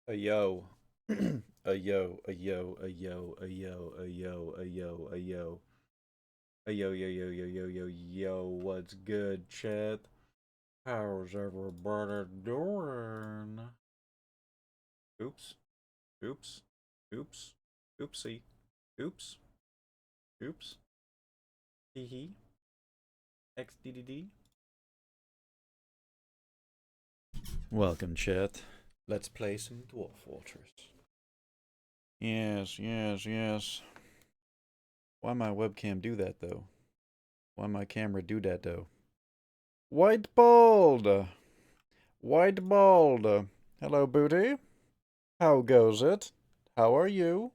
A yo. A yo, a yo, a yo, a yo, a yo, a yo, a yo. A yo, yo, yo, yo, yo, yo, yo. What's good, chat? How's everybody doing? Oops, oops, oops, oopsie, oops, oops, hee hee, xddd. Welcome, chat. Let's play some Dwarf Fortress. Yes, yes, yes. Why my webcam do that, though? Why my camera do that, though? White bald! White bald! Hello, Booty. How goes it? How are you?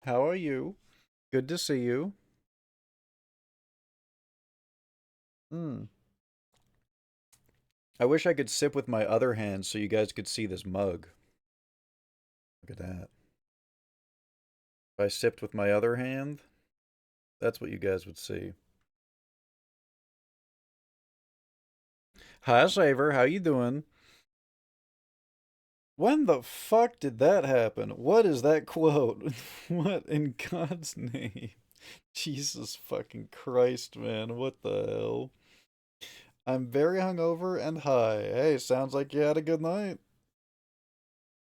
How are you? Good to see you. Hmm. I wish I could sip with my other hand so you guys could see this mug. Look at that. If I sipped with my other hand, that's what you guys would see. Hi, Saver. How you doing? When the fuck did that happen? What is that quote? What in God's name? Jesus fucking Christ, man. What the hell? I'm very hungover and high. Hey, sounds like you had a good night.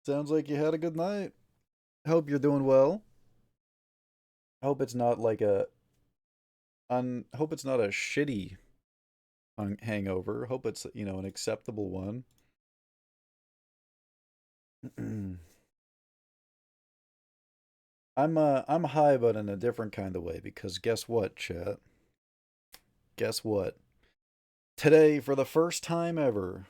Sounds like you had a good night. Hope you're doing well. Hope it's not like a hope it's not a shitty hangover. Hope it's, an acceptable one. I'm high but in a different kind of way because guess what, chat? Guess what? Today, for the first time ever,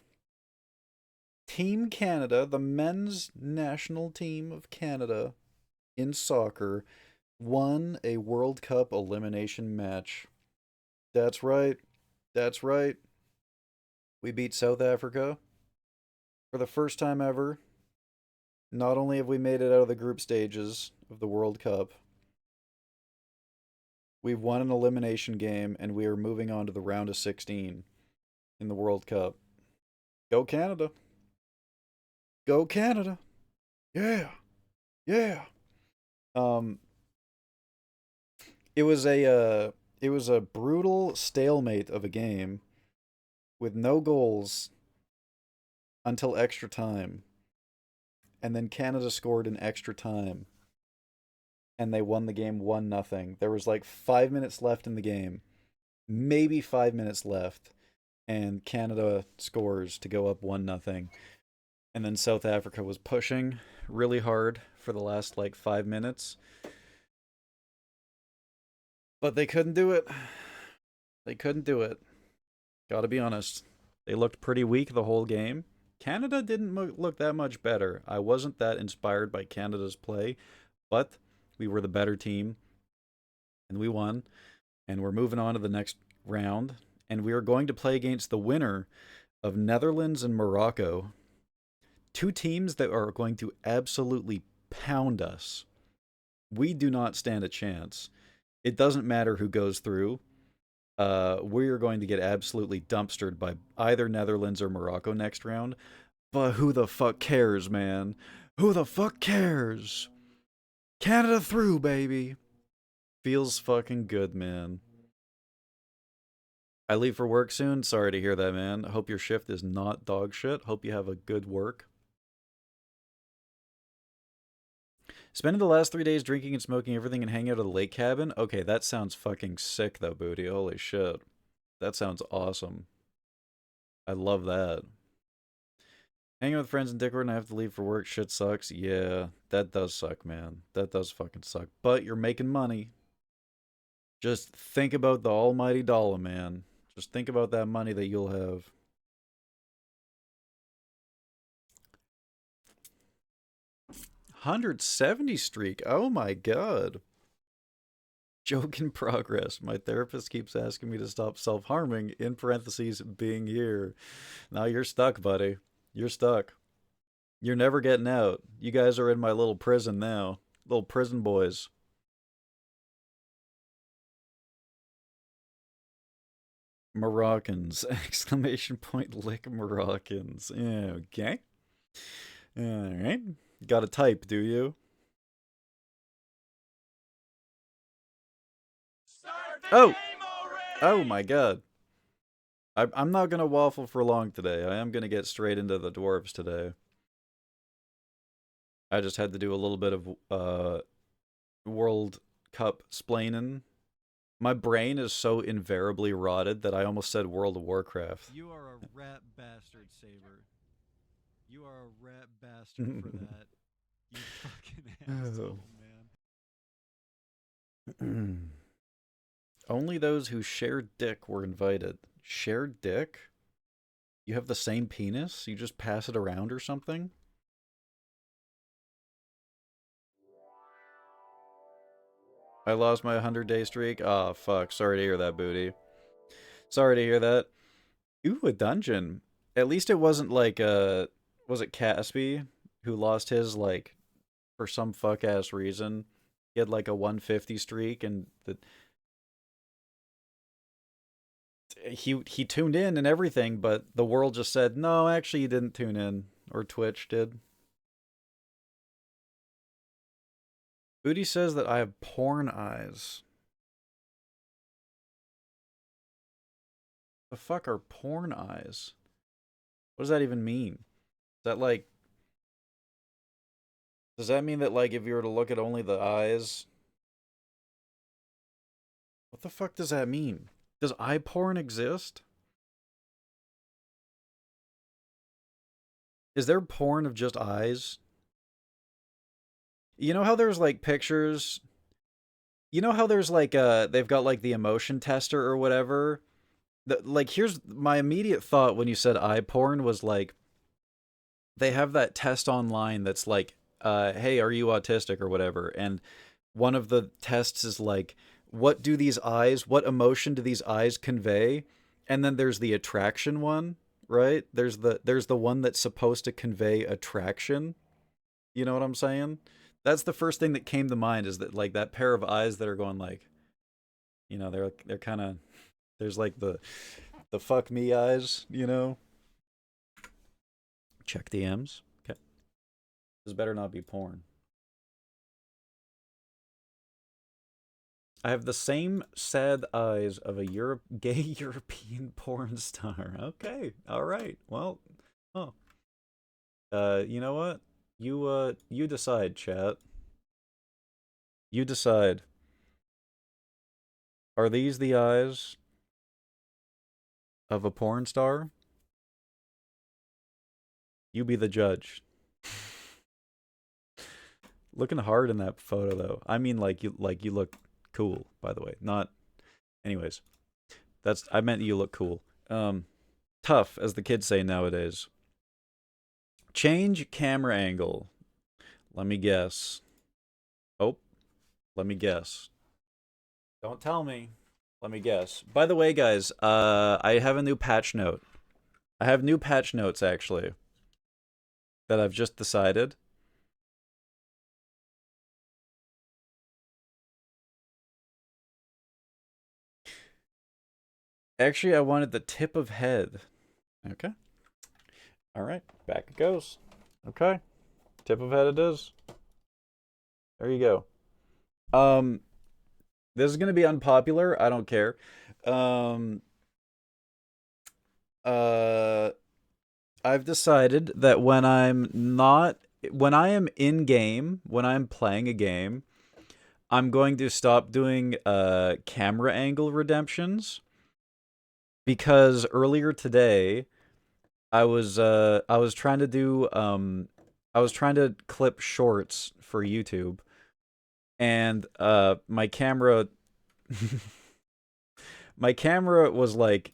Team Canada, the men's national team of Canada in soccer, won a World Cup elimination match. That's right. That's right. We beat South Africa for the first time ever. Not only have we made it out of the group stages of the World Cup, we've won an elimination game and we are moving on to the round of 16 in the World Cup. Go Canada. Go Canada. Yeah. Yeah. Um it was a brutal stalemate of a game with no goals until extra time. And then Canada scored in extra time and they won the game 1-0. There was like 5 minutes left in the game. Maybe 5 minutes left and Canada scores to go up 1-0. And then South Africa was pushing really hard for the last like 5 minutes. But they couldn't do it. They couldn't do it. Got to be honest. They looked pretty weak the whole game. Canada didn't look that much better. I wasn't that inspired by Canada's play, but we were the better team and we won. And we're moving on to the next round. And we are going to play against the winner of Netherlands and Morocco. Two teams that are going to absolutely pound us. We do not stand a chance. It doesn't matter who goes through. We're going to get absolutely dumpstered by either Netherlands or Morocco next round. But who the fuck cares, man? Who the fuck cares? Canada through, baby. Feels fucking good, man. I leave for work soon. Sorry to hear that, man. Hope your shift is not dog shit. Hope you have a good work. Spending the last 3 days drinking and smoking everything and hanging out at the lake cabin? Okay, that sounds fucking sick though, Booty. Holy shit. That sounds awesome. I love that. Hanging with friends in Discord and I have to leave for work. Shit sucks. Yeah, that does suck, man. That does fucking suck. But you're making money. Just think about the almighty dollar, man. Just think about that money that you'll have. 170 streak. Oh my god. Joke in progress. My therapist keeps asking me to stop self harming, in parentheses, being here. Now you're stuck, buddy. You're stuck. You're never getting out. You guys are in my little prison now. Little prison boys. Moroccans! Exclamation point lick Moroccans. Okay. Alright. Gotta type, do you? Oh! Oh my god. I'm not gonna waffle for long today. I am gonna get straight into the dwarves today. I just had to do a little bit of World Cup splaining. My brain is so invariably rotted that I almost said World of Warcraft. You are a rat bastard, Saber. You are a rat bastard for that. You fucking asshole, man. Only those who shared dick were invited. Shared dick? You have the same penis? You just pass it around or something? I lost my 100-day streak? Oh, fuck. Sorry to hear that, Booty. Sorry to hear that. Ooh, a dungeon. At least it wasn't like, was it Caspi who lost his, like, for some fuck-ass reason? He had, like, a 150 streak, and he tuned in and everything, but the world just said, no, actually, you didn't tune in. Or Twitch did. Booty says that I have porn eyes. The fuck are porn eyes? What does that even mean? Is that like... Does that mean that, like, if you were to look at only the eyes... What the fuck does that mean? Does eye porn exist? Is there porn of just eyes? You know how there's, like, pictures... You know how there's, like, they've got, like, the emotion tester or whatever? Like, here's my immediate thought when you said eye porn was, like... They have that test online that's like, hey, are you autistic or whatever? And one of the tests is like, what emotion do these eyes convey? And then there's the attraction one, right? There's the one that's supposed to convey attraction. You know what I'm saying? That's the first thing that came to mind, is that, like, that pair of eyes that are going, like, you know, they're kind of, there's like the fuck me eyes, you know? Check DMs. Okay. This better not be porn. I have the same sad eyes of a gay European porn star. Okay. All right. Well, oh. You know what? You decide, chat. You decide. Are these the eyes of a porn star? You be the judge. Looking hard in that photo, though. I mean, like you look cool, by the way. Not, anyways. I meant you look cool. Tough, as the kids say nowadays. Change camera angle. Let me guess. Oh, let me guess. Don't tell me. Let me guess. By the way, guys, I have a new patch note. I have new patch notes, actually, that I've just decided. Actually, I wanted the tip of head. Okay. All right, back it goes. Okay. Tip of head it is. There you go. This is going to be unpopular. I don't care. I've decided that when I am in game, when I'm playing a game, I'm going to stop doing camera angle redemptions, because earlier today I was trying to do I was trying to clip shorts for YouTube, and my camera my camera was like,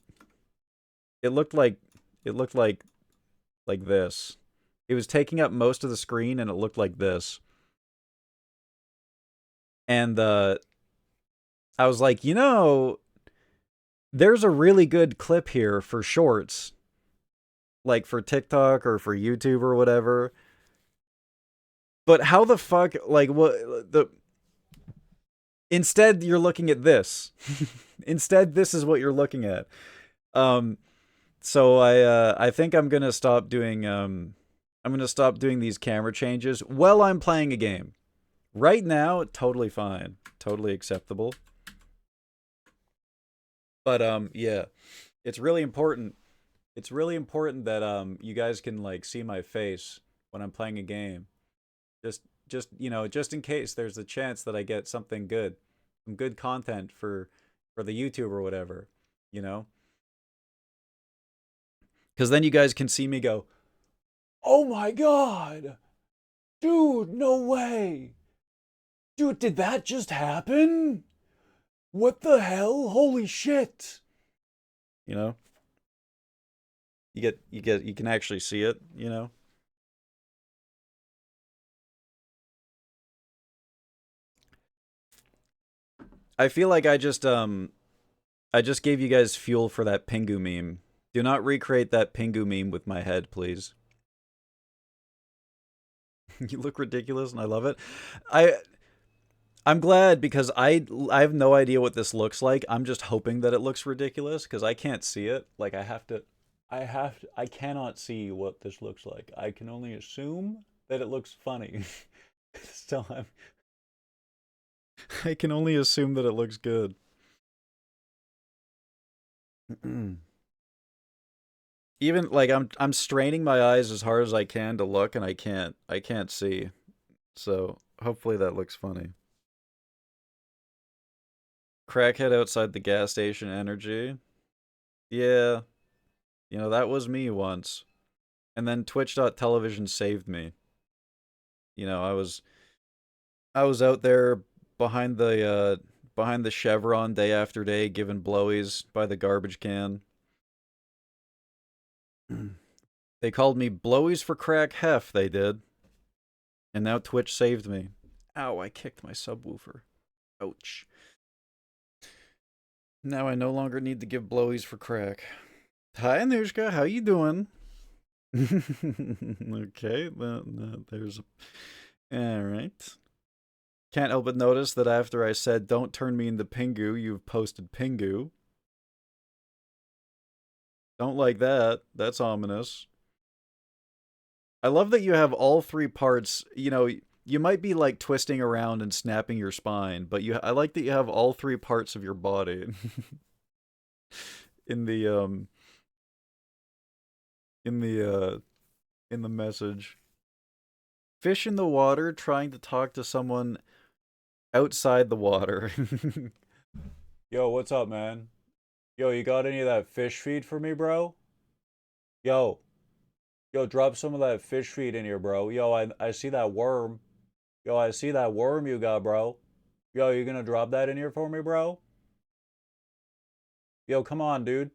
it looked like this. It was taking up most of the screen, and it looked like this. And I was like, you know, there's a really good clip here for shorts, like for TikTok or for YouTube or whatever. But how the fuck, like, instead you're looking at this. Instead, this is what you're looking at. So I think I'm gonna stop doing I'm gonna stop doing these camera changes while I'm playing a game. Right now, totally fine. Totally acceptable. But yeah. It's really important. It's really important that you guys can like see my face when I'm playing a game. Just just in case there's a chance that I get something good. Some good content for the YouTube or whatever, you know? Cuz then you guys can see me go, "Oh my god. Dude, no way. Dude, did that just happen? What the hell? Holy shit." You know? You can actually see it, you know? I feel like I just gave you guys fuel for that Pingu meme. Do not recreate that Pingu meme with my head, please. You look ridiculous and I love it. I I'm glad because I have no idea what this looks like. I'm just hoping that it looks ridiculous because I can't see it. Like I cannot see what this looks like. I can only assume that it looks funny. So I can only assume that it looks good. Even like I'm straining my eyes as hard as I can to look and I can't see. So hopefully that looks funny. Crackhead outside the gas station energy. Yeah, that was me once. And then Twitch.television saved me. I was out there behind the Chevron day after day giving blowies by the garbage can. They called me blowies for crack hef, they did. And now Twitch saved me. Ow, I kicked my subwoofer. Ouch. Now I no longer need to give blowies for crack. Hi, Anushka. How you doing? Okay, there's... All right. Can't help but notice that after I said, don't turn me into Pingu, you've posted Pingu. Don't like that. That's ominous. I love that you have all three parts. You might be like twisting around and snapping your spine, but I like that you have all three parts of your body in the in the in the message. Fish in the water trying to talk to someone outside the water. Yo, what's up, man? Yo, you got any of that fish feed for me, bro? Yo, yo, drop some of that fish feed in here, bro. Yo, I see that worm. Yo, I see that worm you got, bro. Yo, you gonna drop that in here for me, bro? Yo, come on, dude.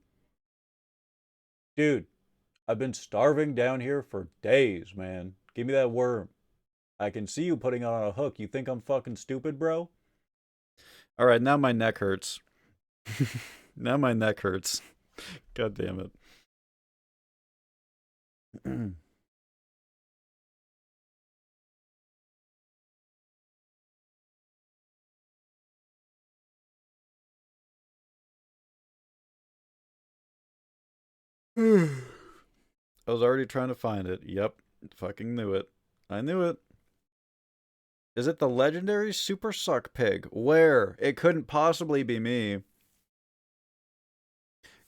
Dude, I've been starving down here for days, man. Give me that worm. I can see you putting it on a hook. You think I'm fucking stupid, bro? All right, now my neck hurts. Now my neck hurts. God damn it. I was already trying to find it. Yep. Fucking knew it. I knew it. Is it the legendary Super Suck Pig? Where? It couldn't possibly be me.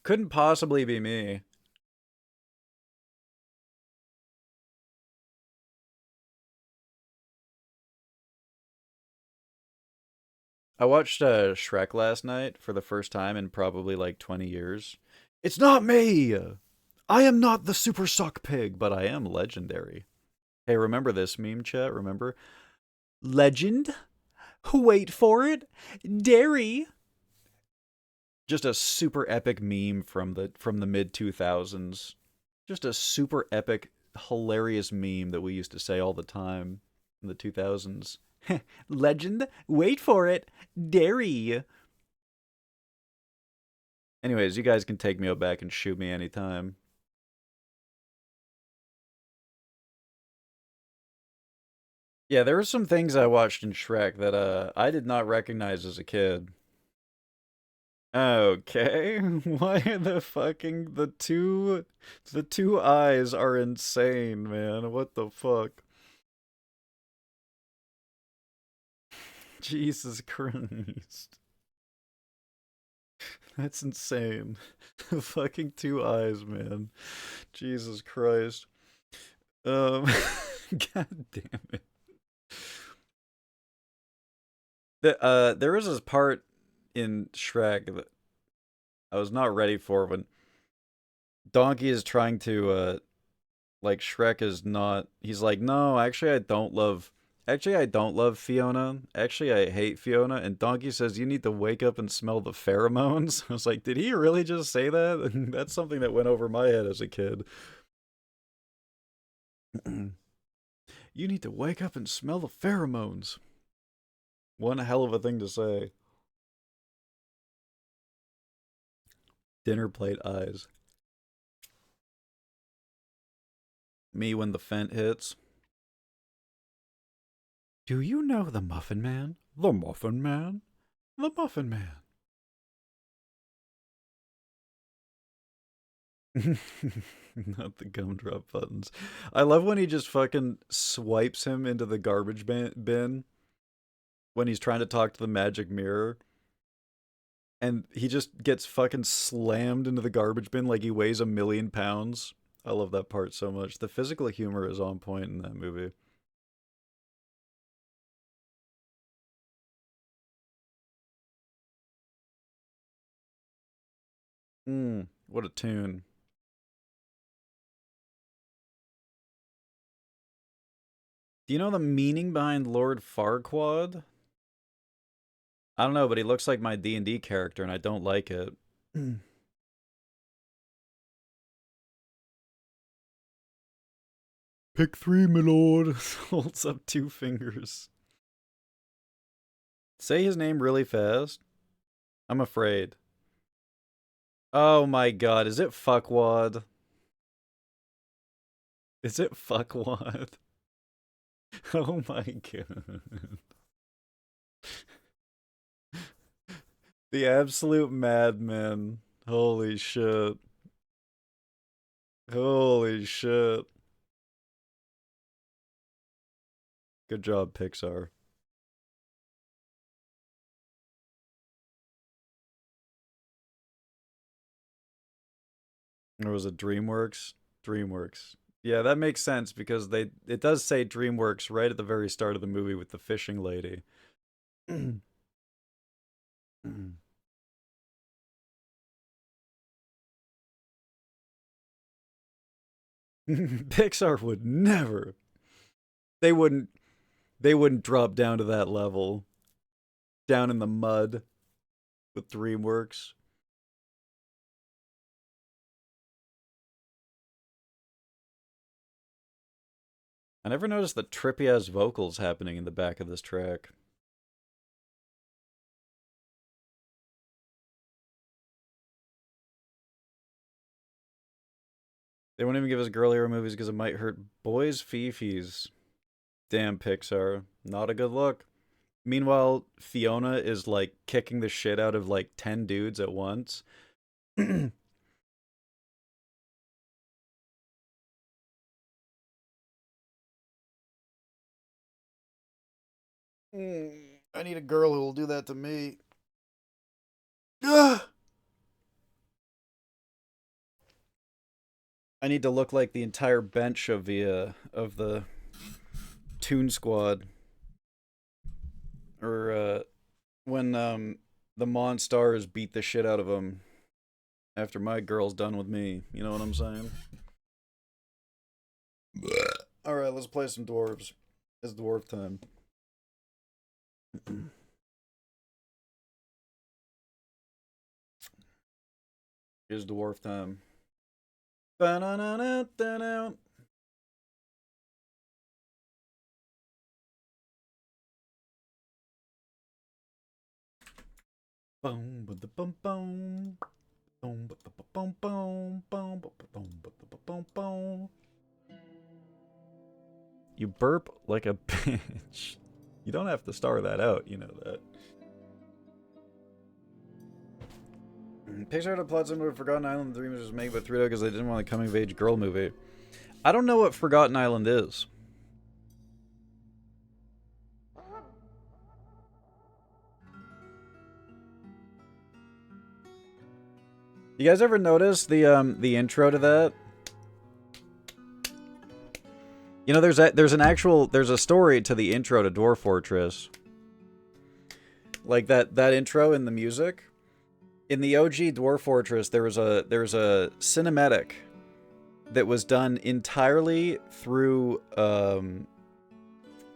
Couldn't possibly be me. I watched Shrek last night for the first time in probably like 20 years. It's not me! I am not the Super Suck Pig, but I am legendary. Hey, remember this meme chat? Remember? Legend? Wait for it. Dairy. Just a super epic meme from the mid 2000s. Just a super epic hilarious meme that we used to say all the time in the 2000s. Legend? Wait for it. Dairy. Anyways, you guys can take me out back and shoot me anytime. Yeah, there were some things I watched in Shrek that I did not recognize as a kid. Okay, why the two eyes are insane, man. What the fuck? Jesus Christ. That's insane. The fucking two eyes, man. Jesus Christ. Um God damn it. There was this part in Shrek that I was not ready for when Donkey is trying to like Shrek is not he's like, "No, actually I don't love Fiona. Actually I hate Fiona." And Donkey says, "You need to wake up and smell the pheromones." I was like, "Did he really just say that?" That's something that went over my head as a kid. You need to wake up and smell the pheromones. One hell of a thing to say. Dinner plate eyes. Me when the Fent hits. Do you know the Muffin Man? The Muffin Man? The Muffin Man. Not the gumdrop buttons. I love when he just fucking swipes him into the garbage bin when he's trying to talk to the magic mirror. And he just gets fucking slammed into the garbage bin like he weighs 1,000,000 pounds. I love that part so much. The physical humor is on point in that movie. What a tune. Do you know the meaning behind Lord Farquaad? I don't know, but he looks like my D&D character and I don't like it. Pick three, my lord. Holds up two fingers. Say his name really fast. I'm afraid. Oh my god, is it fuckwad? Is it fuckwad? Oh my god. The absolute madman. Holy shit. Holy shit. Good job, Pixar. Or was it DreamWorks? DreamWorks. Yeah, that makes sense because it does say DreamWorks right at the very start of the movie with the fishing lady. Pixar would never. They wouldn't they wouldn't drop down to that level. Down in the mud with DreamWorks. I never noticed the trippy ass vocals happening in the back of this track. They won't even give us girlier movies because it might hurt boys' fifis. Damn, Pixar. Not a good look. Meanwhile, Fiona is like kicking the shit out of like 10 dudes at once. I need a girl who will do that to me. Ugh! I need to look like the entire bench of the Toon Squad, or when the Monstars beat the shit out of them after my girl's done with me. You know what I'm saying? All right, let's play some dwarves. It's dwarf time. Here's dwarf time. Ba-na-na-na-na-na. Boom, ba da bum boom. Boom, ba da bum boom. Boom, ba da bum boom. You burp like a bitch. You don't have to star that out, you know that. Pixar had a plot similar to Forgotten Island. The remake was made by 3 because they didn't want a coming-of-age girl movie. I don't know what Forgotten Island is. You guys ever notice the intro to that? You know, there's a story to the intro to Dwarf Fortress. Like that intro in the music. In the OG Dwarf Fortress, there was a cinematic that was done entirely through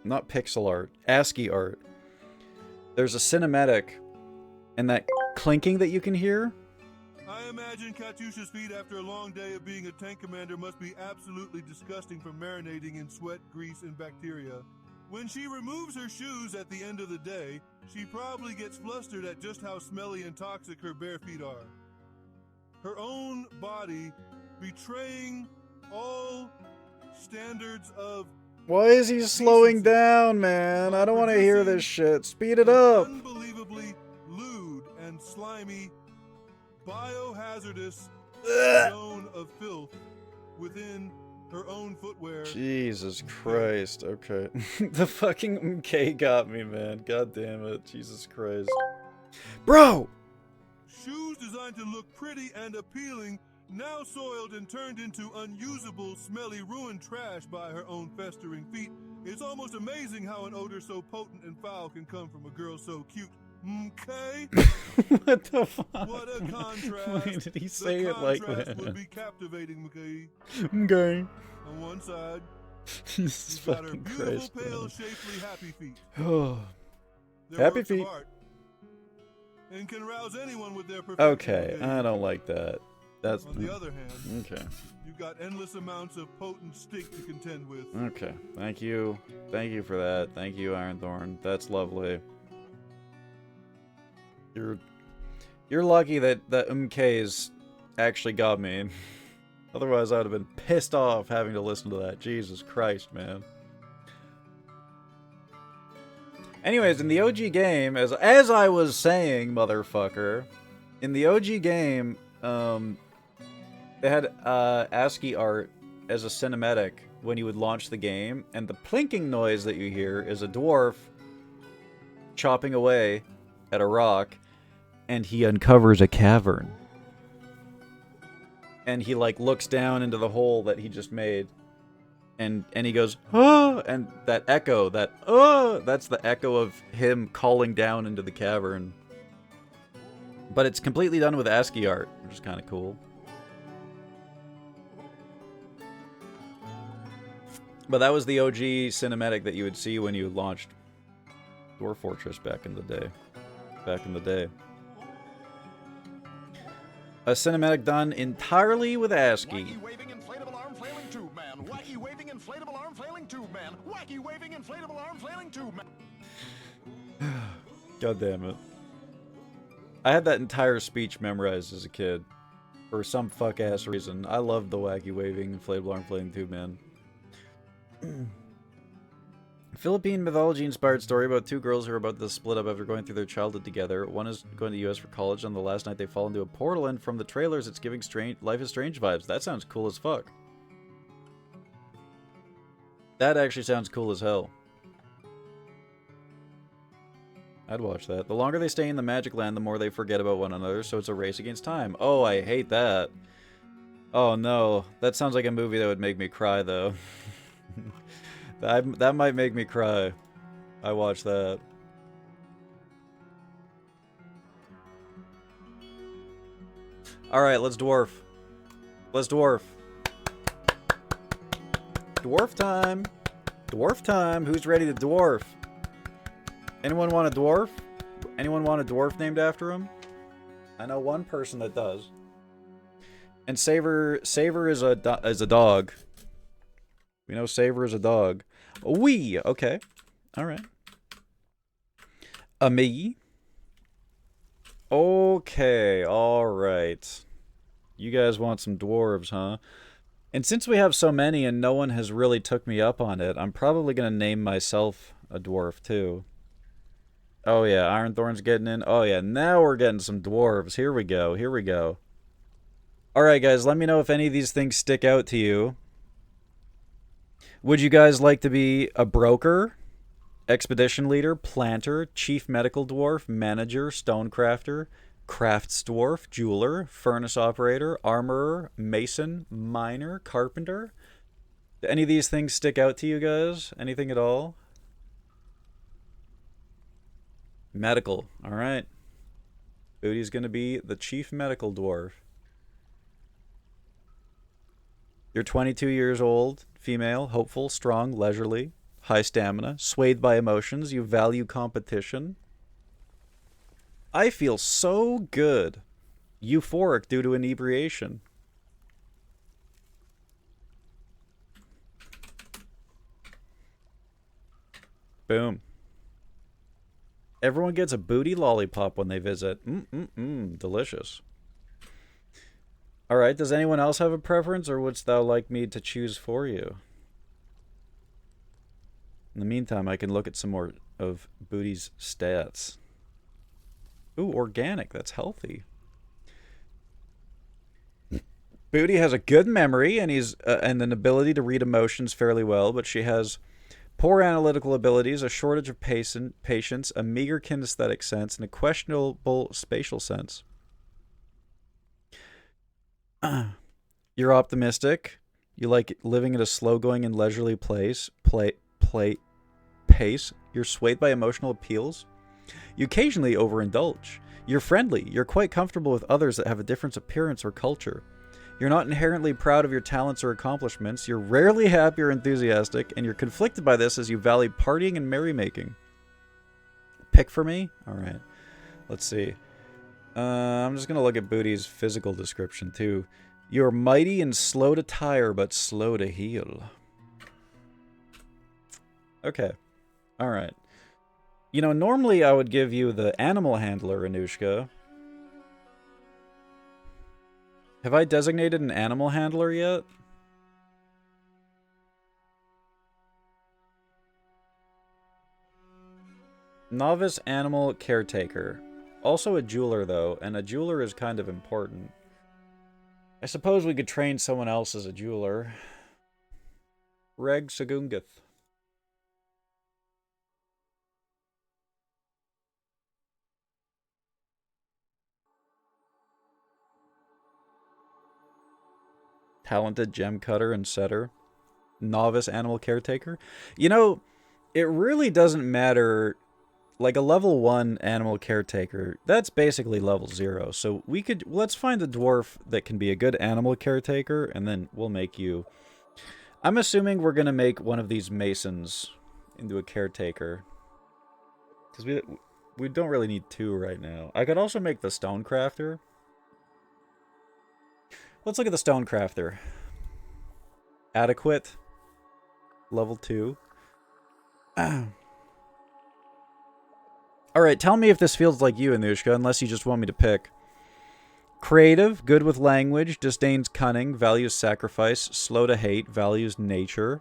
not pixel art, ASCII art. There's a cinematic, and that clinking that you can hear. I imagine Katyusha's feet after a long day of being a tank commander must be absolutely disgusting from marinating in sweat, grease, and bacteria. When she removes her shoes at the end of the day, she probably gets flustered at just how smelly and toxic her bare feet are. Her own body betraying all standards of... Why is he slowing down, man? I don't want to hear this shit. Speed it up. Unbelievably lewd and slimy, biohazardous zone of filth within her own footwear. Jesus Christ. Okay. The fucking MK got me, man. God damn it. Jesus Christ. Bro! Shoes designed to look pretty and appealing, now soiled and turned into unusable, smelly, ruined trash by her own festering feet. It's almost amazing how an odor so potent and foul can come from a girl so cute. Okay? What the fuck? What a contrast. Why did he say it like that? Would be captivating, McKay. Okay. On one side, Jesus she's got her fucking beautiful, Christ, pale, man. shapely, happy feet. Oh. They're Happy works of feet. art and can rouse anyone with their perfection. Okay, McKay. I don't like that. That's... On the other hand, Okay. you've got endless amounts of potent stink to contend with. Okay. Thank you. Thank you for that. Thank you, Ironthorn. That's lovely. You're lucky that MK's actually got me. Otherwise, I would have been pissed off having to listen to that. Jesus Christ, man. Anyways, in the OG game, as I was saying, motherfucker, in the OG game, they had ASCII art as a cinematic when you would launch the game, and the plinking noise that you hear is a dwarf chopping away at a rock, and he uncovers a cavern. And he, like, looks down into the hole that he just made. And he goes, ah! And that echo, that's the echo of him calling down into the cavern. But it's completely done with ASCII art, which is kind of cool. But that was the OG cinematic that you would see when you launched Dwarf Fortress back in the day. A cinematic done entirely with ASCII. Wacky waving inflatable arm flailing tube man. Wacky waving inflatable arm flailing tube man. Wacky waving inflatable arm flailing tube man. God damn it. I had that entire speech memorized as a kid. For some fuck-ass reason. I loved the wacky waving inflatable arm flailing tube man. Philippine mythology-inspired story about two girls who are about to split up after going through their childhood together. One is going to the U.S. for college, and the last night they fall into a portal, and from the trailers it's giving Life is Strange vibes. That sounds cool as fuck. That actually sounds cool as hell. I'd watch that. The longer they stay in the Magic Land, the more they forget about one another, so it's a race against time. Oh, I hate that. Oh no, that sounds like a movie that would make me cry, though. That might make me cry. I watch that. Alright, let's dwarf. Let's dwarf. Dwarf time. Dwarf time. Who's ready to dwarf? Anyone want a dwarf? Anyone want a dwarf named after him? I know one person that does. And Saver is a dog. We know Saver is a dog. We okay. All right. A me. Okay. All right. You guys want some dwarves, huh? And since we have so many and no one has really took me up on it, I'm probably gonna name myself a dwarf too. Oh yeah, Ironthorn's getting in. Oh yeah, now we're getting some dwarves. Here we go. Here we go. All right, guys, let me know if any of these things stick out to you. Would you guys like to be a broker, expedition leader, planter, chief medical dwarf, manager, stonecrafter, crafts dwarf, jeweler, furnace operator, armorer, mason, miner, carpenter? Do any of these things stick out to you guys? Anything at all? Medical. All right. Booty's going to be the chief medical dwarf. You're 22 years old, female, hopeful, strong, leisurely, high stamina, swayed by emotions. You value competition. I feel so good. Euphoric due to inebriation. Boom. Everyone gets a booty lollipop when they visit. Delicious. Alright, does anyone else have a preference, or wouldst thou like me to choose for you? In the meantime, I can look at some more of Booty's stats. Ooh, organic. That's healthy. Booty has a good memory, and and an ability to read emotions fairly well, but she has poor analytical abilities, a shortage of patience, a meager kinesthetic sense, and a questionable spatial sense. You're optimistic. You like living at a slow-going and leisurely pace. You're swayed by emotional appeals. You occasionally overindulge. You're friendly. You're quite comfortable with others that have a different appearance or culture. You're not inherently proud of your talents or accomplishments. You're rarely happy or enthusiastic, and you're conflicted by this as you value partying and merrymaking. Pick for me? Alright. Let's see. I'm just going to look at Booty's physical description, too. You're mighty and slow to tire, but slow to heal. Okay. Alright. You know, normally I would give you the animal handler, Anushka. Have I designated an animal handler yet? Novice animal caretaker. Also a jeweler, though, and a jeweler is kind of important. I suppose we could train someone else as a jeweler. Reg Sagungith. Talented gem cutter and setter. Novice animal caretaker. You know, it really doesn't matter. Like a level 1 animal caretaker, that's basically level 0. So let's find a dwarf that can be a good animal caretaker, and then we'll make you... I'm assuming we're going to make one of these masons into a caretaker. Because we don't really need 2 right now. I could also make the stonecrafter. Let's look at the stonecrafter. Adequate. Level 2. Alright, tell me if this feels like you, Anushka, unless you just want me to pick. Creative, good with language, disdains cunning, values sacrifice, slow to hate, values nature.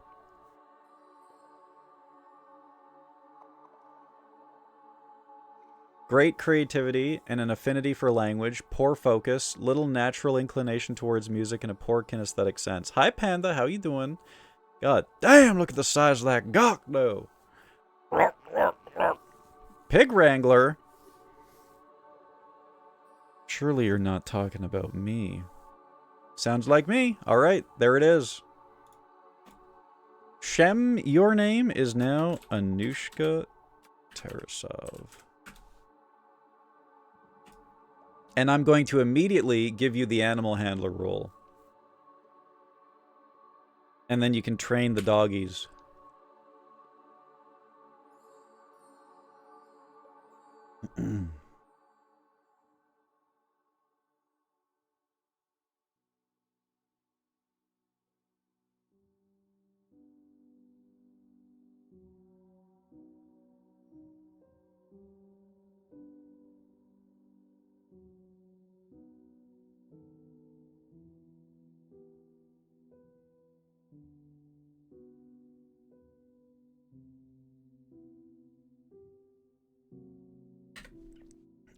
Great creativity and an affinity for language, poor focus, little natural inclination towards music, and a poor kinesthetic sense. Hi, Panda, how you doing? God damn, look at the size of that gawk, though. Pig Wrangler? Surely you're not talking about me. Sounds like me. Alright, there it is. Shem, your name is now Anushka Tarasov. And I'm going to immediately give you the animal handler role. And then you can train the doggies.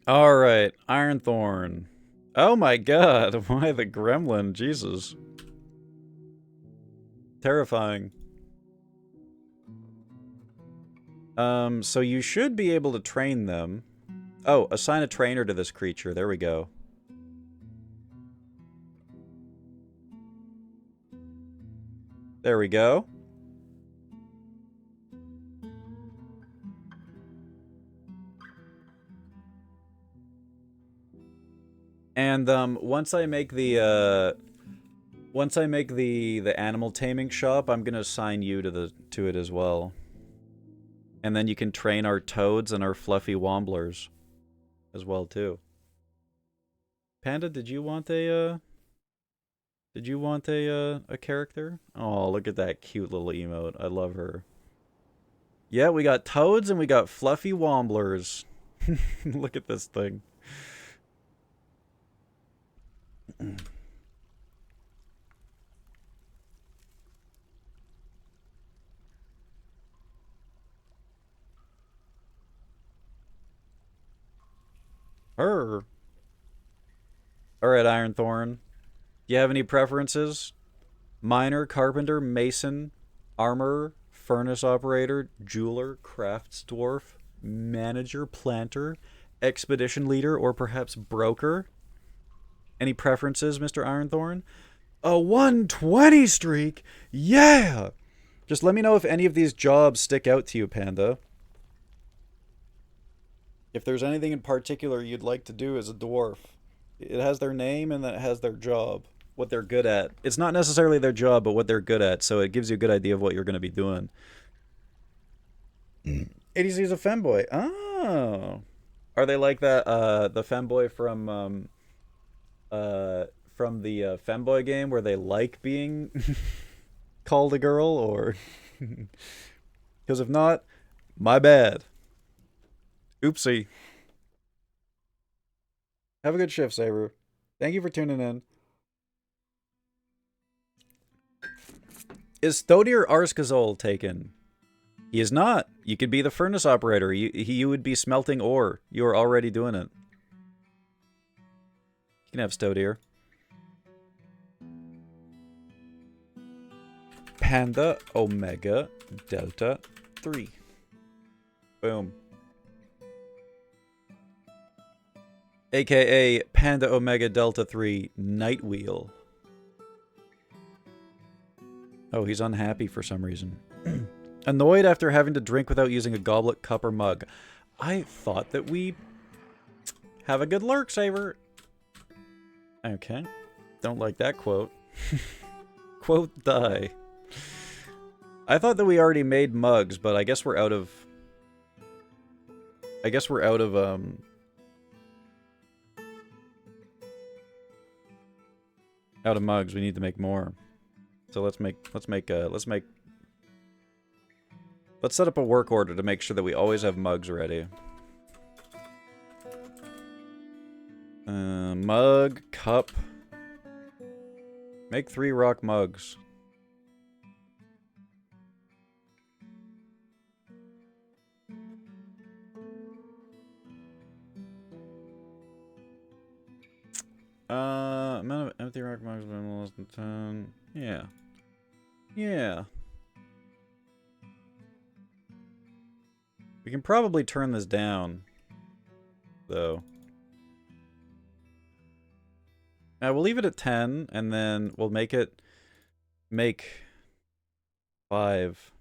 Alright, Ironthorn. Oh my god, why the gremlin? Jesus. Terrifying. So you should be able to train them. Oh, assign a trainer to this creature. There we go. There we go. And once I make the animal taming shop, I'm gonna assign you to it as well. And then you can train our toads and our fluffy womblers as well too. Panda, did you want a character? Oh, look at that cute little emote. I love her. Yeah, we got toads and we got fluffy womblers. Look at this thing. Her. Alright, Ironthorn. Do you have any preferences? Miner, carpenter, mason, armorer, furnace operator, jeweler, crafts dwarf, manager, planter, expedition leader, or perhaps broker? Any preferences, Mr. Ironthorn? A 120 streak? Yeah! Just let me know if any of these jobs stick out to you, Panda. If there's anything in particular you'd like to do as a dwarf. It has their name and then it has their job. What they're good at. It's not necessarily their job, but what they're good at, so it gives you a good idea of what you're going to be doing. ADC is a femboy. Oh. Are they like that, the femboy from the femboy game where they like being called a girl, or... Because if not, my bad. Oopsie. Have a good shift, Saber. Thank you for tuning in. Is Thodier Arskazol taken? He is not. You could be the furnace operator. You would be smelting ore. You are already doing it. You can have Stodier. Panda Omega Delta 3. Boom. AKA Panda Omega Delta 3 Night Wheel. Oh, he's unhappy for some reason. Annoyed after having to drink without using a goblet, cup, or mug. I thought that we have a good lurk, Saver. Okay. Don't like that quote. Quote die. I thought that we already made mugs, but I guess we're out of... out of mugs. We need to make more. So let's set up a work order to make sure that we always have mugs ready. Mug, cup. Make 3 rock mugs. Amount of empty rock mugs been less than 10. Yeah. Yeah. We can probably turn this down, though. We'll leave it at 10, and then we'll make 5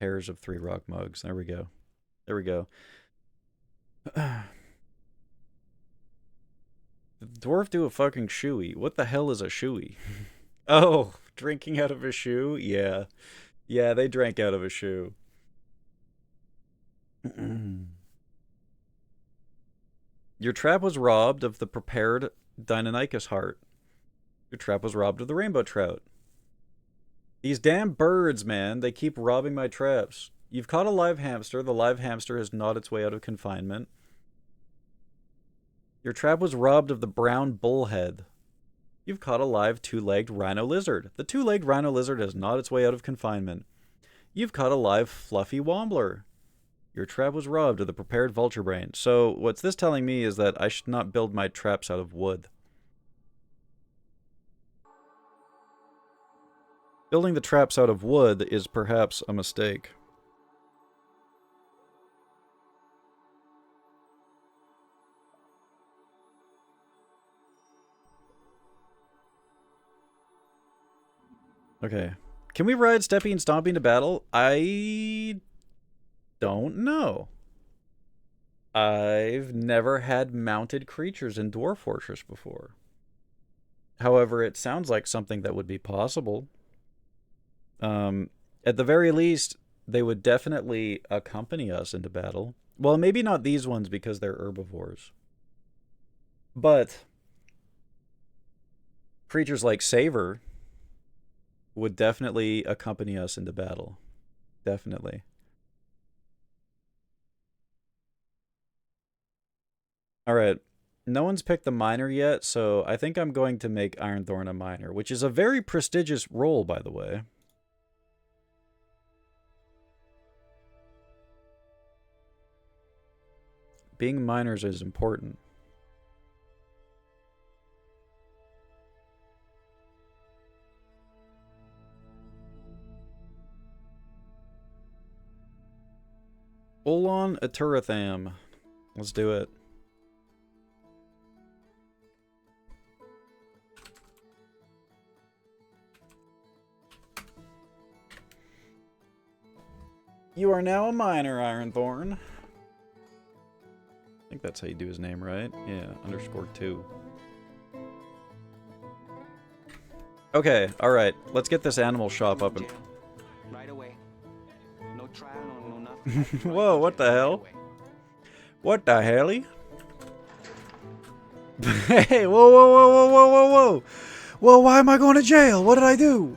pairs of 3 rock mugs. There we go. There we go. Did the dwarf do a fucking shoey? What the hell is a shoey? Oh, drinking out of a shoe? Yeah. Yeah, they drank out of a shoe. Your trap was robbed of the prepared Deinonychus heart. Your trap was robbed of the rainbow trout. These damn birds, man. They keep robbing my traps. You've caught a live hamster. The live hamster has gnawed its way out of confinement. Your trap was robbed of the brown bullhead. You've caught a live 2-legged rhino lizard. The 2-legged rhino lizard has gnawed its way out of confinement. You've caught a live fluffy wombler. Your trap was robbed of the prepared vulture brain. So what's this telling me is that I should not build my traps out of wood. Building the traps out of wood is perhaps a mistake. Okay. Can we ride Steppy and Stompy to battle? I don't know. I've never had mounted creatures in Dwarf Fortress before. However, it sounds like something that would be possible. At the very least, they would definitely accompany us into battle. Well, maybe not these ones because they're herbivores. But creatures like Saver would definitely accompany us into battle. Definitely. Alright. No one's picked the miner yet, so I think I'm going to make Ironthorn a miner, which is a very prestigious role, by the way. Being miners is important. Olon Aturatham. Let's do it. You are now a miner, Ironthorn. I think that's how you do his name, right? Yeah, _2. Okay, alright. Let's get this animal shop up and... Right away. No trial, no nothing. Whoa, what the hell? What the helly? Hey, whoa, whoa, whoa, whoa, whoa, whoa, whoa! Whoa, why am I going to jail? What did I do?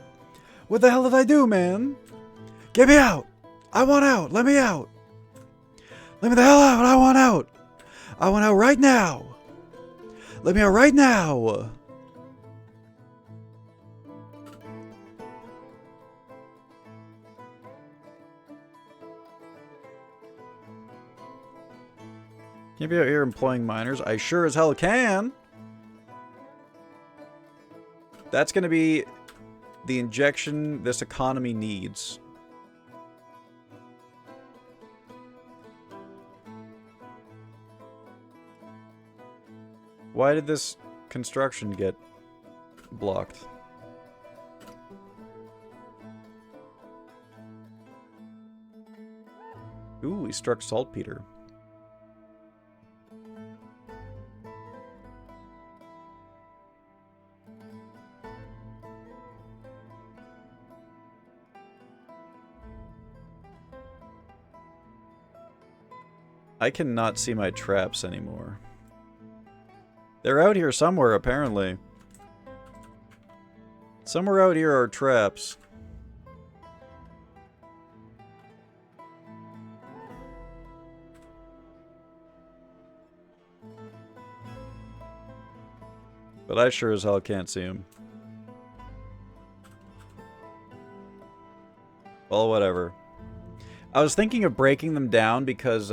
What the hell did I do, man? Get me out! I want out! Let me out! Let me the hell out! I want out! I want out right now! Let me out right now! Can you be out here employing miners? I sure as hell can! That's gonna be the injection this economy needs. Why did this construction get blocked? Ooh, he struck saltpeter. I cannot see my traps anymore. They're out here somewhere, apparently. Somewhere out here are traps. But I sure as hell can't see them. Well, whatever. I was thinking of breaking them down because,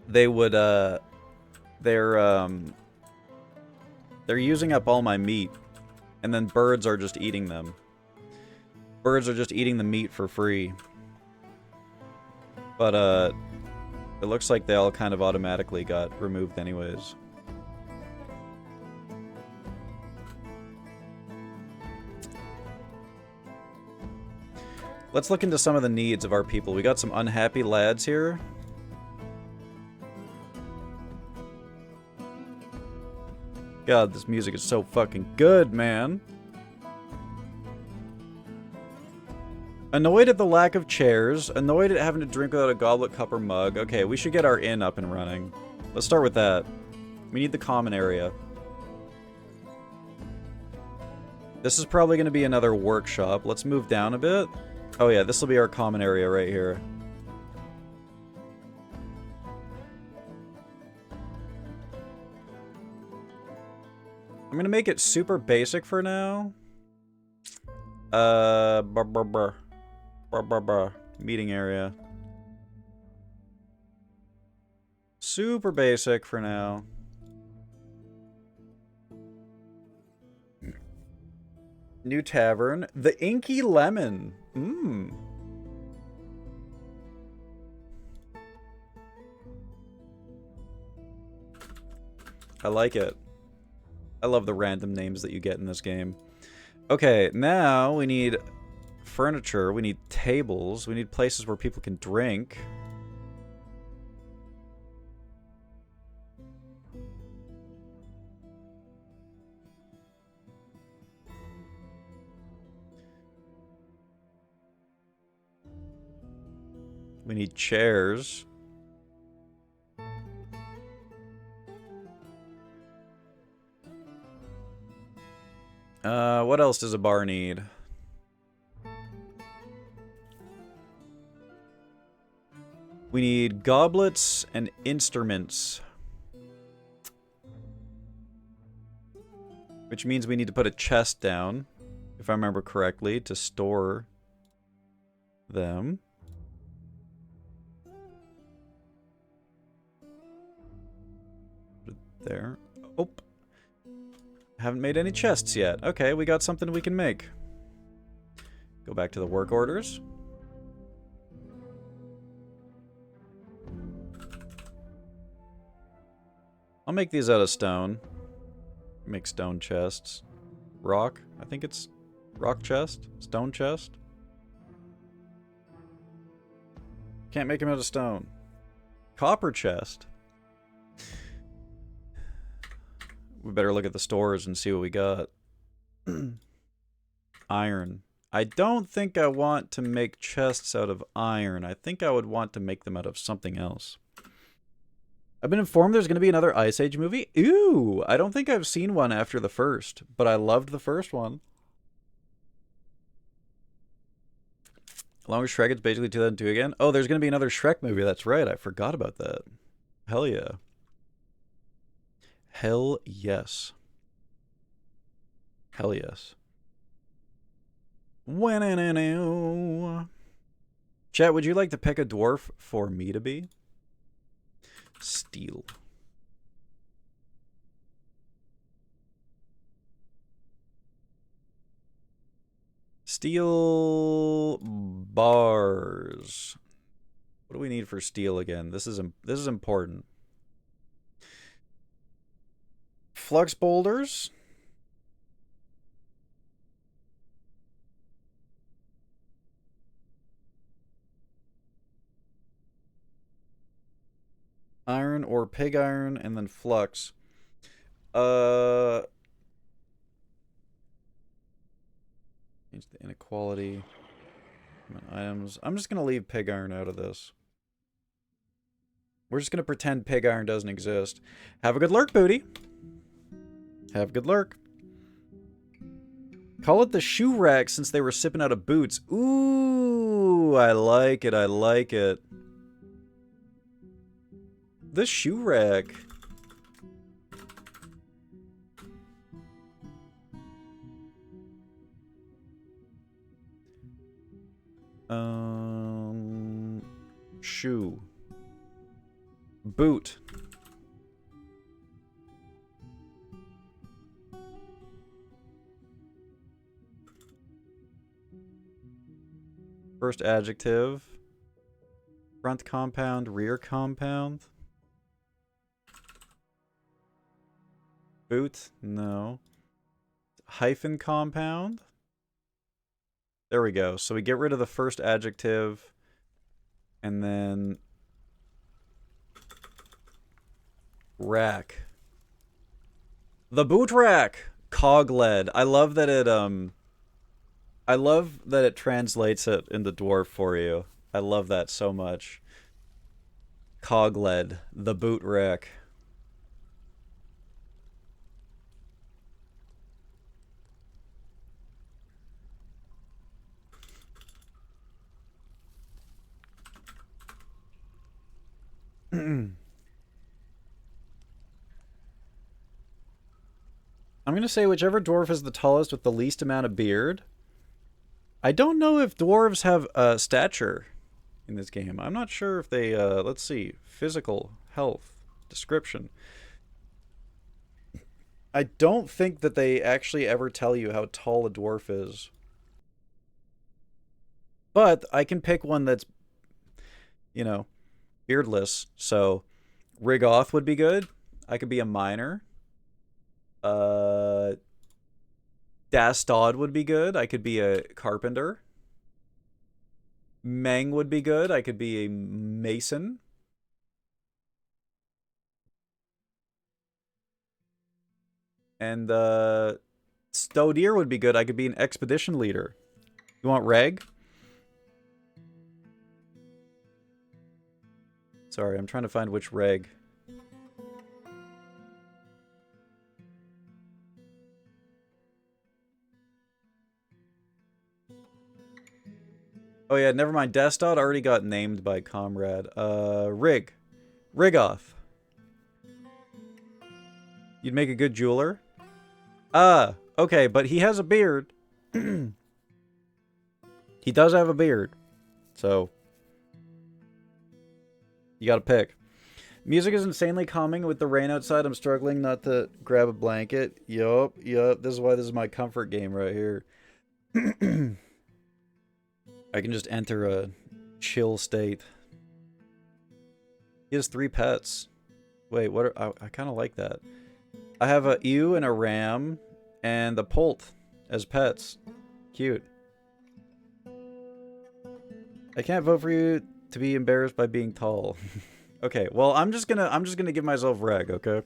they would, they're using up all my meat, and then birds are just eating them. Birds are just eating the meat for free. But, it looks like they all kind of automatically got removed anyways. Let's look into some of the needs of our people. We got some unhappy lads here. God, this music is so fucking good, man. Annoyed at the lack of chairs. Annoyed at having to drink without a goblet, cup, or mug. Okay, we should get our inn up and running. Let's start with that. We need the common area. This is probably going to be another workshop. Let's move down a bit. Oh yeah, this will be our common area right here. I'm gonna make it super basic for now. Meeting area. Super basic for now. New tavern. The Inky Lemon. Mmm. I like it. I love the random names that you get in this game. Okay, now we need furniture. We need tables. We need places where people can drink. We need chairs. What else does a bar need? We need goblets and instruments. Which means we need to put a chest down, if I remember correctly, to store them. There. Oh. Haven't made any chests yet. Okay, we got something we can make. Go back to the work orders. I'll make these out of stone. Make stone chests. Rock. I think it's rock chest. Stone chest. Can't make them out of stone. Copper chest. We better look at the stores and see what we got. Iron. I don't think I want to make chests out of iron. I think I would want to make them out of something else. I've been informed there's going to be another Ice Age movie. Ooh! I don't think I've seen one after the first, but I loved the first one. Longest Shrek, it's basically 2002 again. Oh, there's going to be another Shrek movie. That's right. I forgot about that. Hell yeah. Hell yes. Hell yes. Chat, would you like to pick a dwarf for me to be? Steel. Steel bars. What do we need for steel again? This is important. Flux boulders. Iron or pig iron and then flux. Change the inequality. Items. I'm just going to leave pig iron out of this. We're just going to pretend pig iron doesn't exist. Have a good lurk, booty. Have a good lurk. Call it the shoe rack since they were sipping out of boots. Ooh, I like it. I like it. The shoe rack. Shoe. Boot. First adjective. Front compound, rear compound. Boot? No. Hyphen compound? There we go. So we get rid of the first adjective and then rack. The boot rack. Cog lead. I love that it translates it into dwarf for you. I love that so much. Cog lead. The boot rack. I'm going to say whichever dwarf is the tallest with the least amount of beard. I don't know if dwarves have stature in this game. I'm not sure if they, let's see, physical health. Description. I don't think that they actually ever tell you how tall a dwarf is. But I can pick one that's, you know, beardless. So Rigoth would be good. I could be a miner. Dastod would be good. I could be a carpenter. Meng would be good. I could be a mason. And Stodier would be good. I could be an expedition leader. You want Reg? Sorry, I'm trying to find which Reg. Oh yeah, never mind. Dastod already got named by Comrade. Rigoth. You'd make a good jeweler? Okay, but he has a beard. He does have a beard. So you gotta pick. Music is insanely calming with the rain outside. I'm struggling not to grab a blanket. Yup. This is why this is my comfort game right here. I can just enter a chill state. He has 3 pets. Wait, what are... I kind of like that. I have a ewe and a ram and a poult as pets. Cute. I can't vote for you to be embarrassed by being tall. Okay, well, I'm just gonna give myself Reg, okay?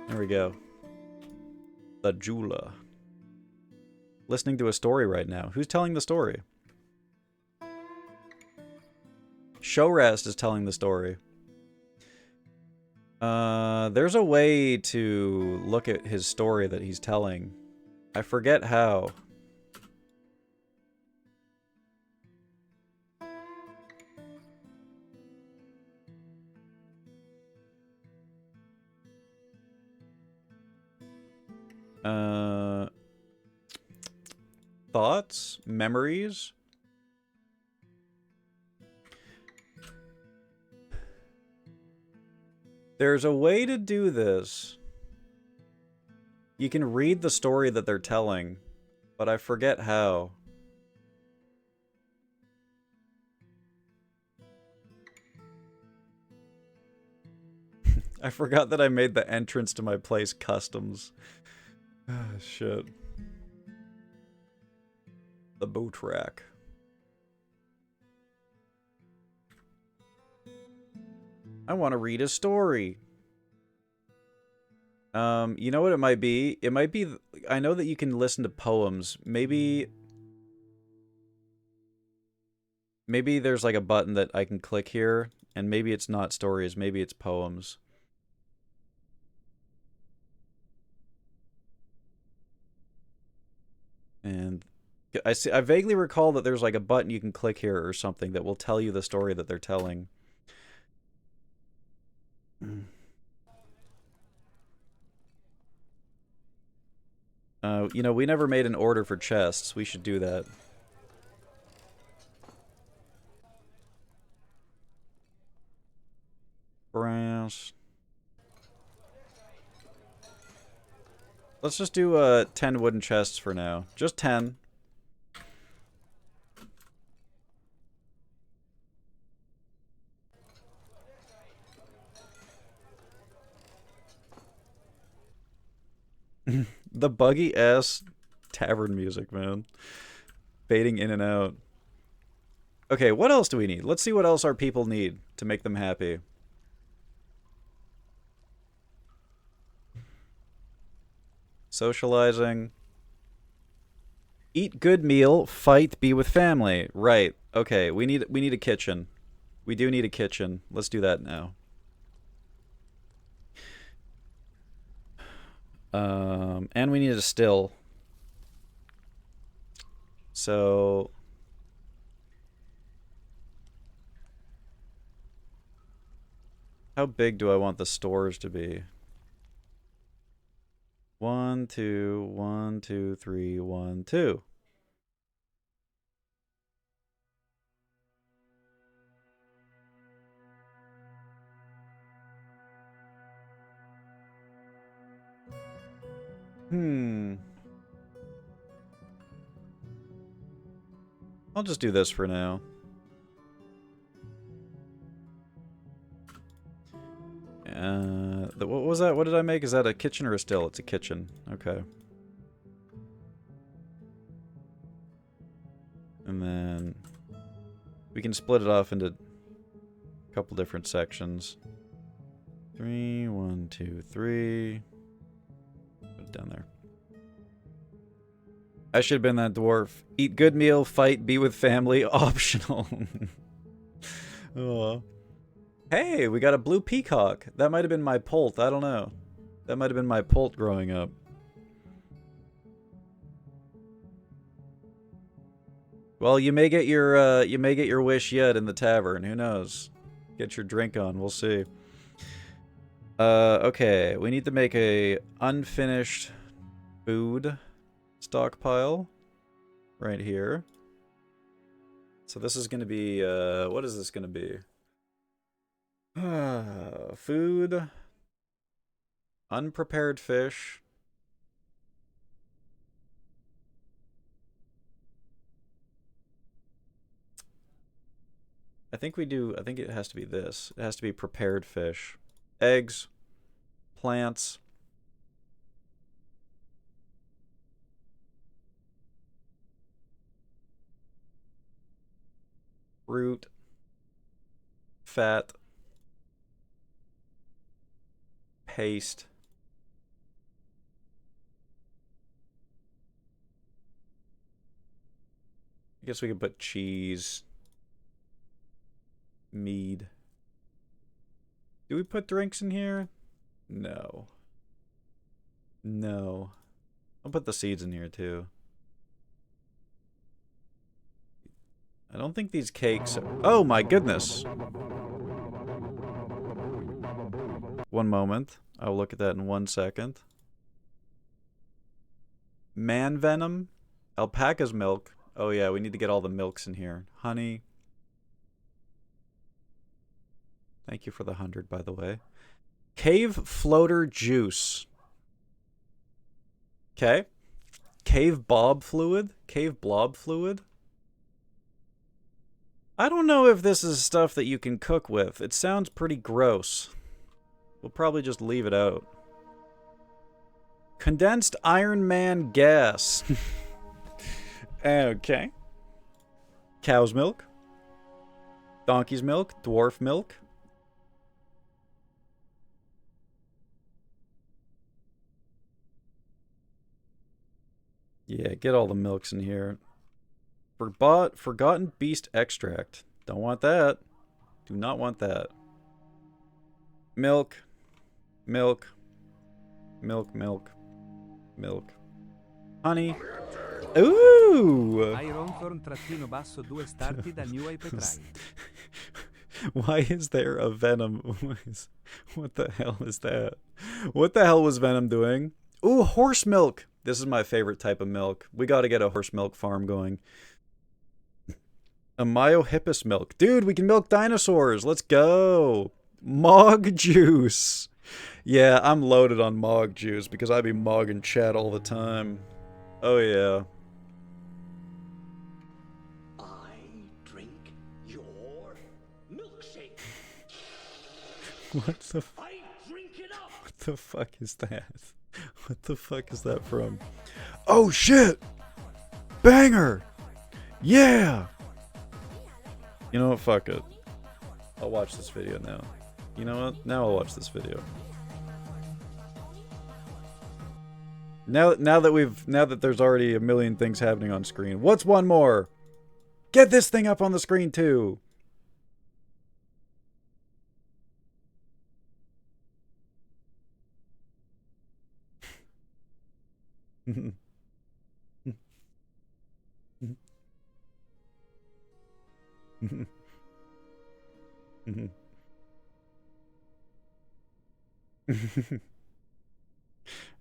There we go. The Jula. Listening to a story right now. Who's telling the story? Showrest is telling the story. There's a way to look at his story that he's telling. I forget how. Thoughts? Memories? There's a way to do this. You can read the story that they're telling, but I forget how. I forgot that I made the entrance to my place customs. Ah, shit. The boat rack. I want to read a story. You know what it might be? It might be... I know that you can listen to poems. Maybe there's like a button that I can click here, and maybe it's not stories, maybe it's poems. And I vaguely recall that there's like a button you can click here or something that will tell you the story that they're telling. You know, we never made an order for chests. We should do that. Brass. Let's just do 10 wooden chests for now. Just 10. The buggy ass tavern music, man. Fading in and out. Okay, what else do we need? Let's see what else our people need to make them happy. Socializing. Eat good meal, fight, be with family. Right. Okay, we need a kitchen. We do need a kitchen. Let's do that now. And we need a still. So how big do I want the stores to be? 1, 2, 1, 2, 3, 1, 2. I'll just do this for now. What was that? What did I make? Is that a kitchen or a still? It's a kitchen. Okay. And then we can split it off into a couple different sections. 3, 1, 2, 3. Put it down there. I should have been that dwarf. Eat good meal, fight, be with family, optional. Oh. Hey, we got a blue peacock. That might have been my poult. I don't know. That might have been my poult growing up. Well, you may get your wish yet in the tavern. Who knows? Get your drink on. We'll see. Okay. We need to make a unfinished food stockpile right here. So this is going to be what is this going to be? Food, unprepared fish, I think it has to be this. It has to be prepared fish. Eggs, plants, fruit, fat, paste, I guess we could put cheese, mead. Do we put drinks in here? No. No. I'll put the seeds in here too. I don't think these cakes are... Oh my goodness! One moment. I'll look at that in 1 second. Man venom? Alpaca's milk. Oh yeah, we need to get all the milks in here. Honey. Thank you for the 100, by the way. Cave floater juice. Okay. Cave blob fluid? Cave blob fluid? I don't know if this is stuff that you can cook with. It sounds pretty gross. We'll probably just leave it out. Condensed Iron Man gas. Okay. Cow's milk. Donkey's milk. Dwarf milk. Yeah, get all the milks in here. Forgotten beast extract. Don't want that. Do not want that. Milk. Milk. Milk, milk. Milk. Honey. Ooh! Why is there a Venom? What the hell is that? What the hell was Venom doing? Ooh, horse milk! This is my favorite type of milk. We gotta get a horse milk farm going. A Myohippus milk. Dude, we can milk dinosaurs! Let's go! Mog juice! Yeah, I'm loaded on mog juice because I be mogging chat all the time. Oh yeah. I drink your milkshake. What the I drink it up. What the fuck is that? What the fuck is that from? Oh shit! Banger! Yeah! You know what? Fuck it. I'll watch this video now. You know what? Now I'll watch this video. Now that there's already a million things happening on screen. What's one more? Get this thing up on the screen too.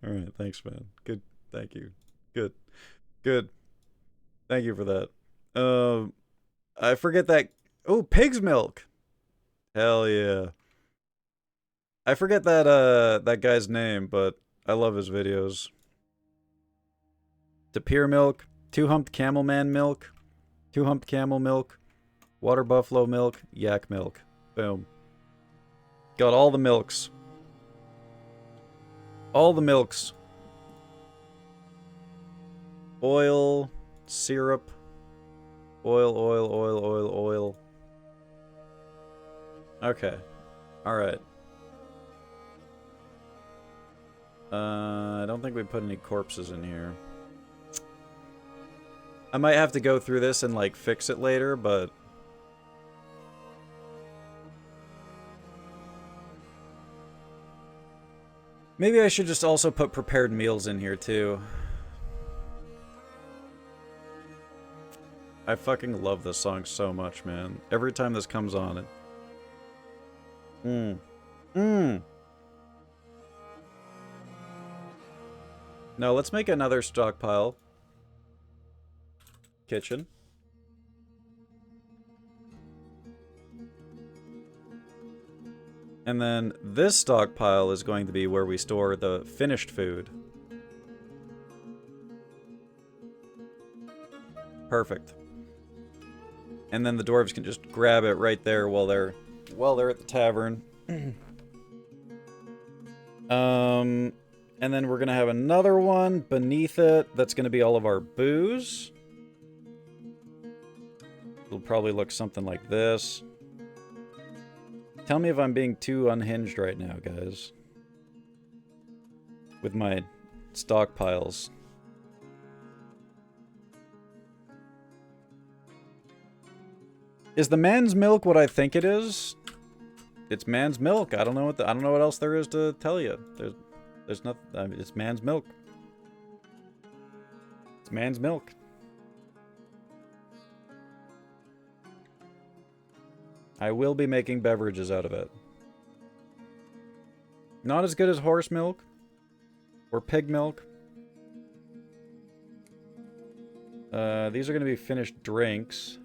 All right, thanks, man. Good, thank you. Good, good. Thank you for that. I forget that. Oh, pig's milk. Hell yeah. I forget that that guy's name, but I love his videos. Tapir milk, two-humped camel man milk, two-humped camel milk, water buffalo milk, yak milk. Boom. Got all the milks. All the milks. Oil, syrup, oil, oil, oil, oil, oil. Okay. Alright. I don't think we put any corpses in here. I might have to go through this and, like, fix it later, but... maybe I should just also put prepared meals in here, too. I fucking love this song so much, man. Every time this comes on, it... No, let's make another stockpile. Kitchen. And then this stockpile is going to be where we store the finished food. Perfect. And then the dwarves can just grab it right there while they're at the tavern. And then we're gonna have another one beneath it that's gonna be all of our booze. It'll probably look something like this. Tell me if I'm being too unhinged right now, guys. With my stockpiles. Is the man's milk what I think it is? It's man's milk. I don't know what I don't know what else there is to tell you. There's nothing. I mean, it's man's milk. It's man's milk. I will be making beverages out of it. Not as good as horse milk or pig milk. These are going to be finished drinks.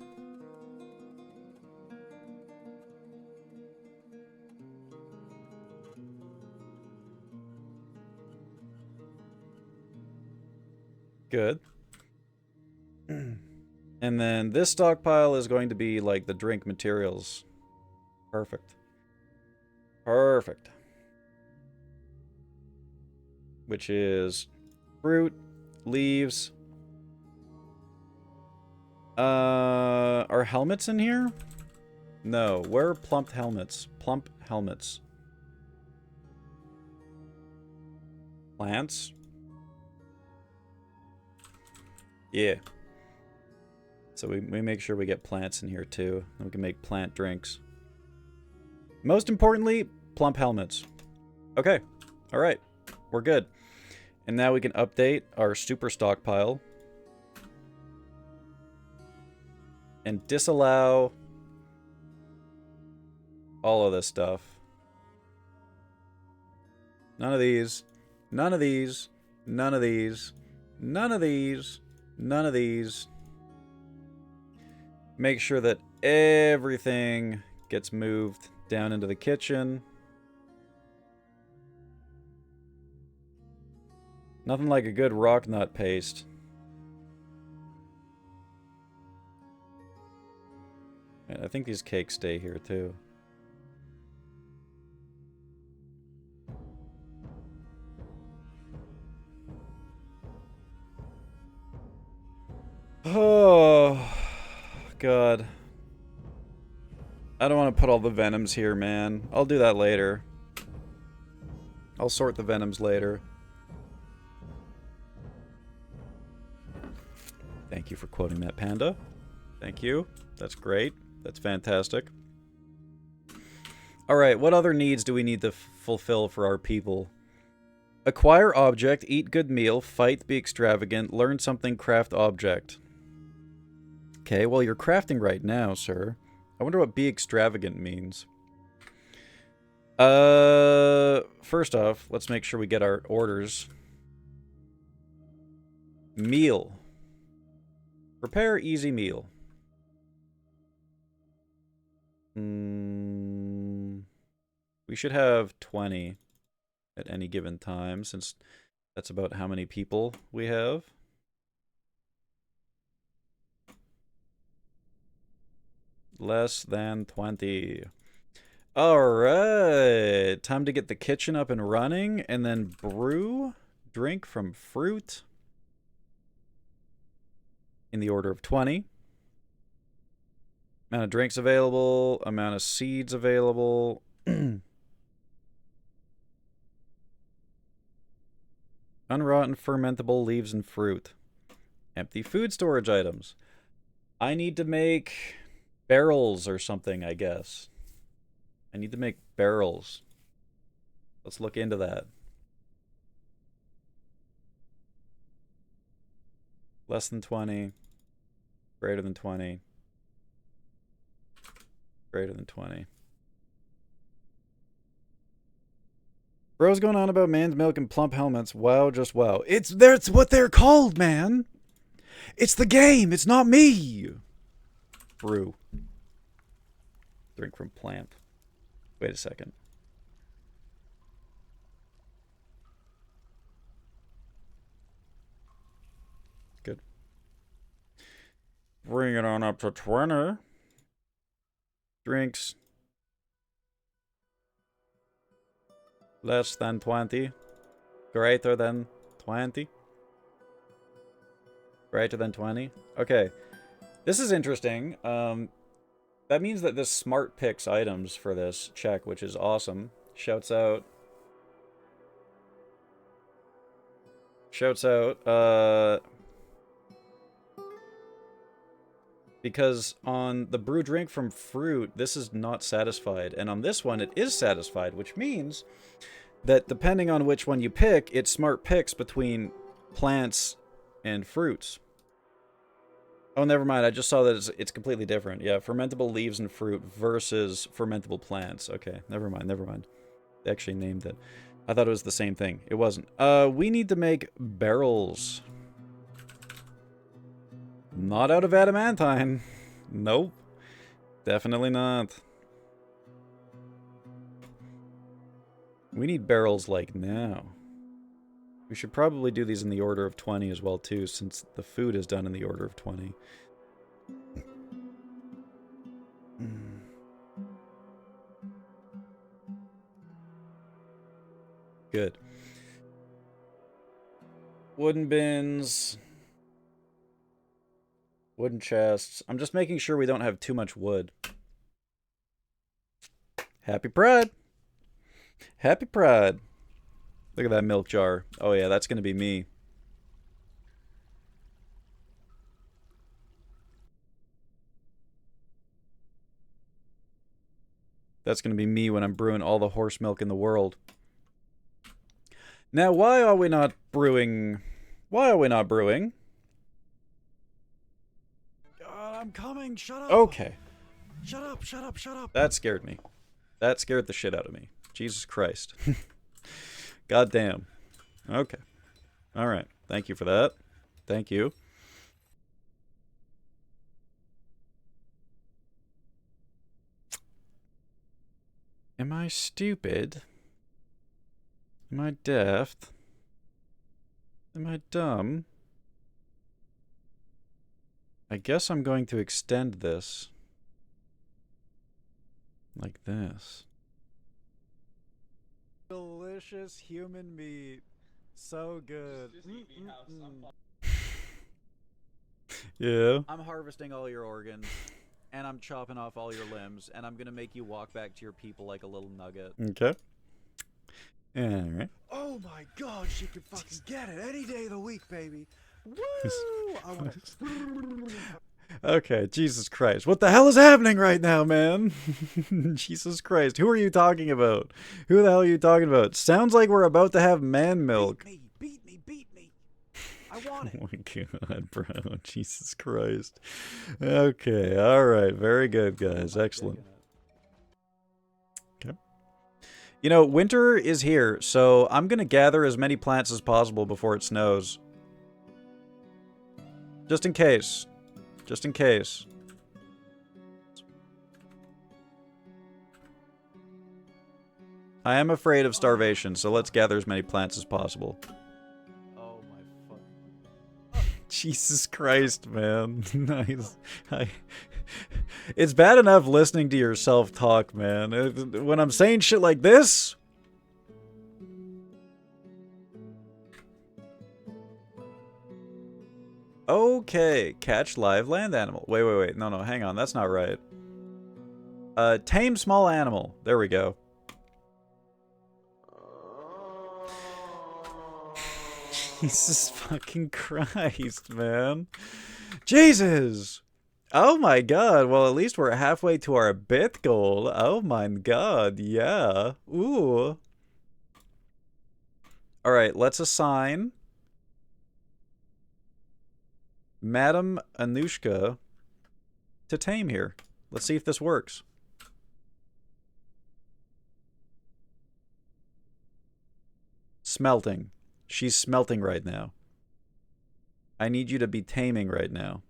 Good. And then this stockpile is going to be like the drink materials. Perfect. Perfect. Which is fruit, leaves. Are helmets in here? No. Where are plump helmets? Plump helmets. Plants? Yeah. So we make sure we get plants in here too. And we can make plant drinks. Most importantly, plump helmets. Okay. Alright. We're good. And now we can update our super stockpile. And disallow all of this stuff. None of these. None of these. None of these. None of these. None of these. Make sure that everything gets moved down into the kitchen. Nothing like a good rock nut paste. I think these cakes stay here too. Oh, God. I don't want to put all the venoms here, man. I'll do that later. I'll sort the venoms later. Thank you for quoting that, Panda. Thank you. That's great. That's fantastic. Alright, what other needs do we need to fulfill for our people? Acquire object, eat good meal, fight, be extravagant, learn something, craft object. Okay, well, you're crafting right now, sir. I wonder what be extravagant means. First off, let's make sure we get our orders. Meal. Prepare easy meal. We should have 20 at any given time, since that's about how many people we have. Less than 20. Alright. Time to get the kitchen up and running and then brew. Drink from fruit. In the order of 20. Amount of drinks available. Amount of seeds available. Unrotten fermentable leaves and fruit. Empty food storage items. I need to make barrels or something, I guess. I need to make barrels. Let's look into that. Less than 20. Greater than 20. Greater than 20. Bro's going on about man's milk and plump helmets. Wow, just wow. That's what they're called, man. It's the game. It's not me. Brew. Drink from plant. Wait a second. Good. Bring it on up to 20. Drinks. Less than 20. Greater than 20. Greater than 20. Okay. This is interesting. That means that this smart picks items for this check, which is awesome. Shouts out. Shouts out. Because on the brew drink from fruit, this is not satisfied. And on this one, it is satisfied, which means that depending on which one you pick, it smart picks between plants and fruits. Oh, never mind. I just saw that it's completely different. Yeah, fermentable leaves and fruit versus fermentable plants. Okay, never mind, never mind. They actually named it. I thought it was the same thing. It wasn't. We need to make barrels. Not out of adamantine. Nope. Definitely not. We need barrels like now. We should probably do these in the order of 20 as well too, since the food is done in the order of 20. Good. Wooden bins. Wooden chests. I'm just making sure we don't have too much wood. Happy Pride! Happy Pride! Look at that milk jar. Oh yeah, that's gonna be me. That's gonna be me when I'm brewing all the horse milk in the world. Now, why are we not brewing? Why are we not brewing? God, I'm coming. Shut up. Okay. Shut up. Shut up. Shut up. That scared me. That scared the shit out of me. Jesus Christ. God damn. Okay. Alright. Thank you for that. Thank you. Am I stupid? Am I daft? Am I dumb? I guess I'm going to extend this. Like this. Delicious human meat. So good. Yeah. I'm harvesting all your organs, and I'm chopping off all your limbs, and I'm gonna make you walk back to your people like a little nugget. Okay. Alright. Oh my god, she can fucking get it any day of the week, baby. Woo! I want Okay, Jesus Christ. What the hell is happening right now, man? Jesus Christ. Who are you talking about? Who the hell are you talking about? Sounds like we're about to have man milk. beat me. I want it. Oh my god, bro. Jesus Christ. Okay, alright. Very good, guys. Excellent. Okay. You know, winter is here, so I'm gonna gather as many plants as possible before it snows. Just in case. Just in case. I am afraid of starvation, so let's gather as many plants as possible. Oh my fuck. Jesus Christ, man. Nice. It's bad enough listening to yourself talk, man. When I'm saying shit like this... Okay, catch live land animal. Wait. No, hang on. That's not right. Tame small animal. There we go. Jesus fucking Christ, man. Jesus! Oh my god, well at least we're halfway to our bit goal. Oh my god, yeah. Ooh. Alright, let's assign Madam Anushka to tame here. Let's see if this works. Smelting. She's smelting right now. I need you to be taming right now.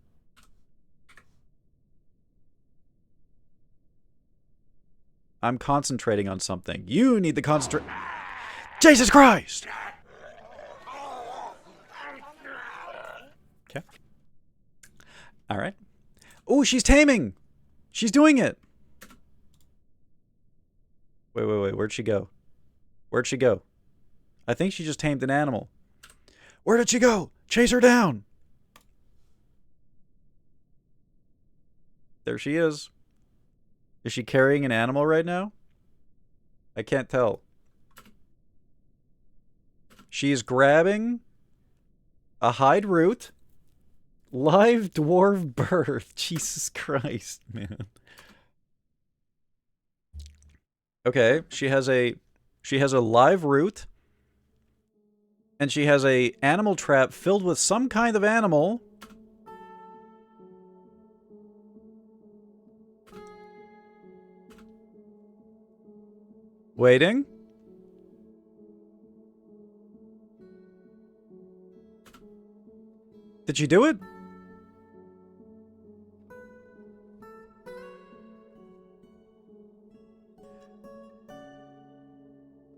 I'm concentrating on something. You need to concentrate. Jesus Christ! Okay. Alright. Ooh, she's taming! She's doing it! Wait. Where'd she go? Where'd she go? I think she just tamed an animal. Where did she go? Chase her down! There she is. Is she carrying an animal right now? I can't tell. She's grabbing a hide root. Live dwarf birth. Jesus Christ, man. Okay, she has a live root. And she has a animal trap filled with some kind of animal. Waiting. Did she do it?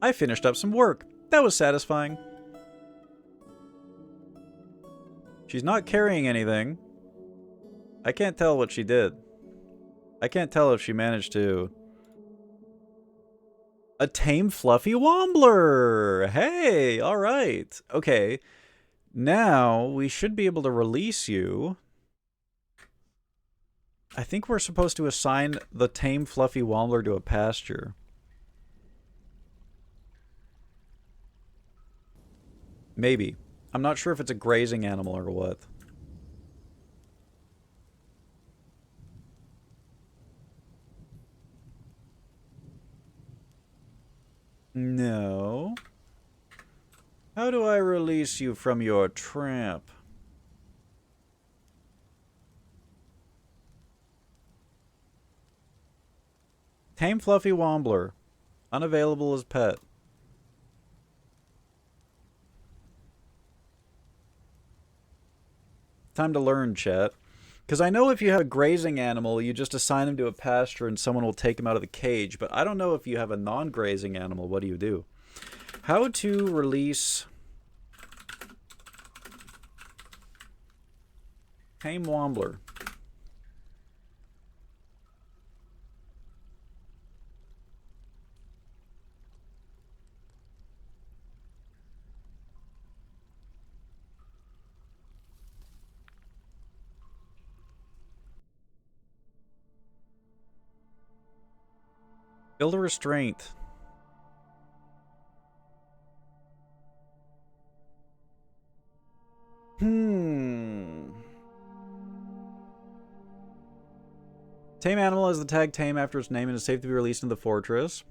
I finished up some work. That was satisfying. She's not carrying anything. I can't tell what she did. I can't tell if she managed to... A tame fluffy wombler! Hey, alright. Okay. Now, we should be able to release you. I think we're supposed to assign the tame fluffy wombler to a pasture. Maybe. I'm not sure if it's a grazing animal or what. No. How do I release you from your trap? Tame fluffy wombler. Unavailable as pet. Time to learn, chat. Because I know if you have a grazing animal, you just assign him to a pasture and someone will take him out of the cage. But I don't know if you have a non-grazing animal. What do you do? How to release... Tame wombler. Build a restraint. Tame animal has the tag tame after its name and is safe to be released into the fortress.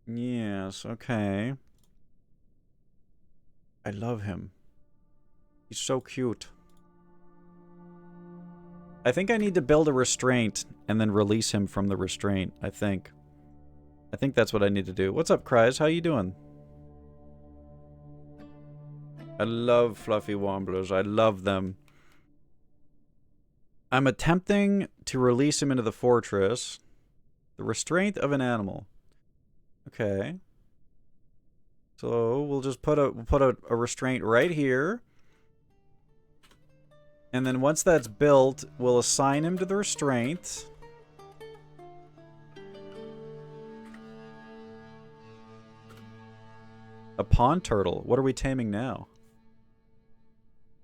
Yes, okay. I love him. He's so cute. I think I need to build a restraint and then release him from the restraint, I think. I think that's what I need to do. What's up, Cries? How you doing? I love fluffy womblers. I love them. I'm attempting to release him into the fortress. The restraint of an animal. Okay. So we'll just put a restraint right here. And then once that's built, we'll assign him to the restraint. A pond turtle. What are we taming now?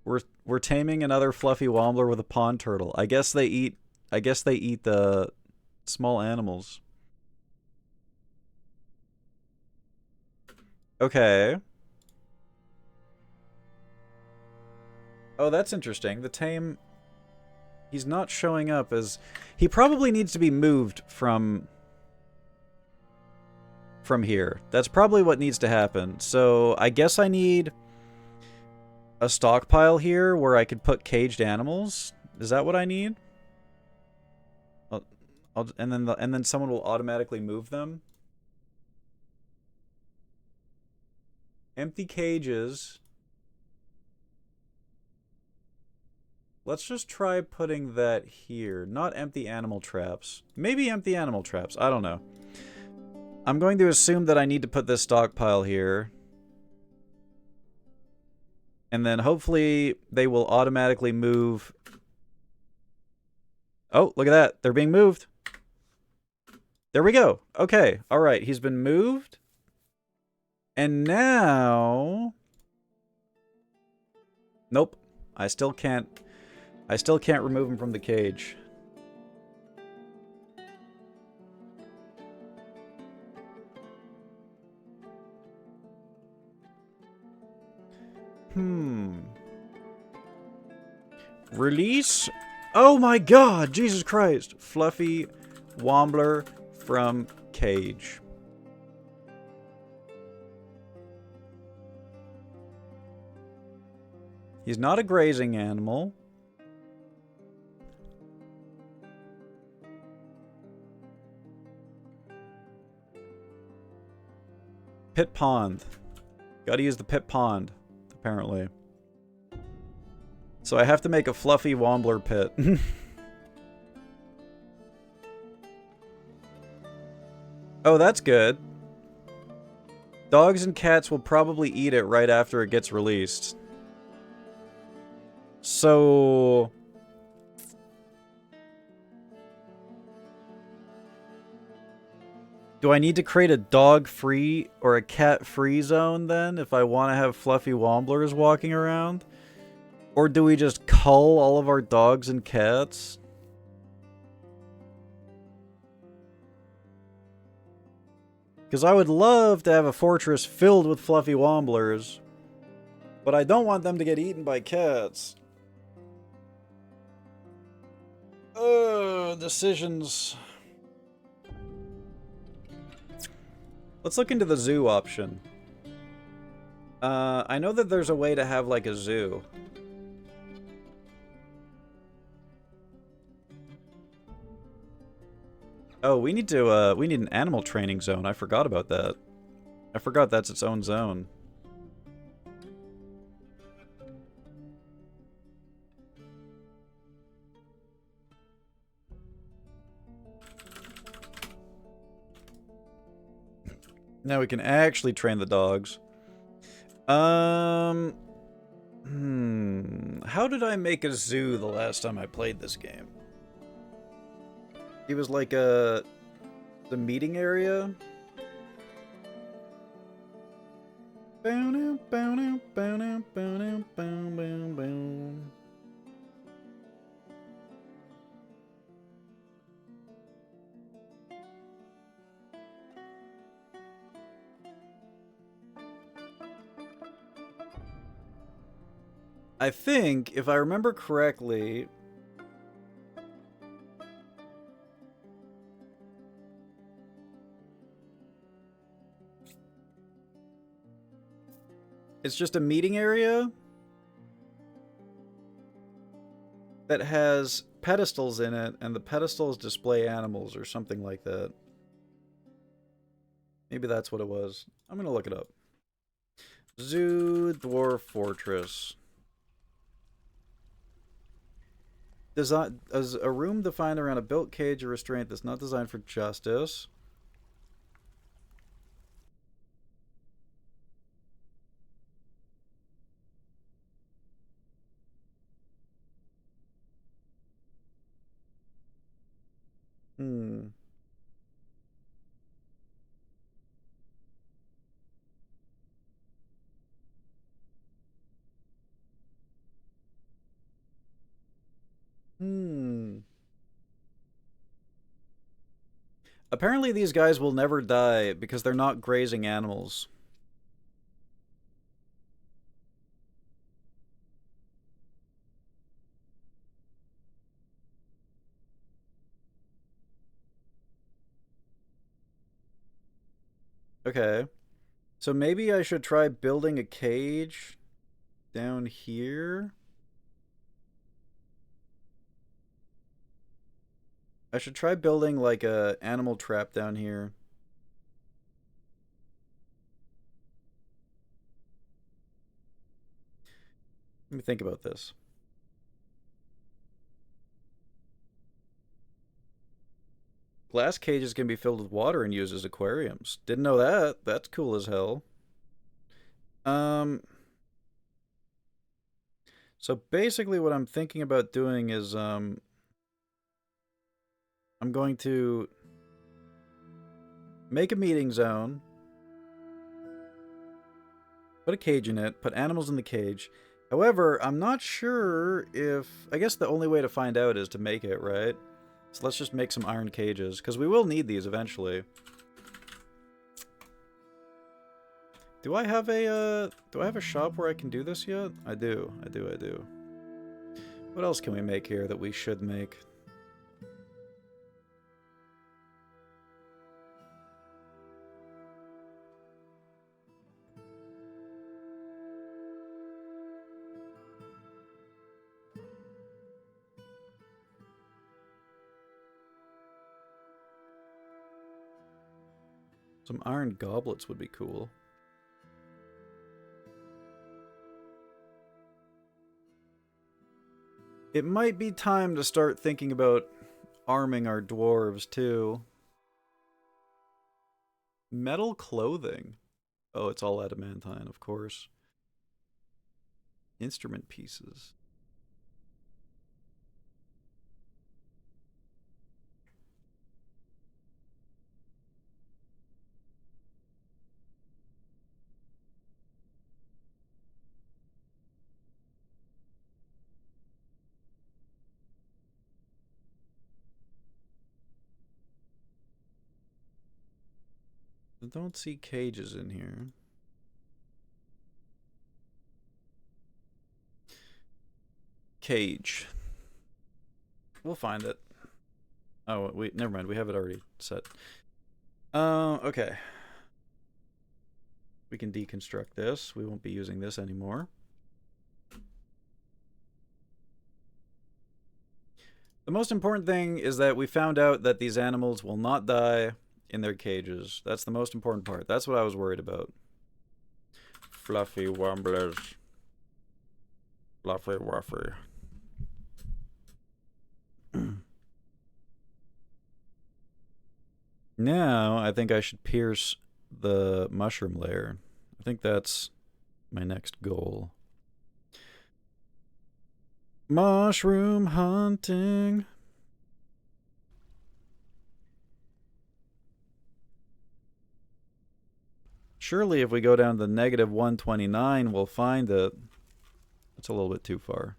We're taming another fluffy wombler with a pond turtle. I guess they eat the small animals. Okay. Oh, that's interesting. The tame... He's not showing up as... He probably needs to be moved from here. That's probably what needs to happen. So, I guess I need a stockpile here where I could put caged animals. Is that what I need? And then someone will automatically move them. Empty cages. Let's just try putting that here. Not empty animal traps. Maybe empty animal traps. I don't know. I'm going to assume that I need to put this stockpile here. And then hopefully they will automatically move. Oh, look at that. They're being moved. There we go. Okay. All right. He's been moved. And now... Nope. I still can't remove him from the cage. Release? Oh my god! Jesus Christ! Fluffy Wombler from cage. He's not a grazing animal. Pit pond. Gotta use the pit pond, apparently. So I have to make a fluffy wombler pit. Oh, that's good. Dogs and cats will probably eat it right after it gets released. So... do I need to create a dog-free or a cat-free zone then if I want to have fluffy womblers walking around? Or do we just cull all of our dogs and cats? Because I would love to have a fortress filled with fluffy womblers, but I don't want them to get eaten by cats. Decisions. Let's look into the zoo option. I know that there's a way to have like a zoo. Oh, we need an animal training zone. I forgot about that. I forgot that's its own zone. Now we can actually train the dogs. How did I make a zoo the last time I played this game? It was like the meeting area. I think, if I remember correctly... it's just a meeting area that has pedestals in it, and the pedestals display animals or something like that. Maybe that's what it was. I'm gonna look it up. Zoo Dwarf Fortress. Design as a room defined around a built cage or restraint that's not designed for justice. Apparently these guys will never die because they're not grazing animals. Okay. So maybe I should try building a cage down here. I should try building like a animal trap down here. Let me think about this. Glass cages can be filled with water and used as aquariums. Didn't know that. That's cool as hell. So basically what I'm thinking about doing is I'm going to make a meeting zone, put a cage in it, put animals in the cage. However, I'm not sure if... I guess the only way to find out is to make it, right? So let's just make some iron cages, because we will need these eventually. Do I have a shop where I can do this yet? I do. What else can we make here that we should make? Some iron goblets would be cool. It might be time to start thinking about arming our dwarves, too. Metal clothing. Oh, it's all adamantine, of course. Instrument pieces. I don't see cages in here. Cage. We'll find it. Oh, never mind. We have it already set. Okay. We can deconstruct this. We won't be using this anymore. The most important thing is that we found out that these animals will not die in their cages. That's the most important part. That's what I was worried about. Fluffy wumblers. Fluffy wuffy. Now, I think I should pierce the mushroom layer. I think that's my next goal. Mushroom hunting. Surely if we go down to negative 129, we'll find it. That's a little bit too far.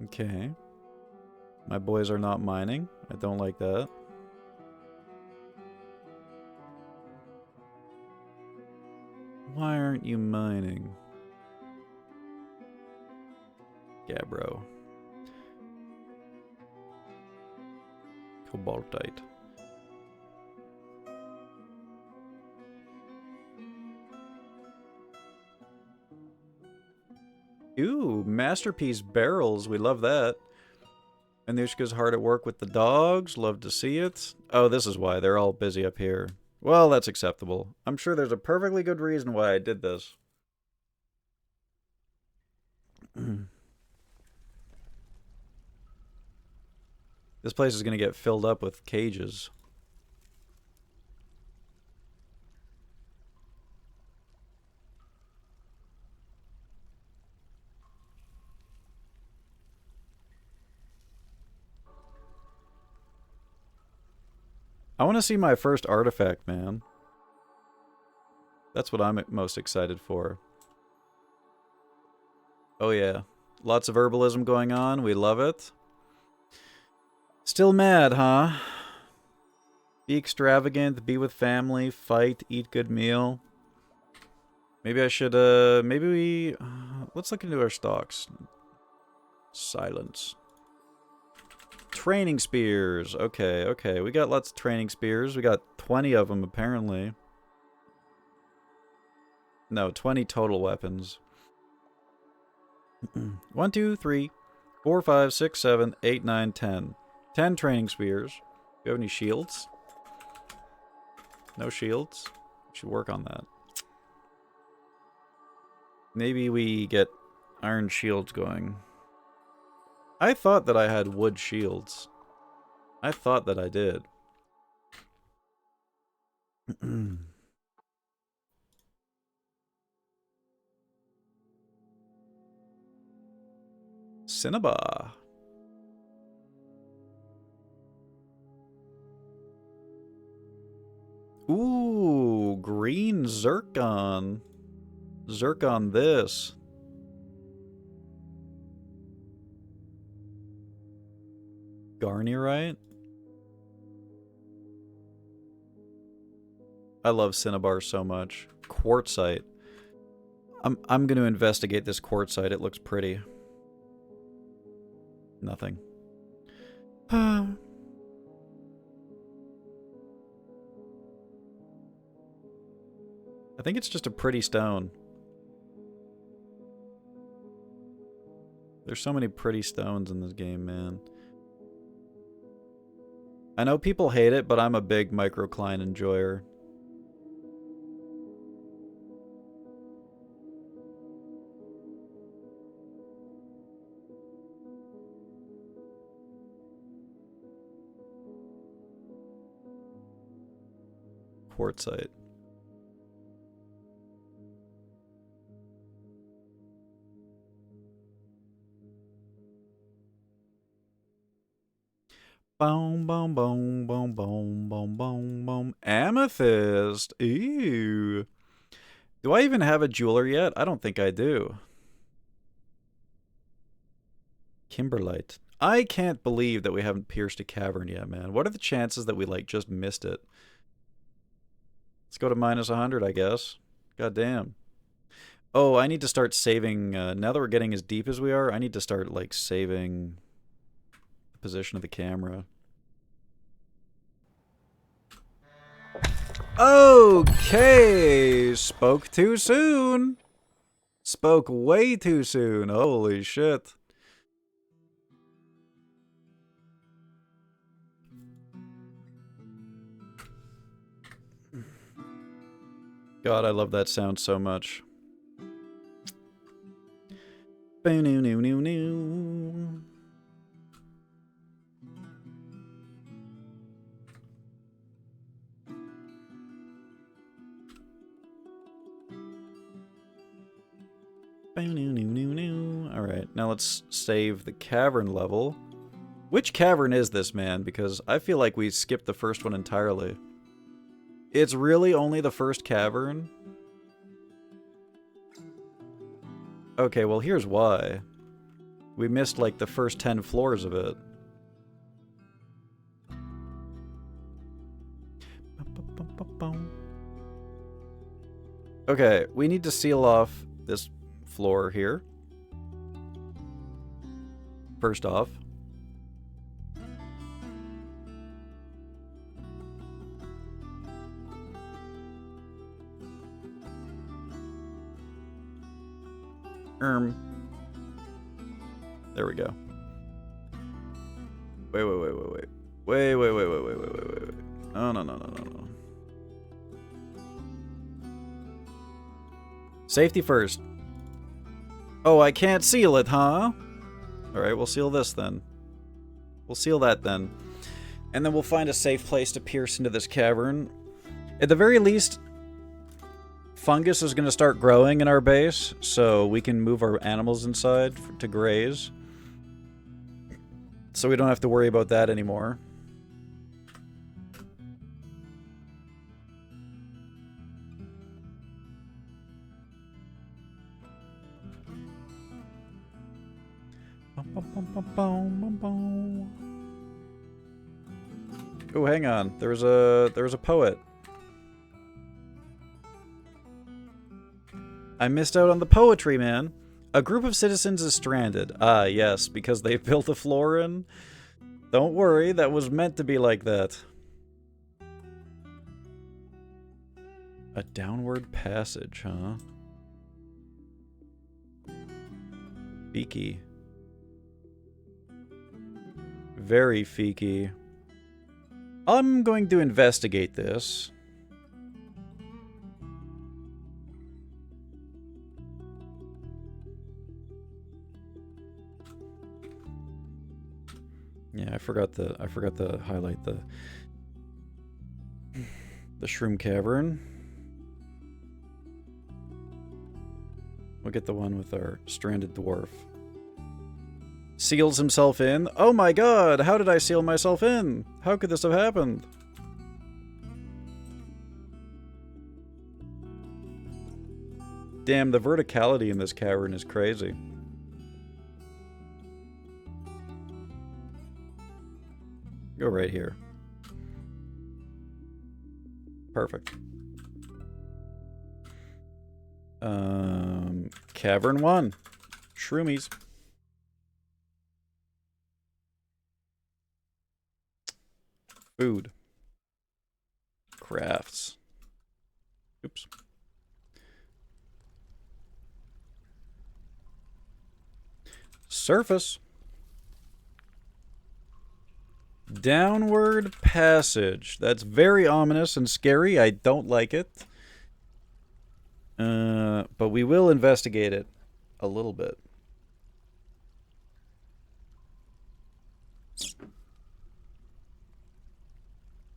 Okay. My boys are not mining. I don't like that. Why aren't you mining? Gabbro. Cobaltite. Ooh, masterpiece barrels. We love that. Anushka's hard at work with the dogs. Love to see it. Oh, this is why. They're all busy up here. Well, that's acceptable. I'm sure there's a perfectly good reason why I did this. This place is going to get filled up with cages. I want to see my first artifact, man. That's what I'm most excited for. Oh yeah. Lots of herbalism going on. We love it. Still mad, huh? Be extravagant, be with family, fight, eat good meal. Maybe I should, maybe we... let's look into our stocks. Silence. Training spears. Okay, okay. We got lots of training spears. We got 20 of them, apparently. No, 20 total weapons. 1, 2, 3, 4, 5, 6, 7, 8, 9, 10. 10 training spears. Do you have any shields? No shields? We should work on that. Maybe we get iron shields going. I thought that I had wood shields. I thought that I did. Cinnabar. Ooh, green zircon. Zircon this. Garnierite? I love cinnabar so much. Quartzite. I'm going to investigate this quartzite. It looks pretty. Nothing. I think it's just a pretty stone. There's so many pretty stones in this game, man. I know people hate it, but I'm a big microcline enjoyer. Quartzite. Boom, boom, boom, boom, boom, boom, boom, boom. Amethyst. Ew. Do I even have a jeweler yet? I don't think I do. Kimberlite. I can't believe that we haven't pierced a cavern yet, man. What are the chances that we, like, just missed it? Let's go to minus 100, I guess. God damn. Oh, I need to start saving. Now that we're getting as deep as we are, I need to start, like, saving the position of the camera. Okay! Spoke too soon! Spoke way too soon. Holy shit. God, I love that sound so much. Boo-noo-noo-noo-noo. Alright, now let's save the cavern level. Which cavern is this, man? Because I feel like we skipped the first one entirely. It's really only the first cavern? Okay, well here's why. We missed like the first 10 floors of it. Okay, we need to seal off this floor here. First off. There we go. Wait. Oh, no. Safety first. Oh, I can't seal it, huh? Alright, we'll seal this then. We'll seal that then. And then we'll find a safe place to pierce into this cavern. At the very least, fungus is going to start growing in our base, so we can move our animals inside to graze. So we don't have to worry about that anymore. Oh, hang on. There was a poet. I missed out on the poetry, man. A group of citizens is stranded. Ah, yes, because they built a floor in. Don't worry, that was meant to be like that. A downward passage, huh? Feeky. Very feeky. I'm going to investigate this. Yeah, I forgot to highlight the shroom cavern. We'll get the one with our stranded dwarf. Seals himself in. Oh my god, how did I seal myself in? How could this have happened? Damn, the verticality in this cavern is crazy. Go right here. Perfect. Cavern 1. Shroomies. Food. Crafts. Oops. Surface. Downward passage. That's very ominous and scary. I don't like it. But we will investigate it a little bit.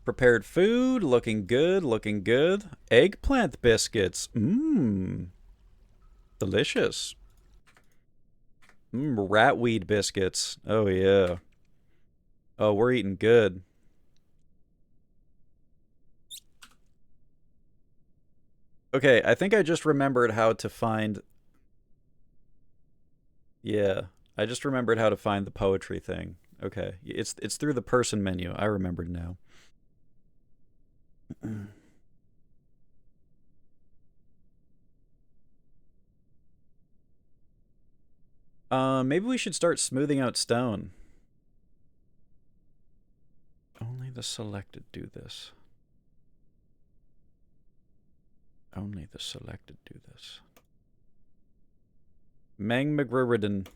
Prepared food. Looking good, looking good. Eggplant biscuits. Mmm. Delicious. Mmm, ratweed biscuits. Oh, yeah. Oh, we're eating good. Okay, I think I just remembered how to find... Yeah, I just remembered how to find the poetry thing. Okay, it's through the person menu. I remembered now. Maybe we should start smoothing out stone. Only the selected do this. Only the selected do this. Mang McGriridon.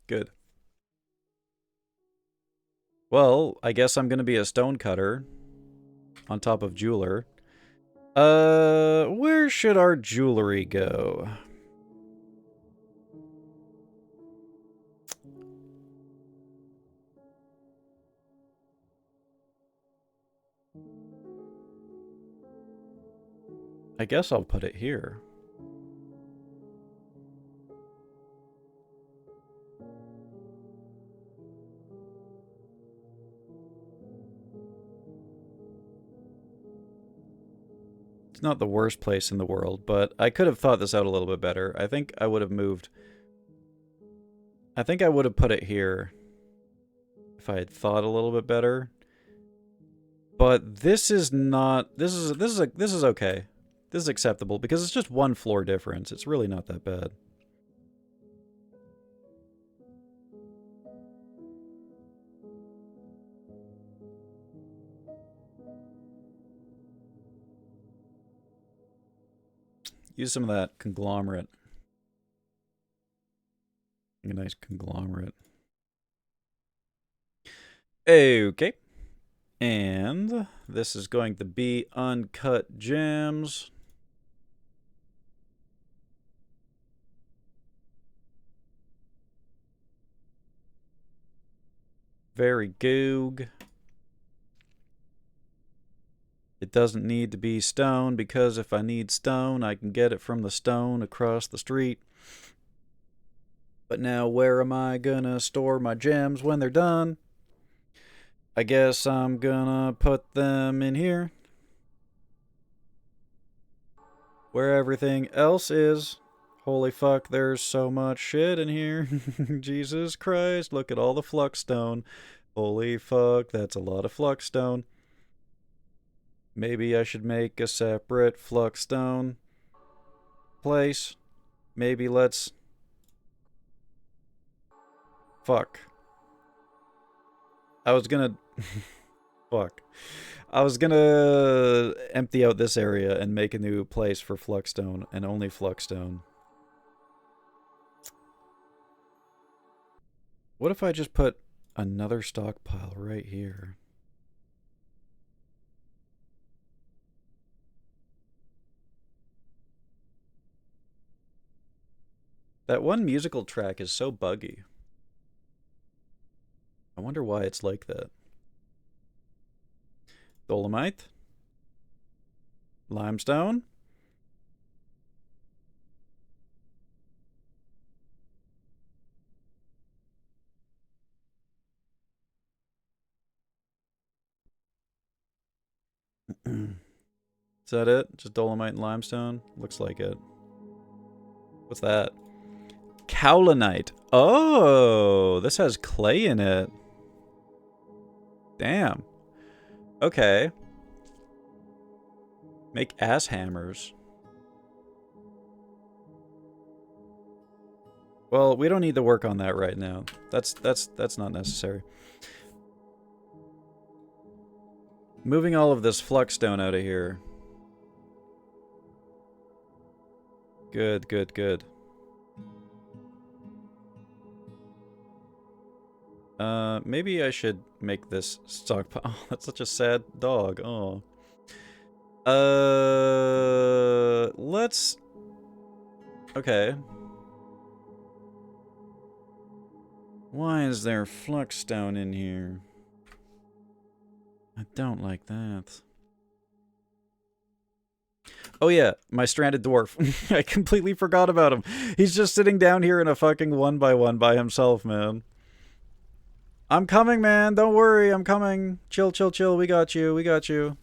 Good. Well, I guess I'm gonna be a stone cutter on top of jeweler. Where should our jewelry go? I guess I'll put it here. It's not the worst place in the world, but I could have thought this out a little bit better. I think I would have moved... I think I would have put it here if I had thought a little bit better. But this is not... This is okay. This is acceptable because it's just one floor difference. It's really not that bad. Use some of that conglomerate. A nice conglomerate. Okay. And this is going to be uncut gems. Very goog. It doesn't need to be stone because if I need stone, I can get it from the stone across the street. But now where am I gonna store my gems when they're done? I guess I'm gonna put them in here. Where everything else is. Holy fuck, there's so much shit in here. Jesus Christ, look at all the flux stone. Holy fuck, that's a lot of flux stone. Maybe I should make a separate flux stone place. Maybe let's... Fuck. I was gonna... Fuck. I was gonna empty out this area and make a new place for Fluxstone, and only Fluxstone. What if I just put another stockpile right here? That one musical track is so buggy. I wonder why it's like that. Dolomite. Limestone. Is that it? Just dolomite and limestone? Looks like it. What's that? Cowlinite. Oh, this has clay in it. Damn. Okay. Make ass hammers. Well, we don't need to work on that right now. That's not necessary. Moving all of this fluxstone out of here. Good, good, good. Maybe I should make this stockpile. Oh, that's such a sad dog. Oh. Let's... Okay. Why is there fluxstone in here? I don't like that. Oh yeah, my stranded dwarf. I completely forgot about him. He's just sitting down here in a fucking 1x1 by himself, man. I'm coming, man. Don't worry, I'm coming. Chill, chill, chill. We got you. We got you.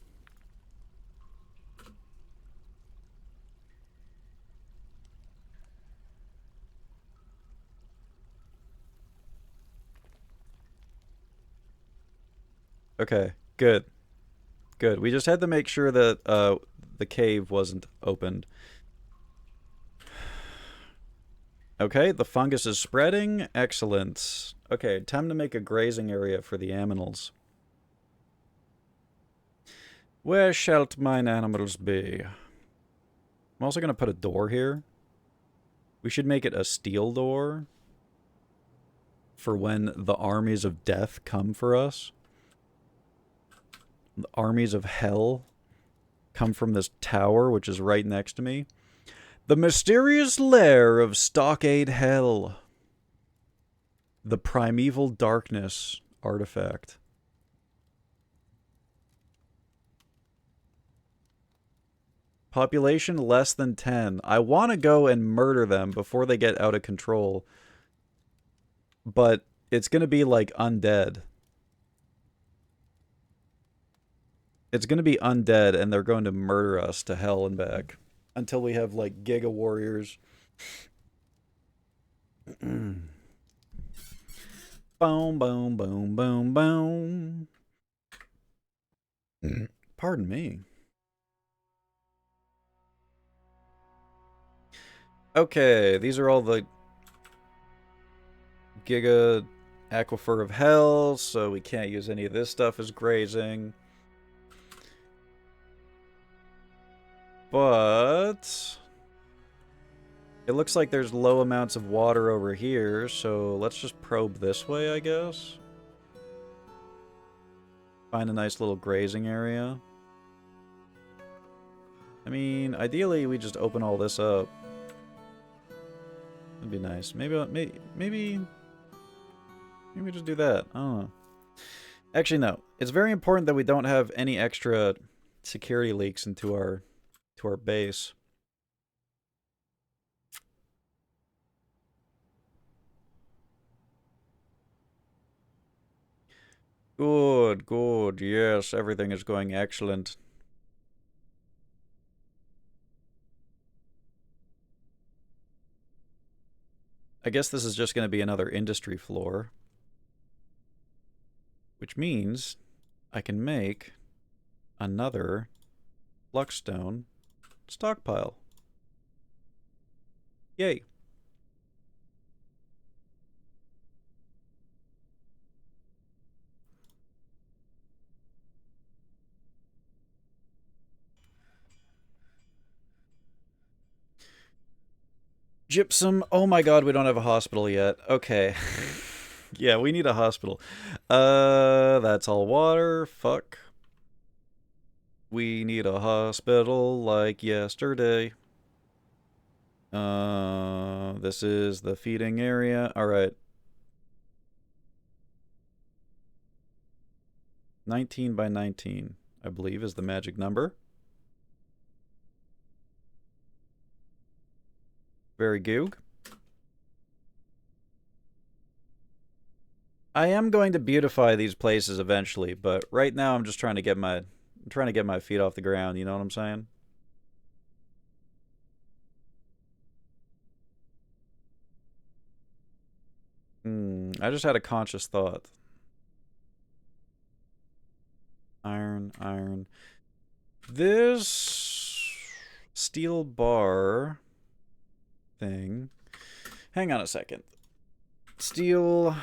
Okay, good. Good. We just had to make sure that the cave wasn't opened. Okay, the fungus is spreading. Excellent. Okay, time to make a grazing area for the aminals. Where shalt mine animals be? I'm also going to put a door here. We should make it a steel door for when the armies of death come for us. The armies of hell come from this tower, which is right next to me. The mysterious lair of Stockade Hell. The primeval darkness artifact. Population less than 10. I want to go and murder them before they get out of control. But it's going to be like undead. It's going to be undead and they're going to murder us to hell and back. Until we have, like, Giga Warriors. Boom, boom, boom, boom, boom. Pardon me. Okay, these are all the Giga Aquifer of Hell, so we can't use any of this stuff as grazing. But it looks like there's low amounts of water over here, so let's just probe this way, I guess. Find a nice little grazing area. I mean, ideally we just open all this up. That'd be nice. Maybe just do that. I don't know. Actually, no. It's very important that we don't have any extra security leaks into our base. Good, good. Yes, everything is going excellent. I guess this is just going to be another industry floor. Which means I can make another Luckstone stockpile. Yay. Gypsum. Oh my god, we don't have a hospital yet. Okay. Yeah, we need a hospital. That's all water. Fuck. We need a hospital like yesterday. This is the feeding area. Alright. 19 by 19, I believe, is the magic number. Very goog. I am going to beautify these places eventually, but right now I'm just trying to get my feet off the ground, you know what I'm saying? I just had a conscious thought. Iron, iron. This steel bar thing. Hang on a second. Steel.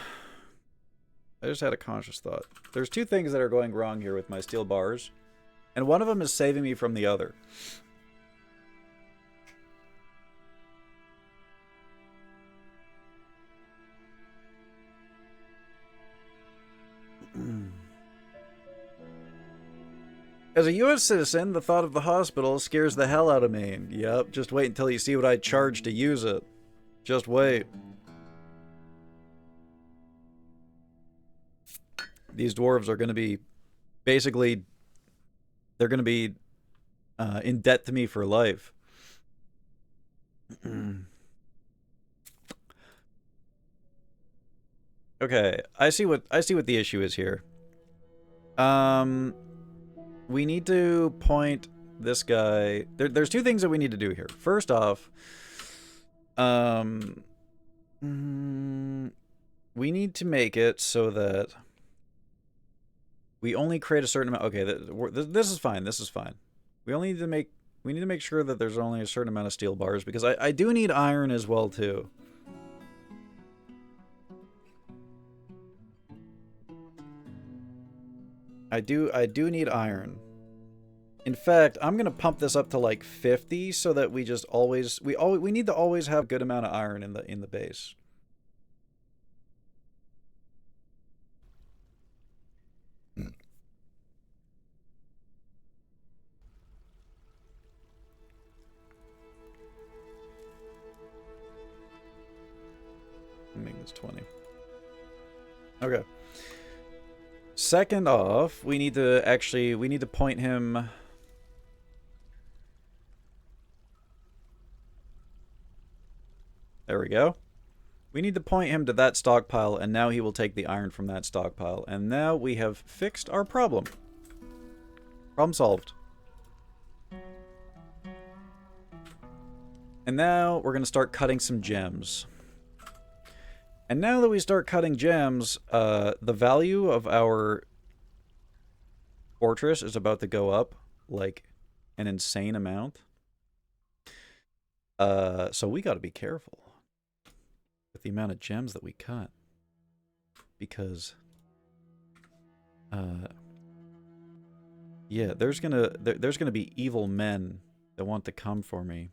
I just had a conscious thought. There's two things that are going wrong here with my steel bars, and one of them is saving me from the other. As a U.S. citizen, the thought of the hospital scares the hell out of me. Yep, just wait until you see what I charge to use it. Just wait. These dwarves are going to be, basically, they're going to be in debt to me for life. Okay, I see what the issue is here. We need to point this guy. There's two things that we need to do here. First off, we need to make it so that we only create a certain amount. Okay, this is fine. This is fine. We need to make sure that there's only a certain amount of steel bars, because I do need iron as well too. I do need iron. In fact, I'm gonna pump this up to like 50 so that we just we need to always have a good amount of iron in the base. Make this 20. Okay. Second off, we need to point him. There we go. We need to point him to that stockpile, and now he will take the iron from that stockpile. And now we have fixed our problem. Problem solved. And now we're going to start cutting some gems. And now that we start cutting gems, the value of our fortress is about to go up like an insane amount. So we got to be careful with the amount of gems that we cut, because yeah, there's gonna be evil men that want to come for me.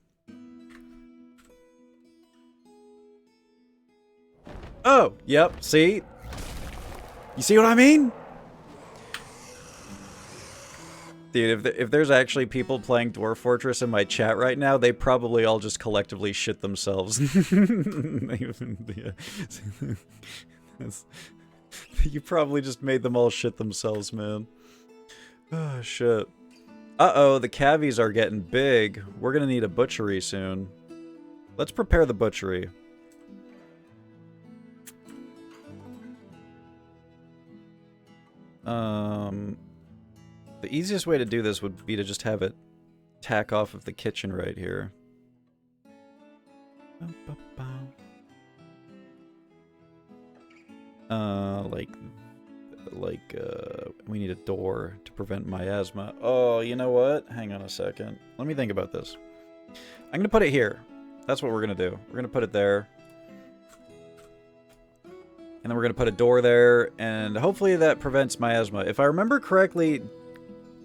Oh, yep, see? You see what I mean? Dude, if there's actually people playing Dwarf Fortress in my chat right now, they probably all just collectively shit themselves. You probably just made them all shit themselves, man. Oh, shit. Uh-oh, the cavies are getting big. We're gonna need a butchery soon. Let's prepare the butchery. The easiest way to do this would be to just have it tack off of the kitchen right here. We need a door to prevent miasma. Oh, you know what? Hang on a second. Let me think about this. I'm gonna put it here. That's what we're gonna do. We're gonna put it there. And then we're gonna put a door there, and hopefully that prevents miasma. If I remember correctly,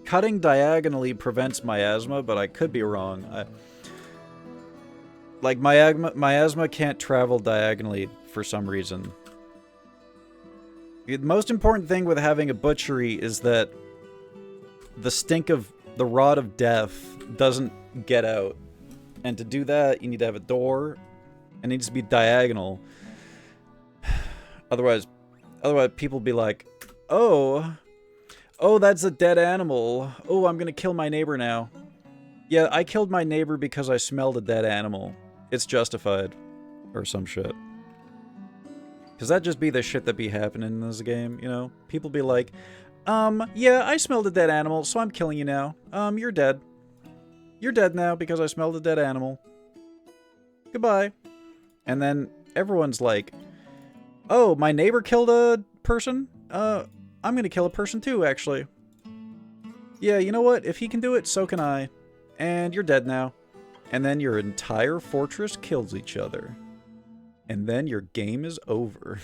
cutting diagonally prevents miasma, but I could be wrong. Like, miasma can't travel diagonally for some reason. The most important thing with having a butchery is that the stink of the rot of death doesn't get out. And to do that, you need to have a door. It needs to be diagonal. Otherwise people be like, oh, that's a dead animal. Oh, I'm gonna kill my neighbor now. Yeah, I killed my neighbor because I smelled a dead animal. It's justified. Or some shit. Because that'd just be the shit that be happening in this game, you know? People be like, yeah, I smelled a dead animal, so I'm killing you now. You're dead. You're dead now because I smelled a dead animal. Goodbye. And then everyone's like, oh, my neighbor killed a person? I'm gonna kill a person too, actually. Yeah, you know what? If he can do it, so can I. And you're dead now. And then your entire fortress kills each other. And then your game is over.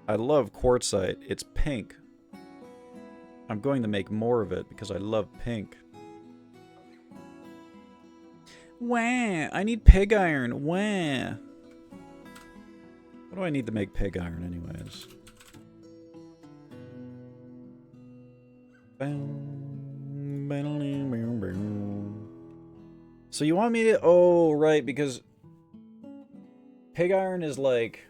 I love quartzite. It's pink. I'm going to make more of it because I love pink. Wah! I need pig iron. Wah! What do I need to make pig iron anyways? So you want me to... Oh, right, because... Pig iron is like...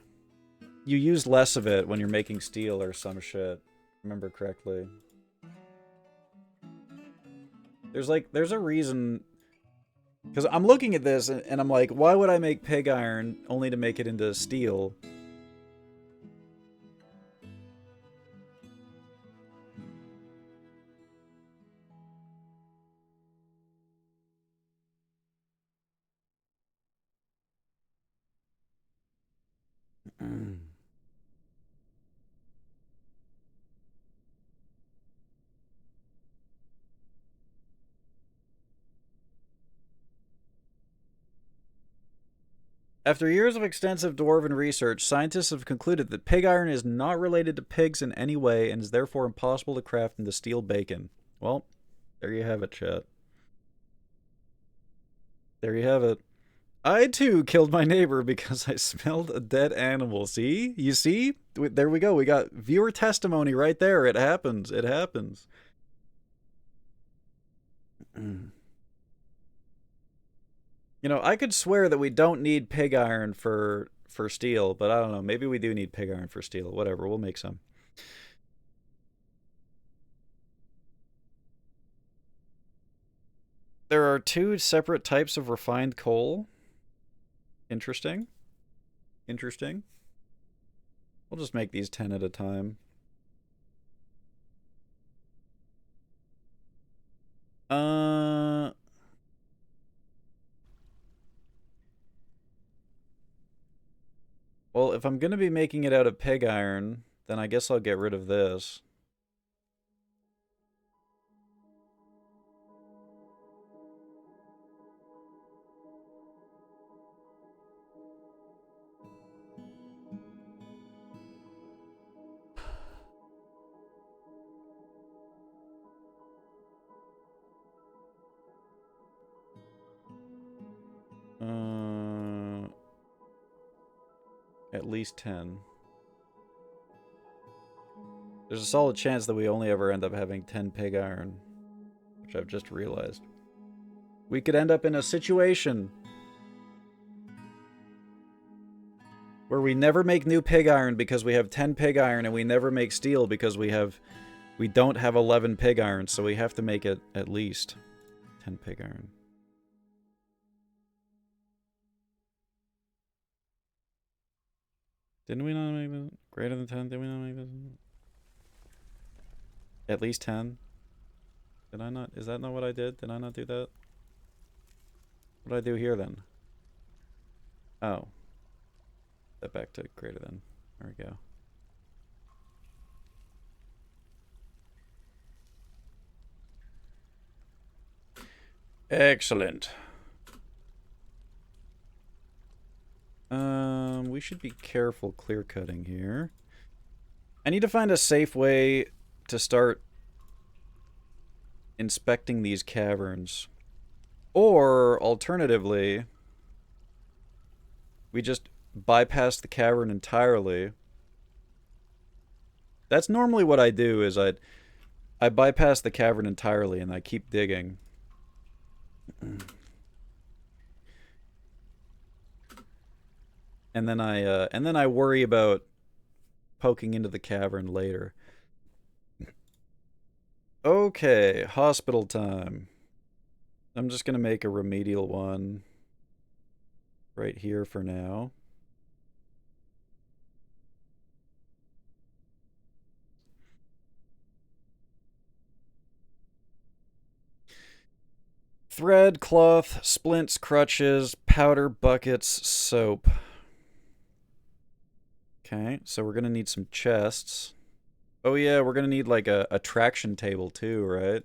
You use less of it when you're making steel or some shit. Remember correctly. There's a reason... Because I'm looking at this and I'm like, why would I make pig iron only to make it into steel? After years of extensive dwarven research, scientists have concluded that pig iron is not related to pigs in any way and is therefore impossible to craft into steel bacon. Well, there you have it, chat. There you have it. I, too, killed my neighbor because I smelled a dead animal. See? You see? There we go. We got viewer testimony right there. It happens. It happens. You know, I could swear that we don't need pig iron for steel, but I don't know. Maybe we do need pig iron for steel. Whatever, we'll make some. There are 2 separate types of refined coal. Interesting. Interesting. We'll just make these 10 at a time. Well, if I'm gonna be making it out of pig iron, then I guess I'll get rid of this. At least 10. There's a solid chance that we only ever end up having 10 pig iron, which I've just realized. We could end up in a situation where we never make new pig iron because we have 10 pig iron, and we never make steel because we don't have 11 pig iron, so we have to make it at least 10 pig iron. Didn't we not make this? Greater than 10? Did we not make this? At least 10? Did I not? Is that not what I did? Did I not do that? What did I do here then? Oh. Set back to greater than. There we go. Excellent. We should be careful clear cutting here. I need to find a safe way to start inspecting these caverns. Or, alternatively, we just bypass the cavern entirely. That's normally what I do, is I bypass the cavern entirely and I keep digging. And then I worry about poking into the cavern later. Okay, hospital time. I'm just gonna make a remedial one right here for now. Thread, cloth, splints, crutches, powder, buckets, soap. Okay, so we're gonna need some chests. Oh yeah, we're gonna need like a traction table too, right?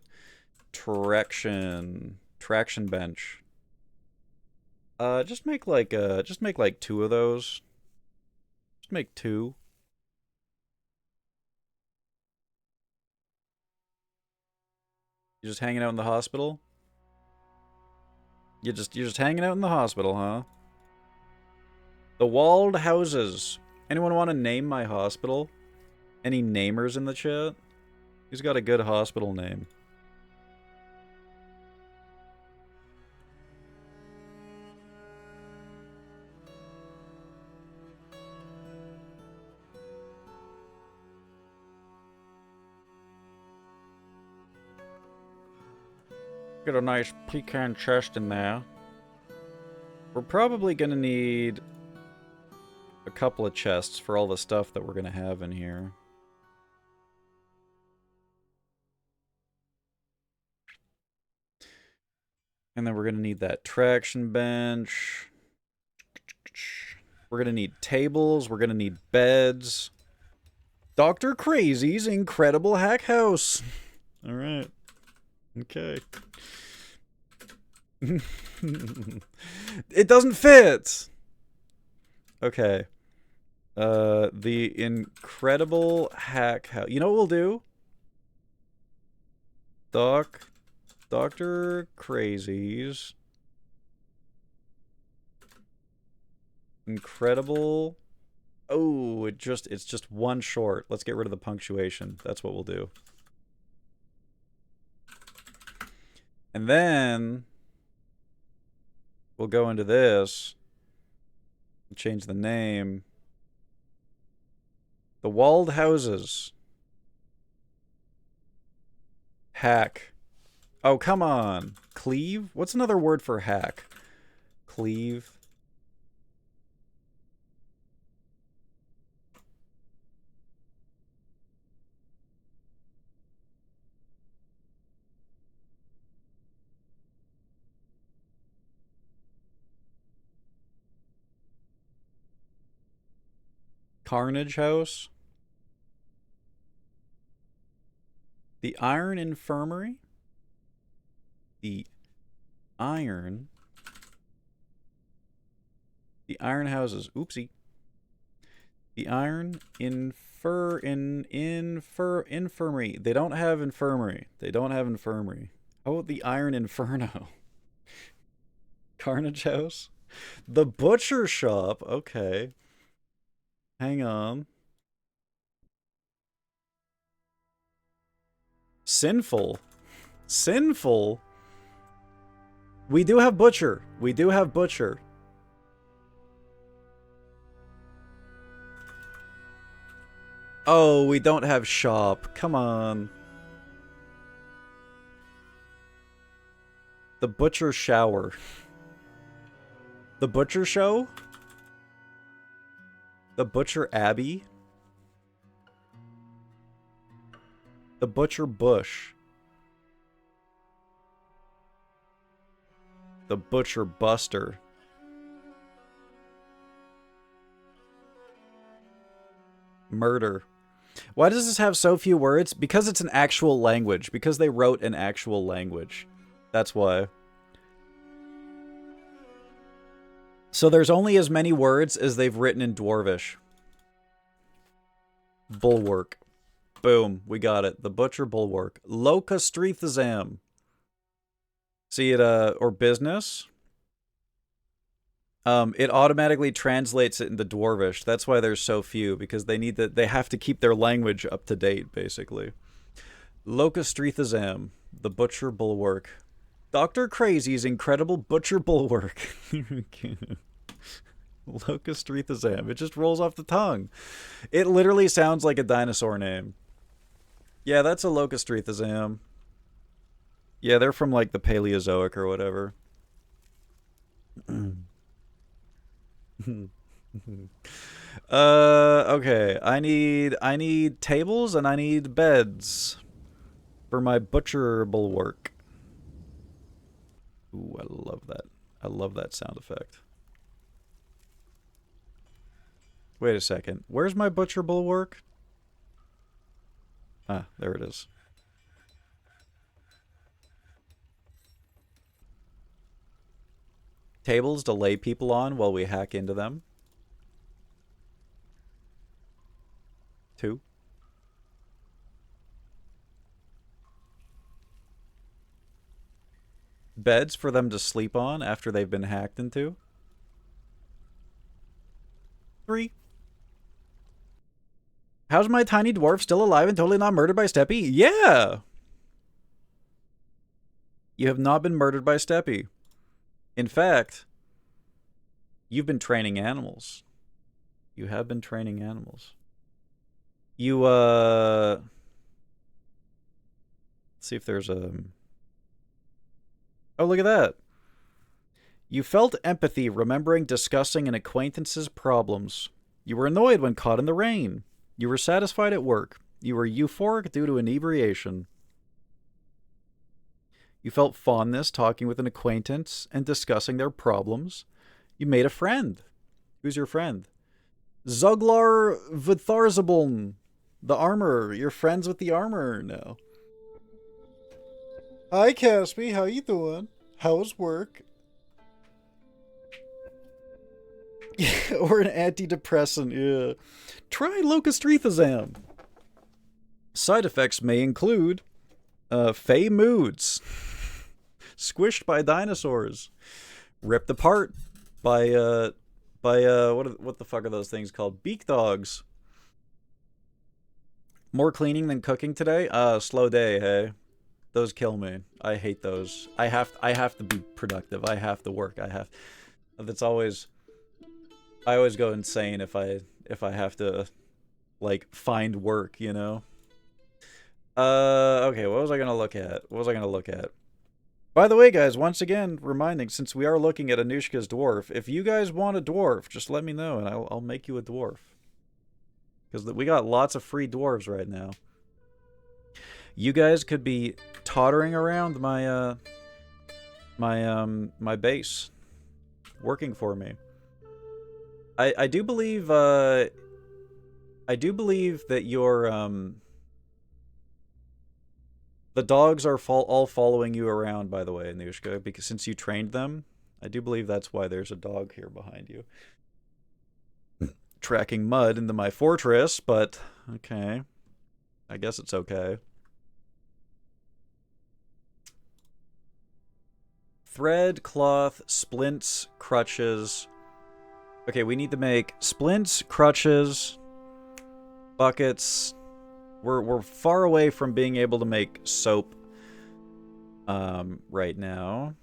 Traction bench. Just make like 2 of those. Just make 2. You're just hanging out in the hospital? You're just hanging out in the hospital, huh? The walled houses. Anyone want to name my hospital? Any namers in the chat? Who's got a good hospital name? Get a nice pecan chest in there. We're probably gonna need a couple of chests for all the stuff that we're gonna have in here. And then we're gonna need that traction bench. We're gonna need tables. We're gonna need beds. Dr. Crazy's incredible hack house. All right. Okay. It doesn't fit. Okay. The incredible hack house. You know what we'll do? Dr. Crazy's incredible. Oh, it's just one short. Let's get rid of the punctuation. That's what we'll do. And then we'll go into this and change the name. The walled houses. Hack. Oh, come on. Cleave? What's another word for hack? Cleave. Carnage House. The Iron Infirmary. The Iron Houses. Oopsie. The Iron Infirmary. They don't have infirmary. They don't have infirmary. How about the Iron Inferno? Carnage House. The Butcher Shop. Okay. Hang on. Sinful. Sinful? We do have Butcher. We do have Butcher. Oh, we don't have Shop. Come on. The Butcher Shower. The Butcher Show? The Butcher Abbey. The Butcher Bush. The Butcher Buster. Murder. Why does this have so few words? Because it's an actual language. Because they wrote an actual language. That's why. So there's only as many words as they've written in Dwarvish. Bulwark. Boom. We got it. The Butcher Bulwark. Locastrethazam. See it, or business. It automatically translates it into Dwarvish. That's why there's so few, because they have to keep their language up to date, basically. Locastrethazam, the Butcher Bulwark. Dr. Crazy's incredible Butcher Bulwark. Locastrethazam. It just rolls off the tongue. It literally sounds like a dinosaur name. Yeah, that's a Locastrethazam. Yeah, they're from like the Paleozoic or whatever. Okay. I need tables and I need beds for my Butcher Bulwark. Ooh, I love that. I love that sound effect. Wait a second. Where's my Butcher Bulwark? Ah, there it is. Tables to lay people on while we hack into them. 2. Beds for them to sleep on after they've been hacked into. 3. How's my tiny dwarf still alive and totally not murdered by Steppy? Yeah! You have not been murdered by Steppy. In fact, you've been training animals. You have been training animals. You, let's see if there's a... Oh, look at that. You felt empathy remembering discussing an acquaintance's problems. You were annoyed when caught in the rain. You were satisfied at work. You were euphoric due to inebriation. You felt fondness talking with an acquaintance and discussing their problems. You made a friend. Who's your friend? Zuglar Vitharzabuln, the armorer. You're friends with the armorer now. Hi, Caspy. How you doing? How's work? Or an antidepressant, yeah. Try Locastrethazam. Side effects may include fey moods, squished by dinosaurs, ripped apart by what the fuck are those things called? Beak dogs. More cleaning than cooking today? Slow day, hey. Those kill me. I hate those. I have to be productive. I have to work. That's always... I always go insane if I have to, like, find work, you know? Okay, what was I gonna look at? By the way, guys, once again, reminding, since we are looking at Anushka's dwarf, if you guys want a dwarf, just let me know, and I'll make you a dwarf. Because we got lots of free dwarves right now. You guys could be tottering around my my base, working for me. I do believe that your the dogs are all following you around, by the way, Anushka, because since you trained them, I do believe that's why there's a dog here behind you. Tracking mud into my fortress, but okay. I guess it's okay. Thread, cloth, splints, crutches. Okay, we need to make splints, crutches, buckets. We're far away from being able to make soap right now.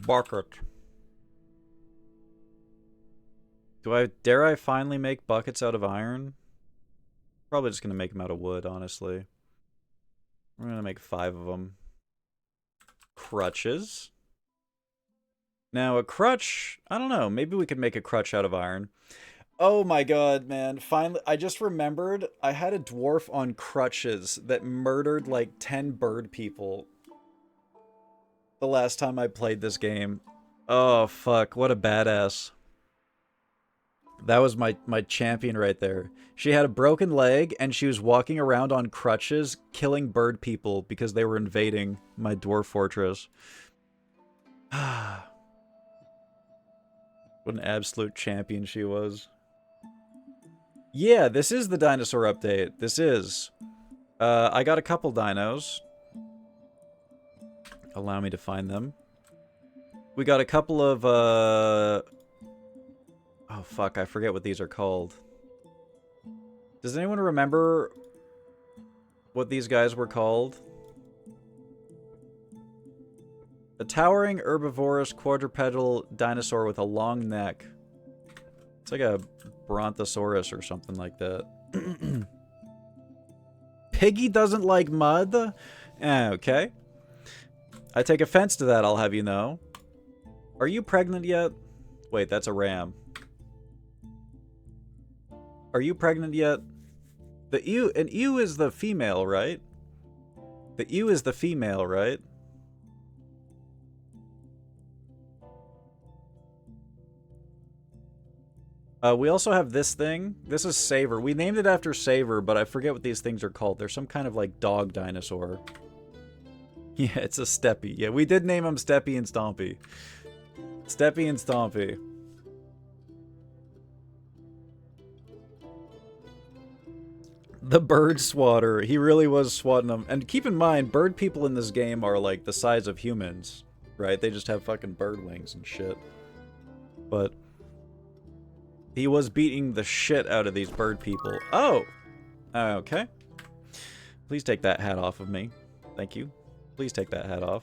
Bucket. Dare I finally make buckets out of iron? Probably just gonna make them out of wood, honestly. We're gonna make 5 of them. Crutches. Now, a crutch, I don't know, maybe we could make a crutch out of iron. Oh my god, man. Finally, I just remembered I had a dwarf on crutches that murdered like 10 bird people the last time I played this game. Oh, fuck. What a badass. That was my champion right there. She had a broken leg, and she was walking around on crutches, killing bird people because they were invading my dwarf fortress. What an absolute champion she was. Yeah, this is the dinosaur update. This is. I got a couple dinos. Allow me to find them. We got a couple of, oh fuck, I forget what these are called. Does anyone remember what these guys were called? A towering herbivorous quadrupedal dinosaur with a long neck. It's like a brontosaurus or something like that. Piggy doesn't like mud? Okay. I take offense to that, I'll have you know. Are you pregnant yet? Wait, that's a ram. Are you pregnant yet? The ewe, an ewe is the female, right? The ewe is the female, right? We also have this thing. This is Saver. We named it after Saver, but I forget what these things are called. They're some kind of like dog dinosaur. Yeah, it's a Steppy. Yeah, we did name him Steppy and Stompy. Steppy and Stompy. The bird swatter. He really was swatting them. And keep in mind, bird people in this game are like the size of humans, right? They just have fucking bird wings and shit. But he was beating the shit out of these bird people. Oh! Okay. Please take that hat off of me. Thank you. Please take that hat off.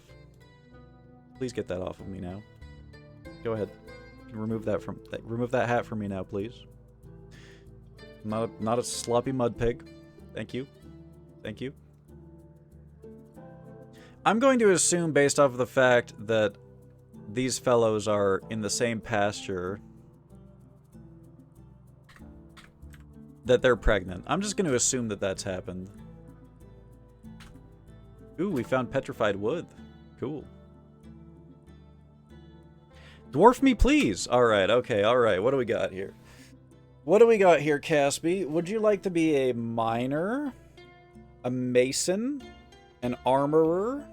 Please get that off of me now. Go ahead. Remove that hat from me now, please. Not a sloppy mud pig. Thank you. Thank you. I'm going to assume, based off of the fact that these fellows are in the same pasture, that they're pregnant. I'm just going to assume that that's happened. Ooh, we found petrified wood. Cool. Dwarf me, please. Alright, okay, alright. What do we got here? What do we got here, Caspi? Would you like to be a miner? A mason? An armorer?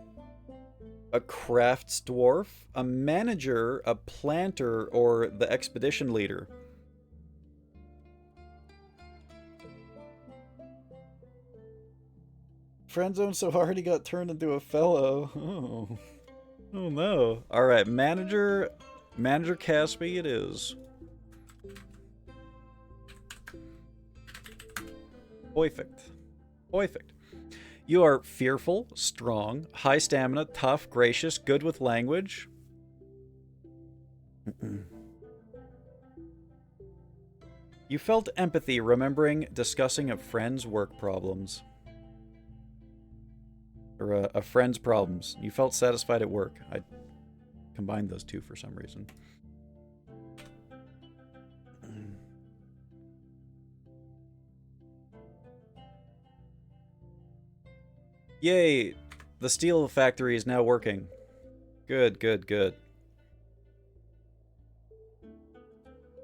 A crafts dwarf? A manager? A planter? Or the expedition leader? Friendzone so hard he got turned into a fellow. Oh. Oh no. Alright, manager Caspi it is. Perfect. Perfect. You are fearful, strong, high stamina, tough, gracious, good with language. You felt empathy remembering discussing a friend's work problems. Or a friend's problems. You felt satisfied at work. I combined those two for some reason. Yay! The steel factory is now working. Good, good, good.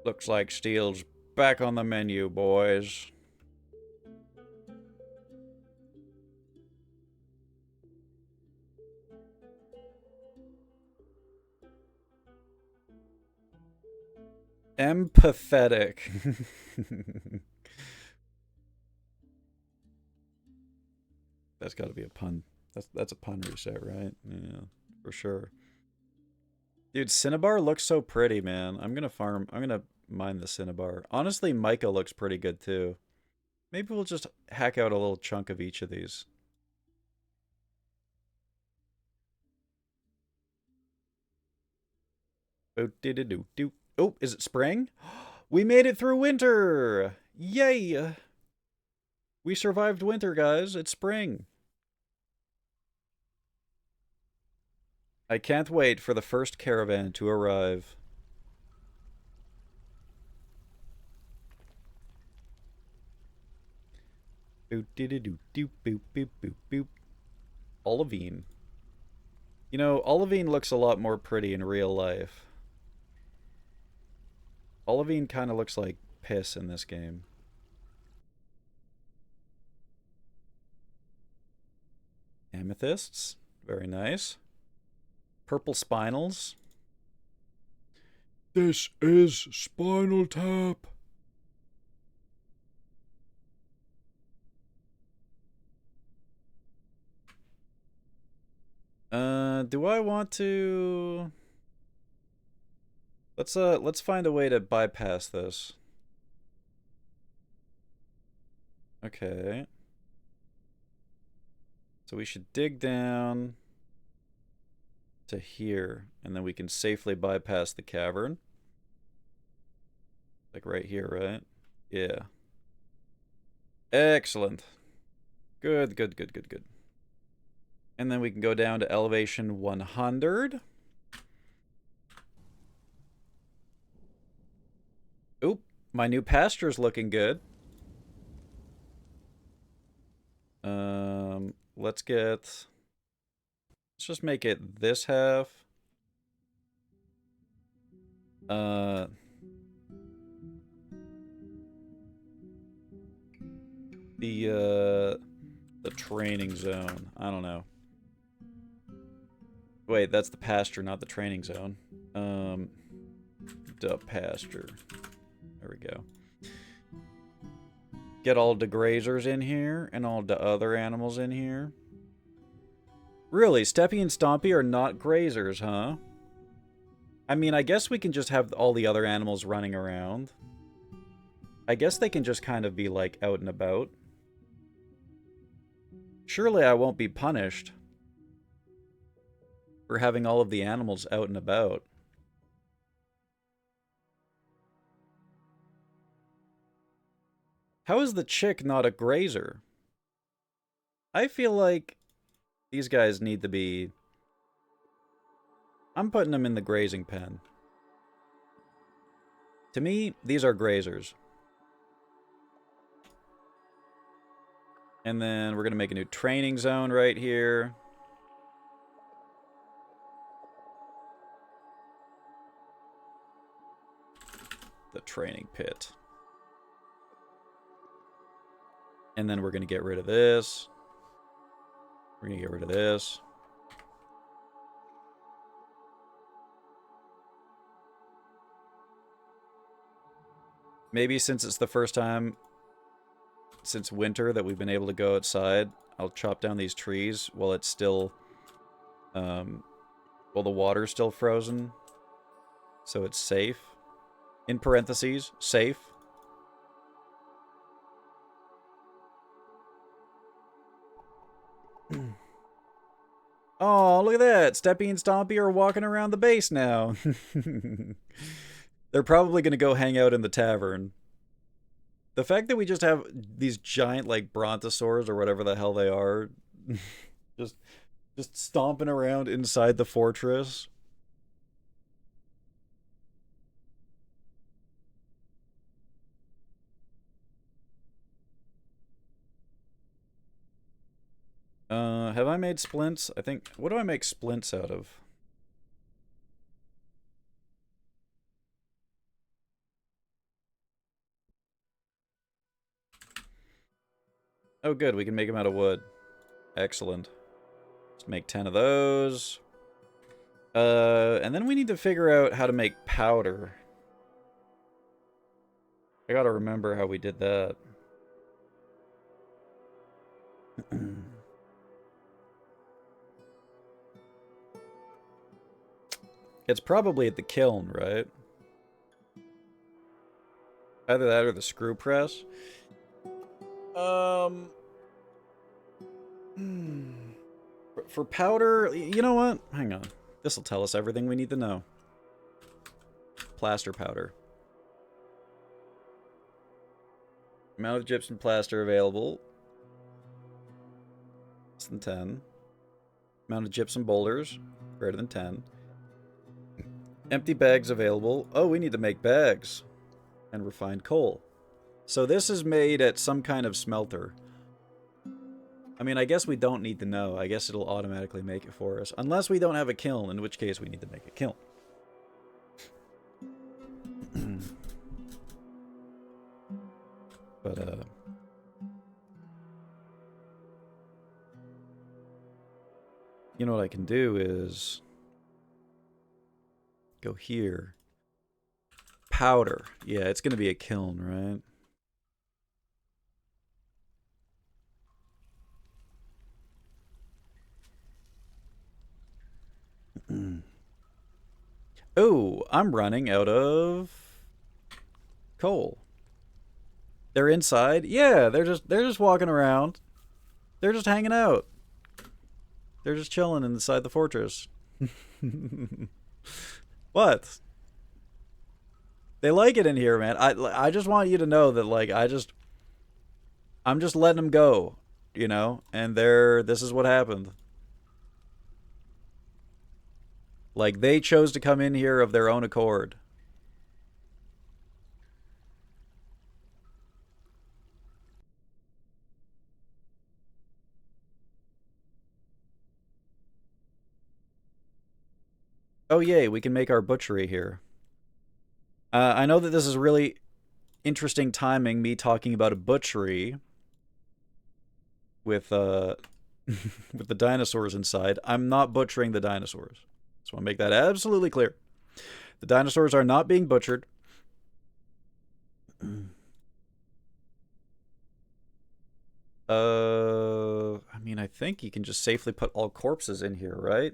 Looks like steel's back on the menu, boys. Empathetic. That's got to be a pun. That's a pun reset, right? Yeah, for sure. Dude, Cinnabar looks so pretty, man. I'm gonna mine the Cinnabar. Honestly, Mica looks pretty good too. Maybe we'll just hack out a little chunk of each of these. Oh, is it spring? We made it through winter! Yay! We survived winter, guys. It's spring. I can't wait for the first caravan to arrive. Boop doo doo doo doop boop boop boop boop. Olivine. You know, Olivine looks a lot more pretty in real life. Olivine kind of looks like piss in this game. Amethysts. Very nice. Purple spinels. This is Spinal Tap. Do I want to... Let's find a way to bypass this. Okay. So we should dig down to here, and then we can safely bypass the cavern. Like right here, right? Yeah. Excellent. Good, good, good, good, good. And then we can go down to elevation 100. Oop, my new pasture's looking good. Let's just make it this half. The training zone. I don't know. Wait, that's the pasture, not the training zone. The pasture. There we go. Get all the grazers in here and all the other animals in here. Really, Steppy and Stompy are not grazers, huh? I mean, I guess we can just have all the other animals running around. I guess they can just kind of be, like, out and about. Surely I won't be punished for having all of the animals out and about. How is the chick not a grazer? I feel like these guys need to be... I'm putting them in the grazing pen. To me, these are grazers. And then we're going to make a new training zone right here. The training pit. And then we're going to get rid of this. We're going to get rid of this. Maybe since it's the first time since winter that we've been able to go outside, I'll chop down these trees while it's still, while the water's still frozen. So it's safe. In parentheses, safe. Oh, look at that. Steppy and Stompy are walking around the base now. They're probably going to go hang out in the tavern. The fact that we just have these giant, like, brontosaurs or whatever the hell they are, just stomping around inside the fortress. Have I made splints? I think... What do I make splints out of? Oh, good. We can make them out of wood. Excellent. Let's make 10 of those. And then we need to figure out how to make powder. I gotta remember how we did that. It's probably at the kiln, right? Either that or the screw press. For powder, you know what? Hang on. This will tell us everything we need to know. Plaster powder. Amount of gypsum plaster available. Less than 10. Amount of gypsum boulders. Greater than 10. Empty bags available. Oh, we need to make bags. And refined coal. So this is made at some kind of smelter. I mean, I guess we don't need to know. I guess it'll automatically make it for us. Unless we don't have a kiln, in which case we need to make a kiln. But, you know what I can do is go here. Powder. Yeah, it's going to be a kiln, right? Oh, I'm running out of coal. They're inside? Yeah, they're just walking around. They're just hanging out. They're just chilling inside the fortress. What? They like it in here, man. I just want you to know that, like, I'm just letting them go, you know? And this is what happened. Like, they chose to come in here of their own accord. Oh, yay, we can make our butchery here. I know that this is really interesting timing, me talking about a butchery with, with the dinosaurs inside. I'm not butchering the dinosaurs. Just want to make that absolutely clear. The dinosaurs are not being butchered. I mean, I think you can just safely put all corpses in here, right?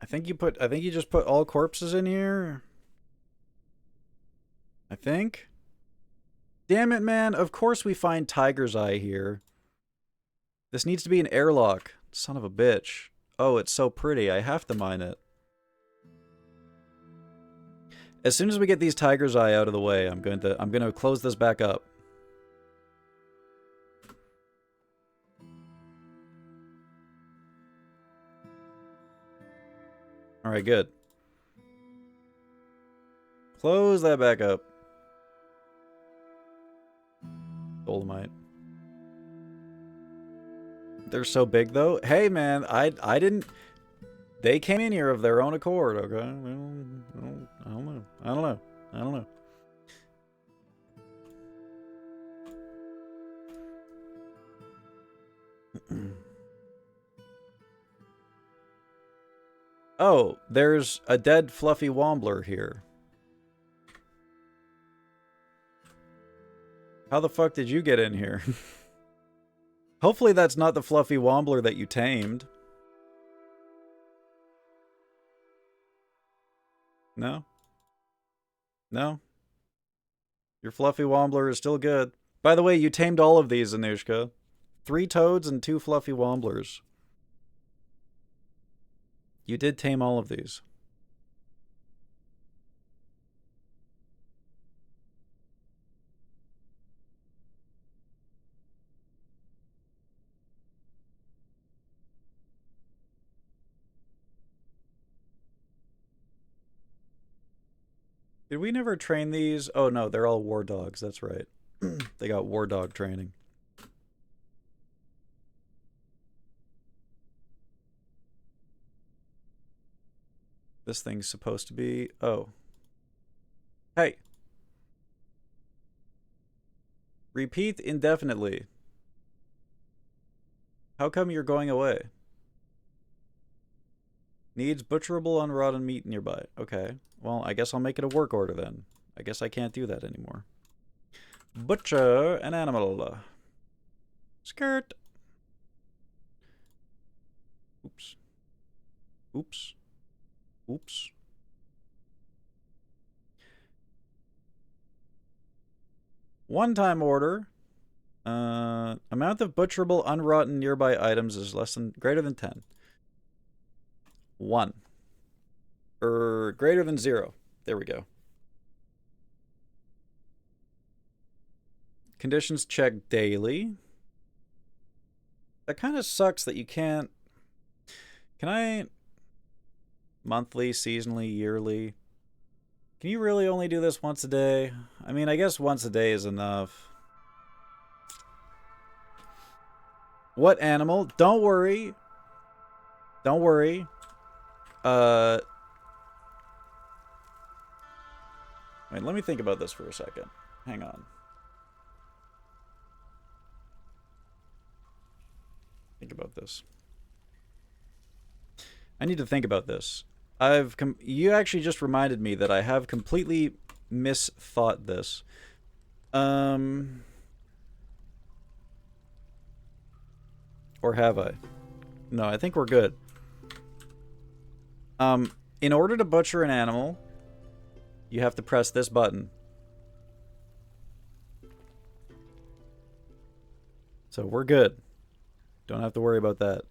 I think you just put all corpses in here. I think. Damn it, man. Of course we find Tiger's Eye here. This needs to be an airlock. Son of a bitch. Oh, it's so pretty. I have to mine it. As soon as we get these Tiger's Eye out of the way, I'm going to close this back up. All right, good. Close that back up. Dolomite. They're so big, though. Hey, man, I didn't... They came in here of their own accord, okay? I don't know. I don't know. Oh, there's a dead fluffy wombler here. How the fuck did you get in here? Hopefully that's not the fluffy wombler that you tamed. No? No? Your fluffy wombler is still good. By the way, you tamed all of these, Anushka. 3 toads and 2 fluffy womblers. You did tame all of these. Did we never train these? Oh no, they're all war dogs, that's right. They got war dog training. This thing's supposed to be... Oh. Hey. Repeat indefinitely. How come you're going away? Needs butcherable unrotten meat nearby. Okay. Well, I guess I'll make it a work order then. I guess I can't do that anymore. Butcher an animal. Skirt. Oops. Oops. Oops. One-time order. Amount of butcherable unrotten nearby items is greater than 10. 1. Or greater than 0. There we go. Conditions check daily. That kind of sucks that you can't... Can I... Monthly, seasonally, yearly? Can you really only do this once a day? I mean, I guess once a day is enough. What animal? Don't worry. Don't worry. Wait, let me think about this for a second. Hang on. Think about this. I need to think about this. You actually just reminded me that I have completely misthought this. Or have I? No, I think we're good. In order to butcher an animal, you have to press this button. So we're good. Don't have to worry about that.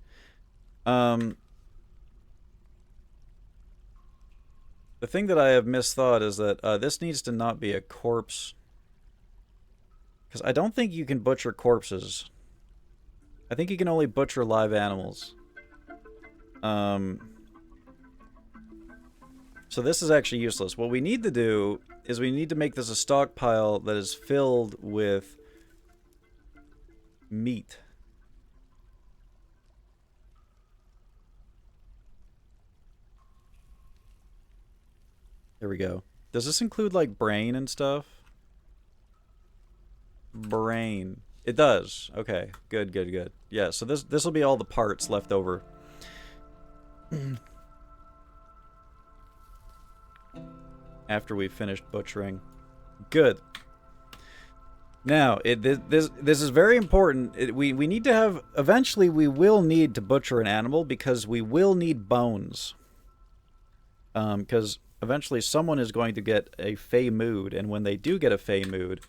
The thing that I have misthought is that this needs to not be a corpse. Because I don't think you can butcher corpses. I think you can only butcher live animals. So this is actually useless. What we need to do is we need to make this a stockpile that is filled with meat. There we go. Does this include, like, brain and stuff? Brain. It does. Okay. Good, good, good. Yeah, so this will be all the parts left over. After we've finished butchering. Good. Now, this is very important. We need to have... Eventually, we will need to butcher an animal because we will need bones. Because... Eventually, someone is going to get a fey mood, and when they do get a fey mood,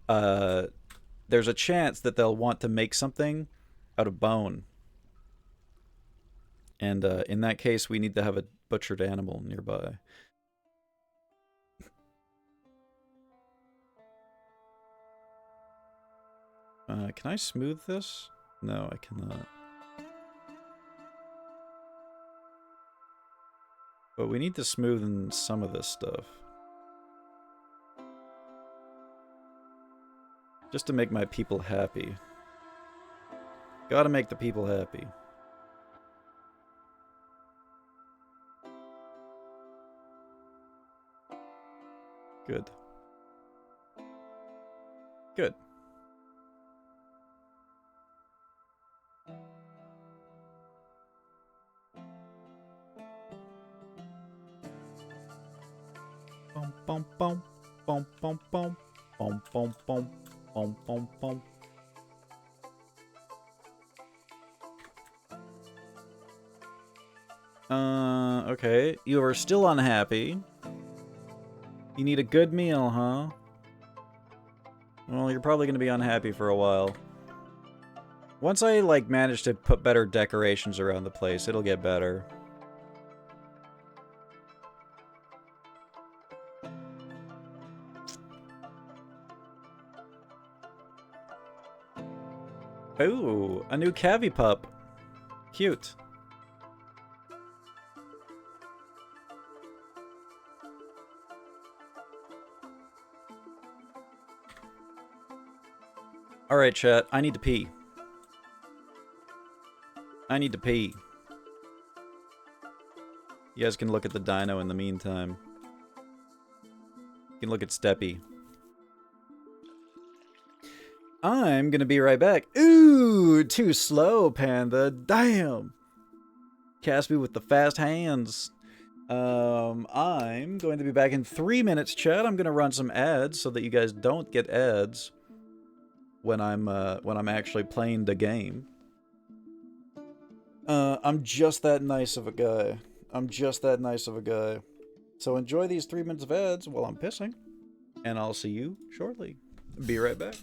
there's a chance that they'll want to make something out of bone. And in that case, we need to have a butchered animal nearby. Can I smooth this? No, I cannot. But we need to smoothen some of this stuff. Just to make my people happy. Gotta make the people happy. Good. Good. Bum bum bum bum bum bum bum bum bum bum bum. Okay. You are still unhappy. You need a good meal, huh? Well, you're probably gonna be unhappy for a while. Once I, like, manage to put better decorations around the place, it'll get better. Ooh, a new Cavi pup. Cute. Alright, chat. I need to pee. I need to pee. You guys can look at the dino in the meantime. You can look at Steppy. I'm gonna be right back. Ooh, too slow, Panda. Damn. Cast me with the fast hands. I'm going to be back in 3 minutes, chat. I'm gonna run some ads so that you guys don't get ads when I'm actually playing the game. I'm just that nice of a guy. I'm just that nice of a guy. So enjoy these 3 minutes of ads while I'm pissing, and I'll see you shortly. Be right back.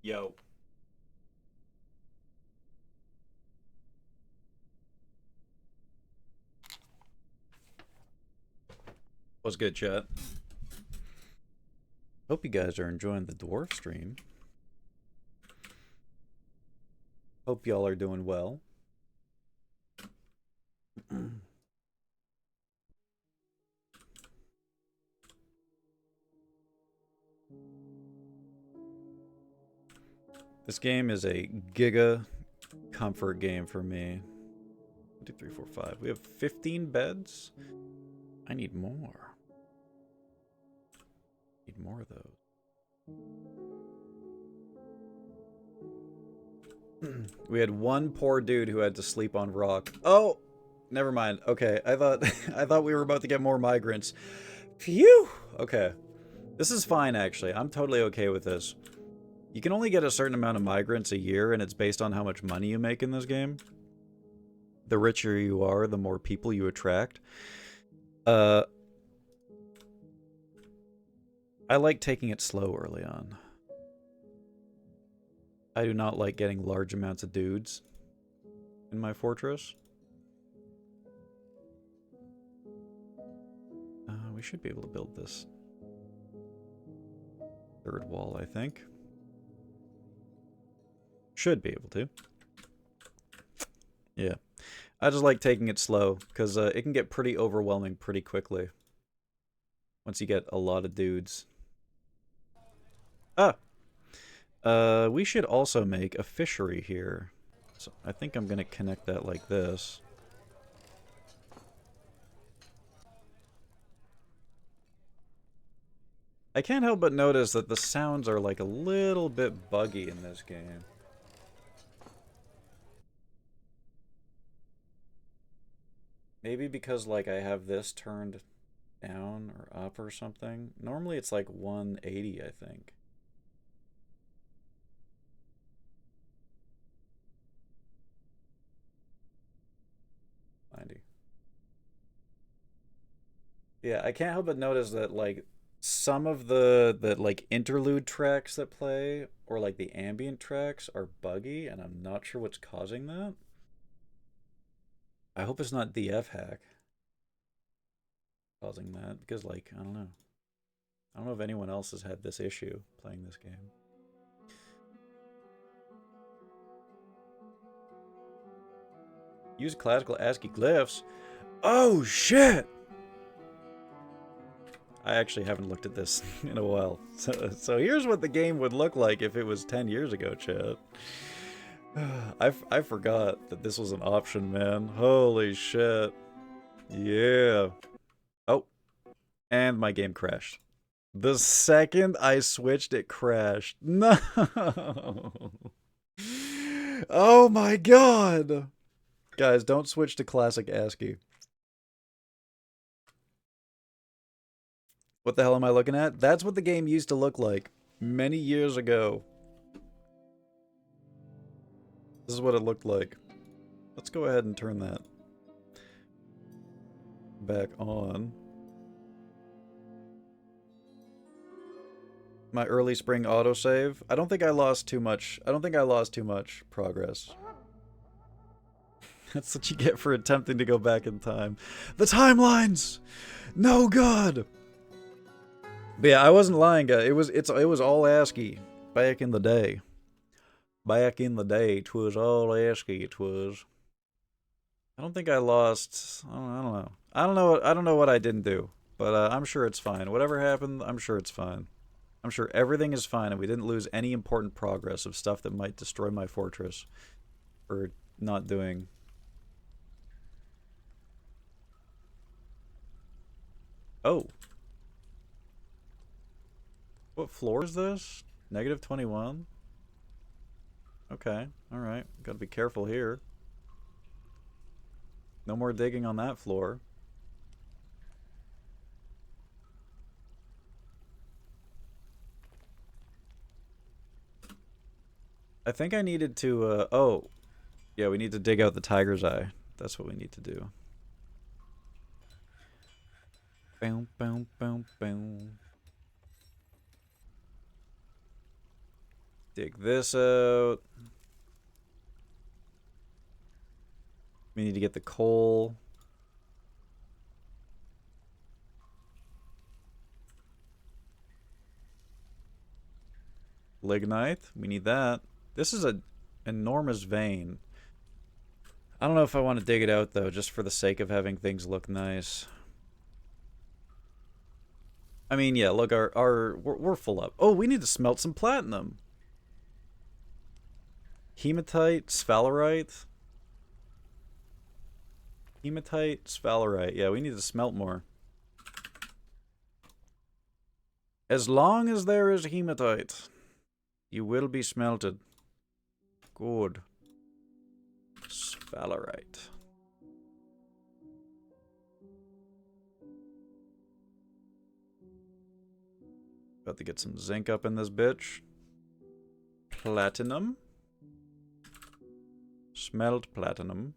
Yo. What's good, chat? Hope you guys are enjoying the dwarf stream. Hope y'all are doing well. This game is a giga comfort game for me. 1, 2, 3, 4, 5. We have 15 beds. I need more. Need more of those. We had one poor dude who had to sleep on rock. Oh, never mind. Okay, I thought I thought we were about to get more migrants. Phew. Okay, this is fine actually. I'm totally okay with this. You can only get a certain amount of migrants a year, and it's based on how much money you make in this game. The richer you are, the more people you attract. I like taking it slow early on. I do not like getting large amounts of dudes in my fortress. We should be able to build this third wall, I think. Should be able to. Yeah. I just like taking it slow, because it can get pretty overwhelming pretty quickly. Once you get a lot of dudes. Ah! We should also make a fishery here. So I think I'm going to connect that like this. I can't help but notice that the sounds are like a little bit buggy in this game. Maybe because like I have this turned down or up or something. Normally it's like 180, I think. Yeah, I can't help but notice that like some of the like interlude tracks that play or like the ambient tracks are buggy, and I'm not sure what's causing that. I hope it's not DF hack causing that, because like I don't know. I don't know if anyone else has had this issue playing this game. Use classical ASCII glyphs. Oh shit! I actually haven't looked at this in a while. So here's what the game would look like if it was 10 years ago, chat. I forgot that this was an option, man. Holy shit. Yeah. Oh. And my game crashed. The second I switched, it crashed. No! Oh my god! Guys, don't switch to classic ASCII. What the hell am I looking at? That's what the game used to look like many years ago. This is what it looked like. Let's go ahead and turn that back on. My early spring autosave. I don't think I lost too much. I don't think I lost too much progress. That's what you get for attempting to go back in time. The timelines! No god! But yeah, I wasn't lying, guys. It was all ASCII back in the day. Back in the day, 'twas all ASCII. 'Twas. I don't think I lost. I don't know. I don't know what I didn't do, but I'm sure it's fine. Whatever happened, I'm sure it's fine. I'm sure everything is fine, and we didn't lose any important progress of stuff that might destroy my fortress for not doing. Oh. What floor is this? -21? Okay, alright. Gotta be careful here. No more digging on that floor. I think I needed to, oh. Yeah, we need to dig out the tiger's eye. That's what we need to do. Boom, boom, boom, boom. Dig this out. We need to get the coal. Lignite. We need that. This is an enormous vein. I don't know if I want to dig it out, though, just for the sake of having things look nice. I mean, yeah, look, we're full up. Oh, we need to smelt some platinum. Hematite, sphalerite. Hematite, sphalerite. Yeah, we need to smelt more. As long as there is hematite, you will be smelted. Good. Sphalerite. About to get some zinc up in this bitch. Platinum. Smelt platinum.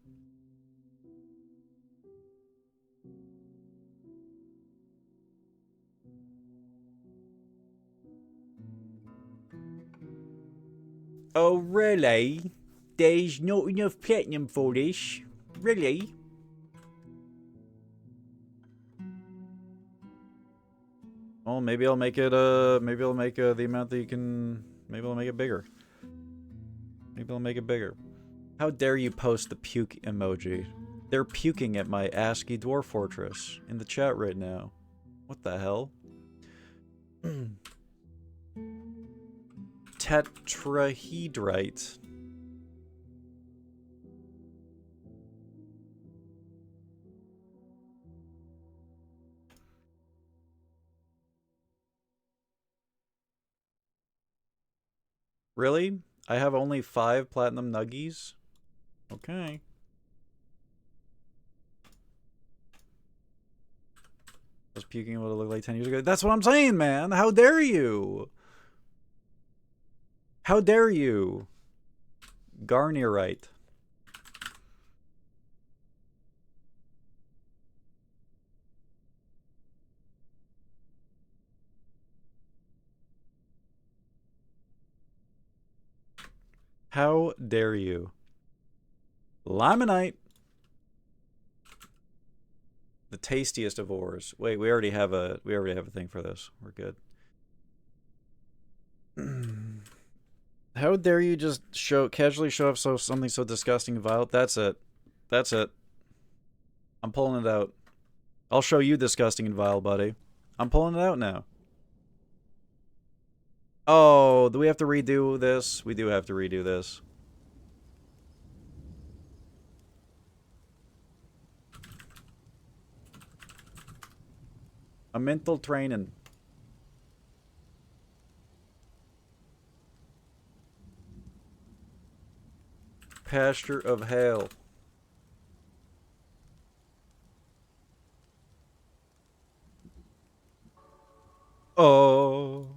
Oh, really? There's not enough platinum for this? Really? Well, maybe I'll make it, maybe I'll make the amount that you can, maybe I'll make it bigger. Maybe I'll make it bigger. How dare you post the puke emoji? They're puking at my ASCII dwarf fortress in the chat right now. What the hell? Tetrahedrite. Really? I have only 5 platinum nuggies? Okay. I was puking what it looked like 10 years ago. That's what I'm saying, man! How dare you! How dare you? Garnierite. How dare you? Limonite. The tastiest of ores. Wait, we already have a thing for this. We're good. How dare you just casually show up something so disgusting and vile? That's it. That's it. I'm pulling it out. I'll show you disgusting and vile, buddy. I'm pulling it out now. Oh, do we have to redo this? We do have to redo this. A mental training. Pasture of hell. Oh.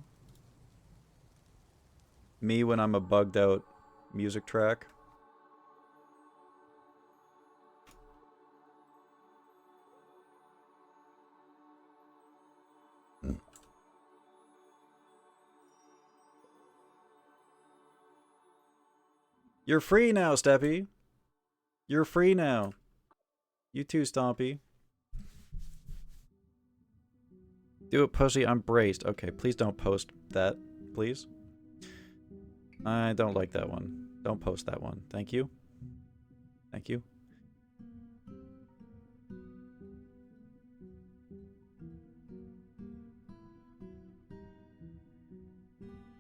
Me when I'm a bugged out music track. You're free now, Steppy. You're free now. You too, Stompy. Do it, pussy. I'm braced. Okay, please don't post that, please. I don't like that one. Don't post that one. Thank you. Thank you.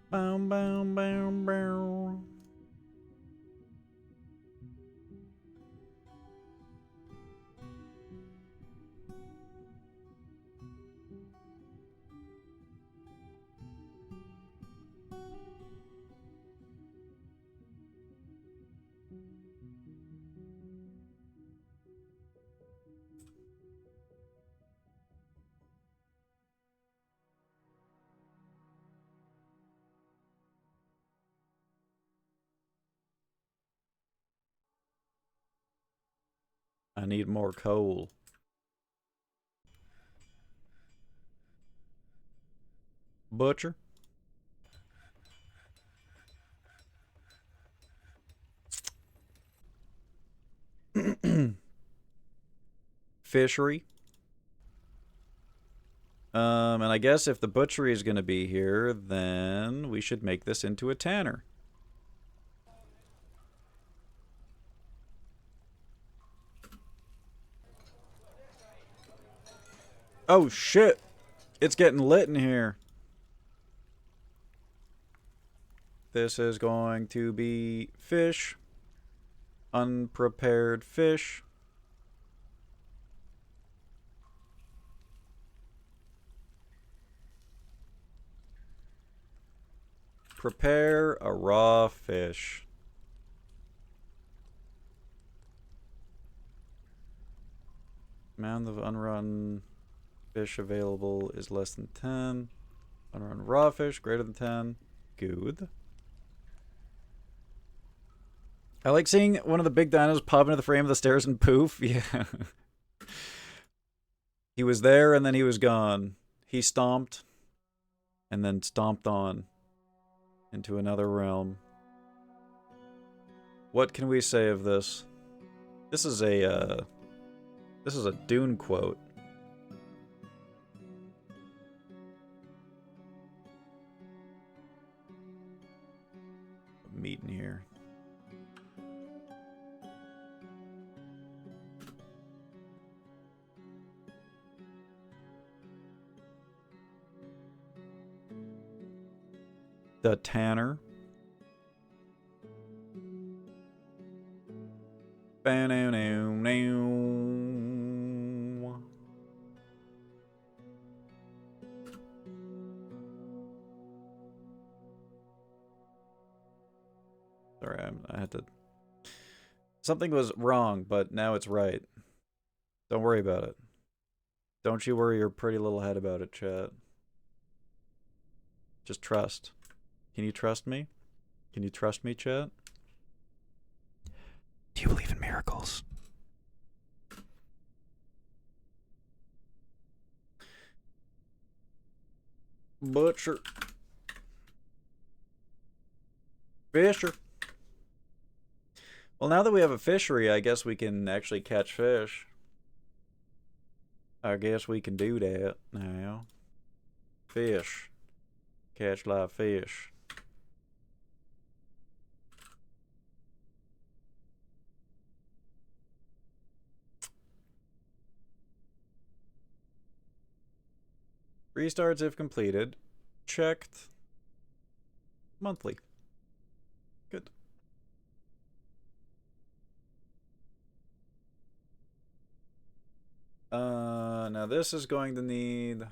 Bow, bow, bow, bow. I need more coal. Butcher. fishery. And I guess if the butchery is going to be here, then we should make this into a tanner. Oh shit! It's getting lit in here. This is going to be fish. Unprepared fish. Prepare a raw fish. Amount of unrun fish available is less than 10. Unrun raw fish greater than 10. Good. I like seeing one of the big dinos pop into the frame of the stairs and poof. Yeah. He was there and then he was gone. He stomped and then stomped on into another realm. What can we say of this? This is a Dune quote. Meat in here. The tanner. Sorry, I had to... Something was wrong, but now it's right. Don't worry about it. Don't you worry your pretty little head about it, chat. Just trust. Can you trust me? Can you trust me, chat? Do you believe in miracles? Butcher. Fisher. Well, now that we have a fishery, I guess we can actually catch fish. I guess we can do that now. Fish. Catch live fish. Restarts if completed. Checked. Monthly. Good. Now this is going to need...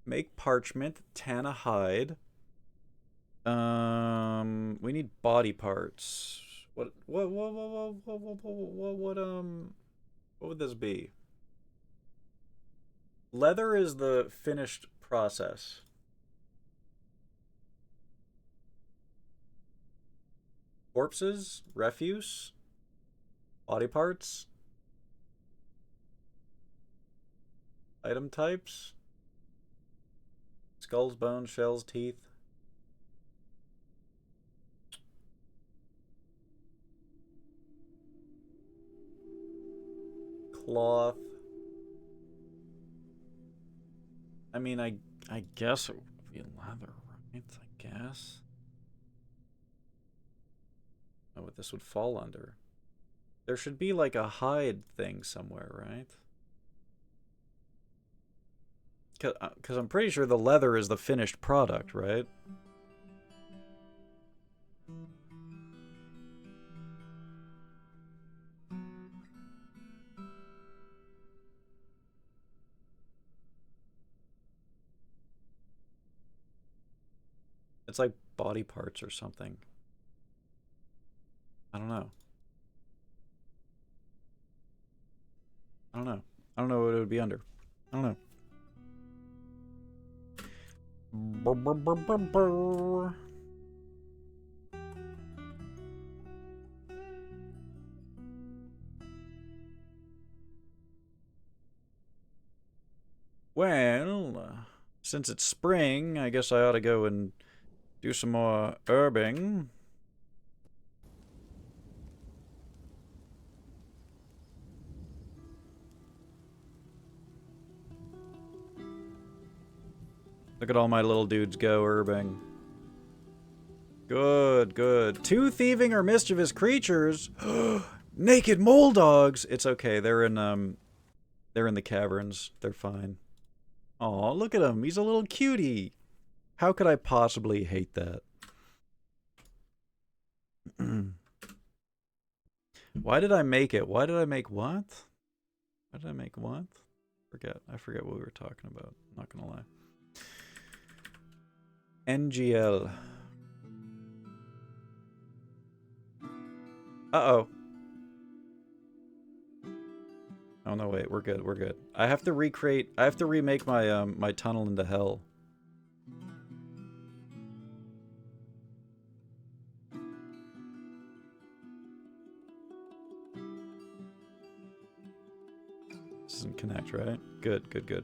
Make parchment, tan a hide. We need body parts. What would this be? Leather is the finished process. Corpses, refuse, body parts, item types, skulls, bones, shells, teeth. Cloth. I mean, I guess it would be leather, right? I guess. Oh, what this would fall under. There should be like a hide thing somewhere, right? Because I'm pretty sure the leather is the finished product, right? It's like body parts or something. I don't know. I don't know. I don't know what it would be under. I don't know. Brr, brr, brr, brr, brr. Well, since it's spring, I guess I ought to go and do some more herbing. Look at all my little dudes go, Urbing. Good, good. 2 thieving or mischievous creatures. Naked mole dogs. It's okay. They're in the caverns. They're fine. Aw, look at him. He's a little cutie. How could I possibly hate that? Why did I make it? Why did I make what? Why did I make what? I forget what we were talking about. Not gonna lie. NGL. Uh-oh. Oh no, wait, we're good, we're good. I have to remake my my tunnel into hell. This doesn't connect, right? Good, good, good.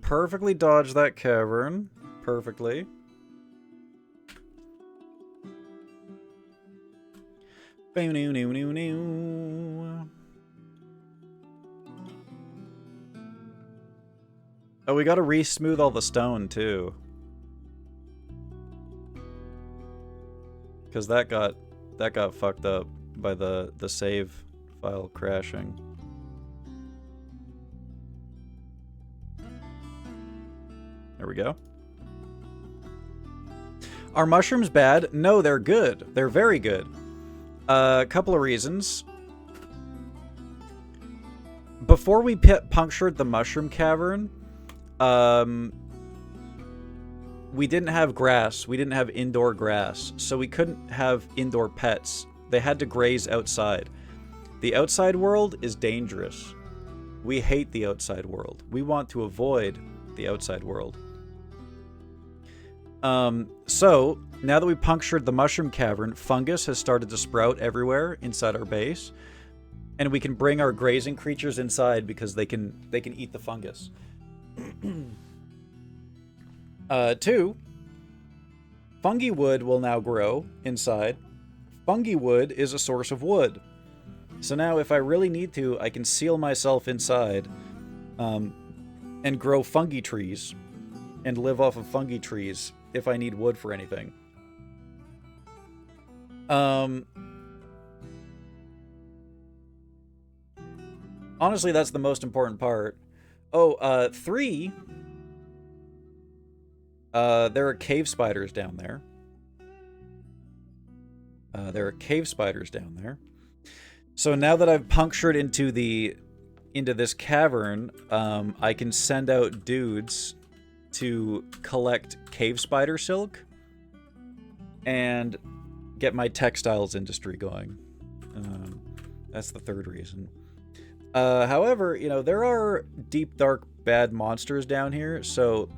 Perfectly dodged that cavern. Perfectly. Oh, we gotta re-smooth all the stone, too. Because that got fucked up by the save file crashing. There we go. Are mushrooms bad? No, they're good. They're very good. A couple of reasons. Before we punctured the mushroom cavern, we didn't have grass. We didn't have indoor grass, so we couldn't have indoor pets. They had to graze outside. The outside world is dangerous. We hate the outside world. We want to avoid the outside world. So, now that we punctured the mushroom cavern, fungus has started to sprout everywhere inside our base. And we can bring our grazing creatures inside because they can eat the fungus. 2, fungi wood will now grow inside. Fungi wood is a source of wood. So now if I really need to, I can seal myself inside and grow fungi trees and live off of fungi trees if I need wood for anything. Honestly, that's the most important part. Oh, 3... there are cave spiders down there. So now that I've punctured into this cavern, I can send out dudes to collect cave spider silk and get my textiles industry going. That's the 3rd reason. However, you know, there are deep, dark, bad monsters down here, so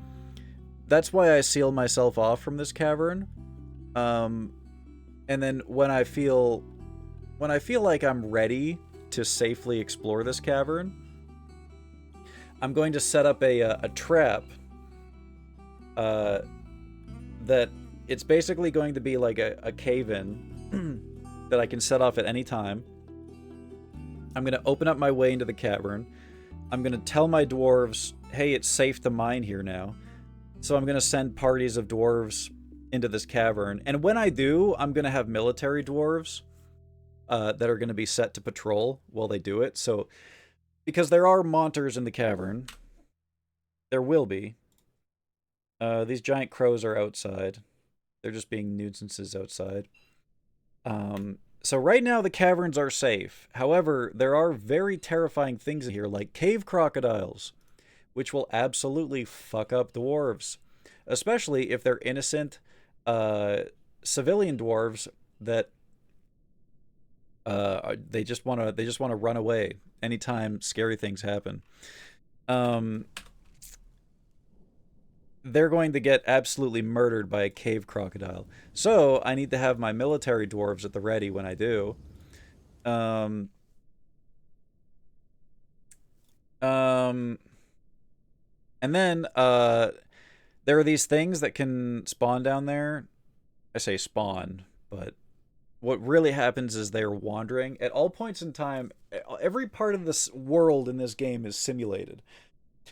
that's why I seal myself off from this cavern. And then when I feel like I'm ready to safely explore this cavern, I'm going to set up a trap that it's basically going to be like a cave-in that I can set off at any time. I'm going to open up my way into the cavern. I'm going to tell my dwarves, hey, it's safe to mine here now. So I'm going to send parties of dwarves into this cavern. And when I do, I'm going to have military dwarves that are going to be set to patrol while they do it. So, because there are monters in the cavern. There will be. These giant crows are outside. They're just being nuisances outside. So right now the caverns are safe. However, there are very terrifying things in here, like cave crocodiles, which will absolutely fuck up dwarves, especially if they're innocent civilian dwarves that they just want to run away anytime scary things happen. They're going to get absolutely murdered by a cave crocodile. So I need to have my military dwarves at the ready when I do. And then there are these things that can spawn down there. I say spawn, but what really happens is they're wandering. At all points in time, every part of this world in this game is simulated.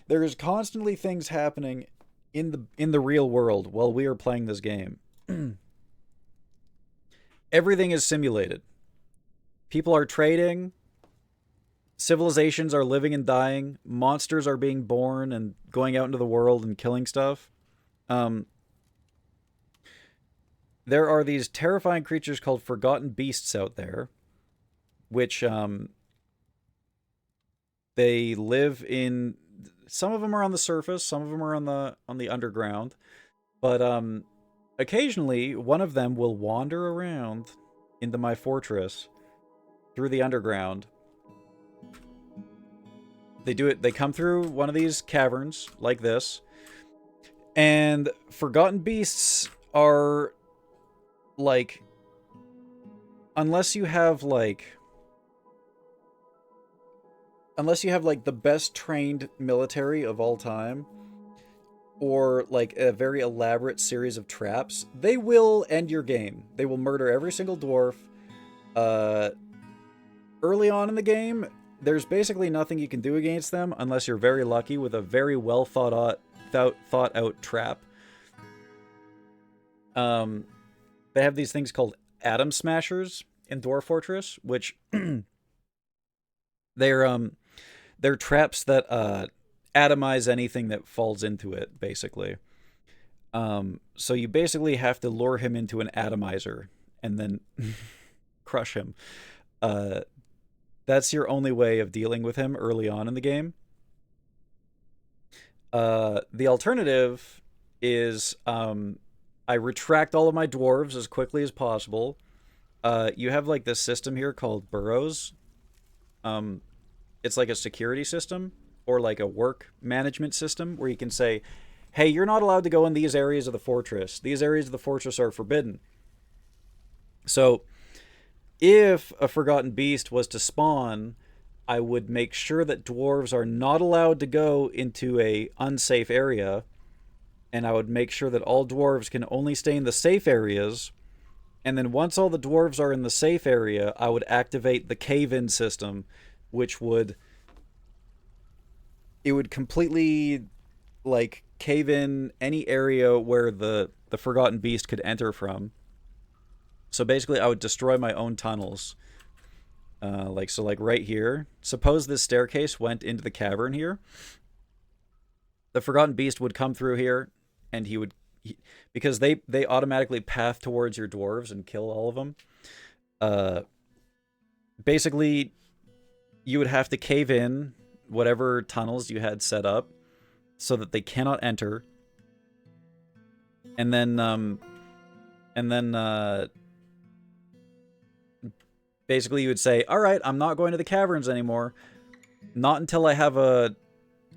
There's constantly things happening in the real world while we are playing this game. Everything is simulated. People are trading, civilizations are living and dying, monsters are being born and going out into the world and killing stuff. There are these terrifying creatures called forgotten beasts out there, which they live in. Some of them are on the surface, some of them are on the underground, but occasionally one of them will wander around into my fortress through the underground. They come through one of these caverns like this, and forgotten beasts are like, unless you have like the best trained military of all time, or like a very elaborate series of traps, they will end your game. They will murder every single dwarf. Early on in the game, there's basically nothing you can do against them unless you're very lucky with a very well thought out trap. They have these things called atom smashers in Dwarf Fortress, which they're traps that atomize anything that falls into it, basically. So you basically have to lure him into an atomizer and then crush him. That's your only way of dealing with him early on in the game. The alternative is I retract all of my dwarves as quickly as possible. You have like this system here called burrows. It's like a security system or like a work management system where you can say, hey, you're not allowed to go in these areas of the fortress. These areas of the fortress are forbidden. So if a forgotten beast was to spawn, I would make sure that dwarves are not allowed to go into a unsafe area, and I would make sure that all dwarves can only stay in the safe areas. And then once all the dwarves are in the safe area, I would activate the cave-in system, which would completely like cave in any area where the forgotten beast could enter from. So basically I would destroy my own tunnels. Like right here, suppose this staircase went into the cavern here. The forgotten beast would come through here, and because they automatically path towards your dwarves and kill all of them. Basically, you would have to cave in whatever tunnels you had set up so that they cannot enter. And then basically you would say, all right, I'm not going to the caverns anymore. Not until I have a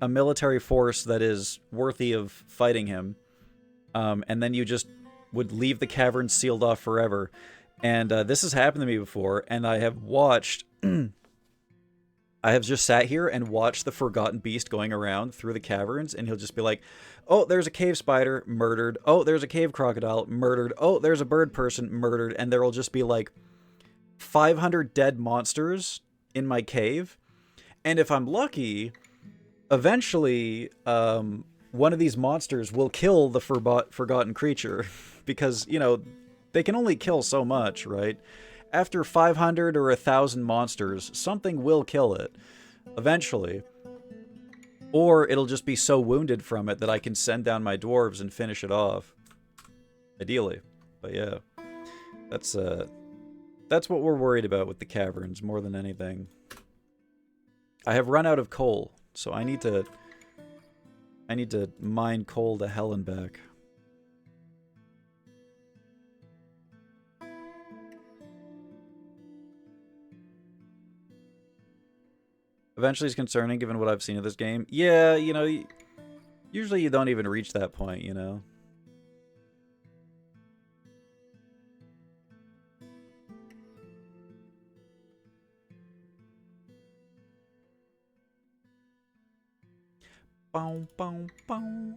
military force that is worthy of fighting him. And then you just would leave the caverns sealed off forever. And this has happened to me before, and I have watched... I have just sat here and watched the forgotten beast going around through the caverns, and he'll just be like, oh, there's a cave spider, murdered. Oh, there's a cave crocodile, murdered. Oh, there's a bird person, murdered. And there will just be like 500 dead monsters in my cave. And if I'm lucky, eventually one of these monsters will kill the forgotten creature. Because, you know, they can only kill so much, right? After 500 or 1,000 monsters, something will kill it, eventually. Or it'll just be so wounded from it that I can send down my dwarves and finish it off. Ideally. But yeah. That's what we're worried about with the caverns, more than anything. I have run out of coal, so I need to mine coal to hell and back. Eventually it's concerning, given what I've seen of this game. Yeah, you know, usually you don't even reach that point, you know? Bow, bow, bow.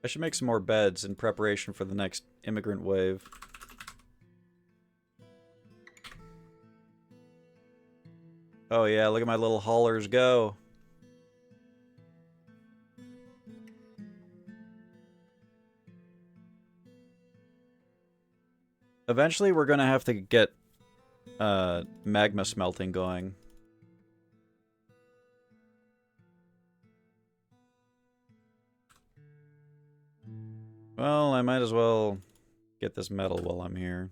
I should make some more beds in preparation for the next immigrant wave. Oh yeah, look at my little haulers go. Eventually we're gonna have to get magma smelting going. Well, I might as well get this metal while I'm here.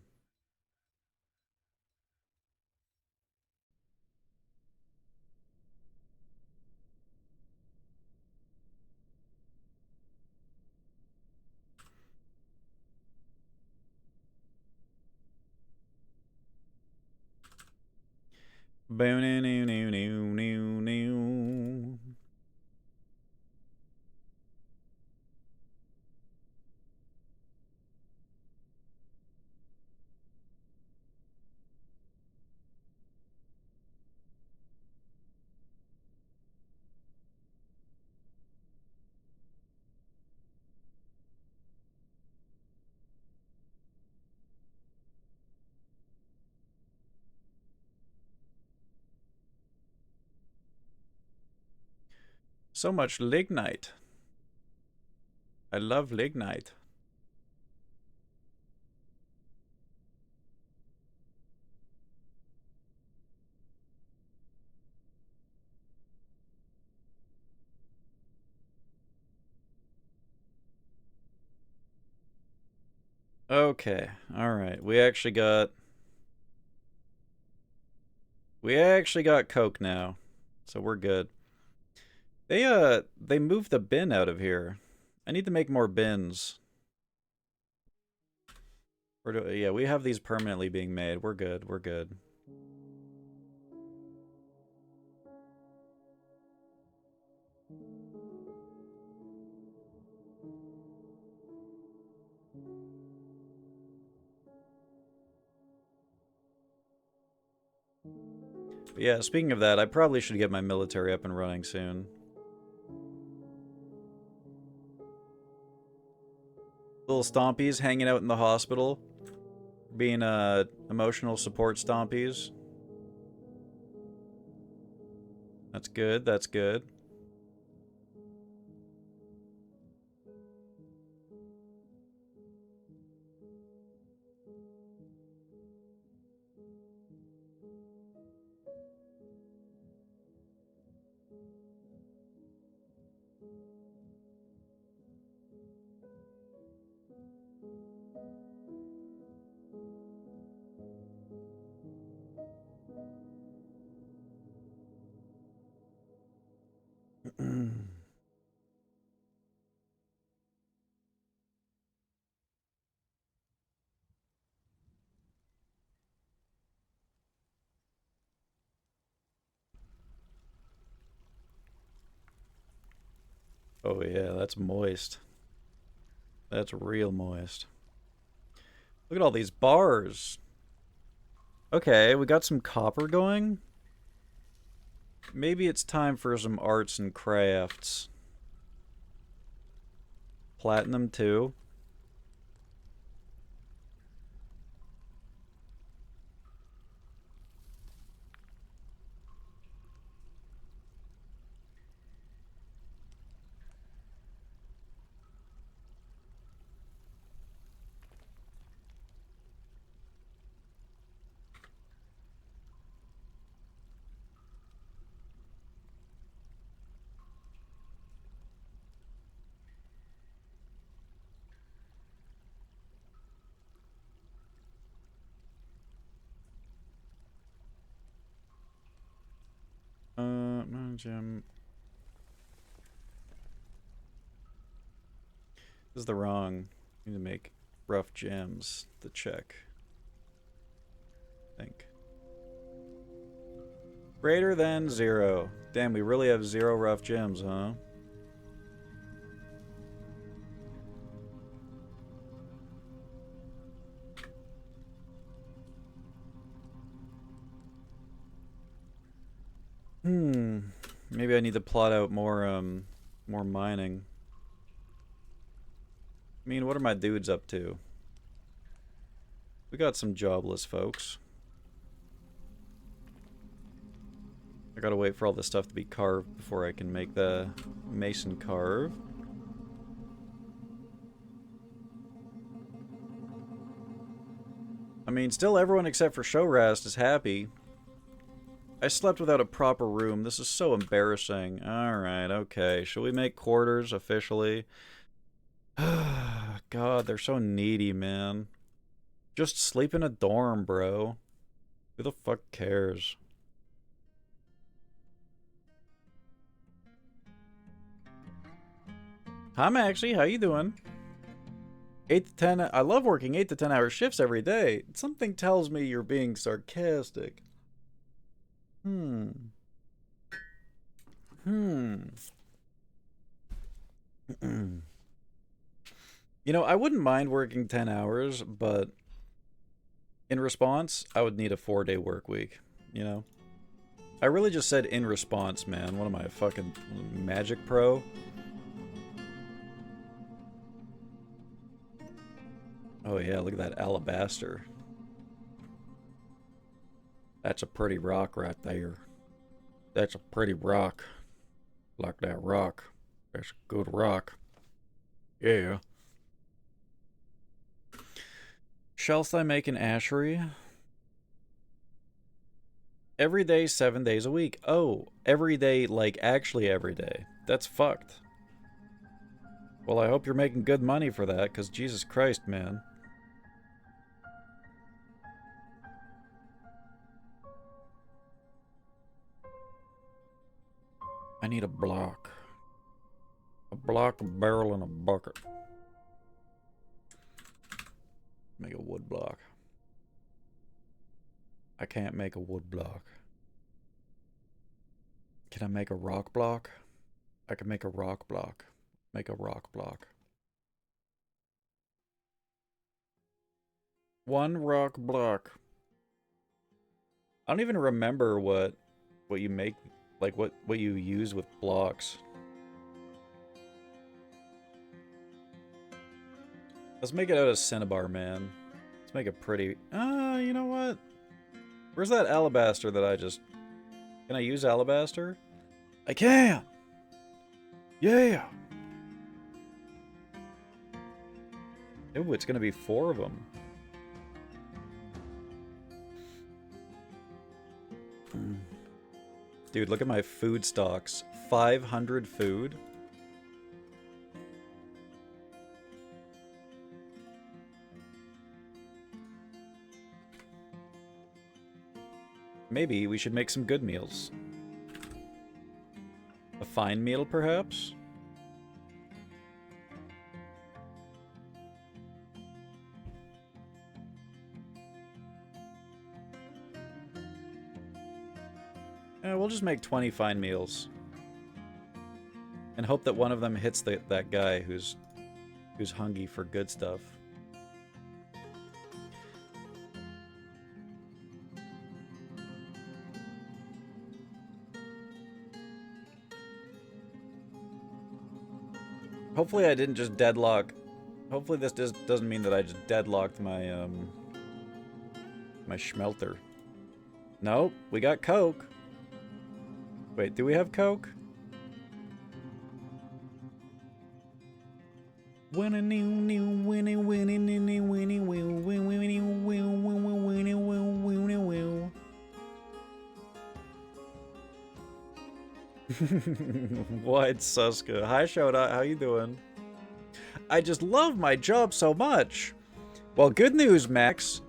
So much lignite. I love lignite. Okay, alright. We actually got coke now. So we're good. They moved the bin out of here. I need to make more bins. Yeah, we have these permanently being made. We're good, we're good. But yeah, speaking of that, I probably should get my military up and running soon. Little stompies hanging out in the hospital. Being emotional support stompies. That's good, that's good. Oh yeah, that's moist. That's real moist. Look at all these bars. Okay, we got some copper going. Maybe it's time for some arts and crafts. Platinum too. Gem. This is the wrong. Need to make rough gems to check. I think. Greater than 0. Damn, we really have 0 rough gems, huh? Maybe I need to plot out more mining. I mean, what are my dudes up to? We got some jobless folks. I gotta wait for all this stuff to be carved before I can make the mason carve. I mean, still everyone except for Showrast is happy. I slept without a proper room. This is so embarrassing. Alright, okay. Shall we make quarters officially? God, they're so needy, man. Just sleep in a dorm, bro. Who the fuck cares? Hi, Maxie. How you doing? 8 to 10... I love working 8 to 10 hour shifts every day. Something tells me you're being sarcastic. You know, I wouldn't mind working 10 hours, but in response, I would need a 4-day work week, you know? I really just said in response, man. What am I, a fucking magic pro? Oh yeah, look at that alabaster. That's a pretty rock right there. That's a pretty rock. Like that rock. That's a good rock. Yeah. Shallst I make an ashery? Every day, 7 days a week. Oh, every day, like actually every day. That's fucked. Well, I hope you're making good money for that, because Jesus Christ, man. I need a block. A block, a barrel, and a bucket. Make a wood block. I can't make a wood block. Can I make a rock block? I can make a rock block. Make a rock block. One rock block. I don't even remember what you make, like what you use with blocks. Let's make it out of cinnabar, man. Let's make it pretty. You know what? Where's that alabaster that I just... Can I use alabaster? I can! Yeah! Ooh, it's gonna be 4 of them. Dude, look at my food stocks. 500 food? Maybe we should make some good meals. A fine meal, perhaps? We'll just make 20 fine meals. And hope that one of them hits that guy who's hungry for good stuff. Hopefully I didn't just deadlock. Hopefully this doesn't mean that I just deadlocked my my schmelter. Nope, we got Coke. Wait, do we have Coke? What, Suska? Hi, Shoda. How you doing? I just love my job so much. Well, good news, Max.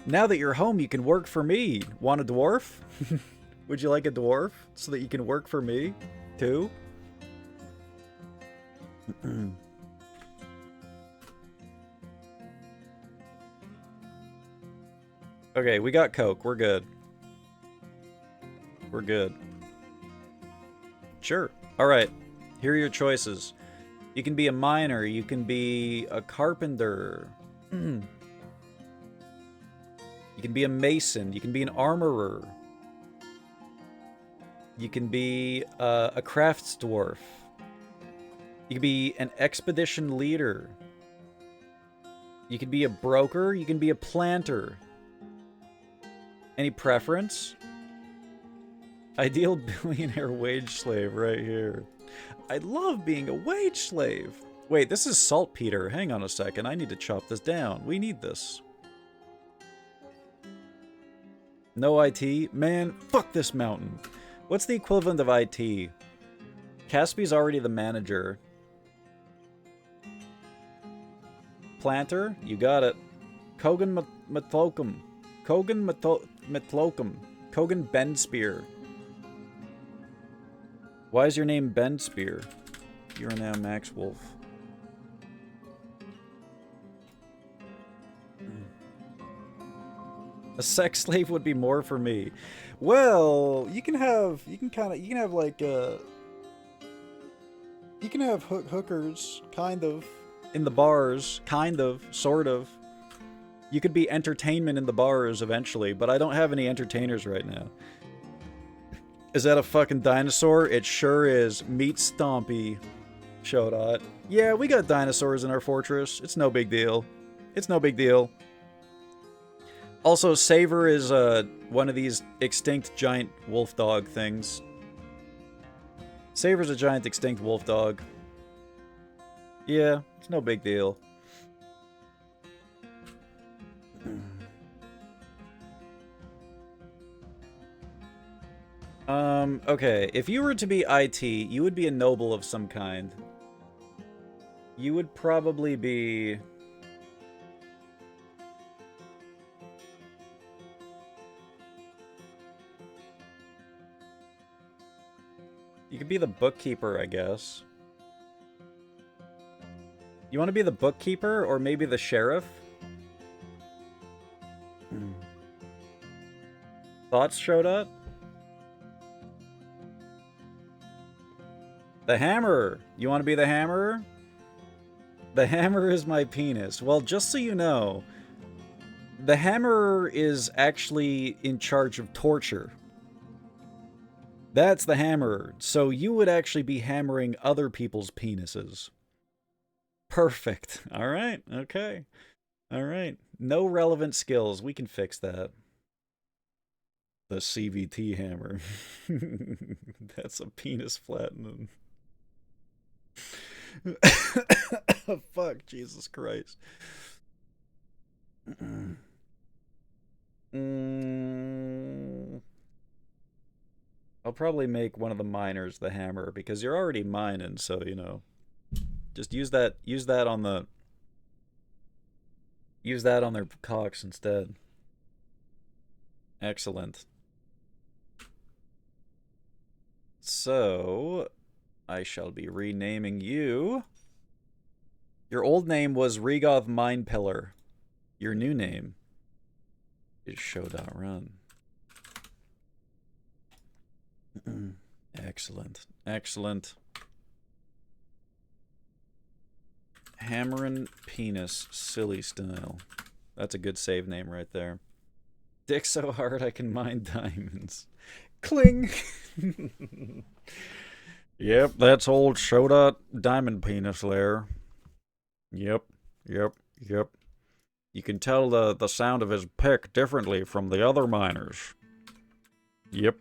Now that you're home, you can work for me. Want a dwarf? Would you like a dwarf so that you can work for me, too? Okay, we got Coke. We're good. We're good. Sure. Alright. Here are your choices. You can be a miner. You can be a carpenter. You can be a mason. You can be an armorer. You can be a crafts dwarf. You can be an expedition leader. You can be a broker. You can be a planter. Any preference? Ideal billionaire wage slave right here. I love being a wage slave. Wait, this is saltpeter. Hang on a second. I need to chop this down. We need this. No IT? Man, fuck this mountain. What's the equivalent of IT? Caspi's already the manager. Planter? You got it. Kogan Matlokum. Kogan Matlokum. Kogan Benspear. Why is your name Benspear? You are now Max Wolf. A sex slave would be more for me. Well, you can have like you can have hookers, kind of, in the bars, kind of, sort of. You could be entertainment in the bars eventually, but I don't have any entertainers right now. Is that a fucking dinosaur? It sure is. Meet Stompy. Shodot. Yeah, we got dinosaurs in our fortress. It's no big deal. It's no big deal. Also, Saver is one of these extinct giant wolf dog things. Saver's a giant extinct wolf dog. Yeah, it's no big deal. Okay, if you were to be IT, you would be a noble of some kind. You would probably be... You could be the bookkeeper, I guess. You want to be the bookkeeper, or maybe the sheriff? Thoughts showed up? The hammer! You want to be the hammer? The hammer is my penis. Well, just so you know, the hammer is actually in charge of torture. That's the hammer. So you would actually be hammering other people's penises. Perfect. Alright, okay. Alright. No relevant skills. We can fix that. The CVT hammer. That's a penis flattening. Fuck, Jesus Christ. I'll probably make one of the miners the hammer, because you're already mining, so, you know. Just use that on their cocks instead. Excellent. So, I shall be renaming you. Your old name was Regoth Mindpillar. Your new name is Show.Run. Excellent. Excellent. Hammerin' Penis, silly style. That's a good save name right there. Dick so hard I can mine diamonds. Cling! Yep, that's old Showdot Diamond Penis there. Yep. You can tell the sound of his pick differently from the other miners. Yep.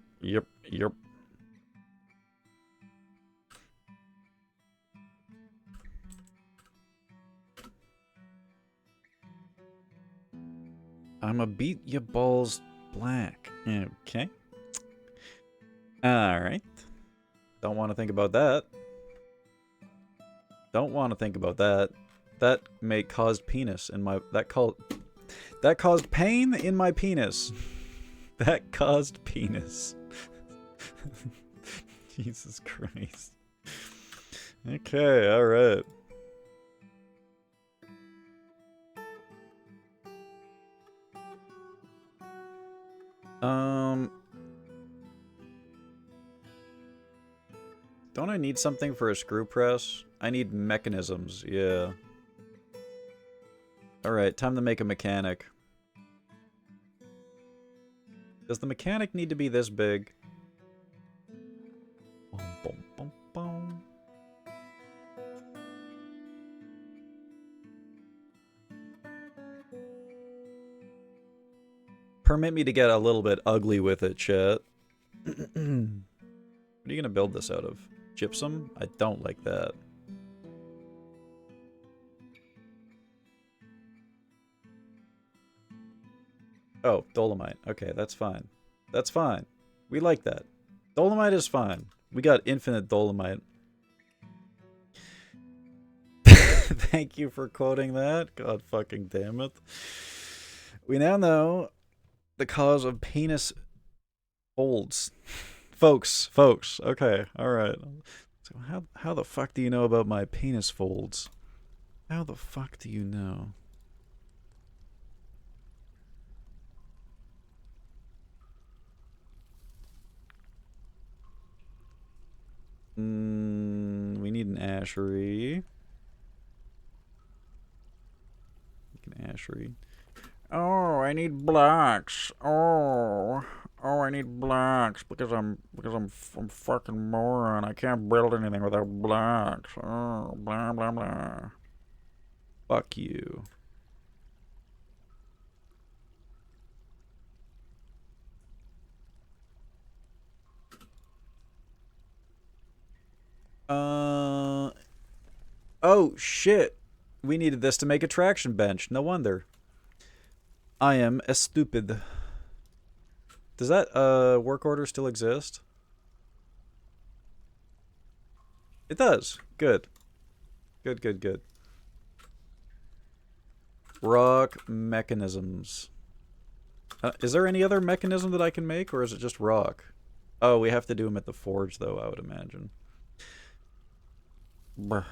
I'ma beat your balls black. Okay. Alright. Don't want to think about that. Don't want to think about that. That may caused penis in my... That caused pain in my penis. That caused penis. Jesus Christ. Okay, alright. Don't I need something for a screw press? I need mechanisms, yeah. Alright, time to make a mechanic. Does the mechanic need to be this big? Boom, boom, boom. Permit me to get a little bit ugly with it, chat. What are you gonna build this out of? Gypsum? I don't like that. Oh, dolomite. Okay, that's fine. That's fine. We like that. Dolomite is fine. We got infinite dolomite. Thank you for quoting that. God fucking damn it. We now know the cause of penis folds. Folks. Okay, alright. So how the fuck do you know about my penis folds? How the fuck do you know? We need an ashery. An ashery. Oh, I need blocks. Oh, I need blocks because I'm fucking moron. I can't build anything without blocks. Oh, blah blah blah. Fuck you. Oh shit. We needed this to make a traction bench. No wonder. I am a stupid. Does that work order still exist? It does. Good. Good. Rock mechanisms. Is there any other mechanism that I can make, or is it just rock? Oh, we have to do them at the forge, though, I would imagine. Brr.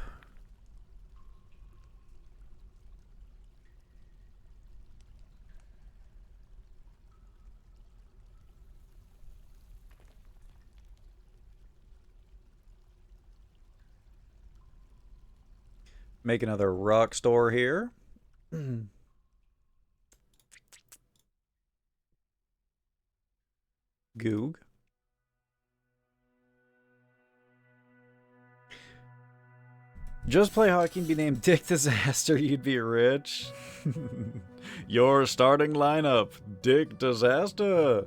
Make another rock store here. Goog. Just play hockey and be named Dick Disaster, you'd be rich. Your starting lineup, Dick Disaster.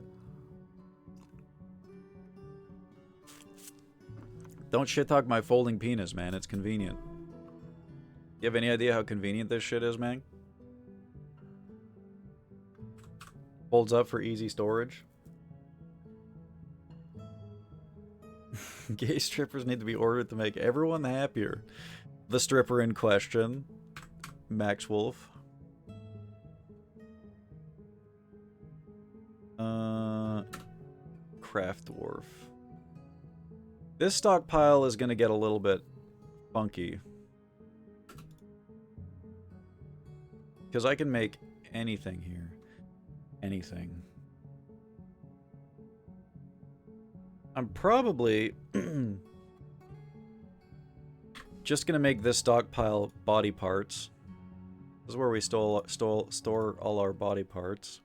Don't shit talk my folding penis, man. It's convenient. You have any idea how convenient this shit is, man? Folds up for easy storage. Gay strippers need to be ordered to make everyone happier. The stripper in question, Max Wolf. Craft Dwarf. This stockpile is gonna get a little bit funky. Because I can make anything here. Anything. I'm probably just gonna make this stockpile body parts. This is where we store all our body parts.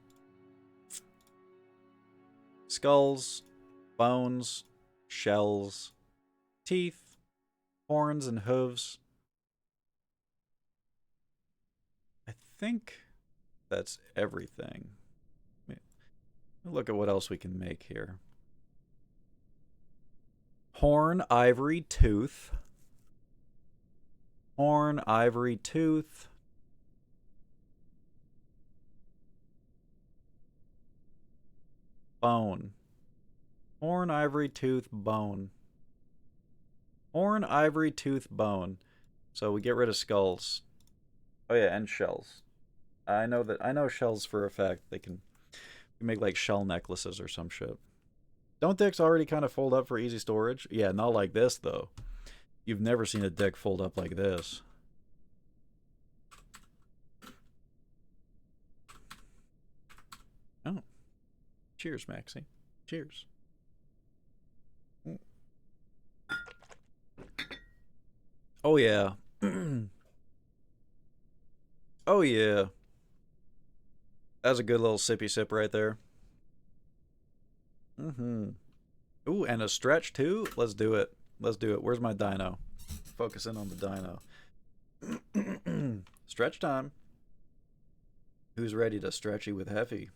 Skulls, bones, shells, teeth, horns, and hooves. I think that's everything. Look at what else we can make here. Horn, ivory, tooth. Horn, ivory, tooth. Bone. Horn, ivory, tooth, bone. Horn, ivory, tooth, bone. So we get rid of skulls. Oh yeah, and shells. I know shells for a fact. They can make like shell necklaces or some shit. Don't dicks already kind of fold up for easy storage? Yeah, not like this though. You've never seen a dick fold up like this. Oh. Cheers, Maxie. Cheers. Oh yeah. Oh yeah. That's a good little sippy sip right there. Ooh, and a stretch too? Let's do it. Let's do it. Where's my dino? Focus in on the dino. Stretch time. Who's ready to stretchy with Heffy?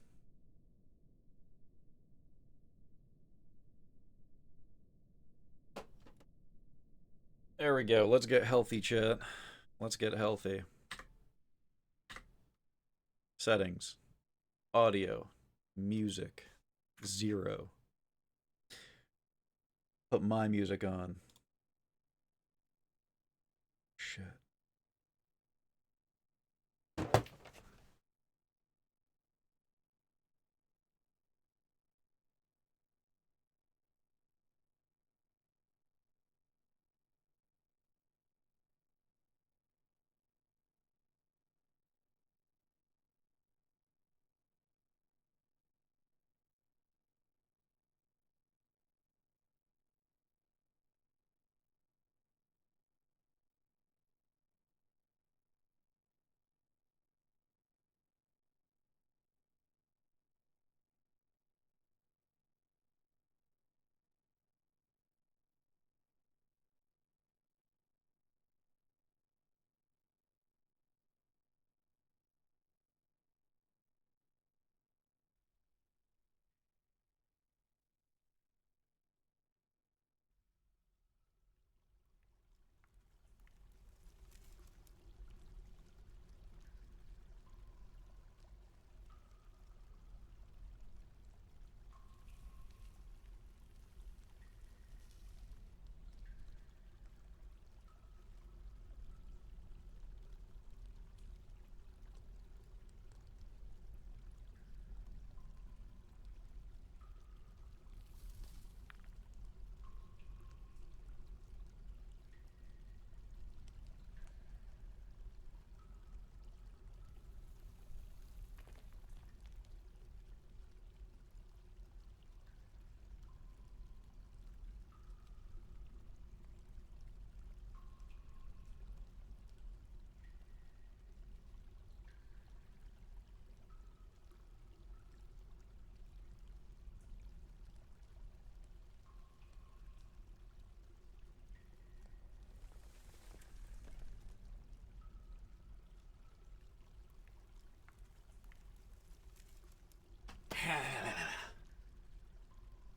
There we go. Let's get healthy, chat. Let's get healthy. Settings. Audio. Music. 0. Put my music on. Shit.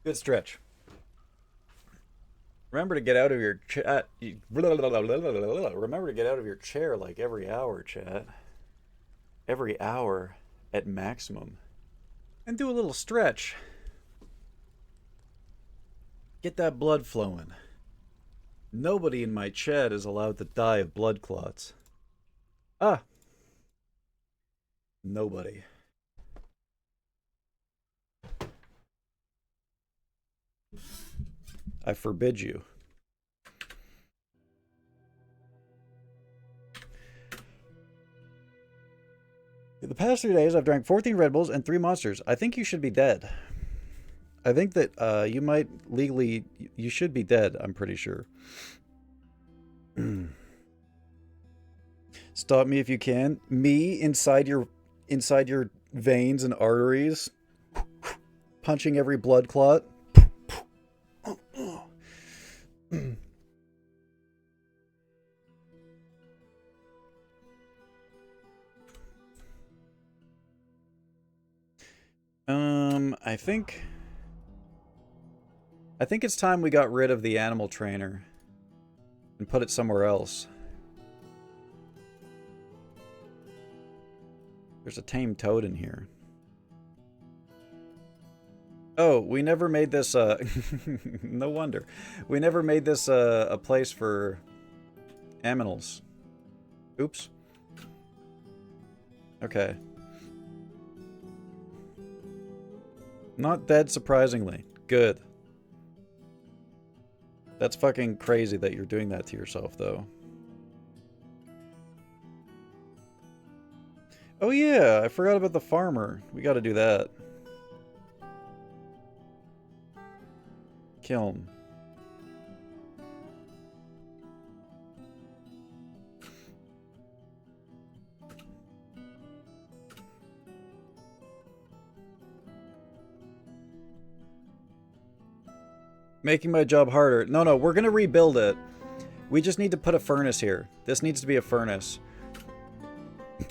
Good stretch. Remember to get out of your chat. Remember to get out of your chair like every hour, chat. Every hour at maximum. And do a little stretch. Get that blood flowing. Nobody in my chat is allowed to die of blood clots. Ah. Nobody. I forbid you. In the past 3 days, I've drank 14 Red Bulls and 3 Monsters. I think you should be dead. I think that you might legally... You should be dead, I'm pretty sure. Stop me if you can. Me inside your veins and arteries. Punching every blood clot. I think it's time we got rid of the animal trainer and put it somewhere else. There's a tame toad in here. Oh, we never made this, no wonder. We never made this, a place for aminals. Oops. Okay. Not dead, surprisingly. Good. That's fucking crazy that you're doing that to yourself, though. Oh yeah, I forgot about the farmer. We gotta do that. Kill him. Making my job harder. No, we're gonna rebuild it. We just need to put a furnace here. This needs to be a furnace.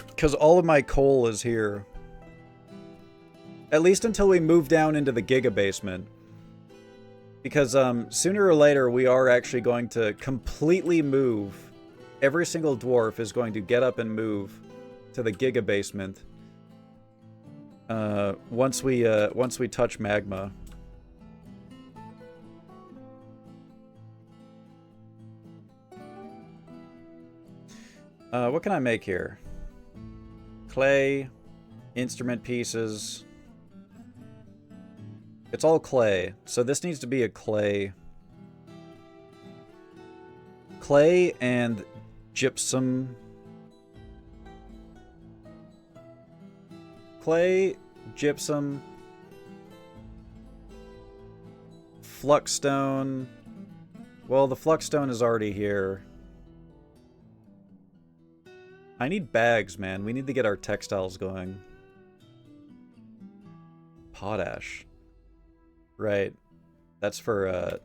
Because all of my coal is here. At least until we move down into the Giga Basement. Because sooner or later we are actually going to completely move. Every single dwarf is going to get up and move to the Giga Basement. Once we touch magma. What can I make here? Clay, instrument pieces. It's all clay, so this needs to be a clay. Clay and gypsum. Clay, gypsum, fluxstone. Well, the fluxstone is already here. I need bags, man. We need to get our textiles going. Potash. Right. That's for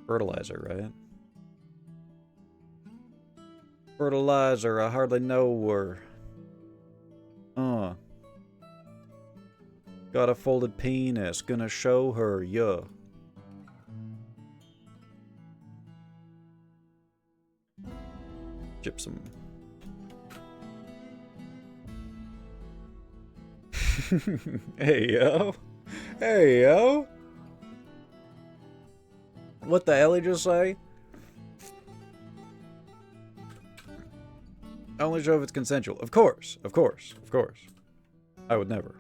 fertilizer, right? Fertilizer, I hardly know her. Got a folded penis, gonna show her, yeah. Gypsum. Hey, yo. Hey, yo. What the hell did you just say? Only show if it's consensual. Of course, of course, of course. I would never.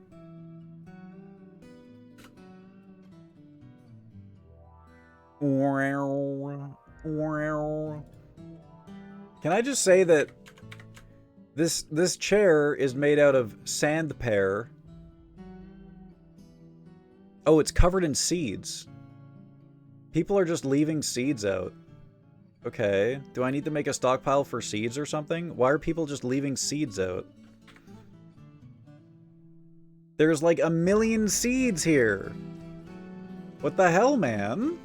Can I just say that this chair is made out of sand pear. Oh, it's covered in seeds. People are just leaving seeds out. Okay. Do I need to make a stockpile for seeds or something? Why are people just leaving seeds out? There's like 1 million seeds here. What the hell, man?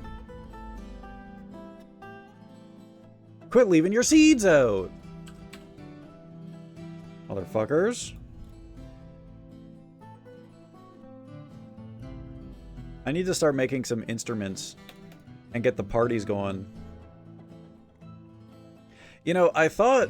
Quit leaving your seeds out. Motherfuckers. I need to start making some instruments and get the parties going. You know, I thought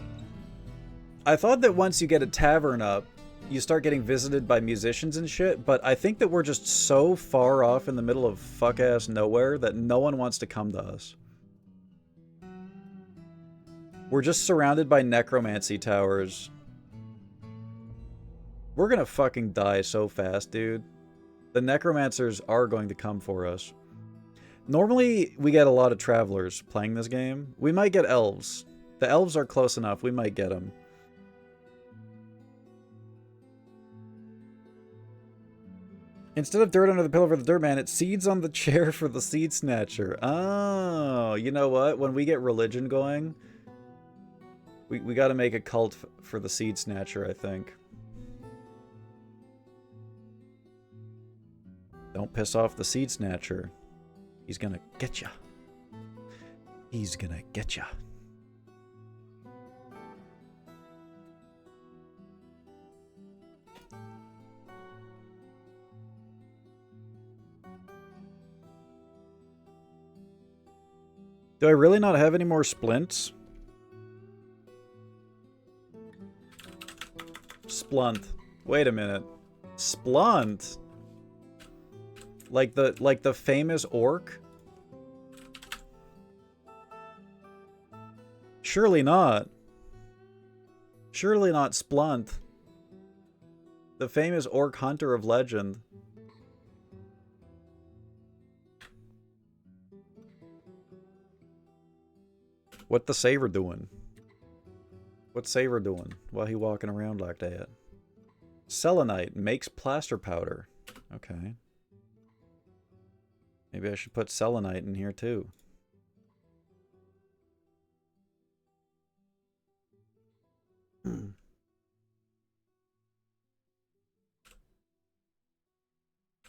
that once you get a tavern up, you start getting visited by musicians and shit, but I think that we're just so far off in the middle of fuck-ass nowhere that no one wants to come to us. We're just surrounded by necromancy towers. We're gonna fucking die so fast, dude. The necromancers are going to come for us. Normally, we get a lot of travelers playing this game. We might get elves. The elves are close enough. We might get them. Instead of dirt under the pillow for the dirt man, it's seeds on the chair for the seed snatcher. Oh, you know what? When we get religion going, we got to make a cult for the seed snatcher, I think. Don't piss off the seed snatcher. He's gonna get ya. He's gonna get ya. Do I really not have any more splints? Splunt. Wait a minute. Splunt? Like the famous orc? Surely not. Surely not Splunt. The famous orc hunter of legend. What the Saver doing? What's Saver doing while he walking around like that? Selenite makes plaster powder. Okay. Maybe I should put selenite in here too.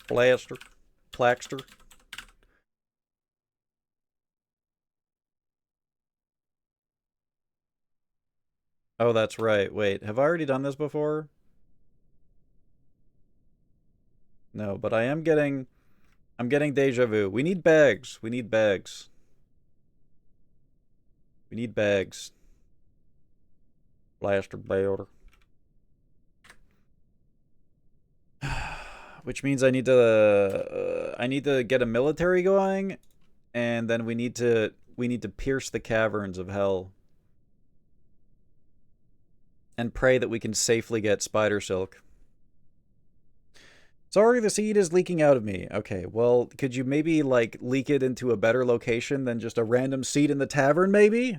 Plaster. Plaxter. Oh, that's right. Wait, have I already done this before? No, but I'm getting deja vu. We need bags. We need bags. We need bags. Blaster bear. Which means I need to get a military going, and then we need to pierce the caverns of hell. And pray that we can safely get spider silk. Sorry, the seed is leaking out of me. Okay, well, could you maybe, like, leak it into a better location than just a random seed in the tavern, maybe?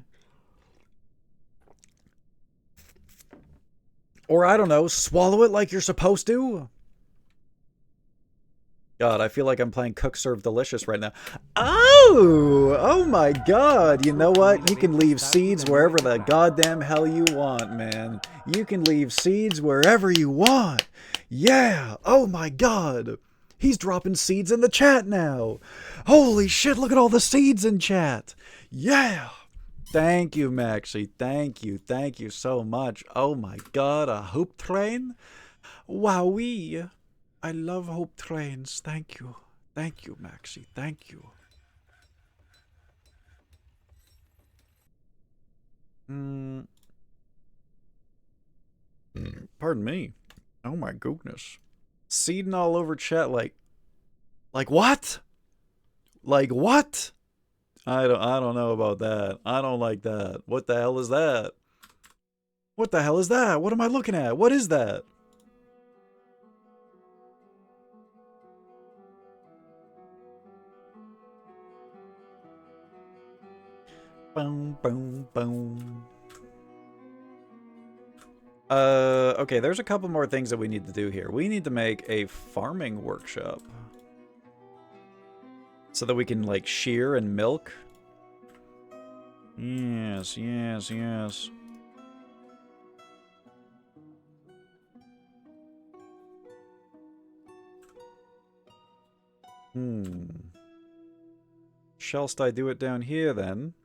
Or, I don't know, swallow it like you're supposed to? God, I feel like I'm playing Cook Serve Delicious right now. Oh my God. You know what? You can leave seeds wherever the goddamn hell you want, man. You can leave seeds wherever you want. Yeah. Oh my God. He's dropping seeds in the chat now. Holy shit, look at all the seeds in chat. Yeah. Thank you, Maxie. Thank you. Thank you so much. Oh my God, a hoop train? Wowee. I love hope trains. Thank you. Thank you, Maxie. Thank you. Pardon me. Oh my goodness. Seeding all over chat like what? Like what? I don't know about that. I don't like that. What the hell is that? What the hell is that? What am I looking at? What is that? Boom, boom, boom. Okay, there's a couple more things that we need to do here. We need to make a farming workshop. So that we can, like, shear and milk. Yes, yes, yes. Shallst I do it down here, then?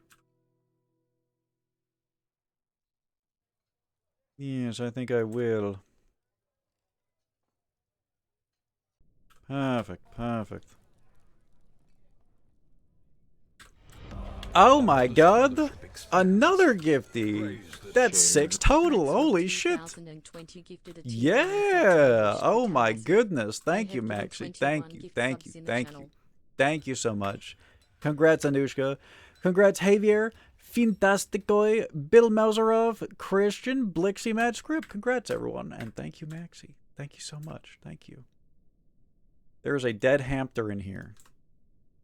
Yes, I think I will. Perfect, perfect. Oh my God! Another gifty! That's 6 total, holy shit! Yeah! Oh my goodness, thank you, Maxie. Thank you, thank you, thank you. Thank you so much. Congrats, Anushka. Congrats, Javier. Fantasticoi, Bill Mausarov, Christian, Blixie Mad Script. Congrats, everyone. And thank you, Maxie. Thank you so much. Thank you. There's a dead hamster in here.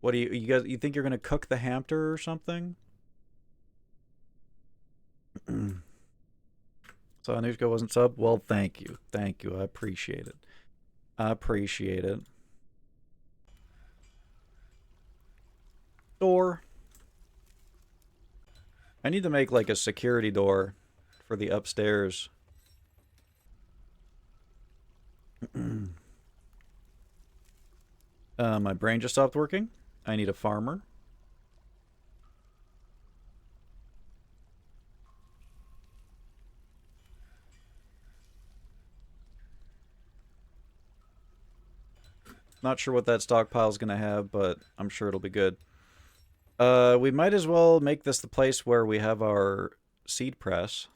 What do you guys, you think you're going to cook the hamster or something? So Anushka wasn't sub? Well, thank you. Thank you. I appreciate it. I appreciate it. Door. I need to make, like, a security door for the upstairs. My brain just stopped working. I need a farmer. Not sure what that stockpile's gonna have, but I'm sure it'll be good. We might as well make this the place where we have our seed press.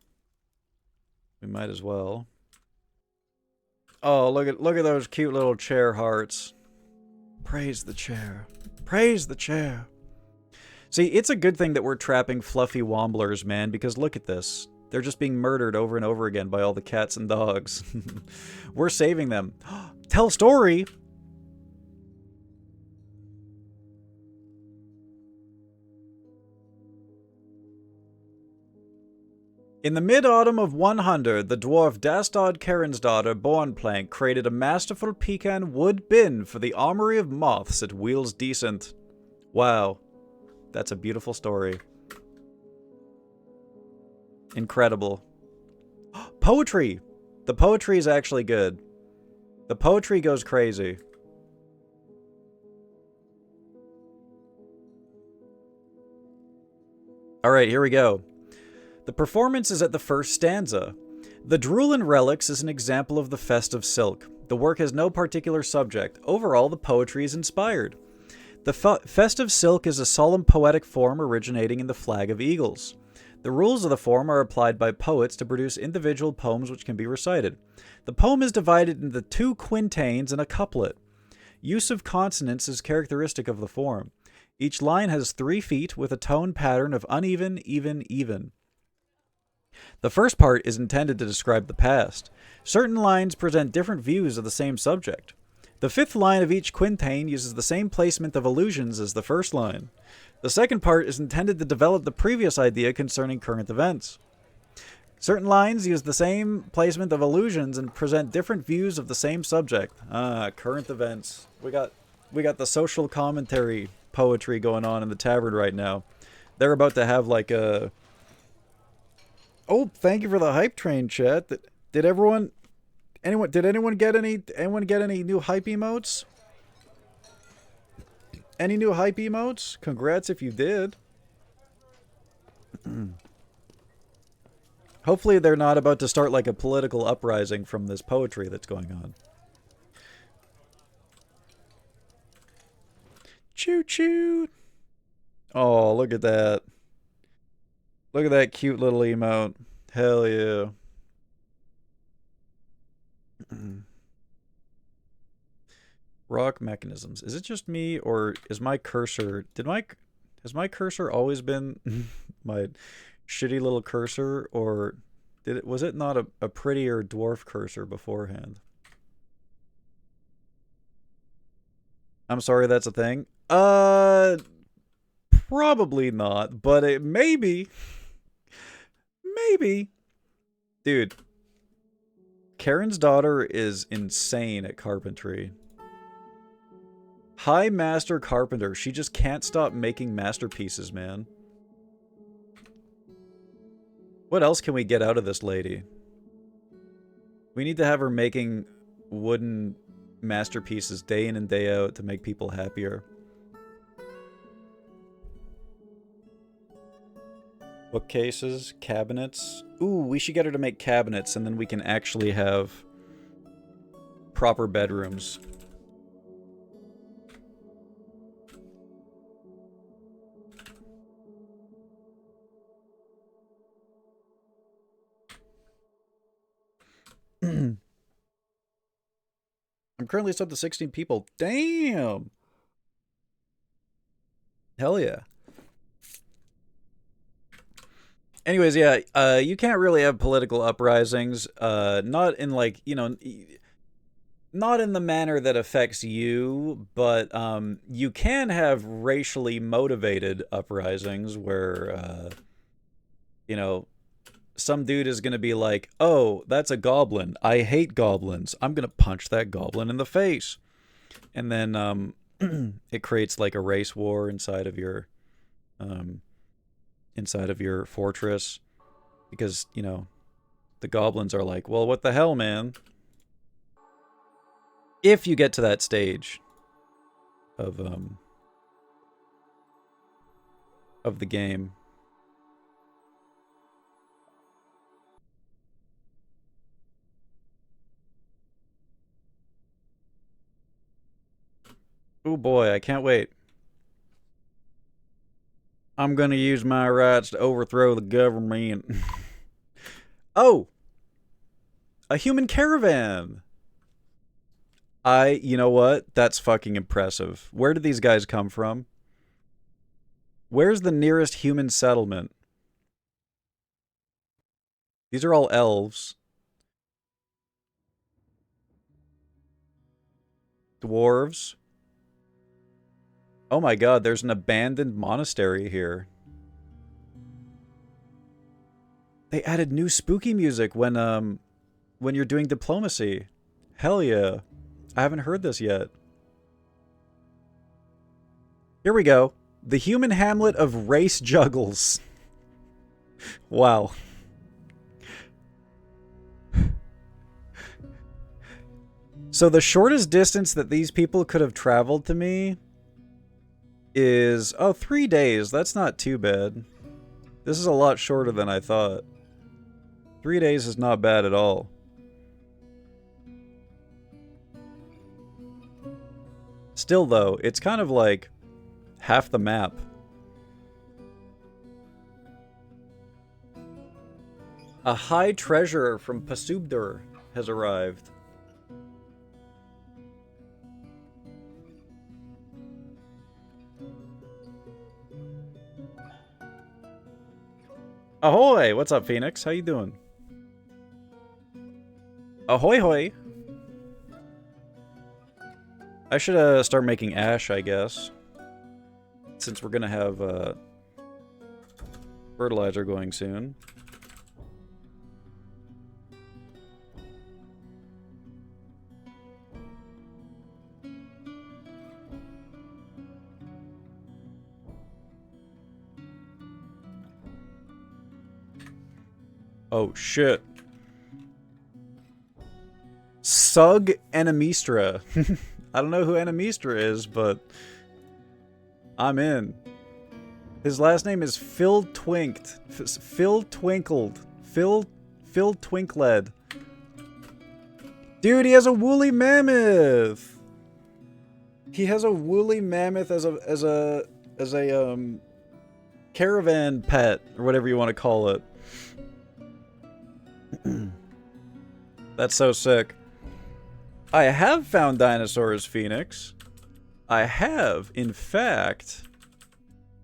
We might as well. Oh, look at those cute little chair hearts. Praise the chair. Praise the chair. See, it's a good thing that we're trapping fluffy womblers, man, because look at this. They're just being murdered over and over again by all the cats and dogs. We're saving them. Tell story! In the mid-autumn of 100, the dwarf Dastard Kerensdottir Bornplank created a masterful pecan wood bin for the armory of moths at wheelsdecent. Wow. That's a beautiful story. Incredible. Poetry! The poetry is actually good. The poetry goes crazy. Alright, here we go. The performance is at the first stanza. The Drulin Relics is an example of the festive silk. The work has no particular subject. Overall, the poetry is inspired. The festive silk is a solemn poetic form originating in the flag of eagles. The rules of the form are applied by poets to produce individual poems which can be recited. The poem is divided into 2 quintains and a couplet. Use of consonants is characteristic of the form. Each line has 3 feet with a tone pattern of uneven, even, even. The first part is intended to describe the past. Certain lines present different views of the same subject. The 5th line of each quintain uses the same placement of allusions as the first line. The second part is intended to develop the previous idea concerning current events. Certain lines use the same placement of allusions and present different views of the same subject. Current events. We got the social commentary poetry going on in the tavern right now. They're about to have like a... Oh, thank you for the hype train, chat. Did anyone get any new hype emotes? Any new hype emotes? Congrats if you did. Hopefully they're not about to start like a political uprising from this poetry that's going on. Choo choo. Oh, look at that. Look at that cute little emote. Hell yeah. Rock mechanisms. Is it just me, or is my cursor... Has my cursor always been my shitty little cursor, or was it not a prettier dwarf cursor beforehand? I'm sorry, that's a thing. Probably not, but it maybe. Maybe. Dude. Karen's daughter is insane at carpentry. High master carpenter. She just can't stop making masterpieces, man. What else can we get out of this lady? We need to have her making wooden masterpieces day in and day out to make people happier. Bookcases, cabinets. Ooh, we should get her to make cabinets, and then we can actually have proper bedrooms. I'm currently sub to 16 people. Damn! Hell yeah. Anyways, yeah, you can't really have political uprisings, not in like, you know, not in the manner that affects you, but you can have racially motivated uprisings where, you know, some dude is going to be like, oh, that's a goblin. I hate goblins. I'm going to punch that goblin in the face. And then it creates like a race war inside of your fortress, because, you know, the goblins are like, well, what the hell, man? If you get to that stage of the game. Oh boy, I can't wait. I'm gonna use my rights to overthrow the government. Oh! A human caravan! You know what? That's fucking impressive. Where did these guys come from? Where's the nearest human settlement? These are all elves. Dwarves. Oh my god, there's an abandoned monastery here. They added new spooky music when you're doing diplomacy. Hell yeah. I haven't heard this yet. Here we go. The human hamlet of Race Juggles. Wow. So the shortest distance that these people could have traveled to me is, 3 days. That's not too bad. This is a lot shorter than I thought. 3 days is not bad at all. Still, though, it's kind of like half the map. A high treasure from Pasubdur has arrived. Ahoy! What's up, Phoenix? How you doing? Ahoy hoy! I should start making ash, I guess. Since we're gonna have fertilizer going soon. Oh shit. Sug Enemistra. I don't know who Enemistra is, but I'm in. His last name is Phil Twinked. Phil Twinkled. Phil Twinkled. Dude, he has a woolly mammoth. He has a woolly mammoth as a caravan pet or whatever you want to call it. That's so sick. I have found dinosaurs, Phoenix. I have, in fact.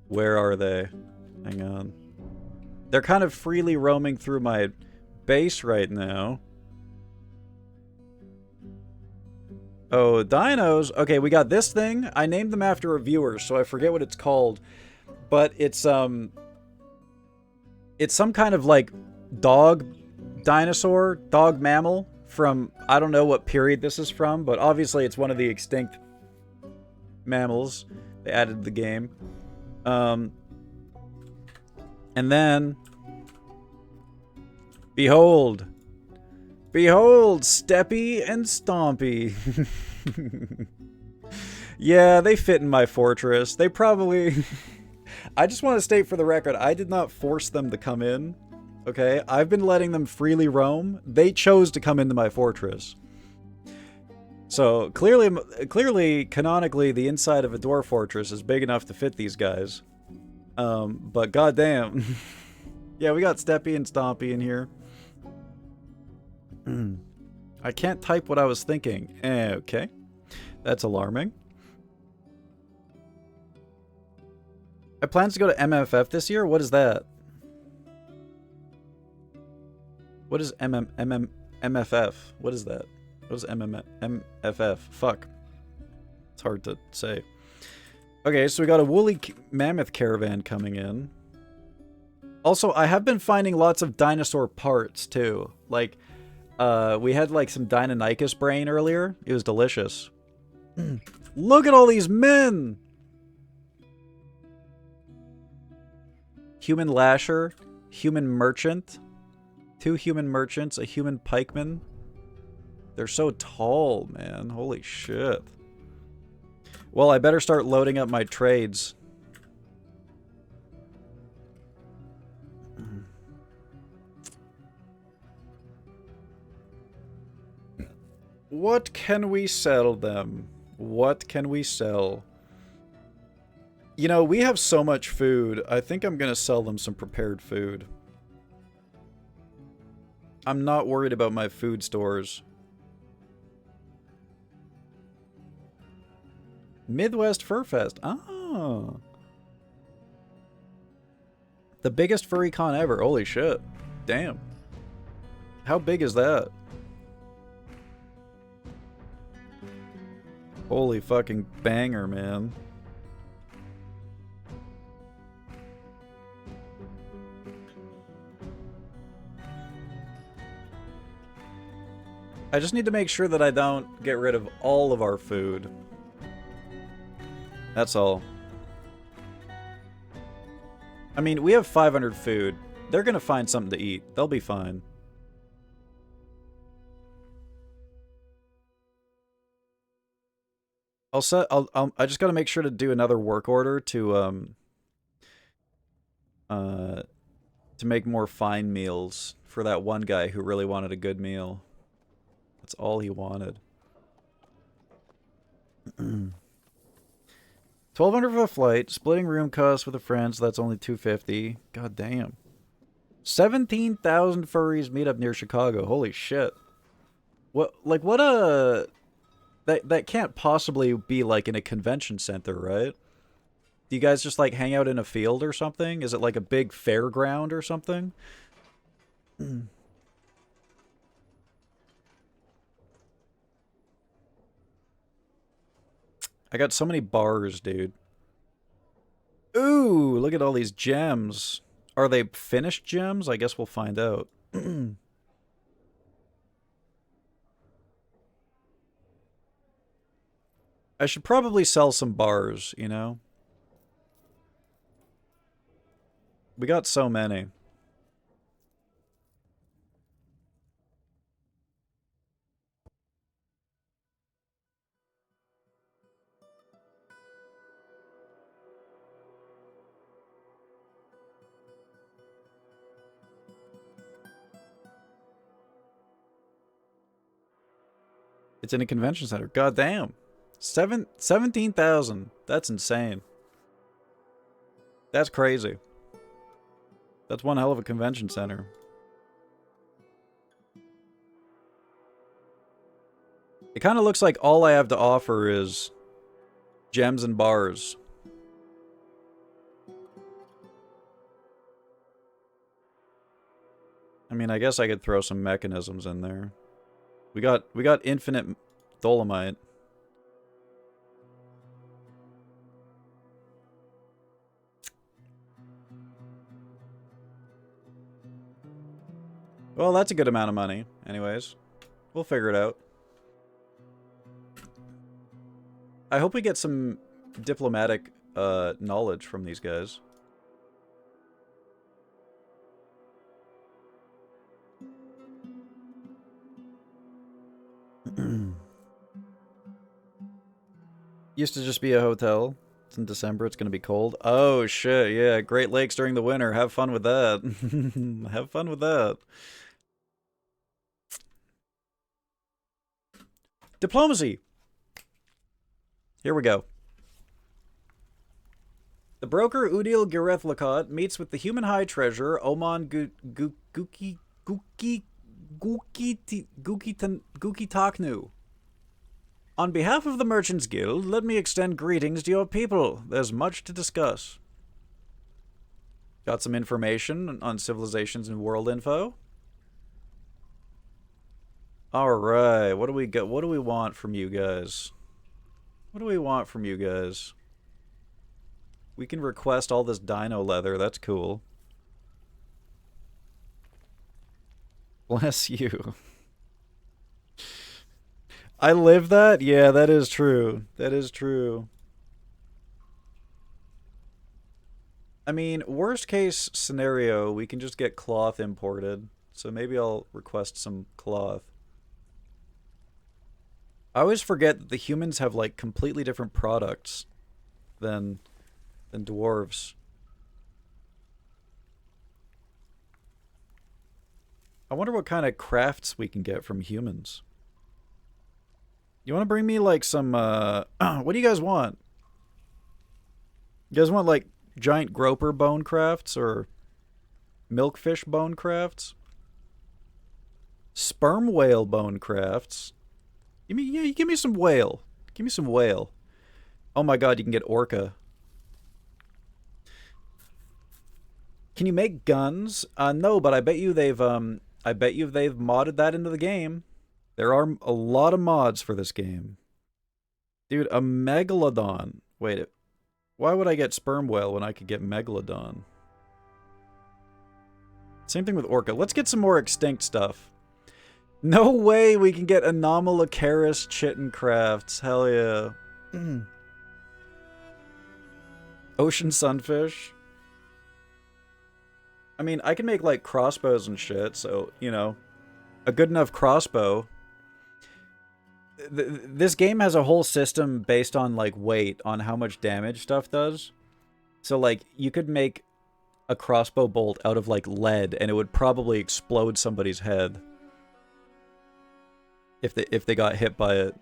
Where are they? Hang on. They're kind of freely roaming through my base right now. Oh, dinos. Okay, we got this thing. I named them after a viewer, so I forget what it's called. But it's some kind of like dog dinosaur, dog mammal from, I don't know what period this is from, but obviously it's one of the extinct mammals they added to the game. And then, behold, Steppy and Stompy. Yeah, they fit in my fortress. They probably... I just want to state for the record, I did not force them to come in. Okay, I've been letting them freely roam. They chose to come into my fortress. So, clearly, canonically, the inside of a dwarf fortress is big enough to fit these guys. But goddamn. Yeah, we got Steppy and Stompy in here. I can't type what I was thinking. Okay. That's alarming. I plans to go to MFF this year? What is that? What is MFF? What is that? What is MFF? Fuck. It's hard to say. Okay, so we got a woolly mammoth caravan coming in. Also, I have been finding lots of dinosaur parts, too. Like, we had, like, some Deinonychus brain earlier. It was delicious. Look at all these men! Human lasher. Human merchant. 2 human merchants. A human pikeman. They're so tall, man. Holy shit. Well, I better start loading up my trades. What can we sell them? What can we sell? You know, we have so much food. I think I'm gonna sell them some prepared food. I'm not worried about my food stores. Midwest Fur Fest. Oh. The biggest furry con ever. Holy shit. Damn. How big is that? Holy fucking banger, man. I just need to make sure that I don't get rid of all of our food. That's all. I mean, we have 500 food. They're gonna find something to eat. They'll be fine. I just gotta make sure to do another work order to make more fine meals for that one guy who really wanted a good meal. That's all he wanted. $1,200 for the flight, splitting room costs with a friend, so that's only $250. God damn. 17,000 furries meet up near Chicago. Holy shit. What a... That can't possibly be like in a convention center, right? Do you guys just like hang out in a field or something? Is it like a big fairground or something? I got so many bars, dude. Ooh, look at all these gems. Are they finished gems? I guess we'll find out. I should probably sell some bars, you know? We got so many. It's in a convention center. God damn. 17,000. That's insane. That's crazy. That's one hell of a convention center. It kind of looks like all I have to offer is gems and bars. I mean, I guess I could throw some mechanisms in there. We got infinite dolomite. Well, that's a good amount of money. Anyways, we'll figure it out. I hope we get some diplomatic knowledge from these guys. Used to just be a hotel. It's in December. It's going to be cold. Oh, shit. Yeah, Great Lakes during the winter. Have fun with that. Have fun with that. Diplomacy. Here we go. The broker Udil Gireth meets with the human high treasurer Oman Guki Taknu. On behalf of the Merchants Guild, let me extend greetings to your people. There's much to discuss. Got some information on civilizations and world info. Alright, what do we get? What do we want from you guys? What do we want from you guys? We can request all this dino leather, that's cool. Bless you. I live that? Yeah, that is true. That is true. I mean, worst case scenario, we can just get cloth imported. So maybe I'll request some cloth. I always forget that the humans have like completely different products than dwarves. I wonder what kind of crafts we can get from humans. You want to bring me like some what do you guys want? You guys want like giant groper bone crafts or milkfish bone crafts? Sperm whale bone crafts? You give me some whale. Give me some whale. Oh my god, you can get orca. Can you make guns? No, but I bet you they've modded that into the game. There are a lot of mods for this game. Dude, a megalodon. Wait, why would I get sperm whale when I could get megalodon? Same thing with orca. Let's get some more extinct stuff. No way we can get Anomalocaris chitin crafts. Hell yeah. Ocean sunfish. I mean, I can make like crossbows and shit, so, you know, a good enough crossbow. This game has a whole system based on like weight, on how much damage stuff does. So like you could make a crossbow bolt out of like lead and it would probably explode somebody's head if they got hit by it.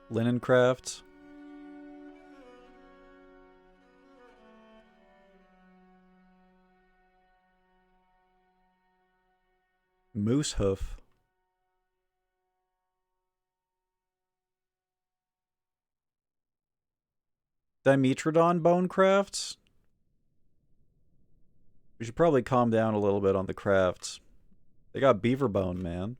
Linen crafts. Moose hoof. Dimetrodon bone crafts. We should probably calm down a little bit on the crafts. They got beaver bone, man.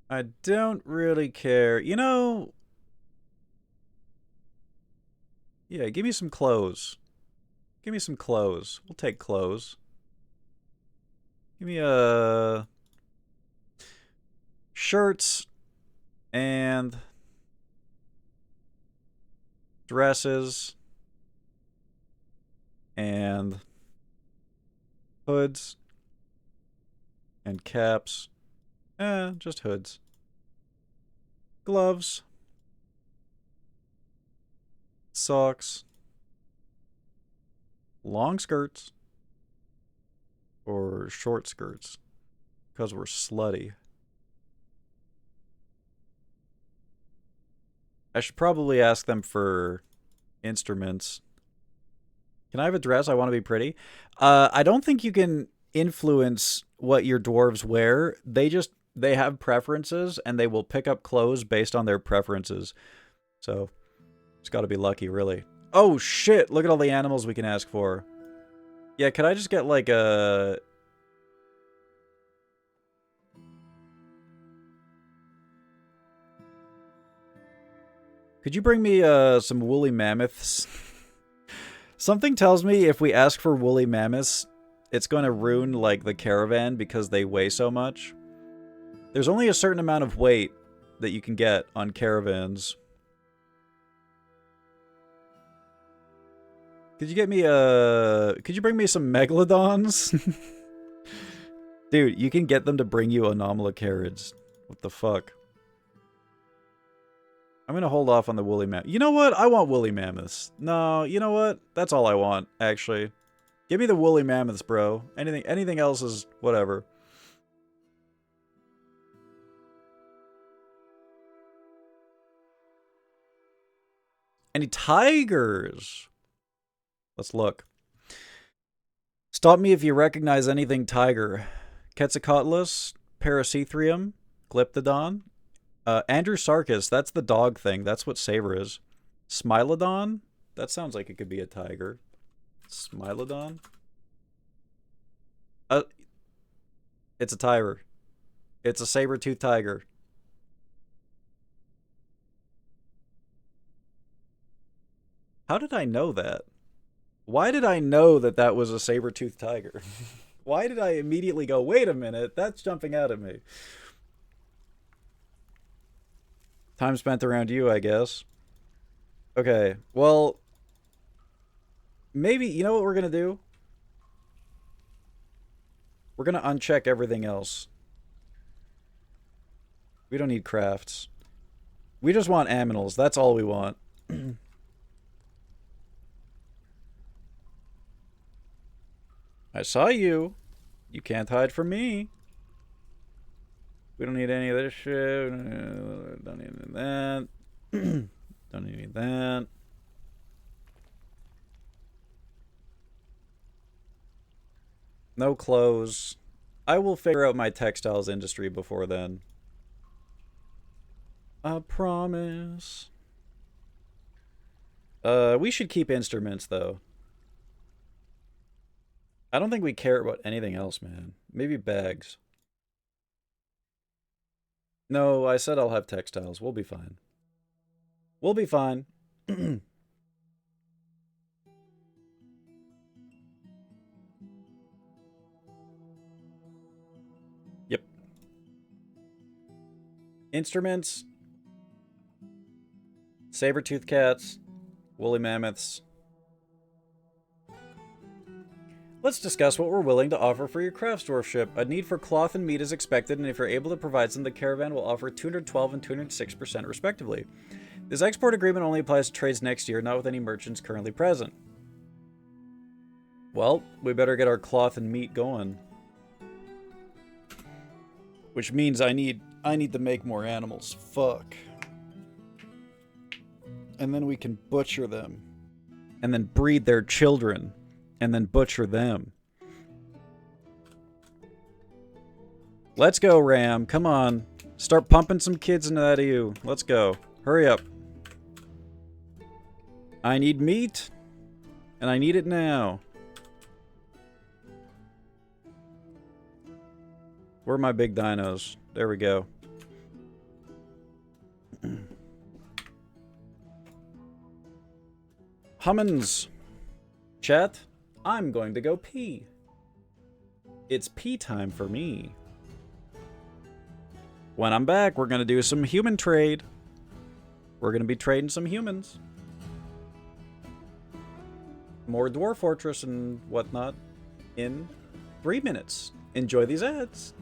I don't really care. You know... Yeah, give me some clothes. Give me some clothes. We'll take clothes. Give me shirts and dresses and hoods and caps. Just hoods. Gloves. Socks. Long skirts. Or short skirts. Because we're slutty. I should probably ask them for instruments. Can I have a dress? I want to be pretty. I don't think you can influence what your dwarves wear. They have preferences, and they will pick up clothes based on their preferences. So, it's got to be lucky, really. Oh, shit! Look at all the animals we can ask for. Yeah, could I just get, like, a... Could you bring me, some woolly mammoths? Something tells me if we ask for woolly mammoths, it's going to ruin, like, the caravan because they weigh so much. There's only a certain amount of weight that you can get on caravans. Could you get me could you bring me some megalodons? Dude, you can get them to bring you anomalocarids. What the fuck? I'm gonna hold off on the woolly mammoth. You know what? I want woolly mammoths. No, you know what? That's all I want, actually. Give me the woolly mammoths, bro. Anything else is whatever. Any tigers? Let's look. Stop me if you recognize anything tiger. Quetzalcoatlus, Paracethrium, Glyptodon, Andrewsarchus, that's the dog thing. That's what Saber is. Smilodon? That sounds like it could be a tiger. Smilodon? It's a tiger. It's a saber-toothed tiger. How did I know that? Why did I know that that was a saber-toothed tiger? Why did I immediately go, wait a minute, that's jumping out at me? Time spent around you, I guess. Okay, well... Maybe, you know what we're gonna do? We're gonna uncheck everything else. We don't need crafts. We just want aminals, that's all we want. I saw you. You can't hide from me. We don't need any of this shit. Don't need that. Don't need that. No clothes. I will figure out my textiles industry before then. I promise. We should keep instruments, though. I don't think we care about anything else, man. Maybe bags. No, I said I'll have textiles. We'll be fine. We'll be fine. Yep. Instruments. Saber-toothed cats. Woolly mammoths. Let's discuss what we're willing to offer for your crafts dwarfship. A need for cloth and meat is expected, and if you're able to provide some, the caravan will offer 212 and 206% respectively. This export agreement only applies to trades next year, not with any merchants currently present. Well, we better get our cloth and meat going. Which means I need to make more animals. Fuck. And then we can butcher them. And then breed their children. And then butcher them. Let's go, Ram. Come on. Start pumping some kids into that EU. Let's go. Hurry up. I need meat. And I need it now. Where are my big dinos? There we go. Hummins. Chat, I'm going to go pee. It's pee time for me. When I'm back, we're going to do some human trade. We're going to be trading some humans. More Dwarf Fortress and whatnot in 3 minutes. Enjoy these ads.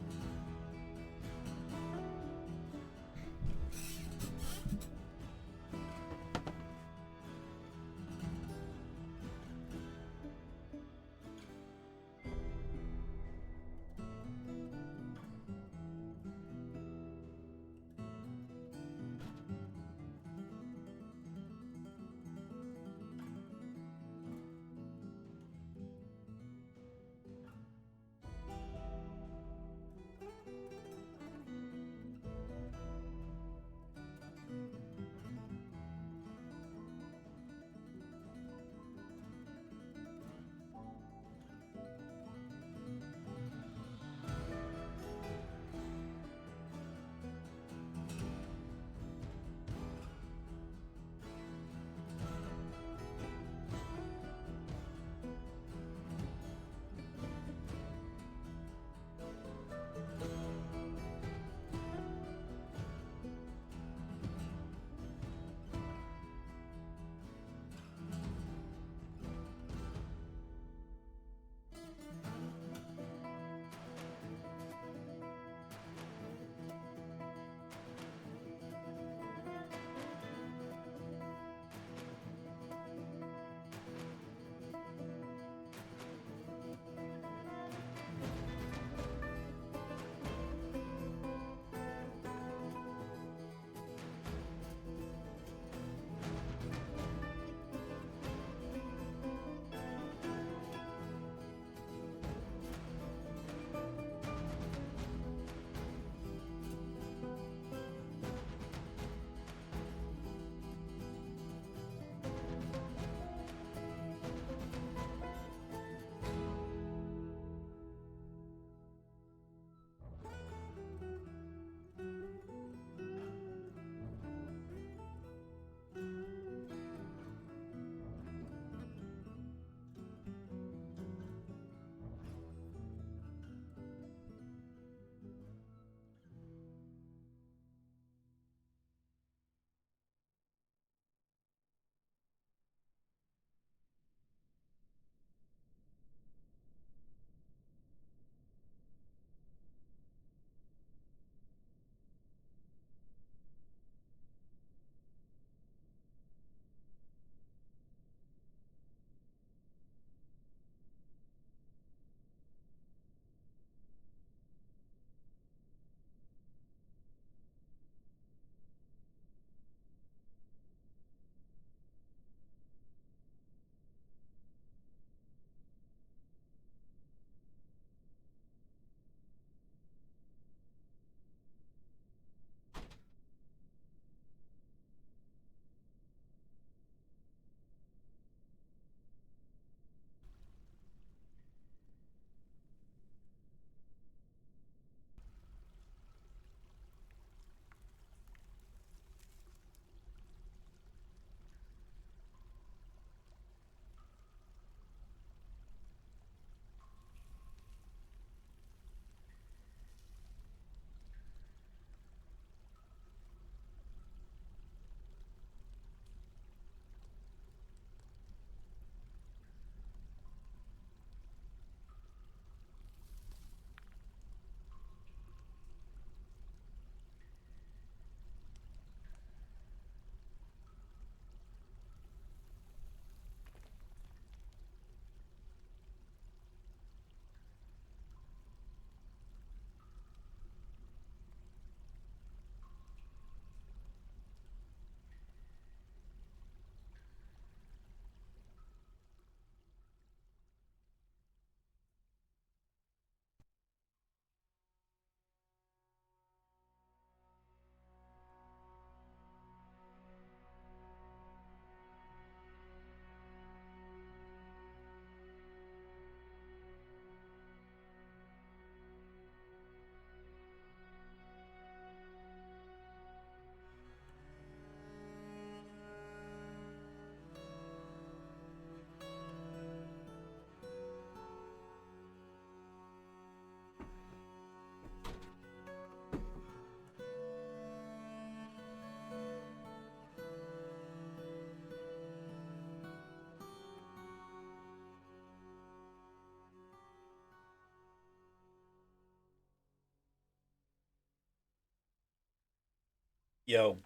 Yo.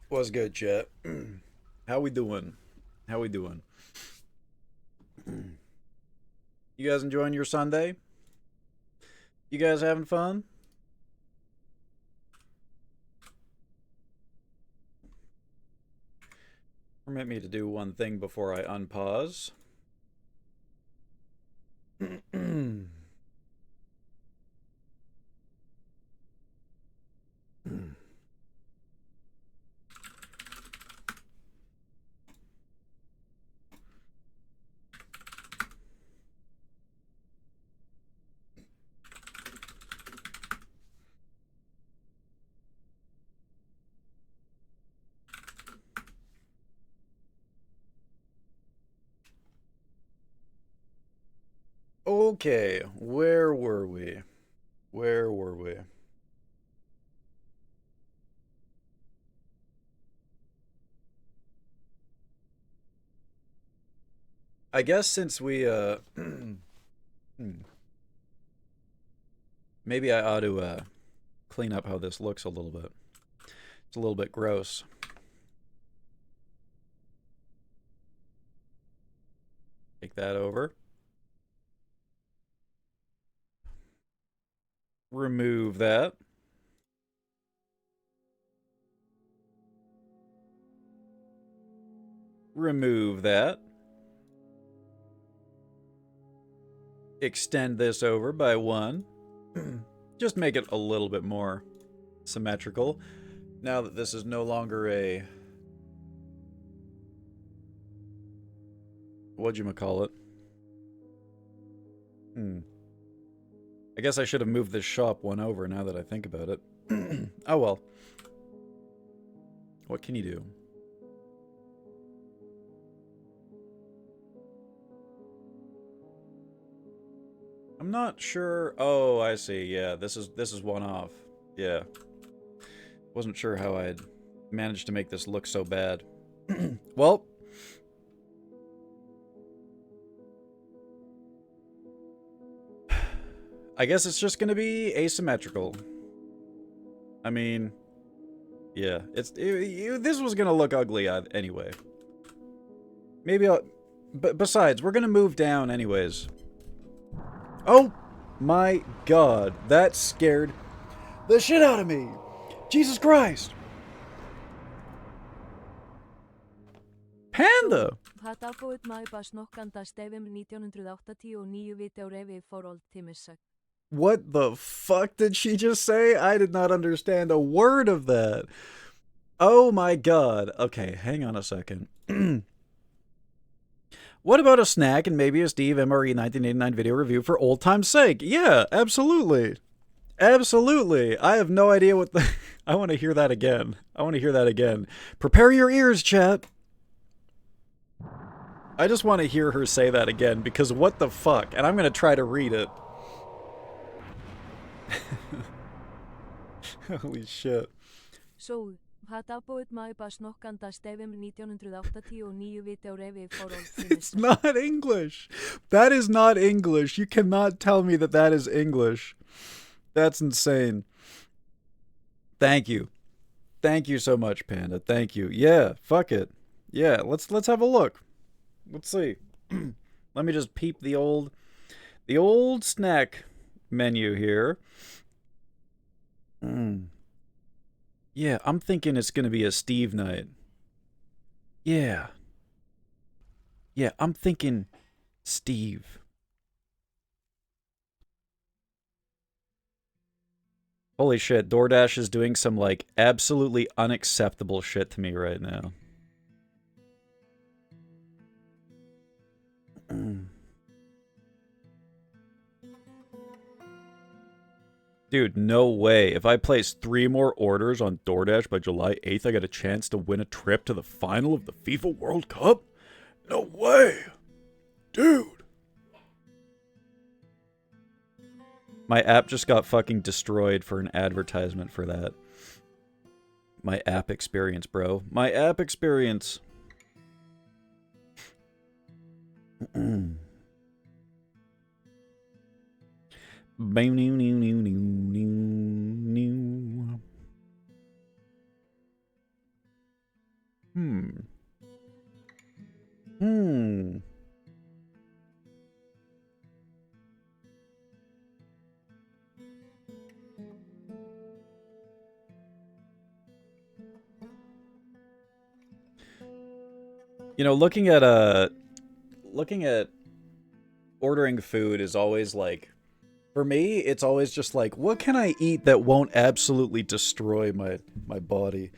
What's good, chat? How we doing? How we doing? You guys enjoying your Sunday? You guys having fun? Permit me to do one thing before I unpause. Okay, where were we? Where were we? I guess since we, maybe I ought to, clean up how this looks a little bit. It's a little bit gross. Take that over. Remove that. Remove that. Extend this over by 1. Just make it a little bit more symmetrical. Now that this is no longer a... whatchamacallit? I guess I should have moved this shop one over now that I think about it. Oh well. What can you do? I'm not sure. Oh, I see. Yeah, this is one off. Yeah. Wasn't sure how I'd managed to make this look so bad. Well, I guess it's just gonna be asymmetrical. I mean, yeah, this was gonna look ugly anyway. Maybe I'll... But besides, we're gonna move down anyways. Oh my god, that scared the shit out of me! Jesus Christ! Panda! What the fuck did she just say? I did not understand a word of that. Oh my god. Okay, hang on a second. What about a snack and maybe a Steve MRE 1989 video review for old time's sake? Yeah, absolutely. Absolutely. I have no idea what the... I want to hear that again. I want to hear that again. Prepare your ears, chat. I just want to hear her say that again, because what the fuck? And I'm going to try to read it. Holy shit. So, It's not English. That is not English. You cannot tell me that that is English. That's insane. Thank you. Thank you so much, Panda. Thank you. Yeah, fuck it. Yeah, let's have a look. Let's see. Let me just peep the old snack menu here. Yeah, I'm thinking it's gonna be a Steve night. Yeah. Yeah, I'm thinking Steve. Holy shit, DoorDash is doing some, like, absolutely unacceptable shit to me right now. Dude, no way. If I place 3 more orders on DoorDash by July 8th, I got a chance to win a trip to the final of the FIFA World Cup? No way! Dude! My app just got fucking destroyed for an advertisement for that. My app experience, bro. My app experience. Bam, new, new, new, new, new, new. Hmm. Hmm. You know, looking at ordering food is always like, for me, it's always just like, what can I eat that won't absolutely destroy my body?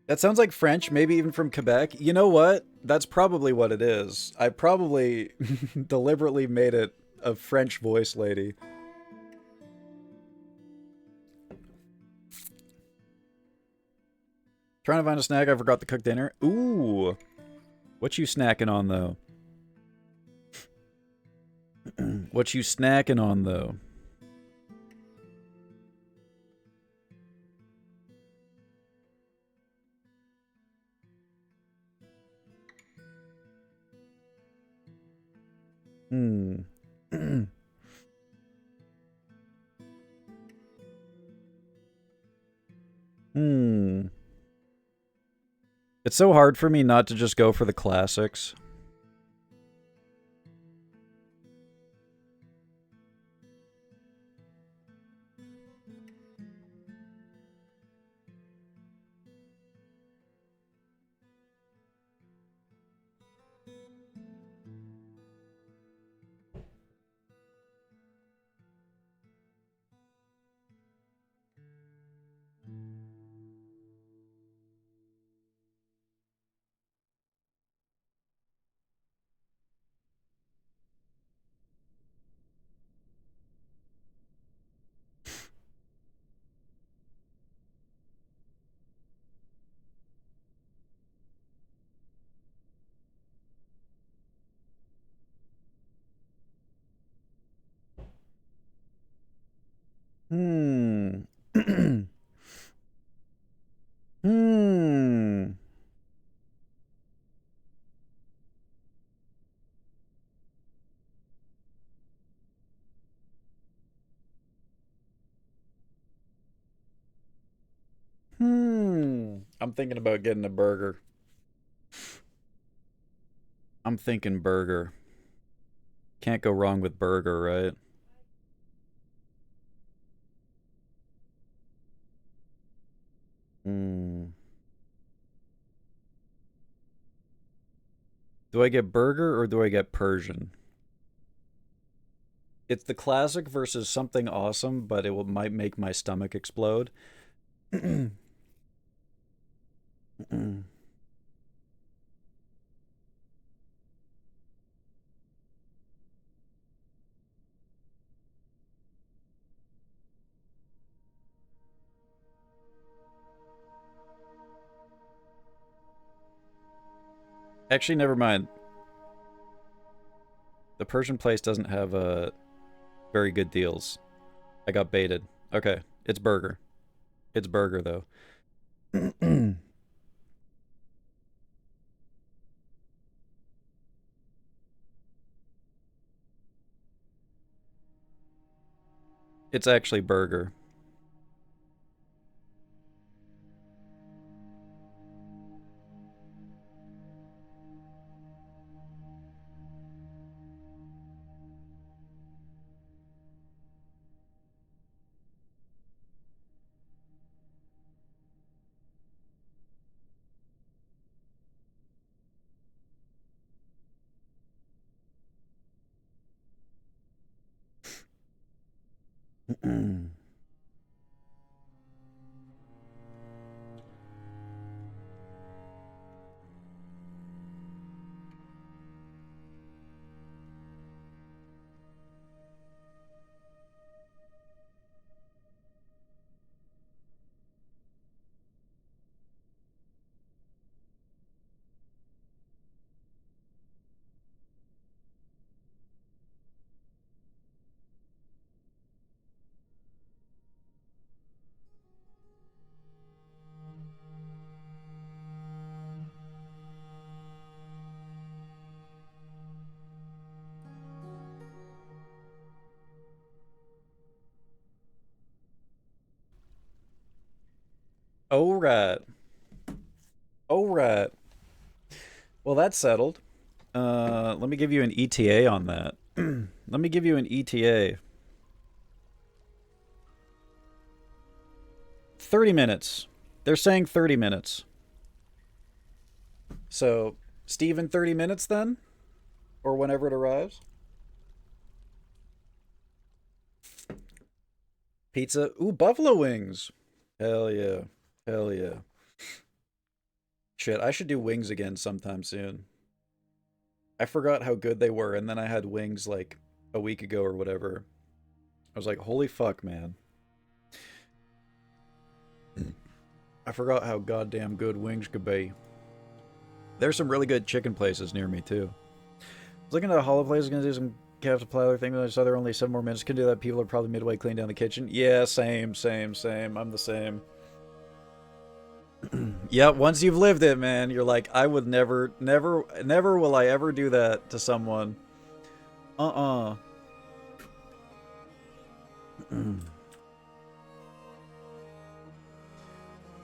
That sounds like French, maybe even from Quebec. You know what? That's probably what it is. I probably deliberately made it a French voice lady. Trying to find a snack. I forgot to cook dinner. Ooh. What you snacking on, though? What you snacking on, though? Hmm. Hmm. It's so hard for me not to just go for the classics. Hmm. Hmm. Hmm. I'm thinking about getting a burger. I'm thinking burger. Can't go wrong with burger, right? Hmm. Do I get burger or do I get Persian? It's the classic versus something awesome, but might make my stomach explode. Actually, never mind. The Persian place doesn't have very good deals. I got baited. Okay, it's burger. It's burger though. It's actually burger. Alright. Alright. Well, that's settled. Let me give you an ETA on that. Let me give you an ETA. 30 minutes. They're saying 30 minutes. So, Steve in 30 minutes then? Or whenever it arrives? Pizza. Ooh, buffalo wings. Hell yeah. Hell yeah. Shit, I should do wings again sometime soon. I forgot how good they were, and then I had wings like a week ago or whatever. I was like, holy fuck, man. I forgot how goddamn good wings could be. There's some really good chicken places near me, too. I was looking at a hollow place, gonna do some Captain Plyler thing, but I saw there are only 7 more minutes. Can do that. People are probably midway cleaning down the kitchen. Yeah, same. I'm the same. Yeah, once you've lived it, man, you're like, I would never will I ever do that to someone. I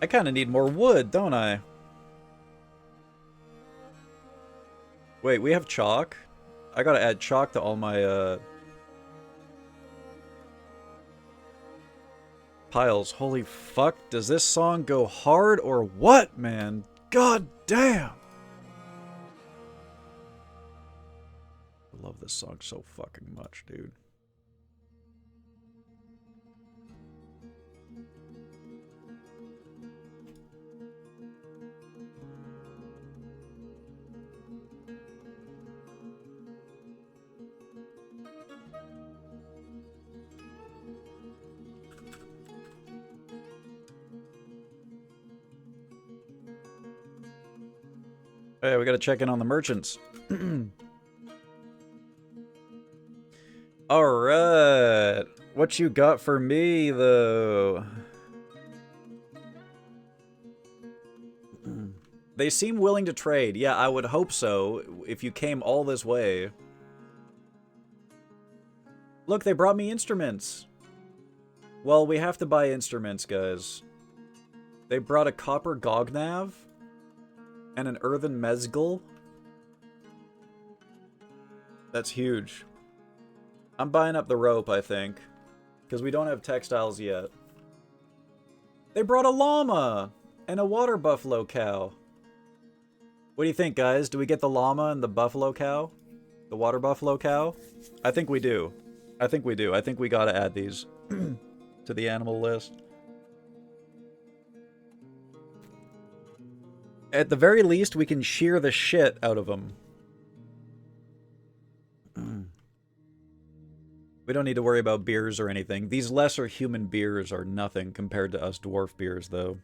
kind of need more wood, don't I? Wait, we have chalk? I gotta add chalk to all my, piles. Holy fuck, does this song go hard or what, man? God damn! I love this song so fucking much, dude. Hey, we gotta check in on the merchants. Alright. What you got for me, though? They seem willing to trade. Yeah, I would hope so, if you came all this way. Look, they brought me instruments. Well, we have to buy instruments, guys. They brought a copper gognav. And an earthen mezgal. That's huge. I'm buying up the rope, I think. Because we don't have textiles yet. They brought a llama! And a water buffalo cow. What do you think, guys? Do we get the llama and the buffalo cow? The water buffalo cow? I think we do. I think we do. I think we gotta add these to the animal list. At the very least, we can shear the shit out of them. We don't need to worry about beers or anything. These lesser human beers are nothing compared to us dwarf beers, though.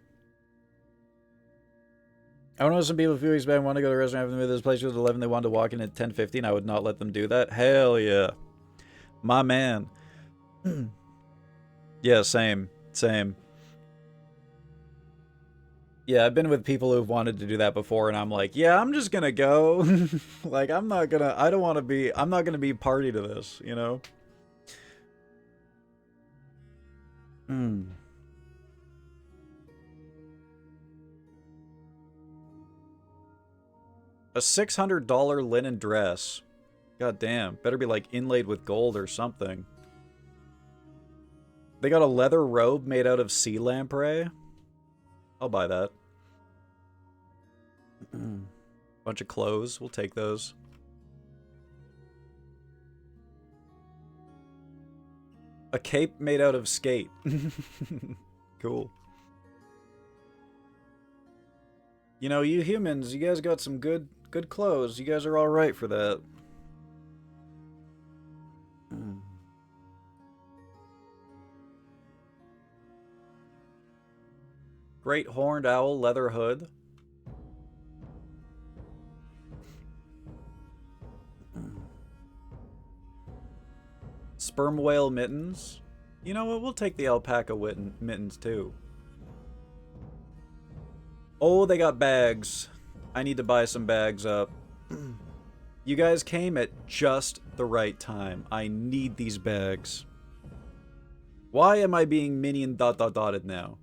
I know some people a few weeks back want to go to a restaurant after this place was at 11. They wanted to walk in at 10:15. I would not let them do that. Hell yeah. My man. Yeah, same. Same. Yeah, I've been with people who've wanted to do that before, and I'm like, yeah, I'm just gonna go. Like, I'm not gonna be party to this, you know? A $600 linen dress. God damn, better be like inlaid with gold or something. They got a leather robe made out of sea lamprey. I'll buy that. Bunch of clothes. We'll take those. A cape made out of skate. Cool. You know, you humans, you guys got some good clothes. You guys are all right for that. Great horned owl leather hood. Sperm whale mittens. You know what? We'll take the alpaca mittens too. Oh, they got bags. I need to buy some bags up. You guys came at just the right time. I need these bags. Why am I being minion dotted now?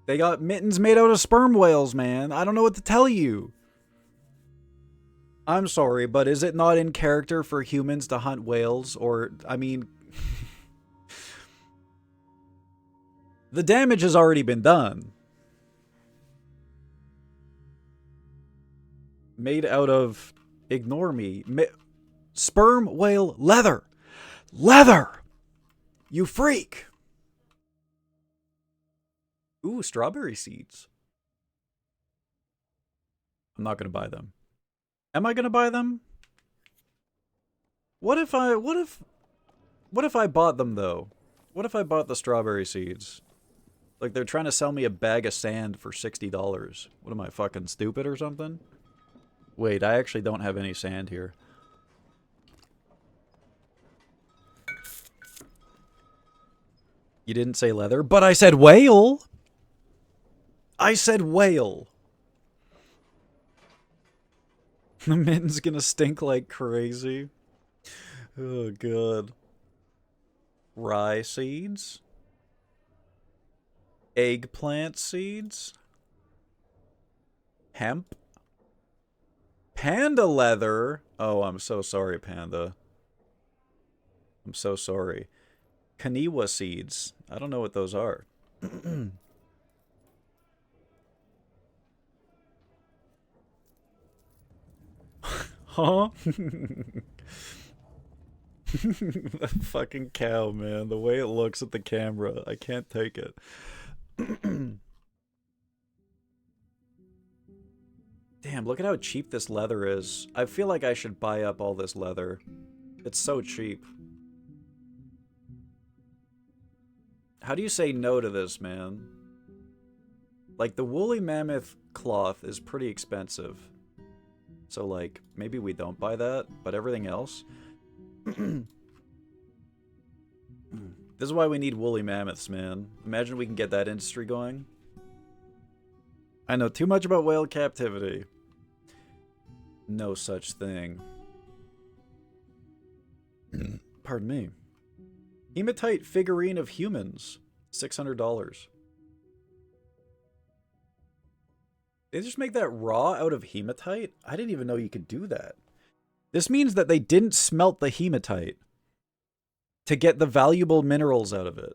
They got mittens made out of sperm whales, man. I don't know what to tell you. I'm sorry, but is it not in character for humans to hunt whales? Or, I mean... the damage has already been done. Made out of... Ignore me. Sperm whale leather. Leather! You freak! Ooh, strawberry seeds. I'm not gonna buy them. Am I gonna buy them? What if I bought them though? What if I bought the strawberry seeds? Like they're trying to sell me a bag of sand for $60. What am I, fucking stupid or something? Wait, I actually don't have any sand here. You didn't say leather, but I said whale! I said whale! The mitten's gonna stink like crazy. Oh, God. Rye seeds? Eggplant seeds? Hemp? Panda leather? Oh, I'm so sorry, Panda. I'm so sorry. Kaniwa seeds. I don't know what those are. Huh? That fucking cow, man. The way it looks at the camera. I can't take it. Damn, look at how cheap this leather is. I feel like I should buy up all this leather. It's so cheap. How do you say no to this, man? Like, the woolly mammoth cloth is pretty expensive. So, like, maybe we don't buy that, but everything else... This is why we need woolly mammoths, man. Imagine we can get that industry going. I know too much about whale captivity. No such thing. Pardon me. Hematite figurine of humans. $600. They just make that raw out of hematite? I didn't even know you could do that. This means that they didn't smelt the hematite to get the valuable minerals out of it.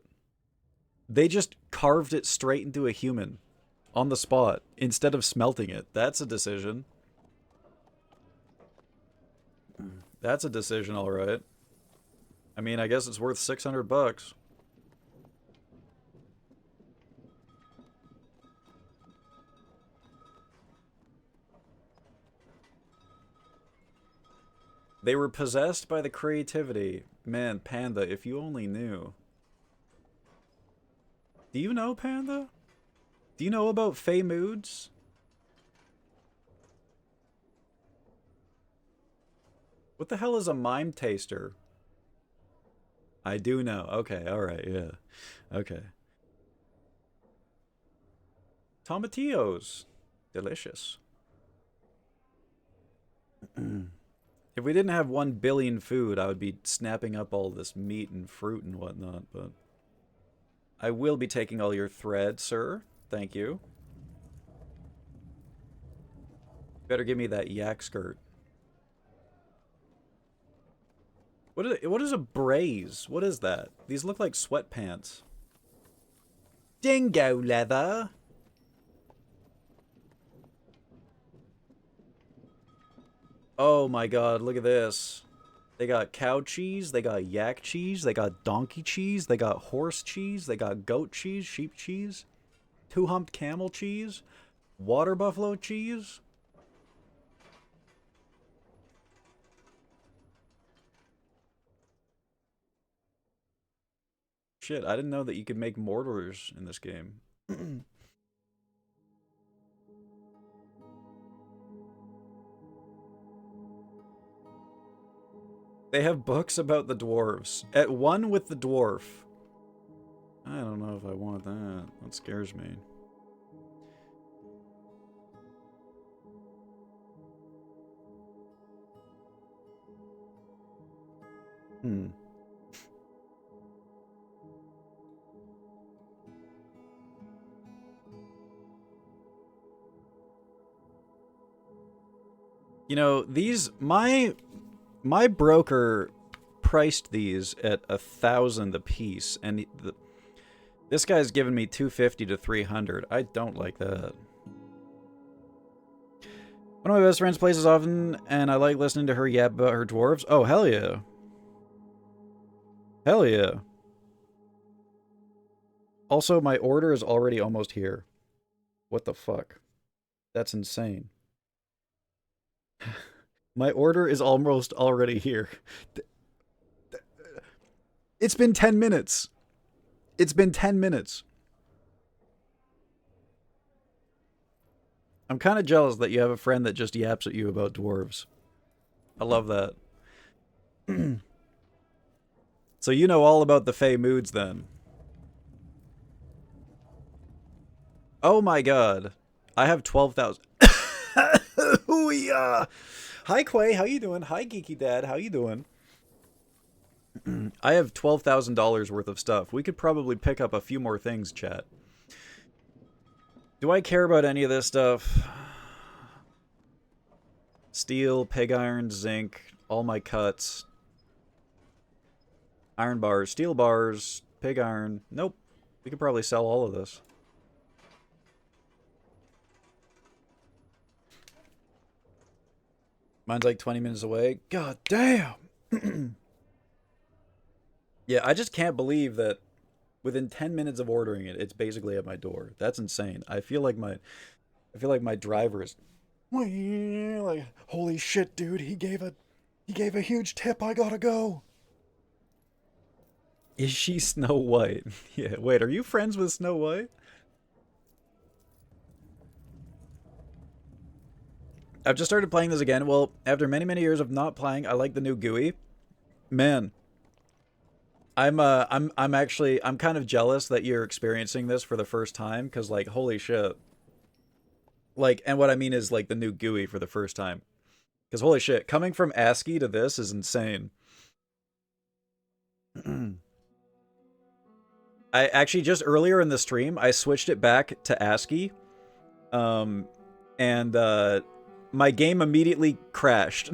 They just carved it straight into a human on the spot instead of smelting it. That's a decision. That's a decision, all right. I mean, I guess it's worth $600. They were possessed by the creativity. Man, Panda, if you only knew. Do you know, Panda? Do you know about Fey Moods? What the hell is a mime taster? I do know. Okay, alright, yeah. Okay. Tomatillos. Delicious. If we didn't have 1 billion food, I would be snapping up all this meat and fruit and whatnot, but... I will be taking all your thread, sir. Thank you. Better give me that yak skirt. What is a braise? What is that? These look like sweatpants. Dingo leather. Oh my god, look at this. They got cow cheese, they got yak cheese, they got donkey cheese, they got horse cheese, they got goat cheese, sheep cheese, two-humped camel cheese, water buffalo cheese. Shit, I didn't know that you could make mortars in this game. They have books about the dwarves. At one with the dwarf. I don't know if I want that. That scares me. You know, these my broker priced these at 1,000 a piece, and this guy's giving me 250 to 300. I don't like that. One of my best friends plays this often, and I like listening to her yap about her dwarves. Oh, hell yeah. Hell yeah. Also, my order is already almost here. What the fuck? That's insane. My order is almost already here. It's been 10 minutes. It's been 10 minutes. I'm kind of jealous that you have a friend that just yaps at you about dwarves. I love that. So you know all about the Fey moods then. Oh my god. I have 12,000. Hi Quay, how you doing? Hi Geeky Dad, how you doing? I have $12,000 worth of stuff. We could probably pick up a few more things, chat. Do I care about any of this stuff? Steel, pig iron, zinc, all my cuts. Iron bars, steel bars, pig iron. Nope. We could probably sell all of this. Mine's like 20 minutes away. God damn! Yeah, I just can't believe that within 10 minutes of ordering it, it's basically at my door. That's insane. I feel like my driver is like, holy shit, dude, he gave a huge tip, I gotta go. Is she Snow White? Yeah, wait, are you friends with Snow White? I've just started playing this again. Well, after many, many years of not playing, I like the new GUI. Man, I'm kind of jealous that you're experiencing this for the first time, because, like, holy shit. Like, and what I mean is, like, the new GUI for the first time. Because, holy shit, coming from ASCII to this is insane. I actually, just earlier in the stream, I switched it back to ASCII. My game immediately crashed.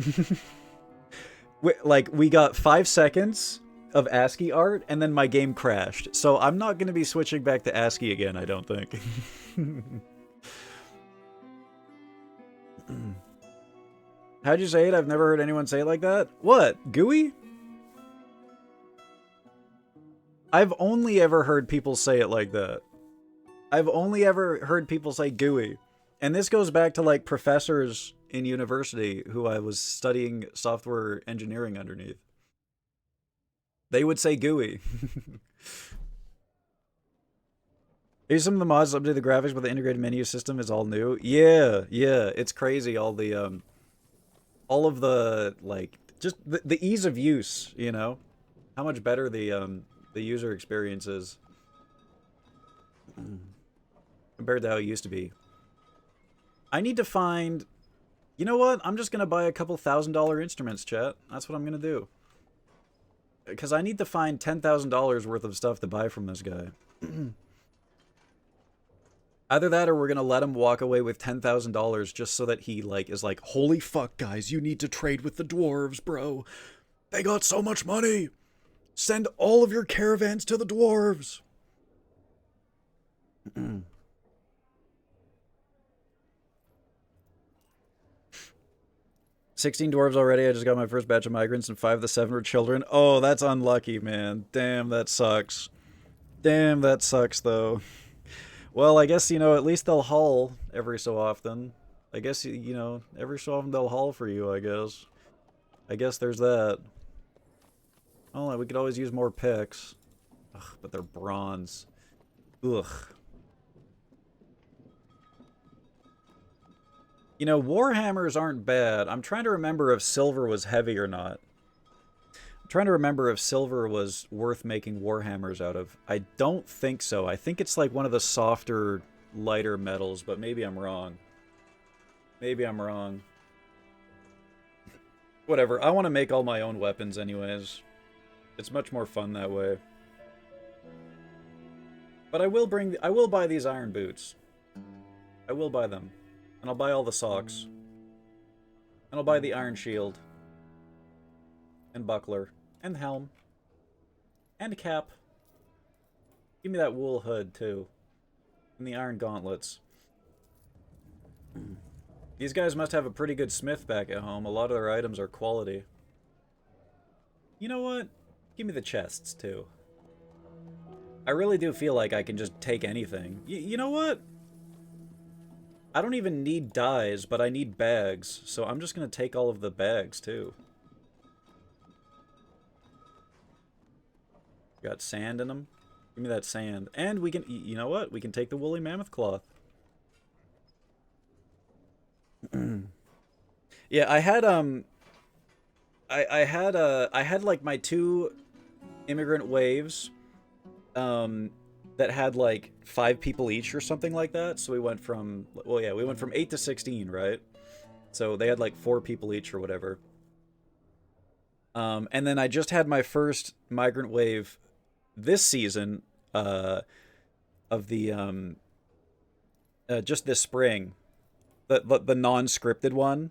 We got 5 seconds of ASCII art, and then my game crashed. So I'm not going to be switching back to ASCII again, I don't think. How'd you say it? I've never heard anyone say it like that. What? GUI? I've only ever heard people say it like that. I've only ever heard people say GUI. And this goes back to, like, professors in university who I was studying software engineering underneath. They would say GUI. Here's some of the mods to update the graphics, but the integrated menu system is all new. Yeah, it's crazy. All of the, like, just the ease of use, you know? How much better the user experience is compared to how it used to be. I need to find... You know what? I'm just going to buy a couple $1,000 instruments, chat. That's what I'm going to do. Because I need to find $10,000 worth of stuff to buy from this guy. Either that or we're going to let him walk away with $10,000 just so that he, like, is like, holy fuck, guys, you need to trade with the dwarves, bro. They got so much money. Send all of your caravans to the dwarves. 16 dwarves already. I just got my first batch of migrants, and 5 of the 7 were children. Oh, that's unlucky, man. Damn, that sucks. Damn, that sucks, though. Well, I guess, you know, at least they'll haul every so often. I guess, you know, every so often they'll haul for you, I guess. I guess there's that. Oh, we could always use more picks. Ugh, but they're bronze. Ugh. You know, Warhammers aren't bad. I'm trying to remember if silver was heavy or not. I'm trying to remember if silver was worth making Warhammers out of. I don't think so. I think it's like one of the softer, lighter metals, but maybe I'm wrong. Maybe I'm wrong. Whatever. I want to make all my own weapons anyways. It's much more fun that way. But I will buy these iron boots. I will buy them. And I'll buy all the socks. And I'll buy the iron shield. And buckler. And helm. And cap. Give me that wool hood, too. And the iron gauntlets. These guys must have a pretty good smith back at home. A lot of their items are quality. You know what? Give me the chests, too. I really do feel like I can just take anything. You know what? I don't even need dyes, but I need bags. So I'm just going to take all of the bags, too. Got sand in them. Give me that sand. And we can, you know what? We can take the woolly mammoth cloth. Yeah, I had I had like my 2 immigrant waves that had like 5 people each or something like that. So we went from, well, yeah, we went from 8 to 16, right? So they had like 4 people each or whatever. And then I just had my first migrant wave this season of the just this spring, the non-scripted one,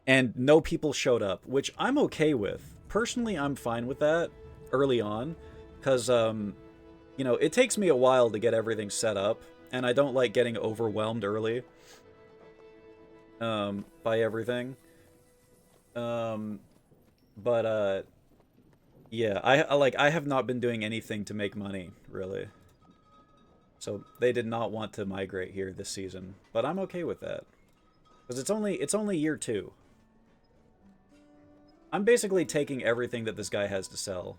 and no people showed up, which I'm okay with. Personally, I'm fine with that early on, because you know, it takes me a while to get everything set up, and I don't like getting overwhelmed early by everything. But yeah, I have not been doing anything to make money, really. So they did not want to migrate here this season, but I'm okay with that. Because it's only year 2. I'm basically taking everything that this guy has to sell.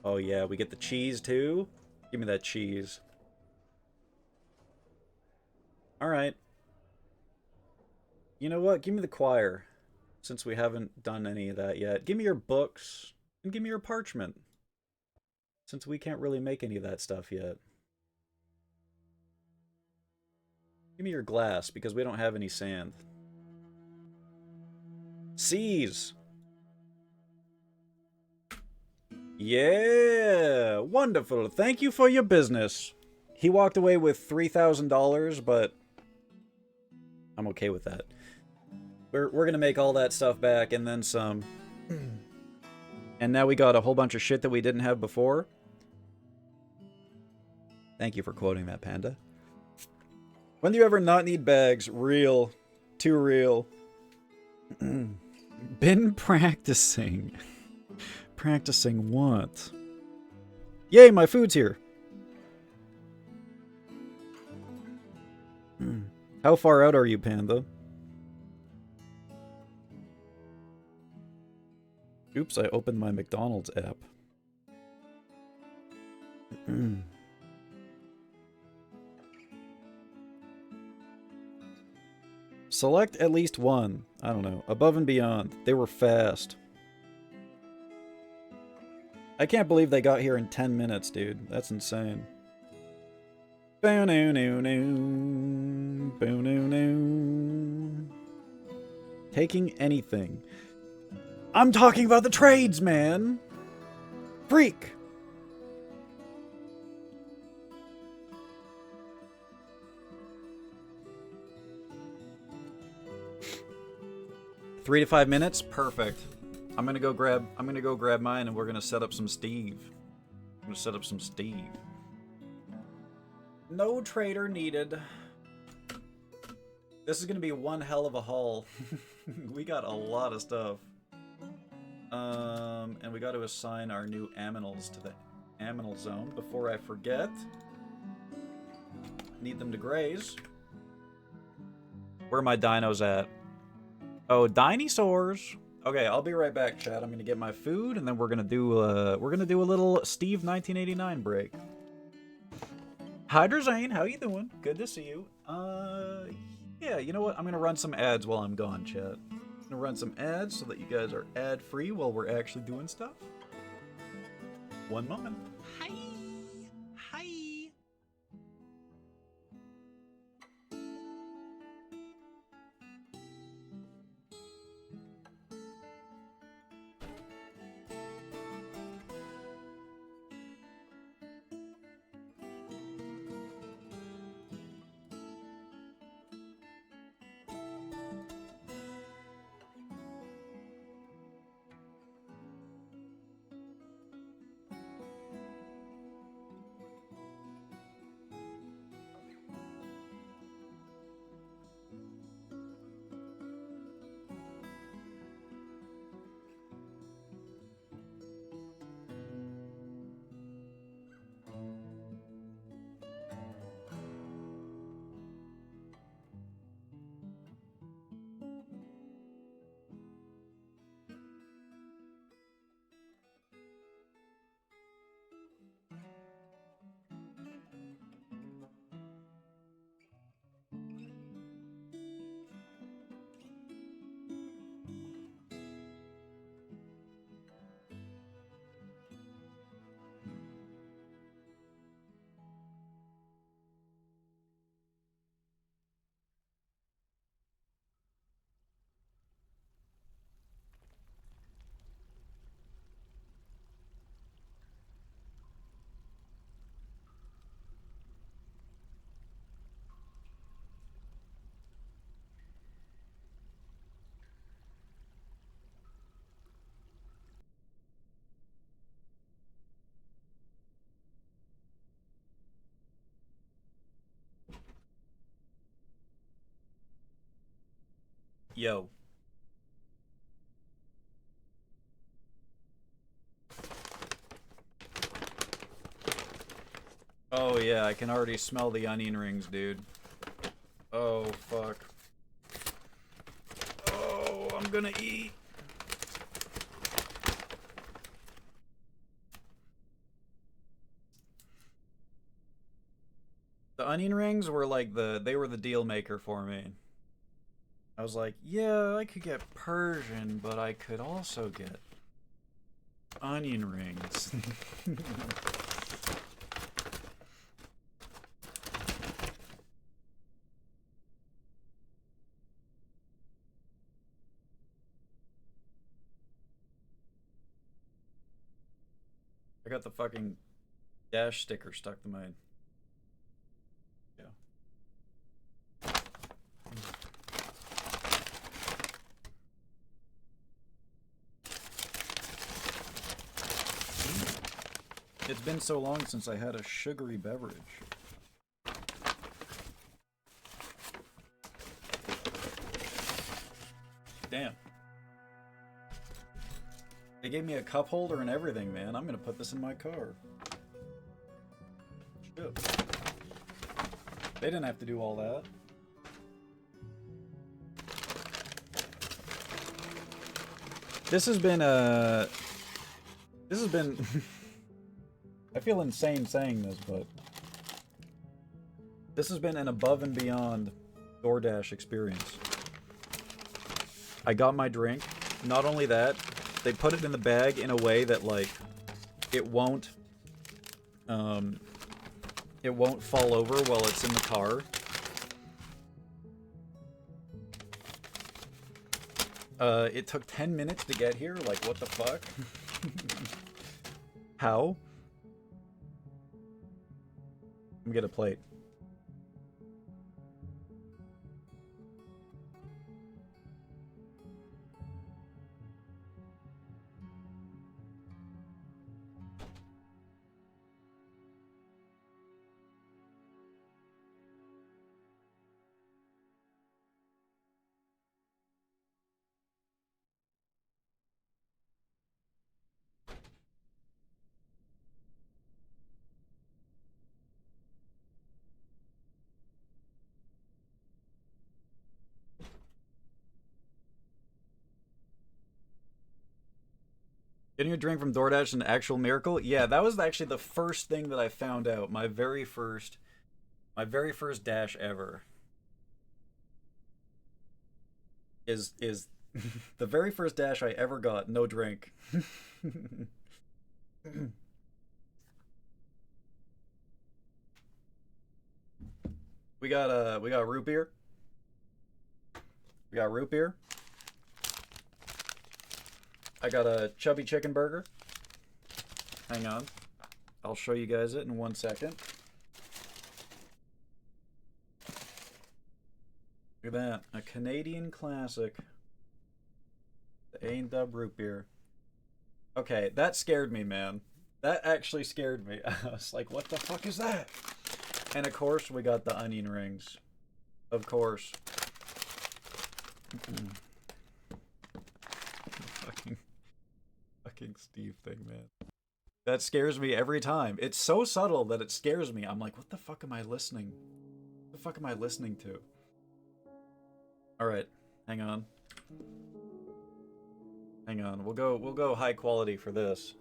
Oh yeah, we get the cheese too? Give me that cheese. Alright. You know what? Give me the choir. Since we haven't done any of that yet. Give me your books. And give me your parchment. Since we can't really make any of that stuff yet. Give me your glass, because we don't have any sand. Seize! Yeah! Wonderful. Thank you for your business. He walked away with $3,000, but I'm okay with that. We're gonna make all that stuff back and then some. And now we got a whole bunch of shit that we didn't have before. Thank you for quoting that, Panda. When do you ever not need bags? Real. Too real. Been practicing. Practicing what? Yay, my food's here. How far out are you, Panda? Oops, I opened my McDonald's app. Select at least one. I don't know. Above and beyond. They were fast. I can't believe they got here in 10 minutes, dude. That's insane. Taking anything. I'm talking about the trades, man! Freak! Three to 5 minutes? Perfect. I'm gonna go grab mine and we're gonna set up some Steve. I'm gonna set up some Steve. No trader needed. This is gonna be one hell of a haul. We got a lot of stuff. And we got to assign our new aminals to the aminal zone before I forget. Need them to graze. Where are my dinos at? Oh, dinosaurs. Okay, I'll be right back, chat. I'm gonna get my food, and then we're gonna do a little Steve 1989 break. Hydra Zane, how you doing? Good to see you. Yeah, you know what? I'm gonna run some ads while I'm gone, chat. I'm gonna run some ads so that you guys are ad-free while we're actually doing stuff. One moment. Hi. Hi. Yo. Oh yeah, I can already smell the onion rings, dude. Oh, fuck. Oh, I'm gonna eat. The onion rings were like they were the deal maker for me. I was like, yeah, I could get Persian, but I could also get onion rings. I got the fucking dash sticker stuck to my... Yeah. It's been so long since I had a sugary beverage. Damn. They gave me a cup holder and everything, man. I'm gonna put this in my car. Shit. They didn't have to do all that. This has been I feel insane saying this, but this has been an above and beyond DoorDash experience. I got my drink. Not only that, they put it in the bag in a way that, like, it won't fall over while it's in the car. It took 10 minutes to get here. Like, what the fuck? How? Let me get a plate. Getting a drink from DoorDash is an actual miracle? Yeah, that was actually the first thing that I found out. My very first dash ever. Is the very first dash I ever got, no drink. We got root beer. We got root beer. I got a chubby chicken burger. Hang on. I'll show you guys it in 1 second. Look at that. A Canadian classic. The A&W root beer. Okay, that scared me, man. That actually scared me. I was like, what the fuck is that? And of course, we got the onion rings. Of course. Fucking Steve thing, man. That scares me every time. It's so subtle that it scares me. I'm like, what the fuck am I listening? What the fuck am I listening to? Alright, hang on. Hang on. We'll go high quality for this.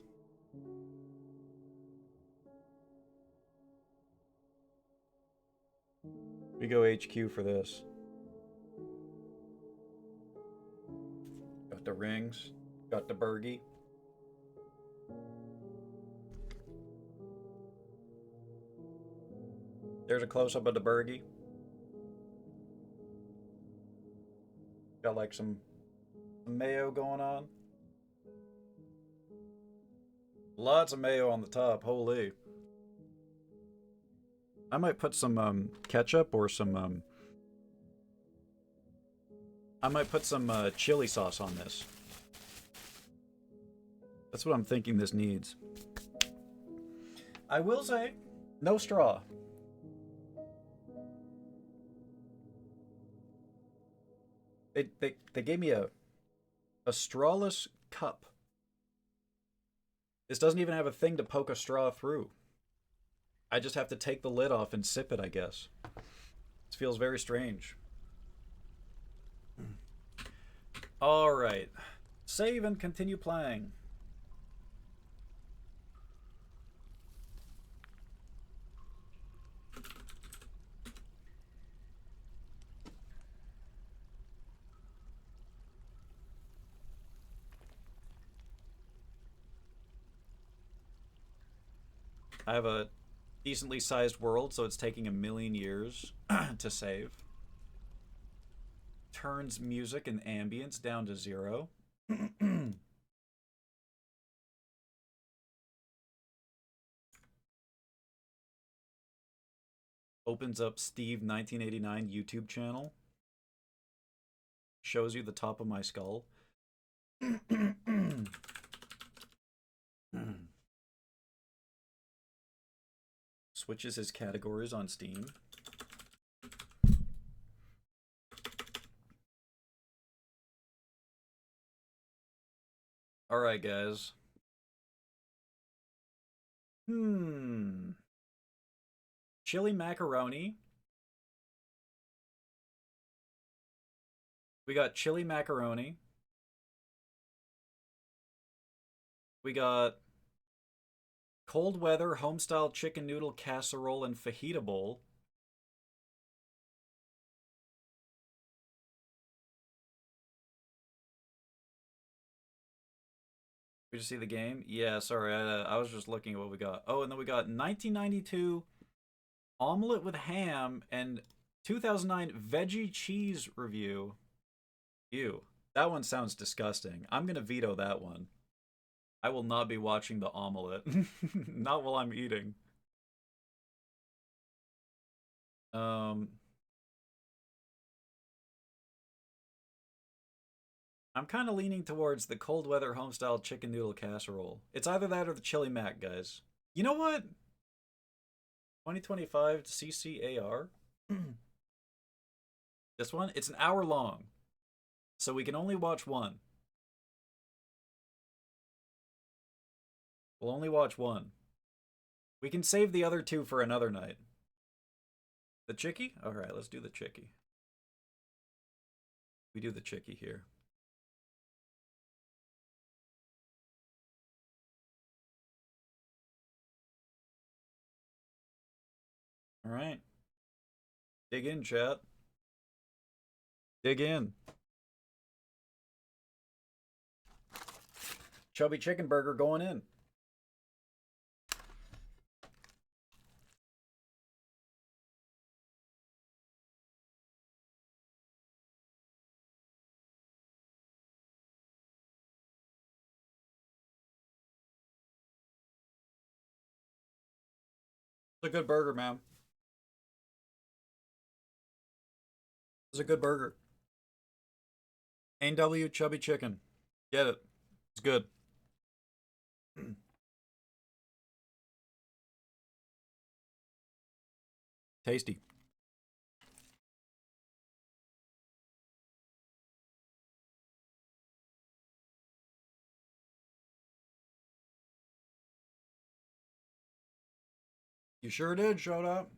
We go HQ for this. Got the rings. Got the burgie. There's a close-up of the burgie. Got like some mayo going on. Lots of mayo on the top, holy. I might put some ketchup or some I might put some chili sauce on this. That's what I'm thinking this needs. I will say, no straw. They gave me a strawless cup. This doesn't even have a thing to poke a straw through. I just have to take the lid off and sip it, I guess. This feels very strange. Alright. Save and continue playing. I have a decently sized world, so it's taking 1,000,000 years to save. Turns music and ambience down to 0. Opens up Steve 1989 YouTube channel. Shows you the top of my skull. Switches his categories on Steam. Alright, guys. Chili macaroni. We got chili macaroni. We got cold weather homestyle chicken noodle casserole and fajita bowl. We just see the game? Yeah, sorry, I was just looking at what we got. Oh, and then we got 1992 omelet with ham and 2009 veggie cheese review. Ew, that one sounds disgusting. I'm gonna veto that one. I will not be watching the omelet. Not while I'm eating. I'm kind of leaning towards the cold weather homestyle chicken noodle casserole. It's either that or the chili mac, guys. You know what? 2025 CCAR. This one, it's an hour long, so we can only watch one. We'll only watch one. We can save the other two for another night. The chickie? Alright, let's do the chickie. We do the chickie here. Alright. Dig in, chat. Dig in. Chubby chicken burger going in. It's a good burger, man. It's a good burger. A&W chubby chicken. Get it. It's good. Tasty. You sure did, showed up.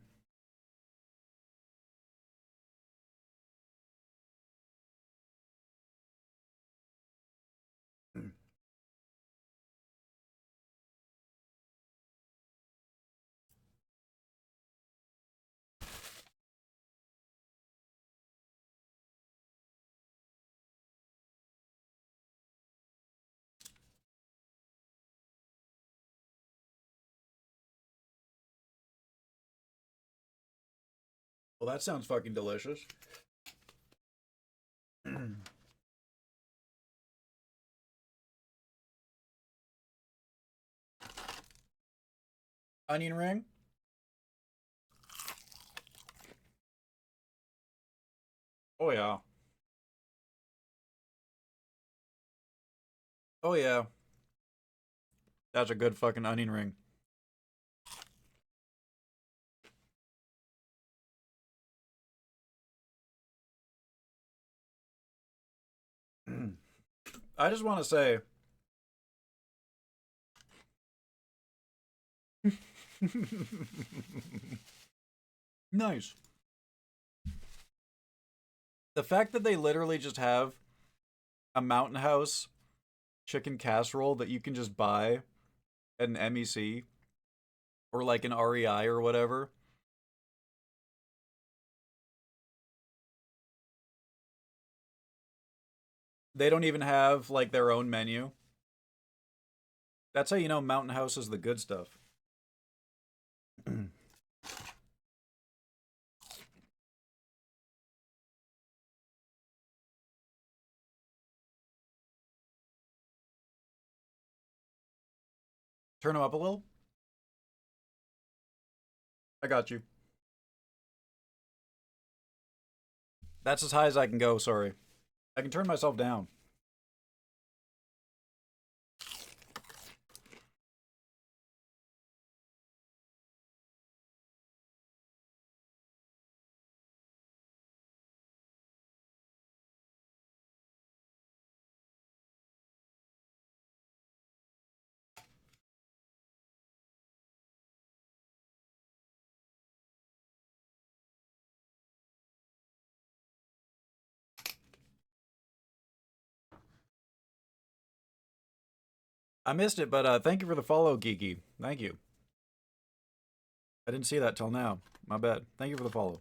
Well, that sounds fucking delicious. Onion ring? Oh, yeah. Oh, yeah. That's a good fucking onion ring. I just want to say. Nice. The fact that they literally just have a Mountain House chicken casserole that you can just buy at an MEC or like an REI or whatever. They don't even have like their own menu. That's how you know Mountain House is the good stuff. Turn them up a little. I got you. That's as high as I can go, sorry. I can turn myself down. I missed it, but thank you for the follow, Geeky. Thank you. I didn't see that till now. My bad. Thank you for the follow.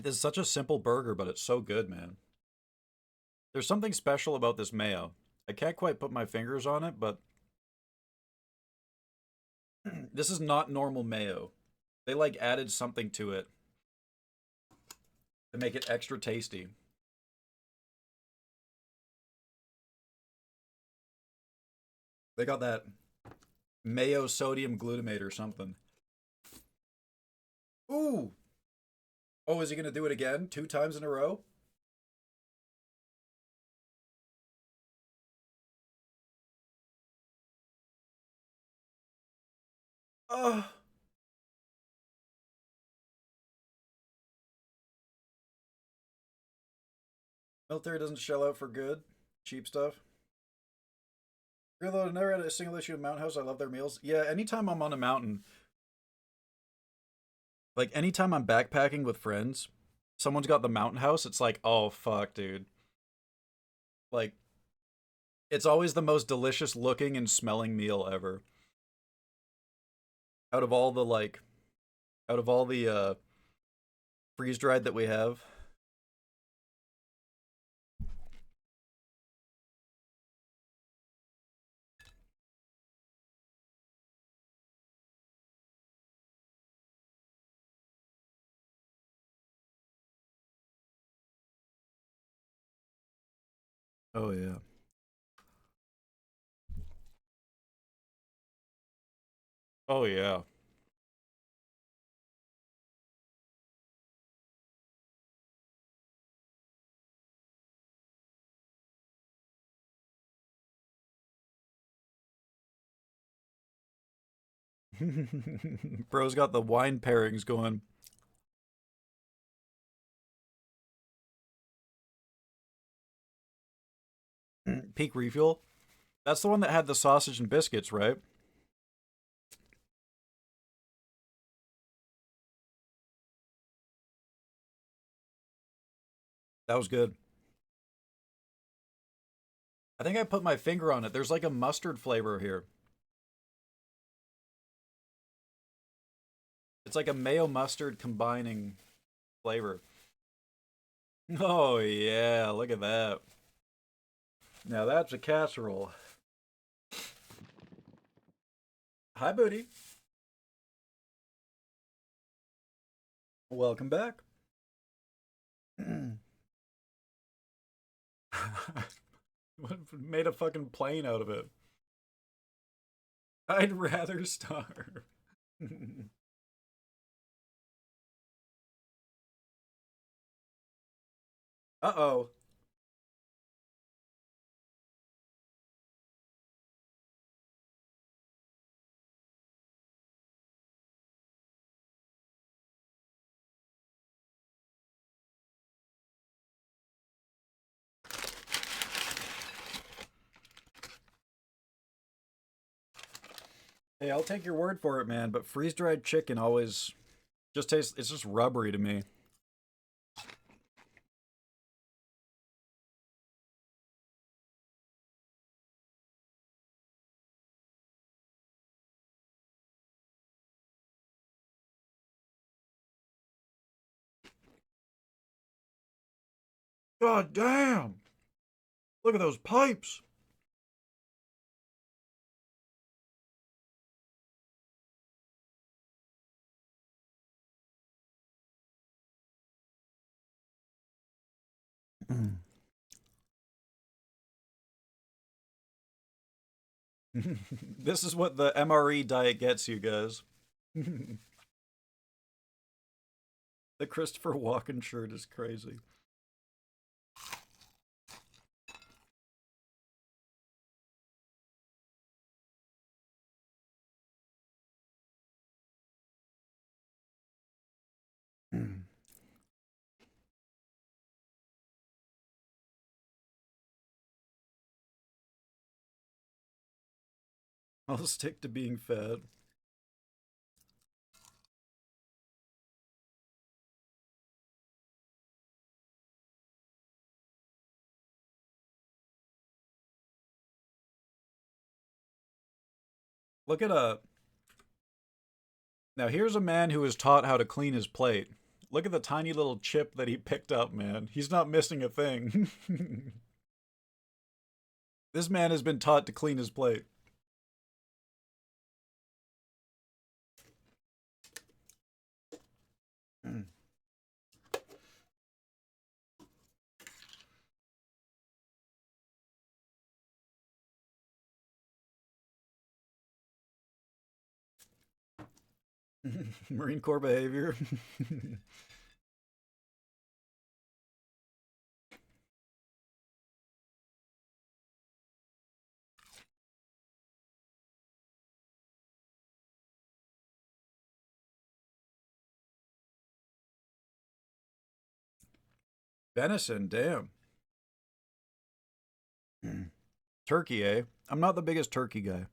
This is such a simple burger, but it's so good, man. There's something special about this mayo. I can't quite put my fingers on it, but this is not normal mayo. They like added something to it to make it extra tasty. They got that mayo sodium glutamate or something. Ooh! Oh, is he gonna do it again? 2 times in a row? Oh! Military doesn't shell out for good. Cheap stuff. Although I never had a single issue with Mountain House, I love their meals. Yeah, anytime I'm on a mountain, like anytime I'm backpacking with friends, someone's got the Mountain House, it's like, oh fuck, dude. Like, it's always the most delicious looking and smelling meal ever. Out of all the freeze dried that we have. Oh yeah. Oh yeah. Bro's got the wine pairings going. Peak Refuel. That's the one that had the sausage and biscuits, right? That was good. I think I put my finger on it. There's like a mustard flavor here. It's like a mayo mustard combining flavor. Oh yeah, look at that. Now that's a casserole. Hi, Booty. Welcome back. Made a fucking plane out of it. I'd rather starve. Uh-oh. Hey, I'll take your word for it, man, but freeze-dried chicken always just tastes, it's just rubbery to me. God damn! Look at those pipes! This is what the MRE diet gets you guys. The Christopher Walken shirt is crazy. I'll stick to being fat. Look at now here's a man who is taught how to clean his plate. Look at the tiny little chip that he picked up, man. He's not missing a thing. This man has been taught to clean his plate. Marine Corps behavior. Venison, damn. Turkey, eh? I'm not the biggest turkey guy.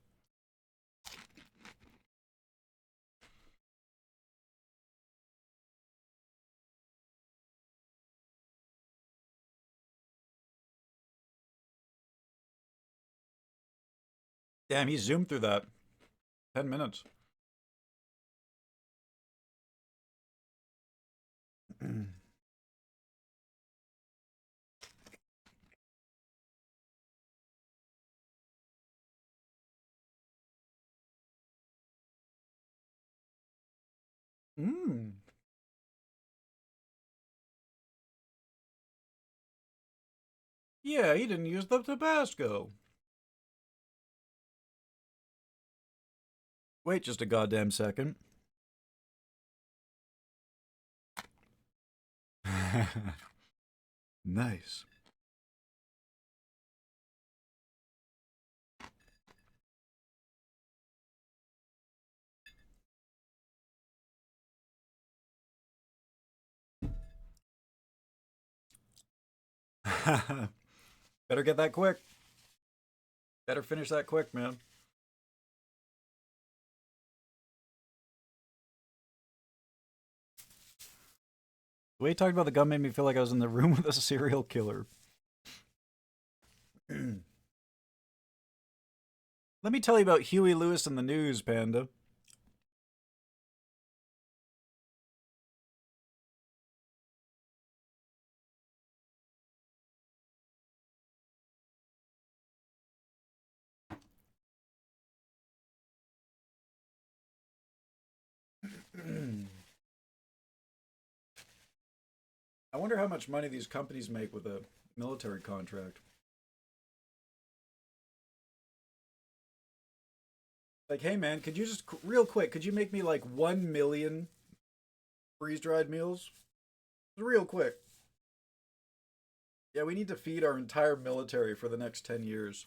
Damn, he zoomed through that. 10 minutes. Mmm. Yeah, he didn't use the Tabasco. Wait just a goddamn second. Nice. Better get that quick. Better finish that quick, man. The way he talked about the gun made me feel like I was in the room with a serial killer. Let me tell you about Huey Lewis and the News, Panda. I wonder how much money these companies make with a military contract. Like, hey man, could you just real quick? Could you make me like 1 million freeze-dried meals? Real quick. Yeah, we need to feed our entire military for the next 10 years.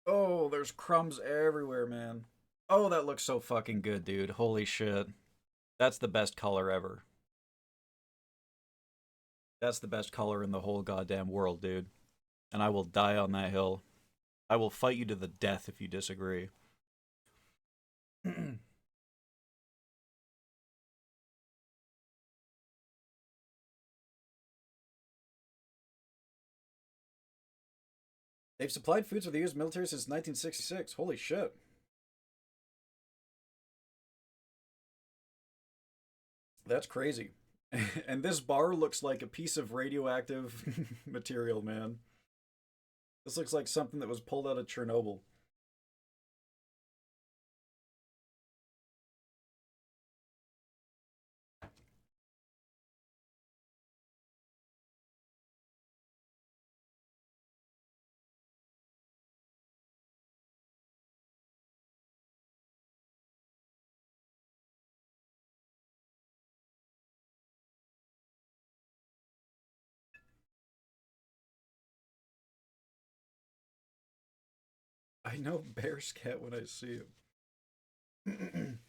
Oh, there's crumbs everywhere, man. Oh, that looks so fucking good, dude. Holy shit. That's the best color ever. That's the best color in the whole goddamn world, dude. And I will die on that hill. I will fight you to the death if you disagree. They've supplied foods for the U.S. military since 1966. Holy shit. That's crazy. And this bar looks like a piece of radioactive material, man. This looks like something that was pulled out of Chernobyl. I know Bear's Cat when I see him.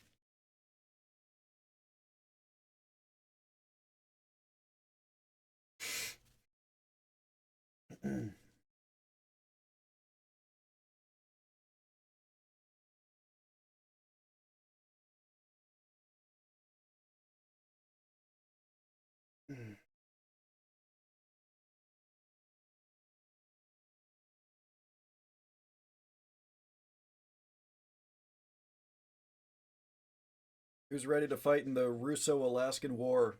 Who's ready to fight in the Russo-Alaskan War?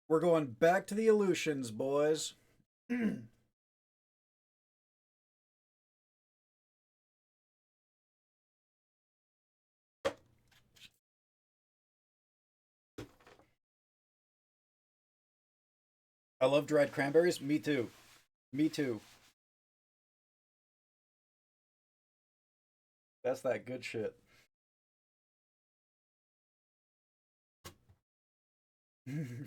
We're going back to the Aleutians, boys. I love dried cranberries. Me too. Me too. That's that good shit.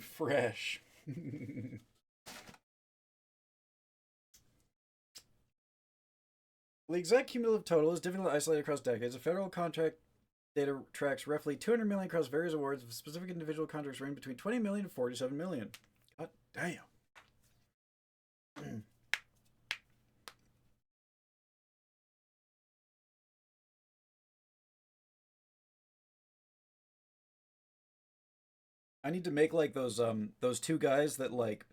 Fresh. The exact cumulative total is difficult to isolate across decades. A federal contract data tracks roughly 200 million across various awards. Specific individual contracts range between 20 million and 47 million. God damn. I need to make like those two guys that like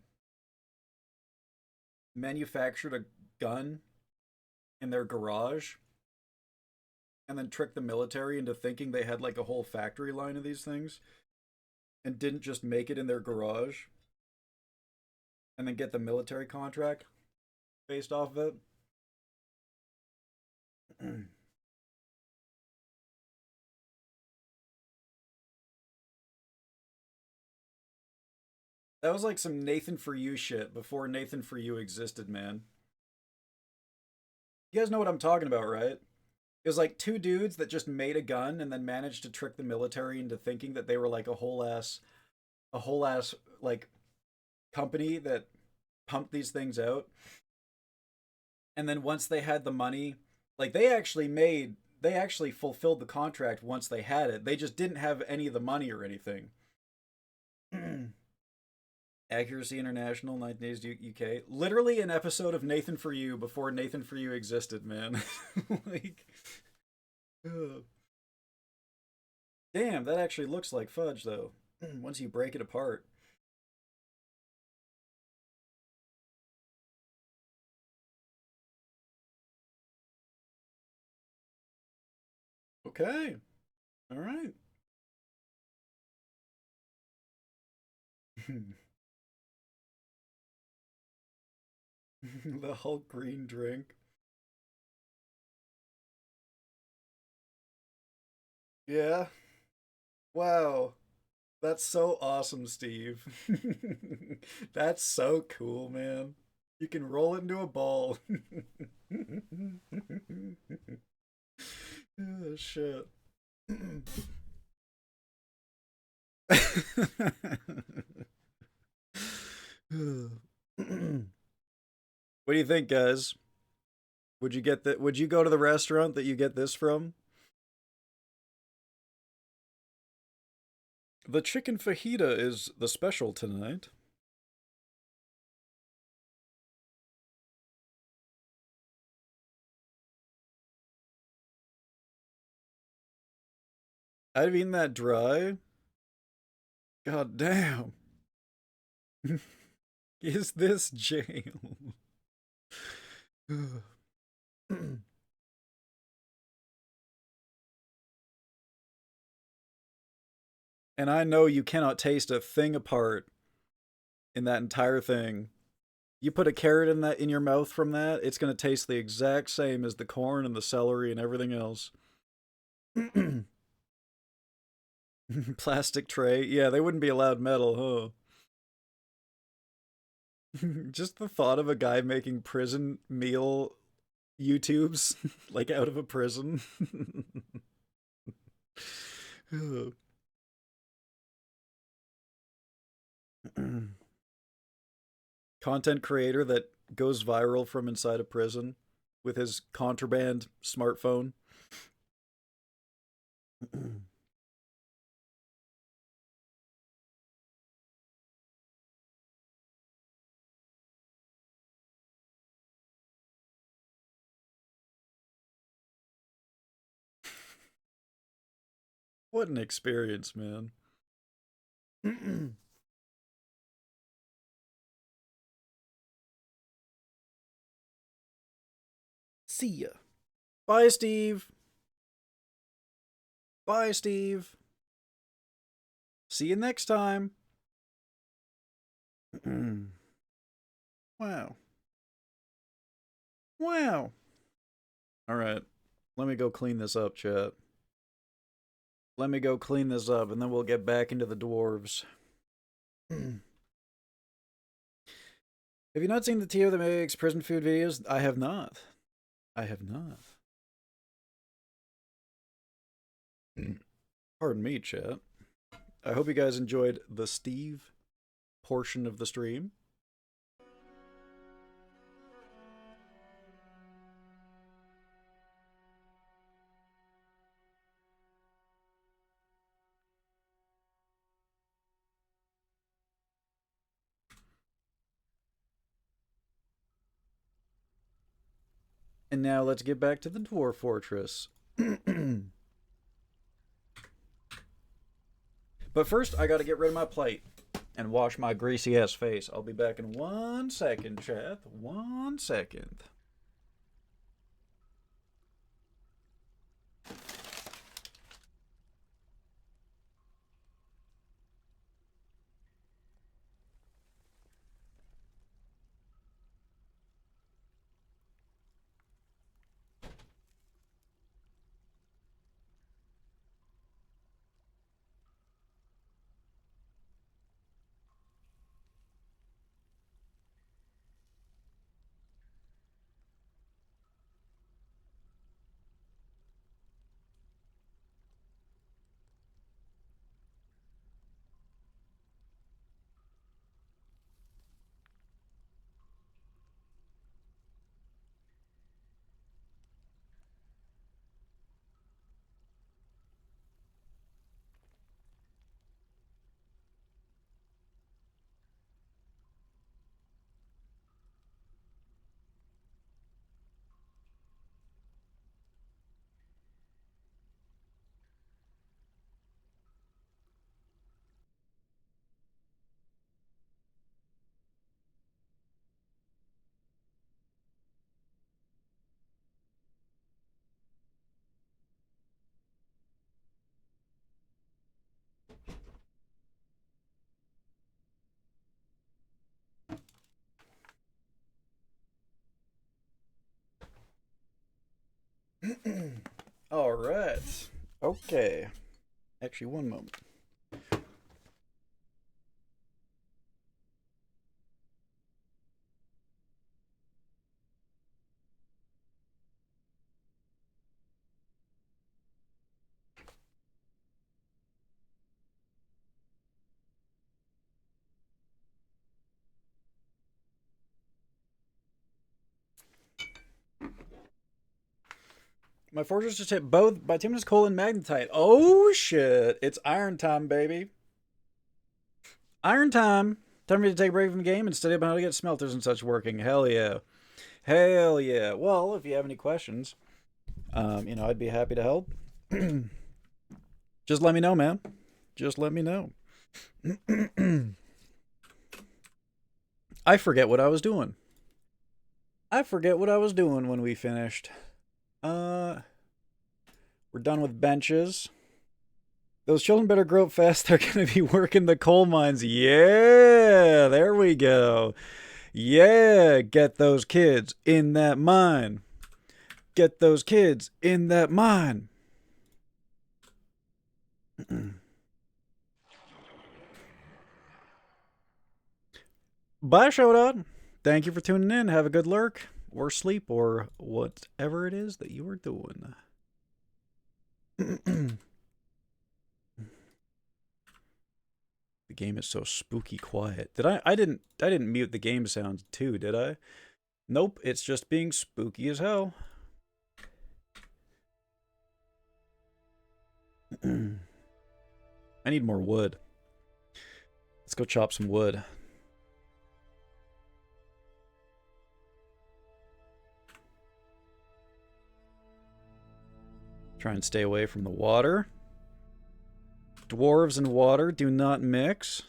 manufactured a gun in their garage and then tricked the military into thinking they had like a whole factory line of these things and didn't just make it in their garage and then get the military contract based off of it. That was like some Nathan For You shit before Nathan For You existed, man. You guys know what I'm talking about, right? It was like two dudes that just made a gun and then managed to trick the military into thinking that they were like a whole ass like company that pumped these things out. And then once they had the money, like they actually fulfilled the contract once they had it. They just didn't have any of the money or anything. Accuracy International, 1980s UK. Literally an episode of Nathan For You before Nathan For You existed, man. Like, ugh. Damn, that actually looks like fudge, though. Once you break it apart. Okay. All right. The Hulk green drink. Yeah. Wow. That's so awesome, Steve. That's so cool, man. You can roll it into a ball. Oh, shit. What do you think, guys? Would you get that? Would you go to the restaurant that you get this from? The chicken fajita is the special tonight. I've eaten that dry. God damn. Is this jail? And I know you cannot taste a thing apart in that entire thing. You put a carrot in that in your mouth from that, it's gonna taste the exact same as the corn and the celery and everything else. Plastic tray. Yeah, they wouldn't be allowed metal, huh? Just the thought of a guy making prison meal YouTubes, like out of a prison. Content creator that goes viral from inside a prison with his contraband smartphone. What an experience, man. See ya. Bye, Steve. Bye, Steve. See you next time. Wow. Wow. All right. Let me go clean this up, chat. Let me go clean this up, and then we'll get back into the dwarves. Have you not seen the Tio that makes prison food videos? I have not. I have not. Pardon me, chat. I hope you guys enjoyed the Steve portion of the stream. And now let's get back to the Dwarf Fortress. But first, I gotta get rid of my plate and wash my greasy ass face. I'll be back in 1 second, chat. 1 second. Okay. Actually, one moment. My fortress just hit both bituminous coal and magnetite. Oh shit! It's iron time, baby. Iron time. Time for me to take a break from the game and study about how to get smelters and such working. Hell yeah. Hell yeah. Well, if you have any questions, I'd be happy to help. Just let me know, man. Just let me know. I forget what I was doing. I forget what I was doing when we finished. We're done with benches. Those children better grow up fast. They're going to be working the coal mines. Yeah, there we go. Yeah, get those kids in that mine. Get those kids in that mine. Bye, Showdown. Thank you for tuning in. Have a good lurk or sleep or whatever it is that you are doing. The game is so spooky quiet. I didn't mute the game sounds too, did I? Nope, it's just being spooky as hell. I need more wood. Let's go chop some wood. Try and stay away from the water. Dwarves and water do not mix.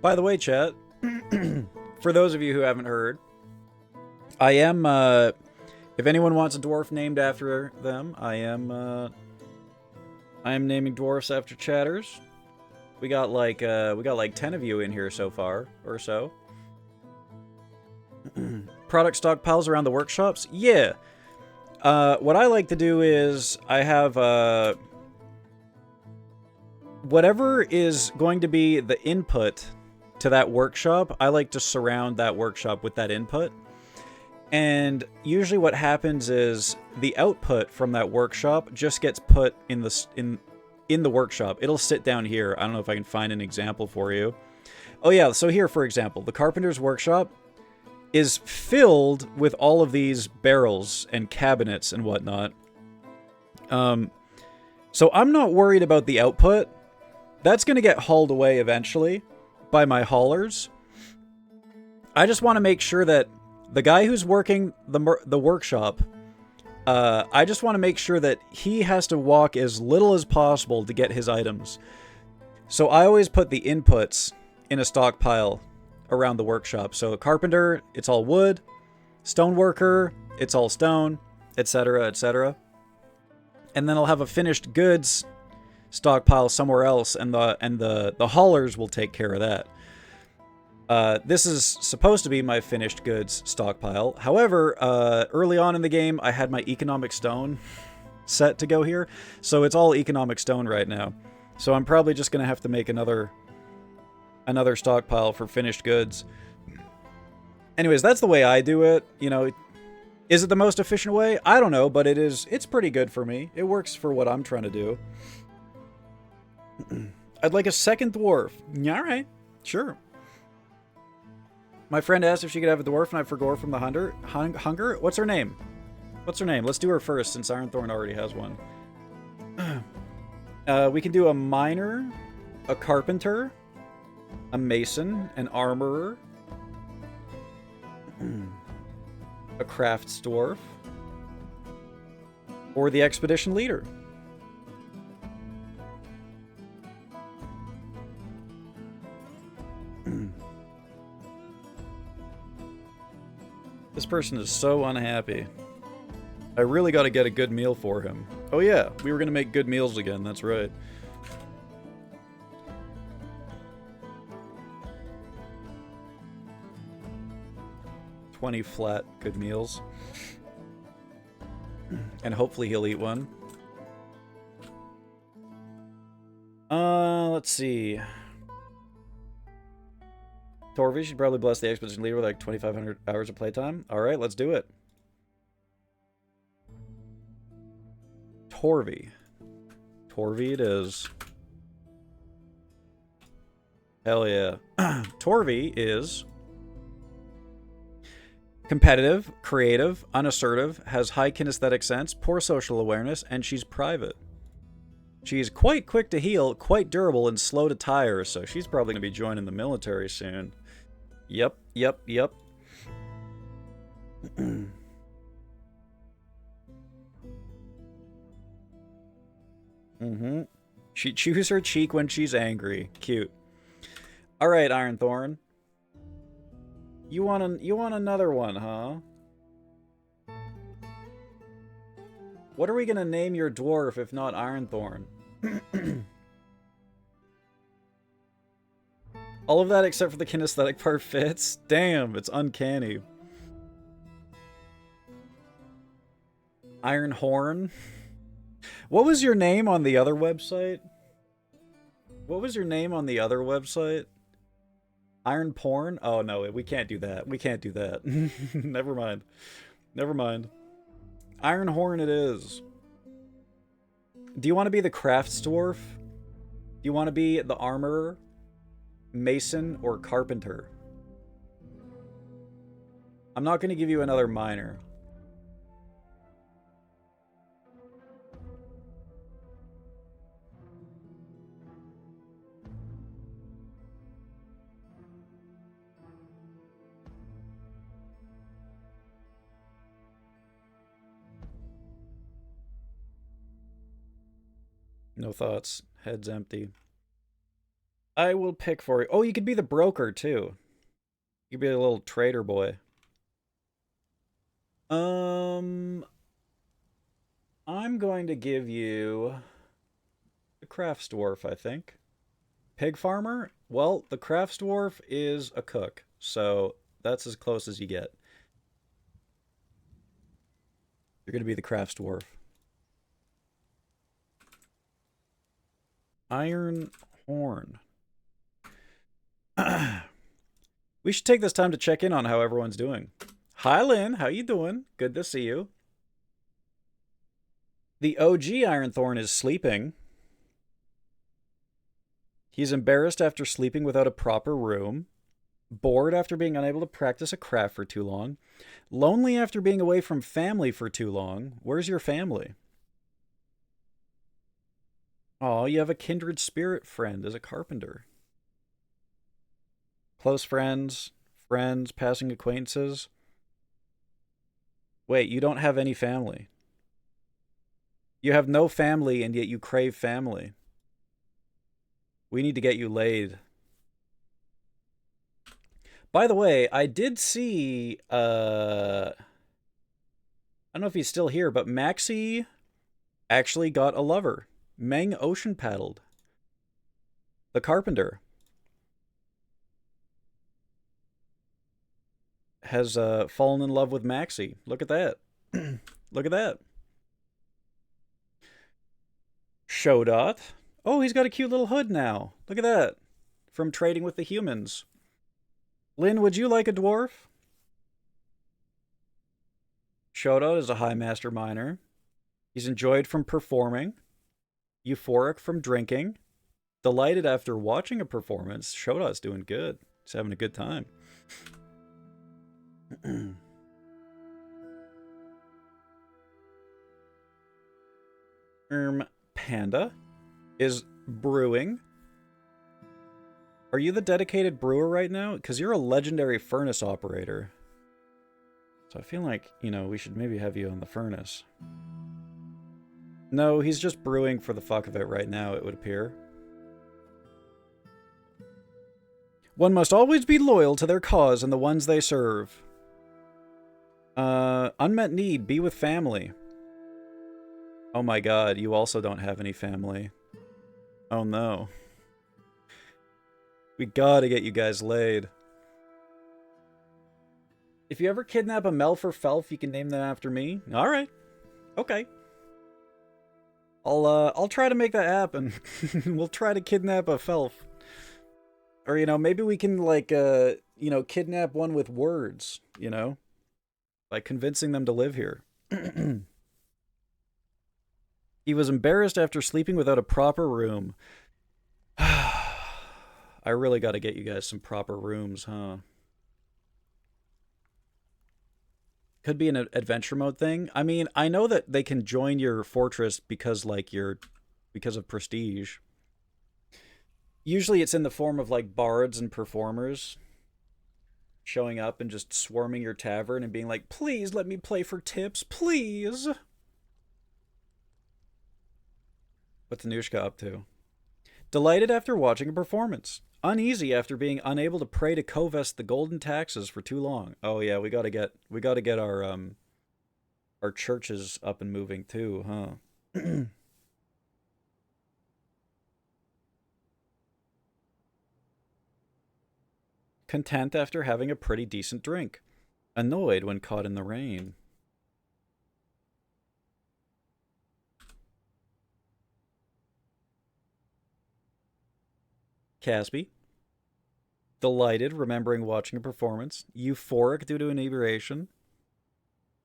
By the way, chat, for those of you who haven't heard, I am, if anyone wants a dwarf named after them, I am naming dwarfs after chatters. We got like 10 of you in here so far, or so. Product stockpiles around the workshops? Yeah. What I like to do is, I have, whatever is going to be the input to that workshop, I like to surround that workshop with that input. And usually what happens is the output from that workshop just gets put in the workshop. It'll sit down here. I don't know if I can find an example for you. Oh yeah, so here for example, the carpenter's workshop is filled with all of these barrels and cabinets and whatnot. So I'm not worried about the output. That's going to get hauled away eventually by my haulers. I just want to make sure that the guy who's working the workshop, I just want to make sure that he has to walk as little as possible to get his items. So I always put the inputs in a stockpile around the workshop. So a carpenter, it's all wood. Stoneworker, it's all stone, etc., etc. And then I'll have a finished goods stockpile somewhere else, and the haulers will take care of that. This is supposed to be my finished goods stockpile. However, early on in the game, I had my economic stone set to go here, so it's all economic stone right now. So I'm probably just gonna have to make another stockpile for finished goods. Anyways, that's the way I do it. You know, is it the most efficient way? I don't know, but it's pretty good for me. It works for what I'm trying to do. I'd like a second dwarf. Alright, sure. My friend asked if she could have a dwarf, and I forgot from the hunger. What's her name? What's her name? Let's do her first, since Ironthorn already has one. We can do a miner, a carpenter, a mason, an armorer, a crafts dwarf, or the expedition leader. This person is so unhappy. I really got to get a good meal for him. Oh yeah, we were going to make good meals again, that's right. $20 flat good meals. And hopefully he'll eat one. Let's see. Torvi should probably bless the expedition leader with like 2,500 hours of playtime. Alright, let's do it. Torvi. Torvi it is. Hell yeah. Torvi is competitive, creative, unassertive, has high kinesthetic sense, poor social awareness, and she's private. She's quite quick to heal, quite durable, and slow to tire, so she's probably going to be joining the military soon. Yep. She chews her cheek when she's angry. Cute. Alright, Ironthorn. You want another one, huh? What are we gonna name your dwarf if not Ironthorn? All of that except for the kinesthetic part fits? Damn, it's uncanny. Ironhorn? What was your name on the other website? What was your name on the other website? Iron porn? Oh no, we can't do that. We can't do that. Never mind. Never mind. Ironhorn it is. Do you want to be the crafts dwarf? Do you want to be the armorer, mason, or carpenter? I'm not going to give you another miner. No thoughts. Head's empty. I will pick for you. Oh, you could be the broker, too. You could be a little trader boy. I'm going to give you the crafts dwarf, I think. Pig farmer? Well, the crafts dwarf is a cook, so that's as close as you get. You're going to be the crafts dwarf. Iron horn. We should take this time to check in on how everyone's doing. Hi, Lynn. How you doing? Good to see you. The OG Ironthorn is sleeping. He's embarrassed after sleeping without a proper room. Bored after being unable to practice a craft for too long. Lonely after being away from family for too long. Where's your family? Oh, you have a kindred spirit friend as a carpenter. Close friends, passing acquaintances. Wait, you don't have any family. You have no family, and yet you crave family. We need to get you laid. By the way, I did see, I don't know if he's still here, but Maxie actually got a lover. Meng ocean paddled. The carpenter has fallen in love with Maxie. Look at that. Look at that. Shodot. Oh, he's got a cute little hood now. Look at that. From trading with the humans. Lynn, would you like a dwarf? Shodot is a high master miner. He's enjoyed from performing. Euphoric from drinking. Delighted after watching a performance. Shodot's doing good. He's having a good time. Panda is brewing. Are you the dedicated brewer right now? Because you're a legendary furnace operator. So I feel like, you know, we should maybe have you on the furnace. No, he's just brewing for the fuck of it right now, it would appear. One must always be loyal to their cause and the ones they serve. Unmet need, be with family. Oh my god, you also don't have any family. Oh no. We gotta get you guys laid. If you ever kidnap a Melf or Felf, you can name them after me. Alright. Okay. I'll try to make that happen. We'll try to kidnap a Felf. Or, you know, maybe we can, like, you know, kidnap one with words, you know? By convincing them to live here. He was embarrassed after sleeping without a proper room. I really gotta get you guys some proper rooms, huh? Could be an adventure mode thing. I mean, I know that they can join your fortress because, like, because of prestige. Usually it's in the form of, like, bards and performers showing up and just swarming your tavern and being like, please let me play for tips, please. What's Anushka up to? Delighted after watching a performance. Uneasy after being unable to pray to Kovest the golden taxes for too long. Oh yeah, we gotta get our churches up and moving too, huh? Content after having a pretty decent drink. Annoyed when caught in the rain. Casby. Delighted, remembering watching a performance. Euphoric due to inebriation.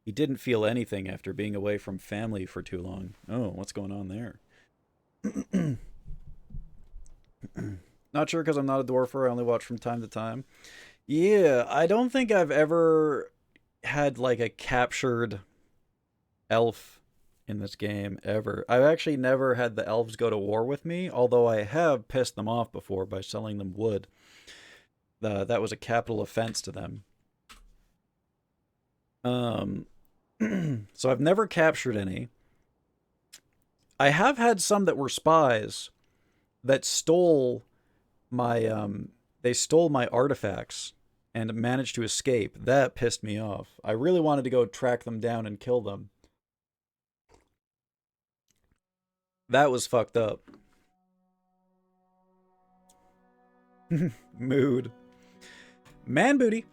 He didn't feel anything after being away from family for too long. Oh, what's going on there? Not sure because I'm not a dwarfer. I only watch from time to time. Yeah, I don't think I've ever had, like, a captured elf in this game, ever. I've actually never had the elves go to war with me, although I have pissed them off before by selling them wood. That was a capital offense to them. So I've never captured any. I have had some that were spies that stole my they stole my artifacts and managed to escape. That pissed me off. I really wanted to go track them down and kill them. That was fucked up. Mood. Man booty.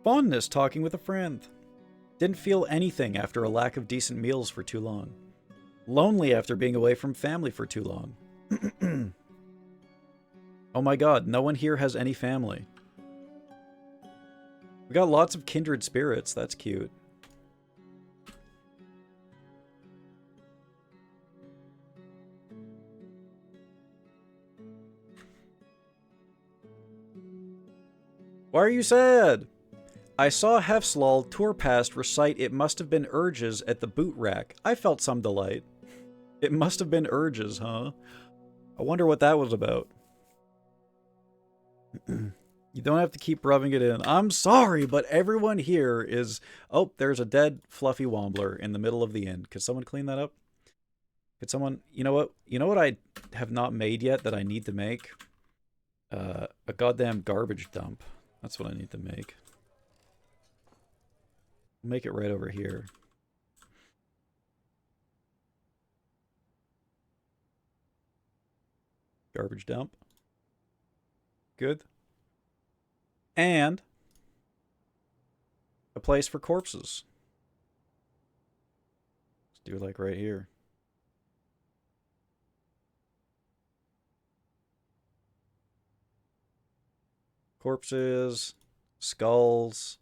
Fondness talking with a friend. Didn't feel anything after a lack of decent meals for too long. Lonely after being away from family for too long. Oh my god, no one here has any family. We got lots of kindred spirits, that's cute. Why are you sad? I saw Hefslal tour past recite it must have been urges at the boot rack. I felt some delight. It must have been urges, huh? I wonder what that was about. You don't have to keep rubbing it in. I'm sorry, but everyone here is... Oh, there's a dead fluffy Wombler in the middle of the inn. Could someone clean that up? Could someone... You know what? You know what I have not made yet that I need to make? A goddamn garbage dump. That's what I need to make. Make it right over here. Garbage dump. Good. And a place for corpses. Let's do it like right here. Corpses, skulls,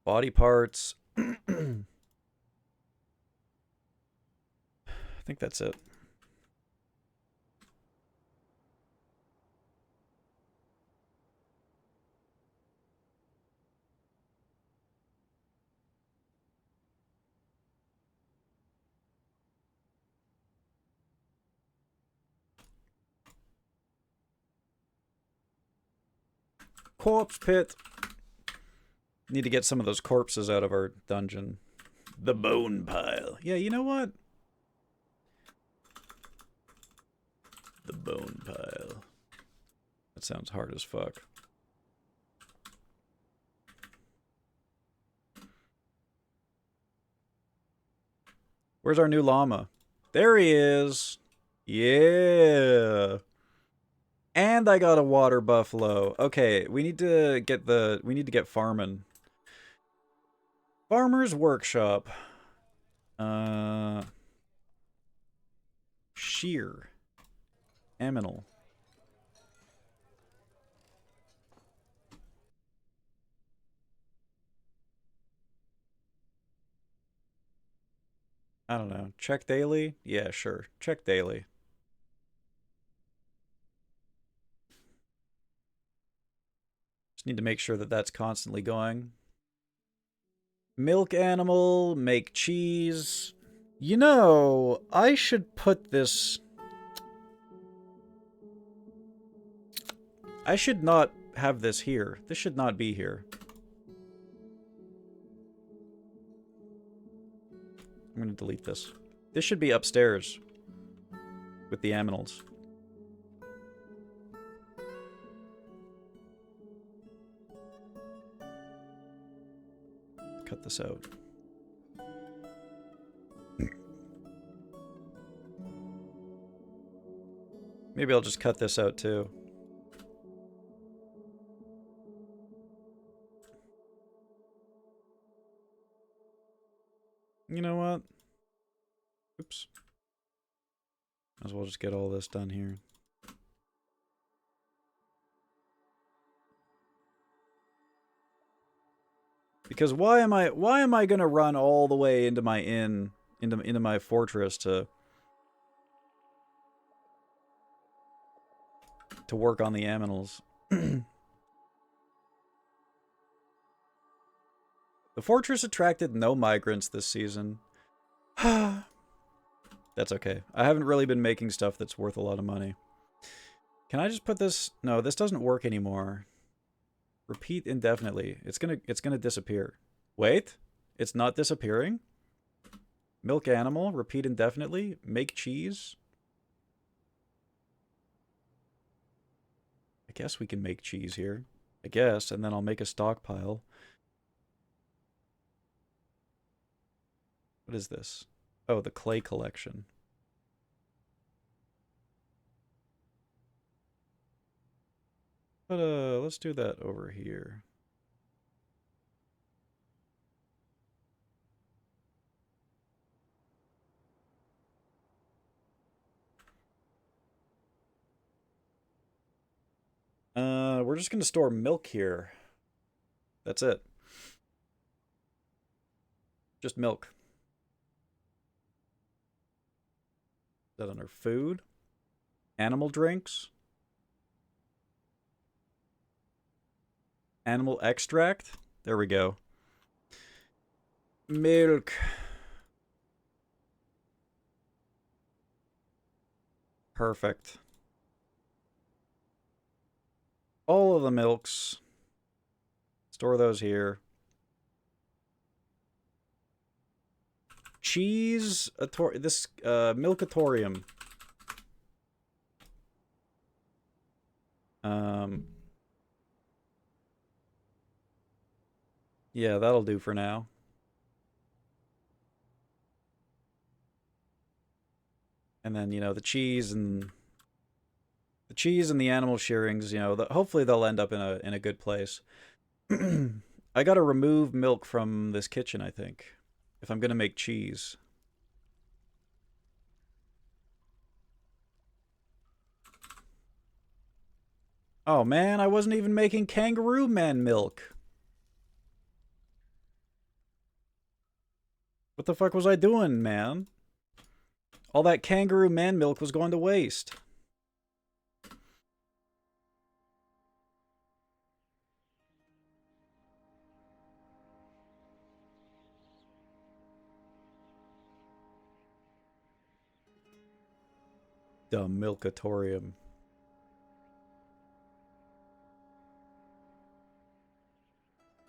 body parts. I think that's it. Corpse pit. Need to get some of those corpses out of our dungeon. The bone pile. Yeah, you know what? The bone pile. That sounds hard as fuck. Where's our new llama? There he is. Yeah. And I got a water buffalo. Okay, we need to get farming. Farmer's workshop. Shear. Aminal. I don't know. Check daily? Yeah, sure. Check daily. Just need to make sure that that's constantly going. Milk animal, make cheese. You know, I should put this... I should not have this here. This should not be here. I'm going to delete this. This should be upstairs with the aminals. Cut this out. Maybe I'll just cut this out too. You know what? Oops. Might as well just get all this done here. Because why am I gonna run all the way into my into my fortress to work on the aminals? The fortress attracted no migrants this season. That's okay. I haven't really been making stuff that's worth a lot of money. Can I just put this? No, this doesn't work anymore. Repeat indefinitely. It's gonna disappear. Wait, it's not disappearing? Milk animal, repeat indefinitely, make cheese. I guess we can make cheese here. I guess, and then I'll make a stockpile. What is this? Oh, the clay collection. But let's do that over here. We're just gonna store milk here. That's it. Just milk. Is that under food? Animal drinks? Animal extract? There we go. Milk. Perfect. All of the milks. Store those here. Cheese, this milkatorium. Yeah, that'll do for now. And then, you know, the cheese and the animal shearings, you know, hopefully they'll end up in a good place. I gotta remove milk from this kitchen, I think, if I'm gonna make cheese. Oh man, I wasn't even making kangaroo man milk. What the fuck was I doing, man? All that kangaroo man milk was going to waste. The milkatorium.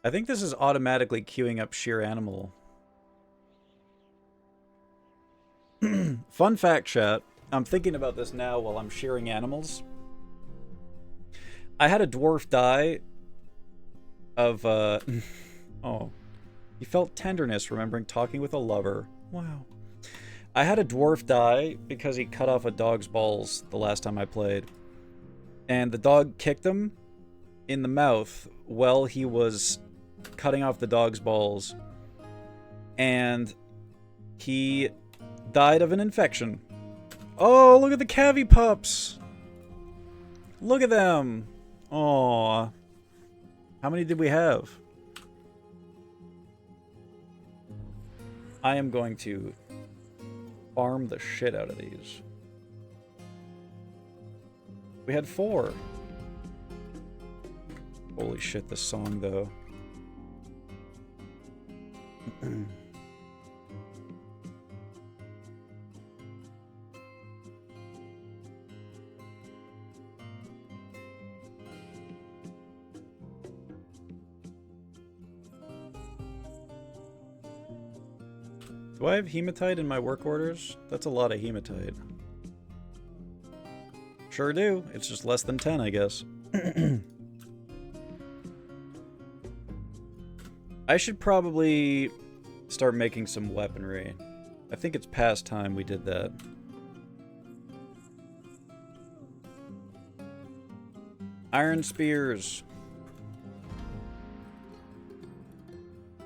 I think this is automatically queuing up sheer animal. Fun fact, chat. I'm thinking about this now while I'm shearing animals. I had a dwarf die of, oh. He felt tenderness remembering talking with a lover. Wow. I had a dwarf die because he cut off a dog's balls the last time I played. And the dog kicked him in the mouth while he was cutting off the dog's balls. And he died of an infection. Oh, look at the Cavi pups! Look at them! Aww. How many did we have? I am going to farm the shit out of these. We had 4. Holy shit, this song, though. Do I have hematite in my work orders? That's a lot of hematite. Sure do. It's just less than 10, I guess. I should probably start making some weaponry. I think it's past time we did that. Iron spears.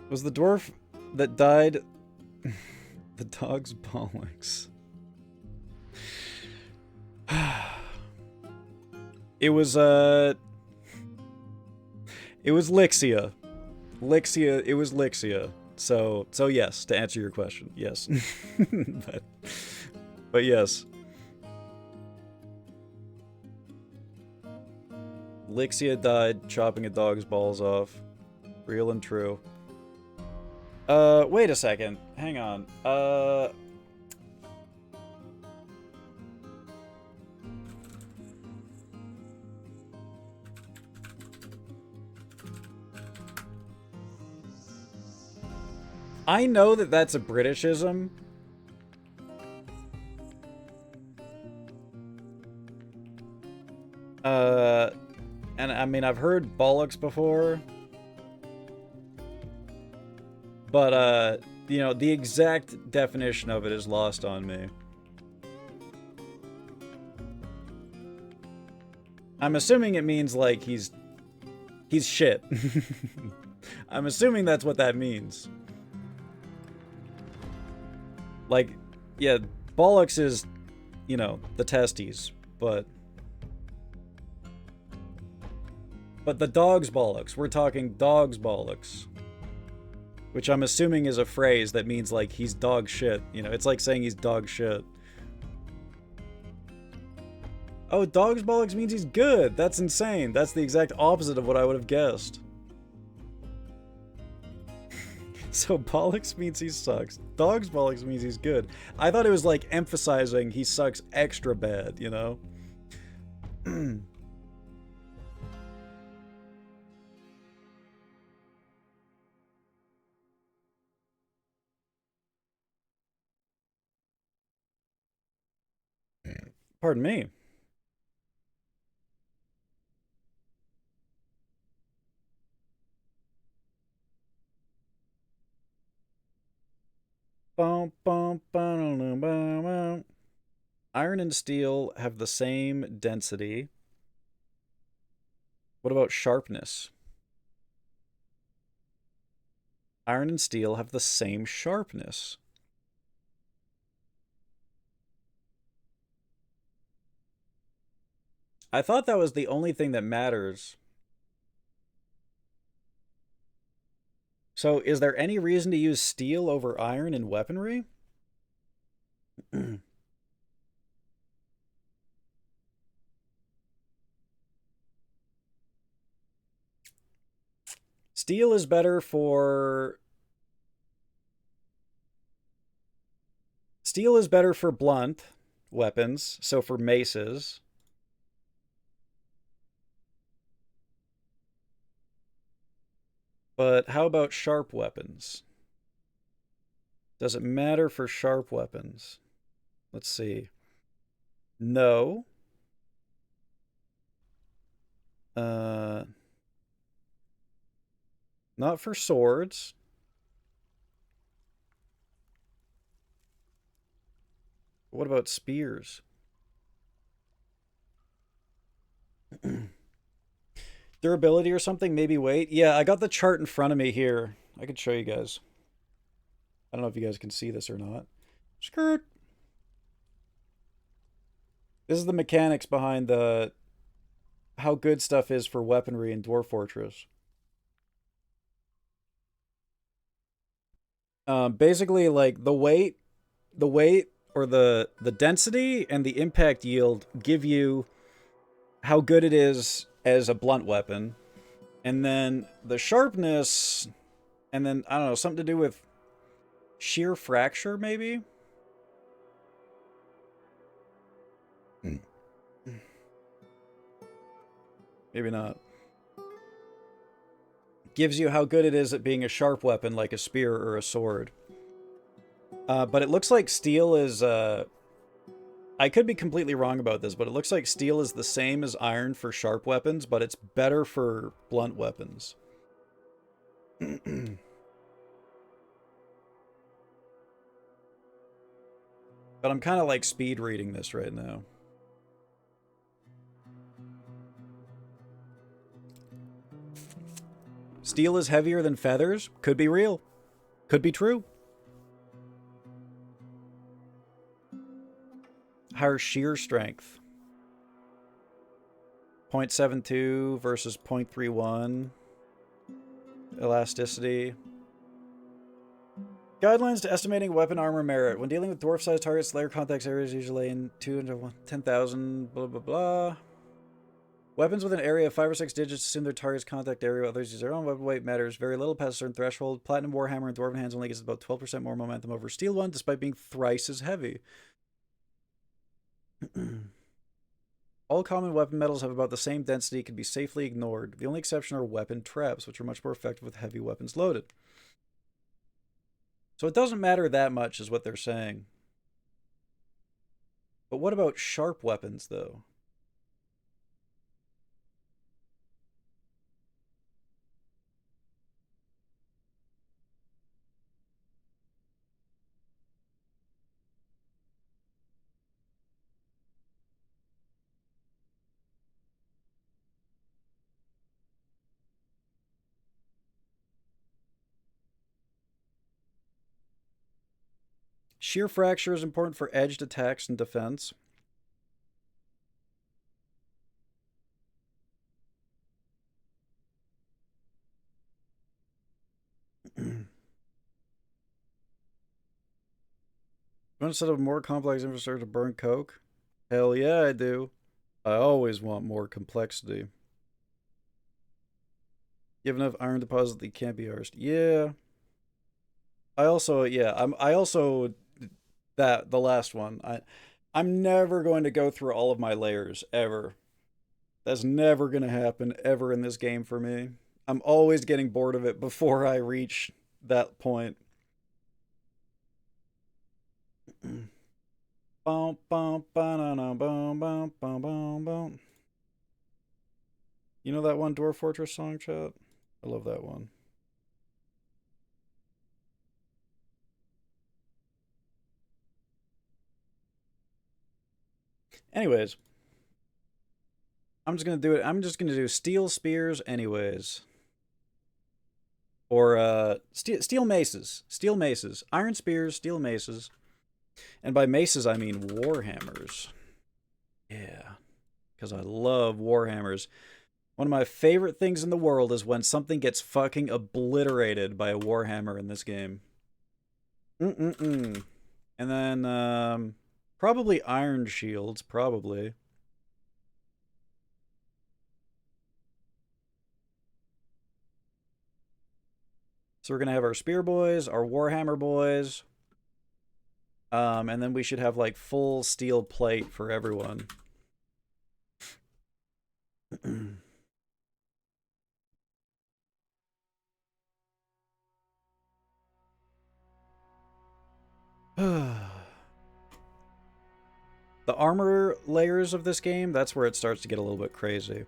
Was the dwarf that died the dog's bollocks? It was Lixia. It was Lixia. So yes, to answer your question, yes. but yes. Lixia died chopping a dog's balls off. Real and true. Wait a second. Hang on. I know that that's a Britishism. And I mean, I've heard bollocks before. But, you know, the exact definition of it is lost on me. I'm assuming it means, like, he's shit. I'm assuming that's what that means. Like, yeah, bollocks is, you know, the testes, but the dog's bollocks. We're talking dog's bollocks. Which I'm assuming is a phrase that means, like, he's dog shit. You know, it's like saying he's dog shit. Oh, dog's bollocks means he's good. That's insane. That's the exact opposite of what I would have guessed. So bollocks means he sucks. Dog's bollocks means he's good. I thought it was, like, emphasizing he sucks extra bad, you know? Pardon me. Iron and steel have the same density. What about sharpness? Iron and steel have the same sharpness. I thought that was the only thing that matters. So, is there any reason to use steel over iron in weaponry? Steel is better for... Steel is better for blunt weapons, so for maces. But how about sharp weapons? Does it matter for sharp weapons? Let's see. No. Not for swords. What about spears? Durability or something? Maybe weight? Yeah, I got the chart in front of me here. I could show you guys. I don't know if you guys can see this or not. Skirt. This is the mechanics behind the how good stuff is for weaponry in Dwarf Fortress. Basically, like the weight or the density and the impact yield give you how good it is as a blunt weapon, and then the sharpness, and then I don't know, something to do with shear fracture, maybe. Maybe not. Gives you how good it is at being a sharp weapon like a spear or a sword. But it looks like steel is... I could be completely wrong about this, but it looks like steel is the same as iron for sharp weapons, but it's better for blunt weapons. But I'm kind of like speed reading this right now. Steel is heavier than feathers? Could be real. Could be true. Higher shear strength. 0.72 versus 0.31. Elasticity. Guidelines to estimating weapon armor merit. When dealing with dwarf-sized targets, layer contact areas usually in 2 into 10,000, blah, blah, blah. Weapons with an area of 5 or 6 digits assume their target's contact area. Others use their own weapon weight matters. Very little past a certain threshold. Platinum Warhammer in Dwarven hands only gets about 12% more momentum over steel one, despite being thrice as heavy. All common weapon metals have about the same density, can be safely ignored. The only exception are weapon traps, which are much more effective with heavy weapons loaded. So it doesn't matter that much, is what they're saying. But what about sharp weapons, though? Shear fracture is important for edged attacks and defense. You want to set up a more complex infrastructure to burn coke? Hell yeah, I do. I always want more complexity. You have enough iron deposit that you can't be arsed. Yeah. I also the last one. I'm never going to go through all of my layers ever. That's never going to happen ever in this game for me. I'm always getting bored of it before I reach that point. Bum, bum, ba-na-na, bum, bum, bum, bum, bum. You know that one Dwarf Fortress song, chat? I love that one. Anyways, I'm just gonna do it. I'm just gonna do steel spears, anyways, or steel maces, iron spears, steel maces, and by maces I mean warhammers. Yeah, because I love warhammers. One of my favorite things in the world is when something gets fucking obliterated by a warhammer in this game. And then probably iron shields, probably. So we're going to have our spear boys, our warhammer boys. And then we should have like full steel plate for everyone. The armor layers of this game, that's where it starts to get a little bit crazy.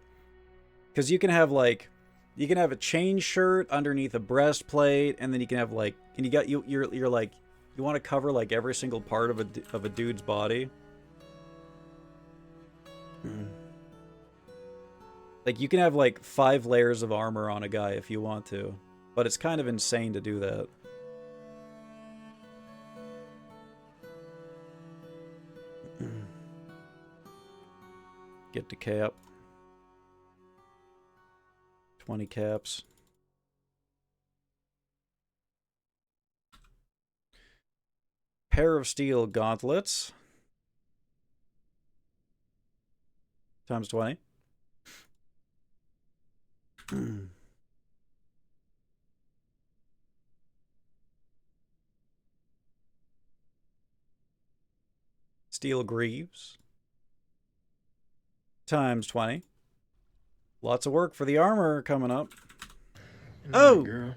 Because you can have like, you can have a chain shirt underneath a breastplate, and then you can have like, and you're like, You want to cover like every single part of a dude's body. Like you can have like 5 layers of armor on a guy if you want to, but it's kind of insane to do that. Get to cap. 20 caps. Pair of steel gauntlets. Times 20. Steel greaves. Times 20. Lots of work for the armor coming up. Oh! Girl.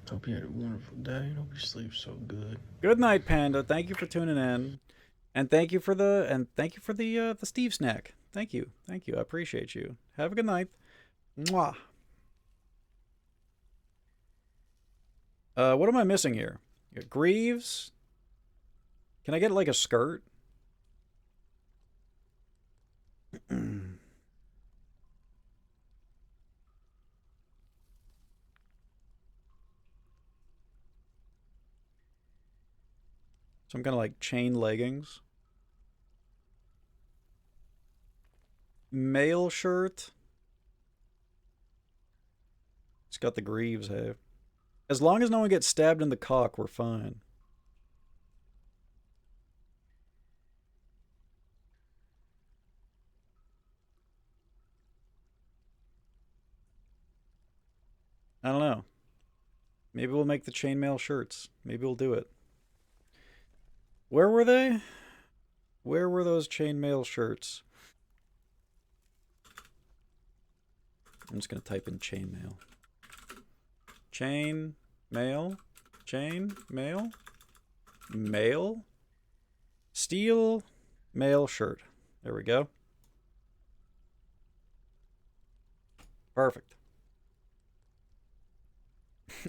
Hope you had a wonderful day. Hope you sleep so good. Good night, Panda. Thank you for tuning in. And thank you for the Steve snack. Thank you. Thank you. I appreciate you. Have a good night. Mwah. What am I missing here? Greaves? Can I get like a skirt? Some kind of like chain leggings. Male shirt. It's got the greaves, hey. As long as no one gets stabbed in the cock, we're fine. I don't know. Maybe we'll make the chainmail shirts. Maybe we'll do it. Where were they? Where were those chainmail shirts? I'm just going to type in chainmail. Chainmail? Chainmail? Mail? Steel mail shirt. There we go. Perfect.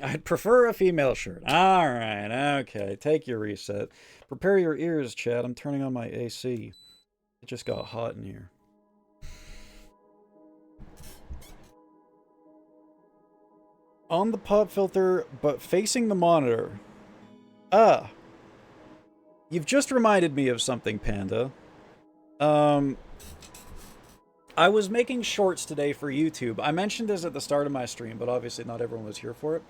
I'd prefer a female shirt. All right, okay. Take your reset. Prepare your ears, Chad. I'm turning on my AC. It just got hot in here. On the pop filter, but facing the monitor. Ah. You've just reminded me of something, Panda. I was making shorts today for YouTube. I mentioned this at the start of my stream, but obviously not everyone was here for it.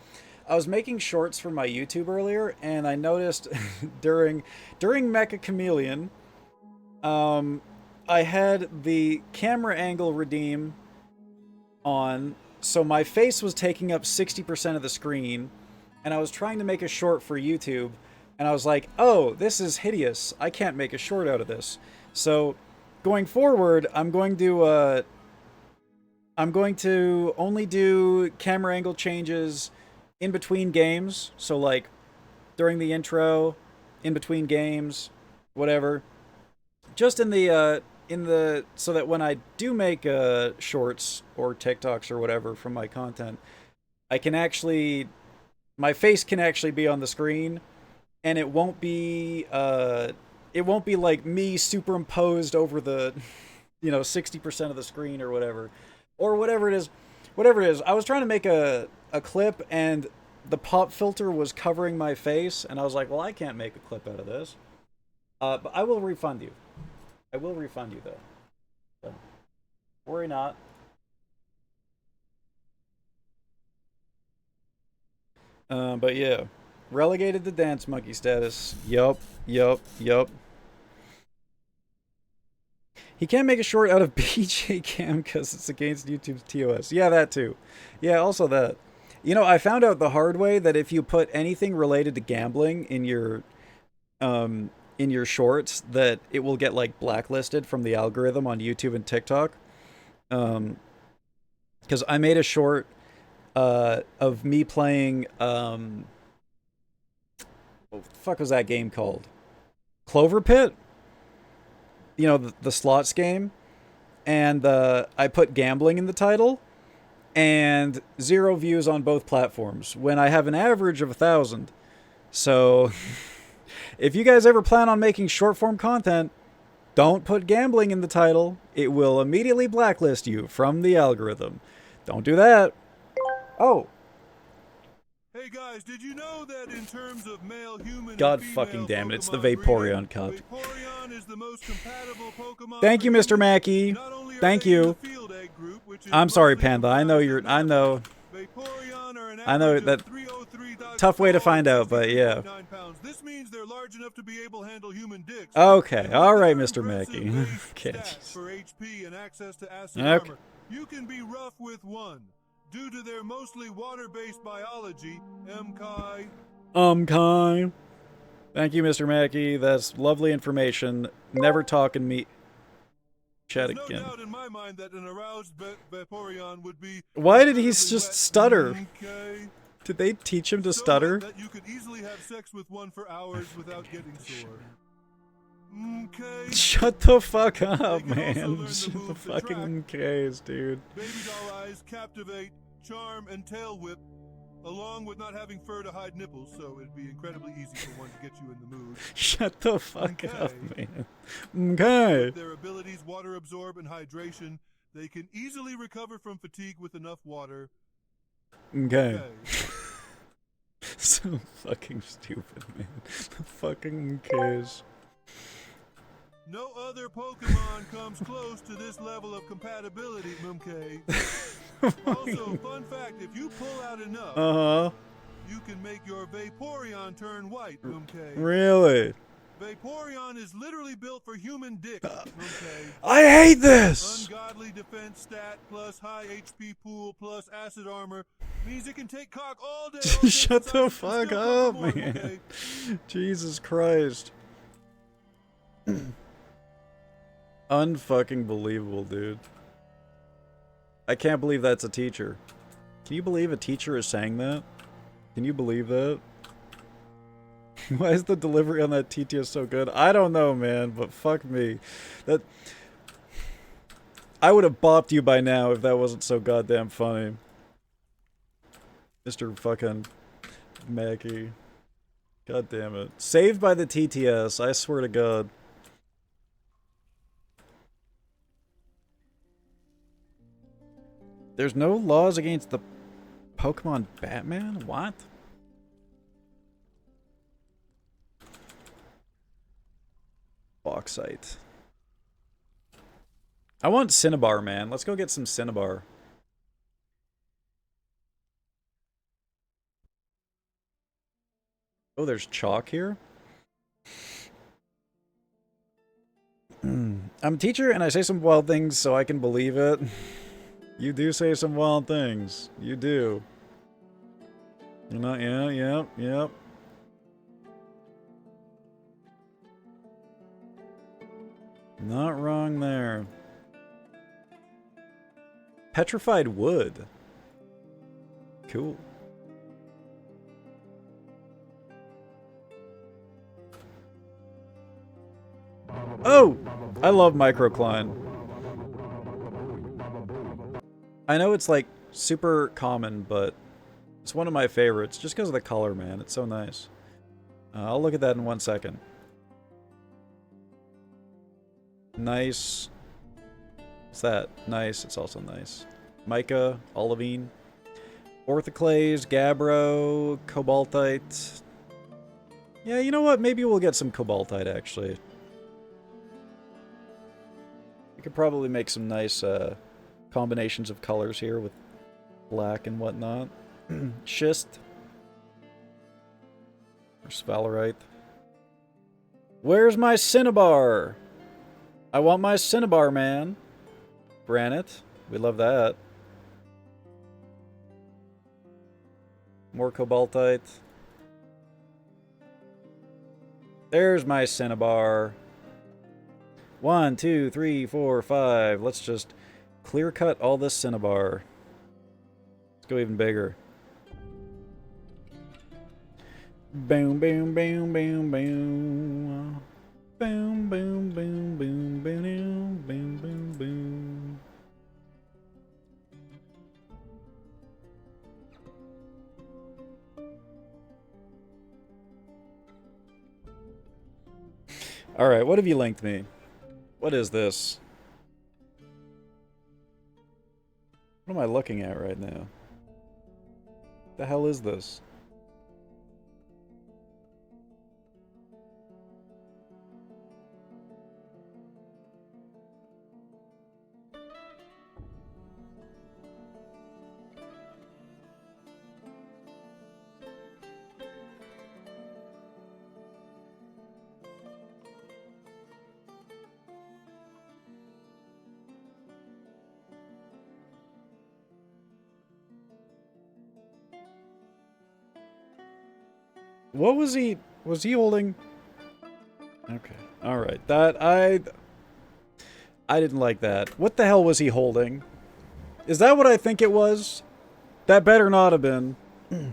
I was making shorts for my YouTube earlier, and I noticed during Mecha Chameleon, I had the camera angle redeem on, so my face was taking up 60% of the screen, and I was trying to make a short for YouTube, and I was like, oh, this is hideous. I can't make a short out of this. So going forward, I'm going to only do camera angle changes in between games. So like during the intro, in between games, whatever. Just in the so that when I do make shorts or TikToks or whatever from my content, I can actually, my face can actually be on the screen, and it won't be like me superimposed over the, 60% of the screen or whatever. Or whatever it is. Whatever it is. I was trying to make a clip, and the pop filter was covering my face, and I was like, well, I can't make a clip out of this. But I will refund you. I will refund you, though. So, worry not. But yeah. Relegated to dance monkey status. Yup. He can't make a short out of BJ Cam because it's against YouTube's TOS. Yeah, that too. Yeah, also that. I found out the hard way that if you put anything related to gambling in your shorts, that it will get like blacklisted from the algorithm on YouTube and TikTok. Because I made a short of me playing what the fuck was that game called? Clover Pit? The slots game. And I put gambling in the title. And 0 views on both platforms. When I have an average of 1,000. So, If you guys ever plan on making short form content, don't put gambling in the title. It will immediately blacklist you from the algorithm. Don't do that. Oh. Hey guys, did you know that in terms of male human God and fucking female damn it, it's the Pokemon breeding, Vaporeon cup. Vaporeon is the most compatible Pokemon. Thank you, for Mr. humans. Mackey. Not only are Thank they in you. the field egg group, which is I'm sorry, mostly Panda. I know comprised you're. of I know. Vaporeon are an I know average that. of 303 Tough way to tall find and out, but yeah. 63.9 pounds. This means they're large enough to be able to handle human dicks. Okay. And with All right, their Mr. impressive Mackey. base Okay. stats for HP and access to acid Okay. armor, you can be rough with one. Due to their mostly water-based biology, Kai. Kind. Thank you, Mr. Mackey. That's lovely information. Never talking me. Chat There's again. no doubt in my mind that an aroused Vaporeon would be. Why did he incredibly just wet. stutter? Okay. Did they teach him to So stutter? wet that you could easily have sex with one for hours without getting sore. Okay. Shut the fuck up, They can also man. learn the Shut the move to fucking case, dude. Baby doll eyes, captivate, charm, and tail whip, along with not having fur to hide nipples, so it'd be incredibly easy for one to get you in the mood. Shut the fuck up, Okay. man. Okay. With their abilities water absorb and hydration, they can easily recover from fatigue with enough water. Okay. So fucking stupid, man. The fucking case. No other Pokemon comes close to this level of compatibility, Mumkay. Also, fun fact, if you pull out enough, you can make your Vaporeon turn white, Mumkay. Really? Vaporeon is literally built for human dick, Mumkay. I hate this! Ungodly defense stat plus high HP pool plus acid armor means it can take cock all day. Shut the fuck up, man. Jesus Christ. Unfucking believable, dude. I can't believe that's a teacher. Can you believe a teacher is saying that? Can you believe that? Why is the delivery on that TTS so good? I don't know, man, but fuck me. That I would have bopped you by now if that wasn't so goddamn funny. Mr. fucking Mackey. God damn it. Saved by the TTS, I swear to God. There's no laws against the Pokemon Batman? What? Bauxite. I want Cinnabar, man. Let's go get some Cinnabar. Oh, there's chalk here? I'm a teacher and I say some wild things so I can believe it. You do say some wild things. You do. You know, yep. Not wrong there. Petrified wood. Cool. Oh! I love microcline. I know it's like super common, but it's one of my favorites just because of the color, man. It's so nice. I'll look at that in 1 second. Nice. What's that? Nice. It's also nice. Mica, olivine, orthoclase, gabbro, cobaltite. Yeah, you know what? Maybe we'll get some cobaltite, actually. We could probably make some nice combinations of colors here with black and whatnot. Schist. Or sphalerite. Where's my Cinnabar? I want my Cinnabar, man. Granite. We love that. More cobaltite. There's my Cinnabar. 1, 2, 3, 4, 5. Let's just clear cut all this Cinnabar. Let's go even bigger. Boom, boom, boom, boom, boom. Boom, boom, boom, boom, boom, boom, boom, boom. Alright, what have you linked me? What is this? What am I looking at right now? The hell is this? What was he holding? Okay. Alright. I didn't like that. What the hell was he holding? Is that what I think it was? That better not have been. I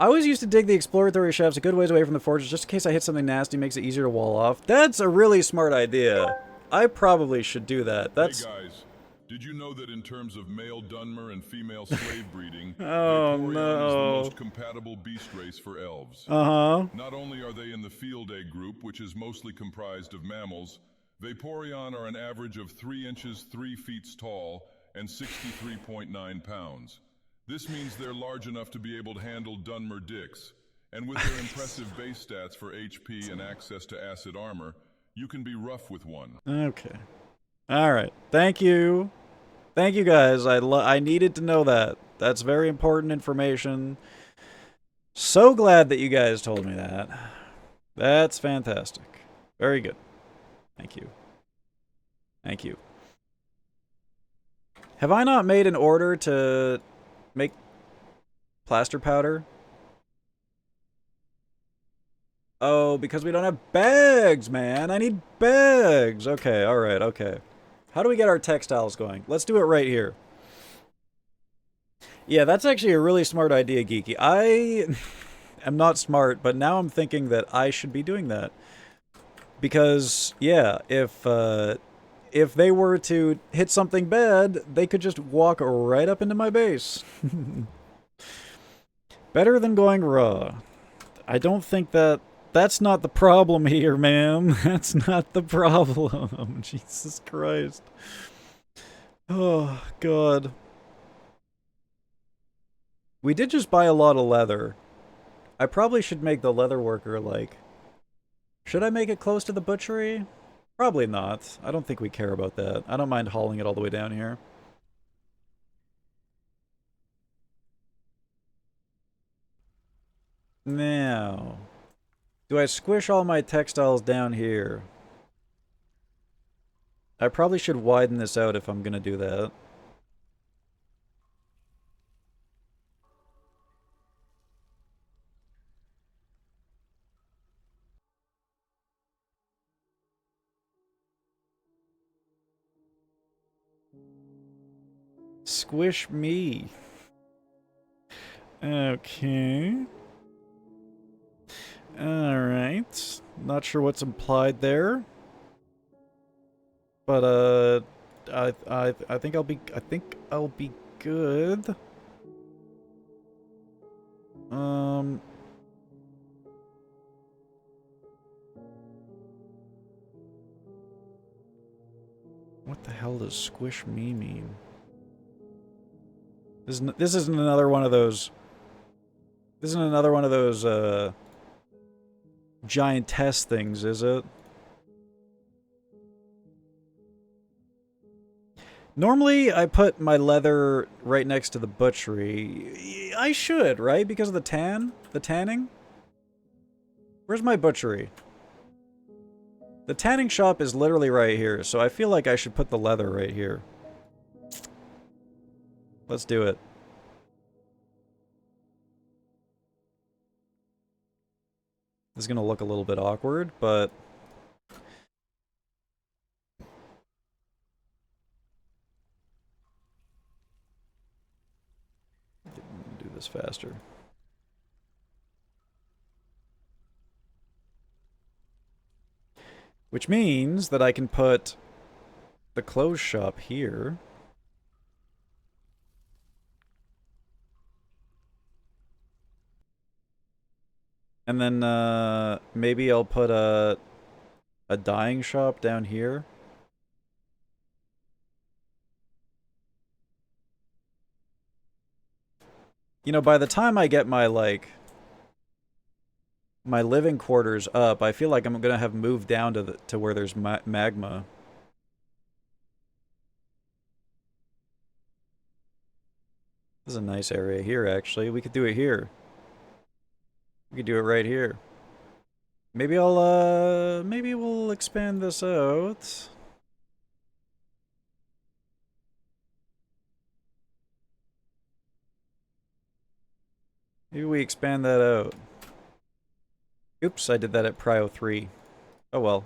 always used to dig the exploratory shafts a good ways away from the fortress just in case I hit something nasty, makes it easier to wall off. That's a really smart idea. I probably should do that. That's... Hey guys, did you know that in terms of male Dunmer and female slave breeding, Oh, Vaporeon no. is the most compatible beast race for elves? Uh-huh. Not only are they in the field egg group, which is mostly comprised of mammals, Vaporeon are an average of 3 inches 3 feet tall and 63.9 pounds. This means they're large enough to be able to handle Dunmer dicks. And with their impressive base stats for HP and access to acid armor, you can be rough with one. Okay. Alright. Thank you. Thank you guys. I needed to know that. That's very important information. So glad that you guys told me that. That's fantastic. Very good. Thank you. Thank you. Have I not made an order to make plaster powder? Oh, because we don't have bags, man. I need bags. Okay, alright, okay. How do we get our textiles going? Let's do it right here. Yeah, that's actually a really smart idea, Geeky. I am not smart, but now I'm thinking that I should be doing that. Because, yeah, if they were to hit something bad, they could just walk right up into my base. Better than going raw. I don't think that's not the problem here, man. That's not the problem. Jesus Christ. Oh, God. We did just buy a lot of leather. I probably should make the leather worker, like... Should I make it close to the butchery? Probably not. I don't think we care about that. I don't mind hauling it all the way down here. Now... Do I squish all my textiles down here? I probably should widen this out if I'm gonna do that. Squish me. Okay. Alright. Not sure what's implied there. But, I think I'll be good. What the hell does squish me mean? This isn't another one of those... This isn't another one of those, giantess things, is it? Normally, I put my leather right next to the butchery. I should, right? Because of the tanning? Where's my butchery? The tanning shop is literally right here, so I feel like I should put the leather right here. Let's do it. This is gonna look a little bit awkward, but... do this faster. Which means that I can put the clothes shop here. And then maybe I'll put a dyeing shop down here. You know, by the time I get my, like, my living quarters up, I feel like I'm gonna have moved down to where there's magma. This is a nice area here, actually. We could do it here. We could do it right here. Maybe maybe we'll expand this out. Maybe we expand that out. Oops, I did that at Prio 3. Oh well.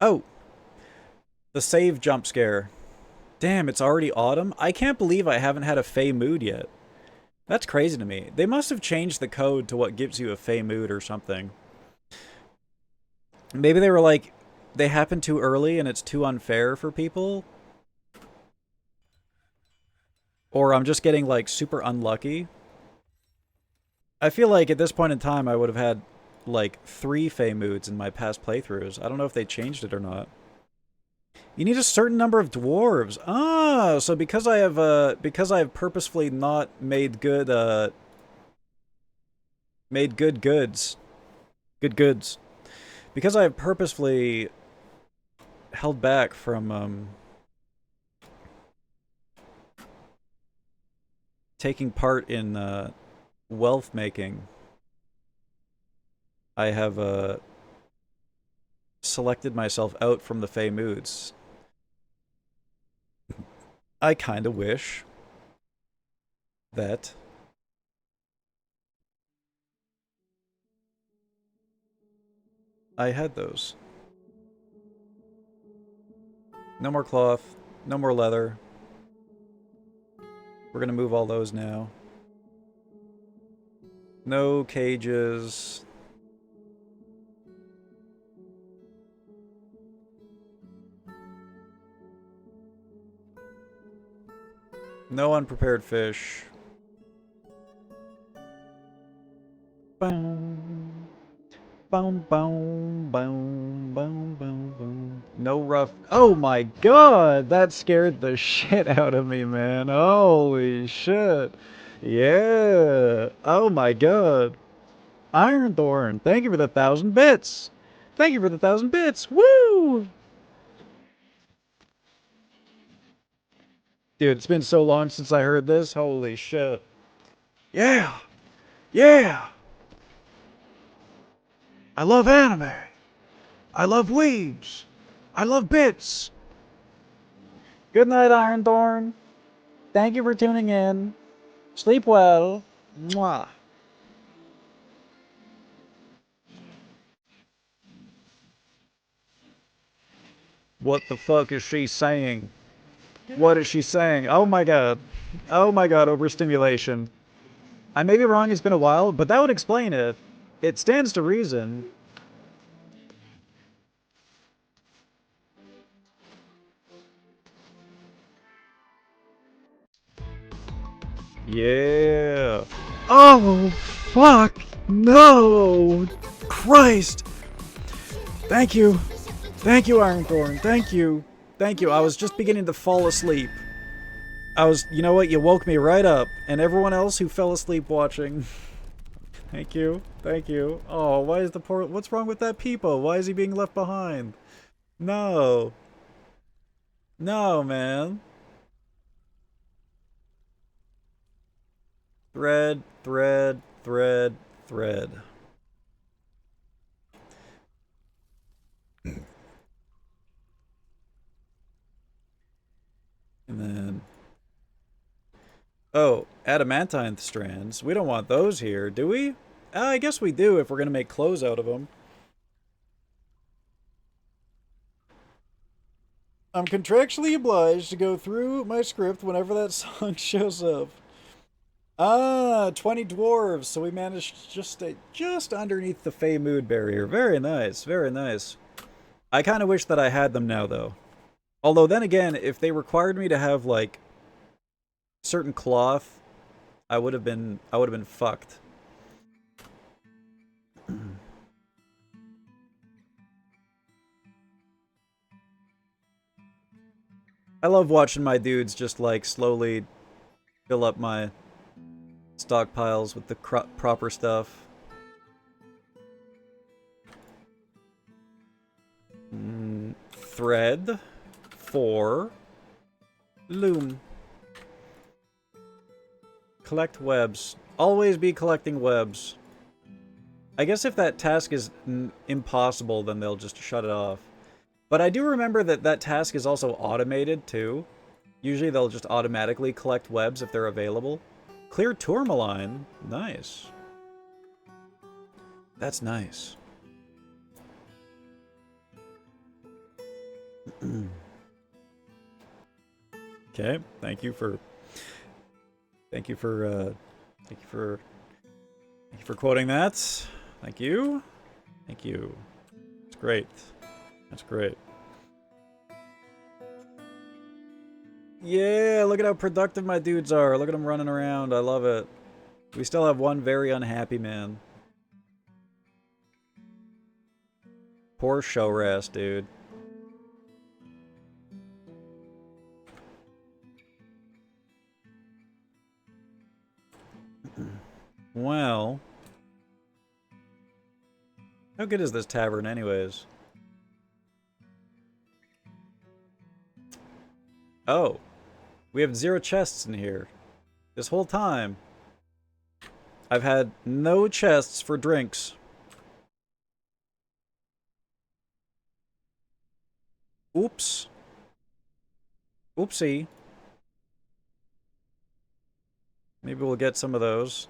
Oh! The save jump scare. Damn, it's already autumn? I can't believe I haven't had a Fey mood yet. That's crazy to me. They must have changed the code to what gives you a Fey mood or something. Maybe they were like, they happened too early and it's too unfair for people? Or I'm just getting, like, super unlucky? I feel like at this point in time I would have had, like, 3 Fey moods in my past playthroughs. I don't know if they changed it or not. You need a certain number of dwarves. Ah, so because I have purposefully not made good goods. Because I have purposefully held back from taking part in wealth making, I have selected myself out from the Fey moods. I kinda wish that I had those. No more cloth, no more leather. We're gonna move all those now. No cages. No unprepared fish. Boom. Boom, boom, boom, boom, boom, boom. No rough. Oh my god! That scared the shit out of me, man. Holy shit. Yeah. Oh my god. Iron Thorn, thank you for the 1,000 bits. Thank you for the 1,000 bits. Woo! Dude, it's been so long since I heard this. Holy shit. Yeah. Yeah. I love anime. I love weebs. I love bits. Good night, Iron Thorn. Thank you for tuning in. Sleep well. Mwah. What the fuck is she saying? What is she saying? Oh my god. Oh my god, overstimulation. I may be wrong, it's been a while, but that would explain it. It stands to reason. Yeah. Oh, fuck. No. Christ. Thank you. Thank you, Ironthorn. Thank you. Thank you. I was just beginning to fall asleep. You know what? You woke me right up. And everyone else who fell asleep watching. Thank you. Thank you. Oh, why is the poor... What's wrong with that Peepo? Why is he being left behind? No. No, man. Thread, thread, thread, thread. And then... Oh, adamantine strands. We don't want those here, do we? I guess we do if we're going to make clothes out of them. I'm contractually obliged to go through my script whenever that song shows up. Ah, 20 dwarves, so we managed to just stay just underneath the Fey mood barrier. Very nice, very nice. I kind of wish that I had them now, though. Although then again, if they required me to have like certain cloth, I would have been fucked. I love watching my dudes just like slowly fill up my stockpiles with the proper stuff. Thread 4 loom. Collect webs. Always be collecting webs. I guess if that task is impossible, then they'll just shut it off. But I do remember that that task is also automated, too. Usually they'll just automatically collect webs if they're available. Clear tourmaline. Nice. That's nice. Okay, thank you for quoting that. Thank you. Thank you. It's great. That's great. Yeah, look at how productive my dudes are. Look at them running around. I love it. We still have one very unhappy man. Poor show ras, dude. Well, how good is this tavern anyways? Oh, we have 0 chests in here. This whole time, I've had no chests for drinks. Oops. Oopsie. Maybe we'll get some of those.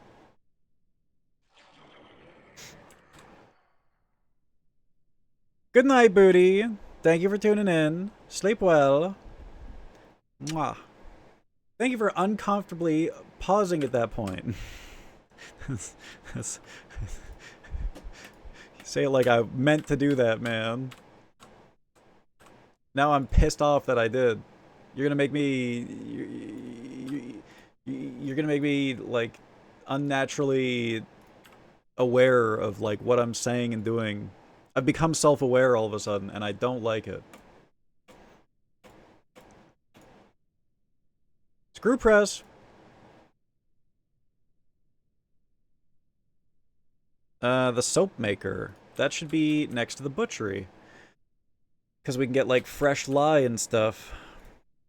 Good night, Booty. Thank you for tuning in. Sleep well. Mwah. Thank you for uncomfortably pausing at that point. Say it like I meant to do that, man. Now I'm pissed off that I did. You're gonna make me... You're gonna make me, like, unnaturally aware of, like, what I'm saying and doing. I've become self-aware all of a sudden, and I don't like it. Screw press. The soap maker. That should be next to the butchery. Because we can get, like, fresh lye and stuff.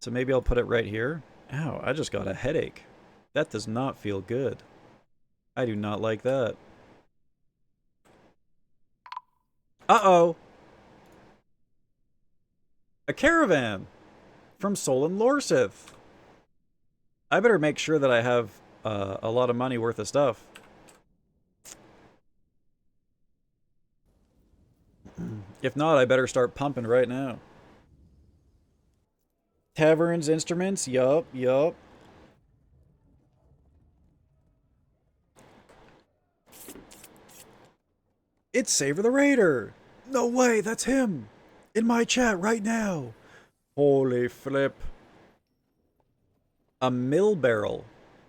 So maybe I'll put it right here. Ow, I just got a headache. That does not feel good. I do not like that. Uh-oh. A caravan from Solon Lorsith. I better make sure that I have a lot of money worth of stuff. If not, I better start pumping right now. Taverns, instruments, yup. It's Savor the Raider! No way, that's him! In my chat right now! Holy flip. A mill barrel.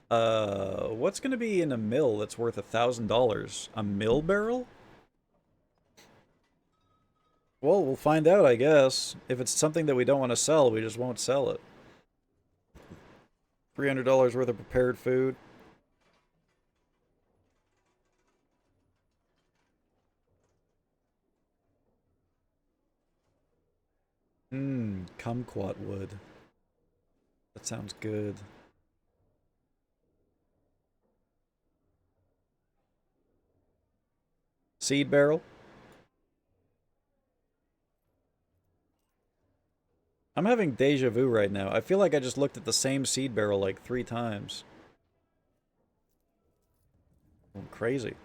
What's gonna be in a mill that's worth $1,000? A mill barrel? Well, we'll find out, I guess. If it's something that we don't want to sell, we just won't sell it. $300 worth of prepared food. Kumquat wood. That sounds good. Seed barrel. I'm having deja vu right now. I feel like I just looked at the same seed barrel like 3 times. I'm crazy.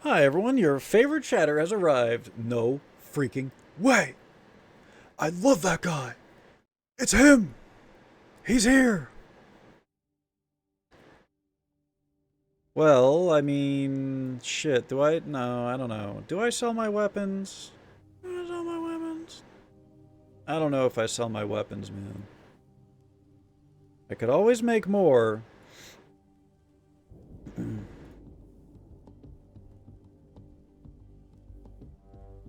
Hi everyone, your favorite chatter has arrived. No freaking way! I love that guy! It's him! He's here! Well, I mean... Shit, do I... No, I don't know. Do I sell my weapons? Do I sell my weapons? I don't know if I sell my weapons, man. I could always make more.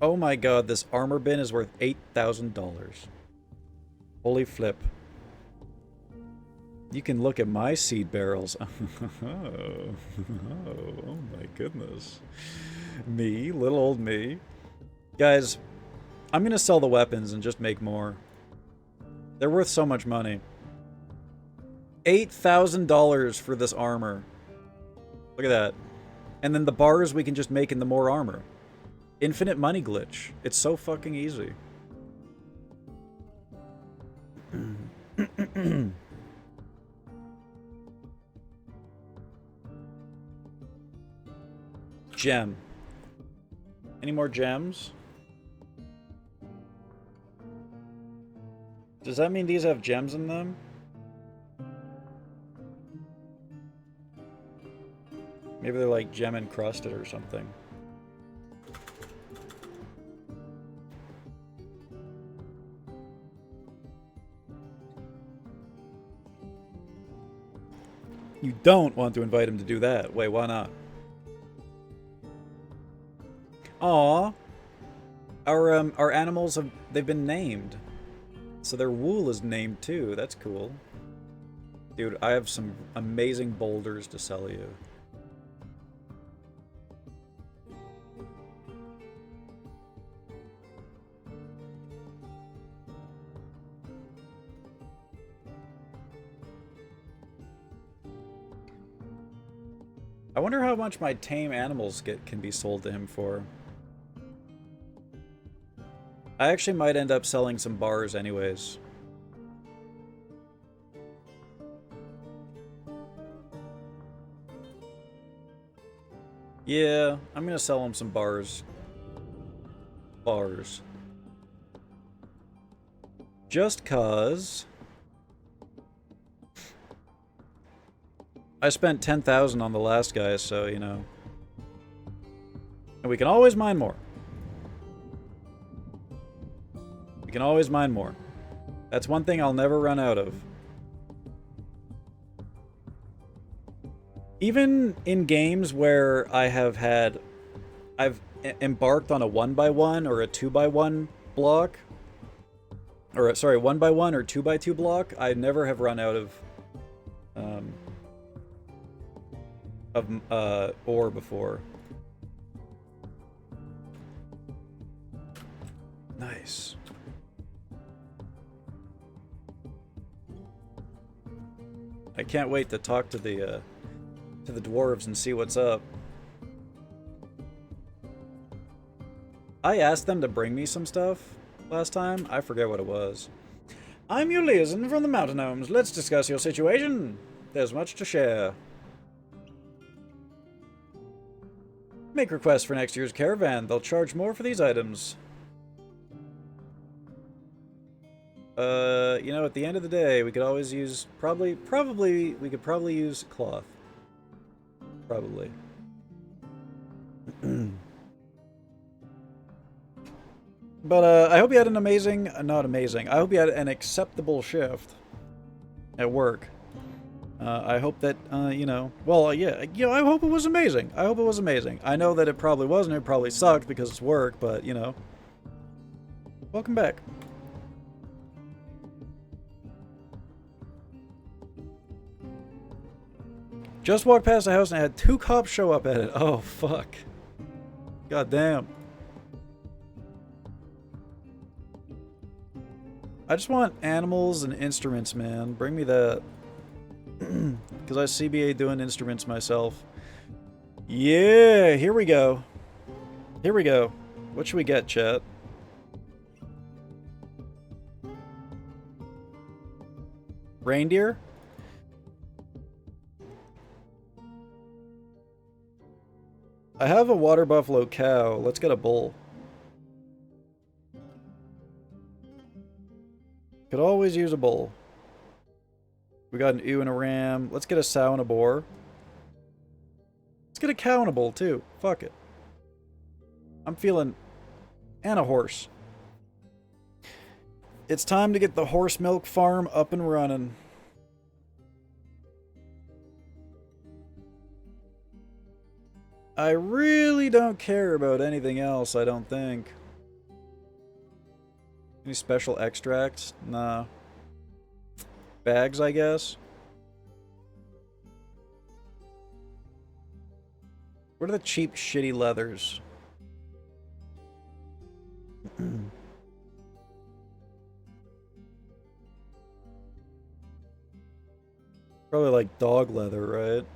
Oh my god, this armor bin is worth $8,000. Holy flip. You can look at my seed barrels. Oh my goodness. Me, little old me. Guys, I'm gonna sell the weapons and just make more. They're worth so much money. $8,000 for this armor. Look at that. And then the bars we can just make into more armor. Infinite money glitch. It's so fucking easy. Gem. Any more gems? Does that mean these have gems in them? Maybe they're like gem encrusted or something. You don't want to invite him to do that. Wait, why not? Aw. Our animals they've been named. So their wool is named too. That's cool. Dude, I have some amazing boulders to sell you. I wonder how much my tame animals can be sold to him for. I actually might end up selling some bars anyways. Yeah, I'm gonna sell him some bars. Bars. Just cause... I spent 10,000 on the last guy, so, you know. And we can always mine more. We can always mine more. That's one thing I'll never run out of. Even in games where I've embarked on a 1x1 or a 2x1 block, or sorry, 1x1 or 2x2 block, I never have run out of ore before. Nice. I can't wait to talk to the dwarves and see what's up. I asked them to bring me some stuff last time. I forget what it was. I'm your liaison from the Mountain Gnomes. Let's discuss your situation. There's much to share. Make requests for next year's caravan. They'll charge more for these items. You know, at the end of the day, we could always use... we could probably use cloth. Probably. But, I hope you had an amazing... not amazing. I hope you had an acceptable shift at work. I hope that, you know... Well, yeah, you know, I hope it was amazing. I hope it was amazing. I know that it probably wasn't. It probably sucked because it's work, but, you know. Welcome back. Just walked past the house and I had 2 cops show up at it. Oh, fuck. God damn. I just want animals and instruments, man. Bring me that. Because I CBA doing instruments myself. Yeah, here we go. Here we go. What should we get, chat? Reindeer? I have a water buffalo cow. Let's get a bull. Could always use a bull. We got an ewe and a ram. Let's get a sow and a boar. Let's get a cow and a bull, too. Fuck it. I'm feeling... And a horse. It's time to get the horse milk farm up and running. I really don't care about anything else, I don't think. Any special extracts? Nah. Bags, I guess? What are the cheap, shitty leathers? Probably like dog leather, right?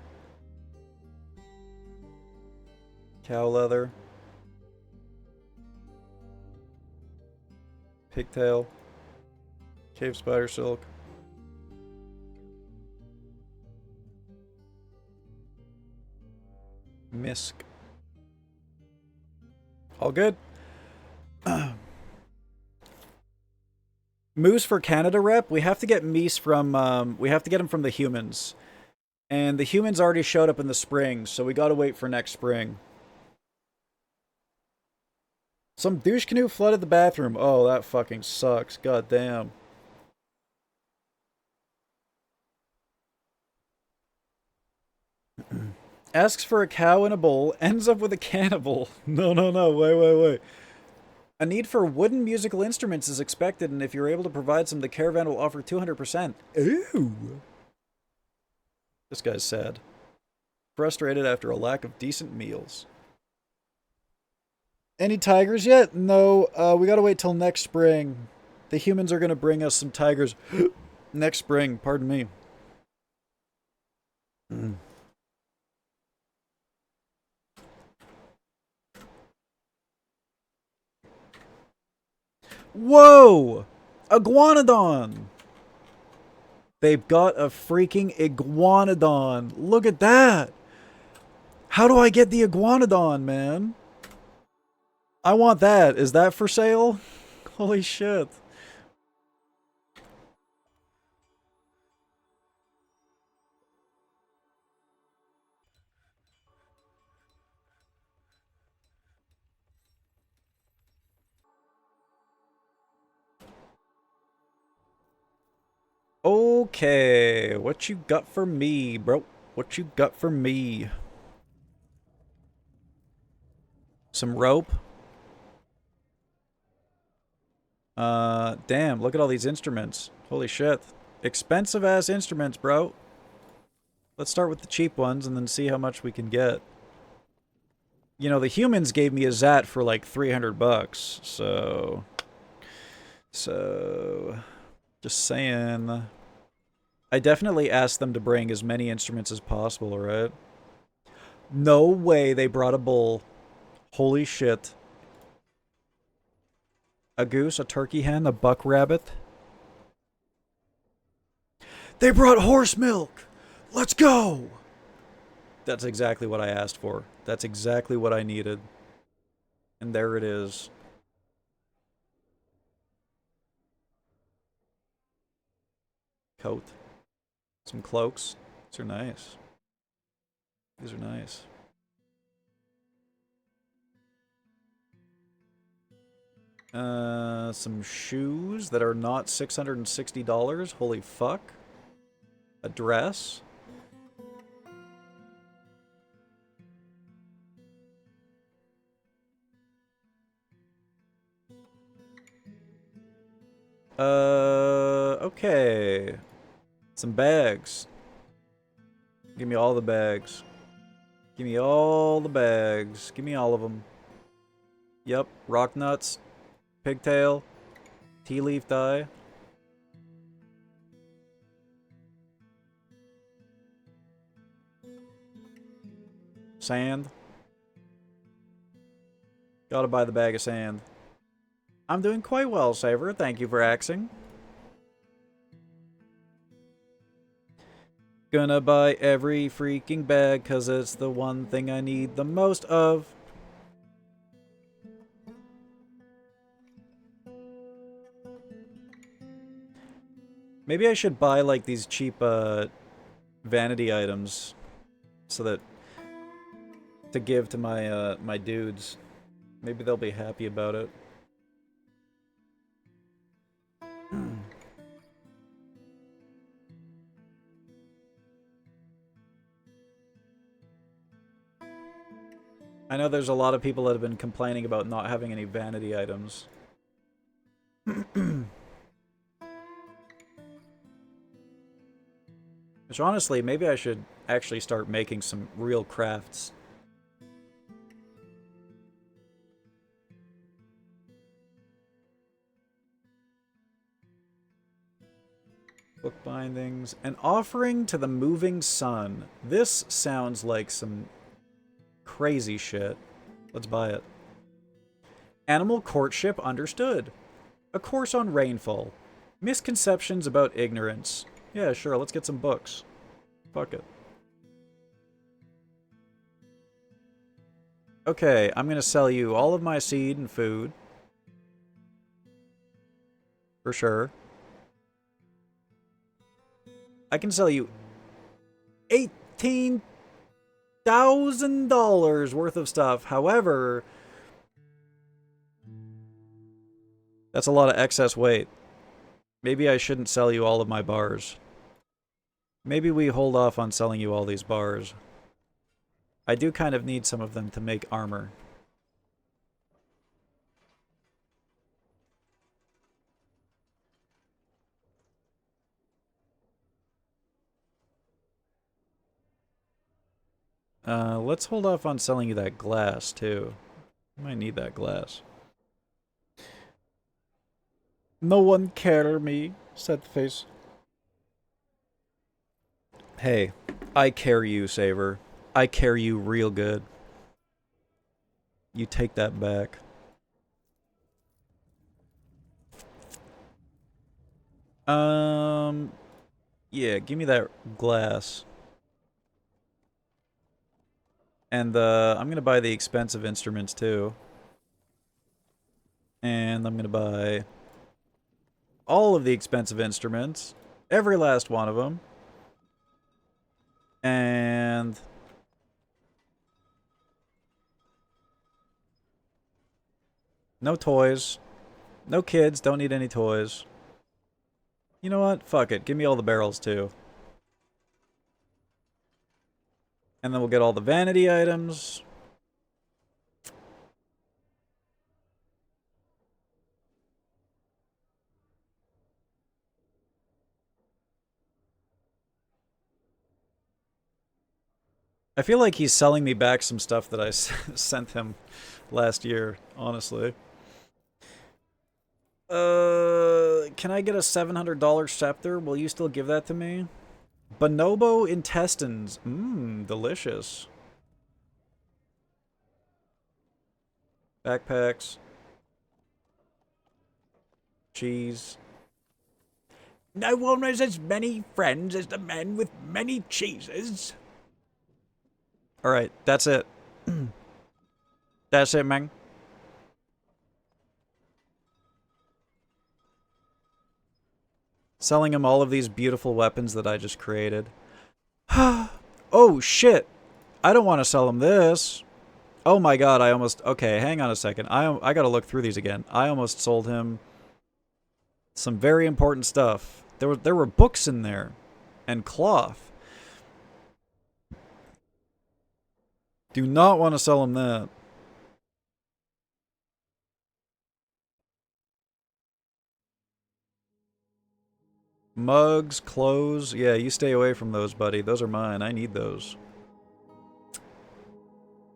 Cow leather. Pigtail. Cave spider silk. Misk. All good. Moose for Canada rep. We have to get Meese from, we have to get him from the humans. And the humans already showed up in the spring, so we gotta wait for next spring. Some douche canoe flooded the bathroom. Oh, that fucking sucks. God damn. Asks for a cow in a bowl, ends up with a cannibal. No, no, no, wait. A need for wooden musical instruments is expected, and if you're able to provide some, the caravan will offer 200%. Ooh. This guy's sad. Frustrated after a lack of decent meals. Any tigers yet? No, we gotta wait till next spring. The humans are gonna bring us some tigers next spring, pardon me. Whoa! Iguanodon! They've got a freaking iguanodon. Look at that! How do I get the iguanodon, man? I want that. Is that for sale? Holy shit. Okay, what you got for me, bro? What you got for me? Some rope? Damn, look at all these instruments. Holy shit. Expensive ass instruments, bro. Let's start with the cheap ones and then see how much we can get. You know, the humans gave me a Zat for like 300 bucks, so... Just saying. I definitely asked them to bring as many instruments as possible, right? No way they brought a bull. Holy shit. A goose, a turkey hen, a buck rabbit. They brought horse milk! Let's go! That's exactly what I asked for. That's exactly what I needed. And there it is. Coat. Some cloaks. These are nice. These are nice. Some shoes that are not $660. Holy fuck. A dress. Okay. Some bags. Give me all the bags. Give me all the bags. Give me all of them. Yep. Rock nuts. Pigtail. Tea leaf dye. Sand. Gotta buy the bag of sand. I'm doing quite well, Saver. Thank you for axing. Gonna buy every freaking bag, cause it's the one thing I need the most of. Maybe I should buy, like, these cheap, vanity items. So that... to give to my, my dudes. Maybe they'll be happy about it. I know there's a lot of people that have been complaining about not having any vanity items. Which honestly, maybe I should actually start making some real crafts. Book bindings. An offering to the moving sun. This sounds like some crazy shit. Let's buy it. Animal courtship understood. A course on rainfall. Misconceptions about ignorance. Yeah, sure, let's get some books. Fuck it. Okay, I'm gonna sell you all of my seed and food. For sure. I can sell you $18,000 worth of stuff. However, that's a lot of excess weight. Maybe I shouldn't sell you all of my bars. Maybe we hold off on selling you all these bars. I do kind of need some of them to make armor. Let's hold off on selling you that glass, too. I might need that glass. No one care me, said the face. Hey, I care you, Saver. I care you real good. You take that back. Yeah, give me that glass. And, I'm gonna buy the expensive instruments, too. And I'm gonna buy all of the expensive instruments. Every last one of them. And no toys. No kids, don't need any toys. You know what? Fuck it. Give me all the barrels, too. And then we'll get all the vanity items. I feel like he's selling me back some stuff that I sent him last year, honestly. Can I get a $700 scepter? Will you still give that to me? Bonobo intestines. Mmm, delicious. Backpacks. Cheese. No one has as many friends as the man with many cheeses. Alright, that's it. That's it, man. Selling him all of these beautiful weapons that I just created. Oh, shit. I don't want to sell him this. Oh my god, I almost... Okay, hang on a second. I gotta look through these again. I almost sold him some very important stuff. There were books in there. And cloth. Do not want to sell him that. Mugs, clothes. Yeah, you stay away from those, buddy. Those are mine. I need those.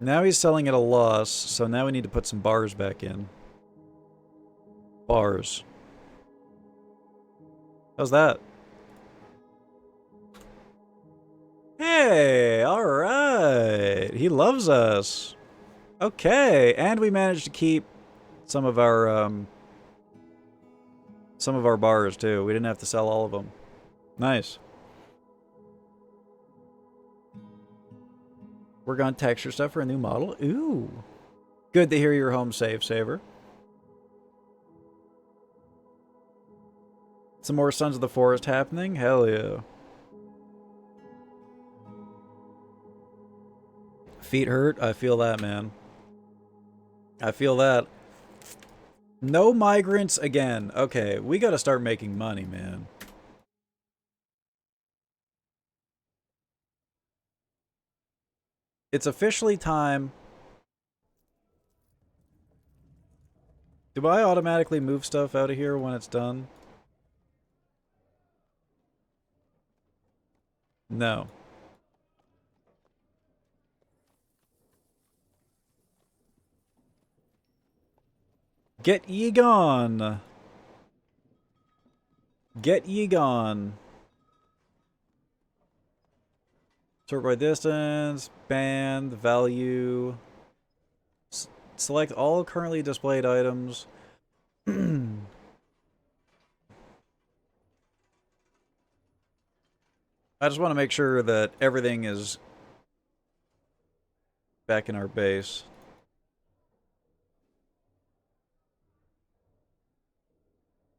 Now he's selling at a loss, so now we need to put some bars back in. Bars. How's that? Hey, alright. He loves us. Okay, and we managed to keep some of our bars, too. We didn't have to sell all of them. Nice. Work on texture stuff for a new model. Ooh. Good to hear you're home safe, Saver. Some more Sons of the Forest happening? Hell yeah. Feet hurt? I feel that, man. I feel that. No migrants again. Okay, we gotta start making money, man. It's officially time Do I automatically move stuff out of here when it's done? No. Get ye gone. Get ye gone. Sort by distance, band, value. Select all currently displayed items. I just want to make sure that everything is back in our base.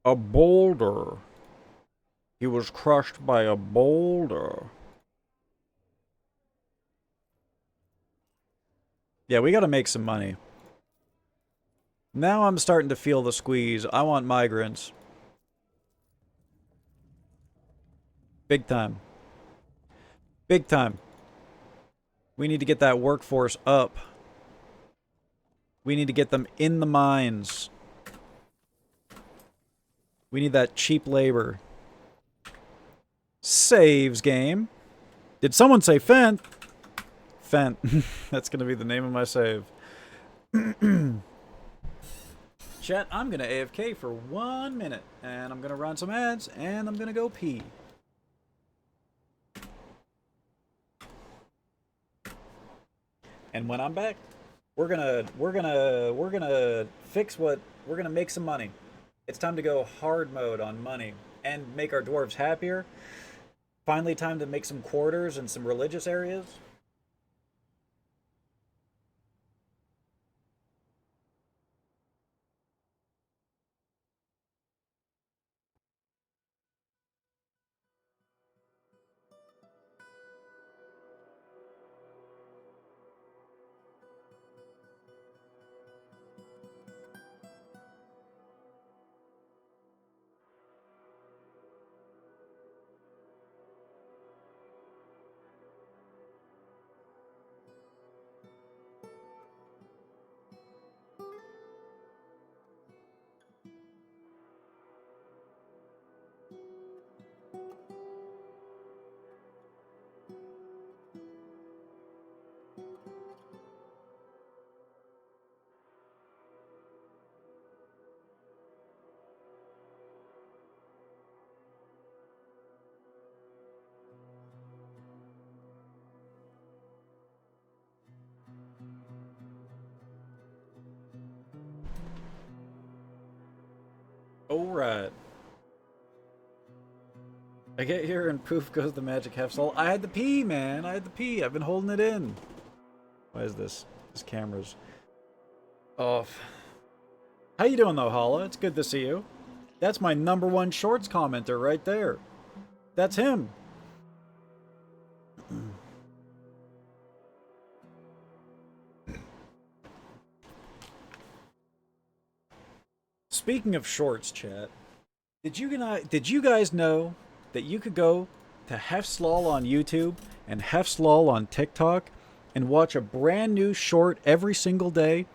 A boulder. He was crushed by a boulder. Yeah, we gotta make some money. Now I'm starting to feel the squeeze. I want migrants. Big time. Big time. We need to get that workforce up. We need to get them in the mines. We need that cheap labor. Saves game. Did someone say Fent? Fent. That's going to be the name of my save. Chat, I'm going to AFK for 1 minute. And I'm going to run some ads. And I'm going to go pee. And when I'm back, we're gonna fix what we're gonna make some money. It's time to go hard mode on money and make our dwarves happier. Finally, time to make some quarters and some religious areas. Alright. I get here and poof goes the magic half soul. I had to pee, man. I had to pee. I've been holding it in. Why is this? This camera's off. How you doing though, Hala? It's good to see you. That's my #1 shorts commenter right there. That's him. Speaking of shorts, chat, did you guys know that you could go to Hefslol on YouTube and Hefslol on TikTok and watch a brand new short every single day?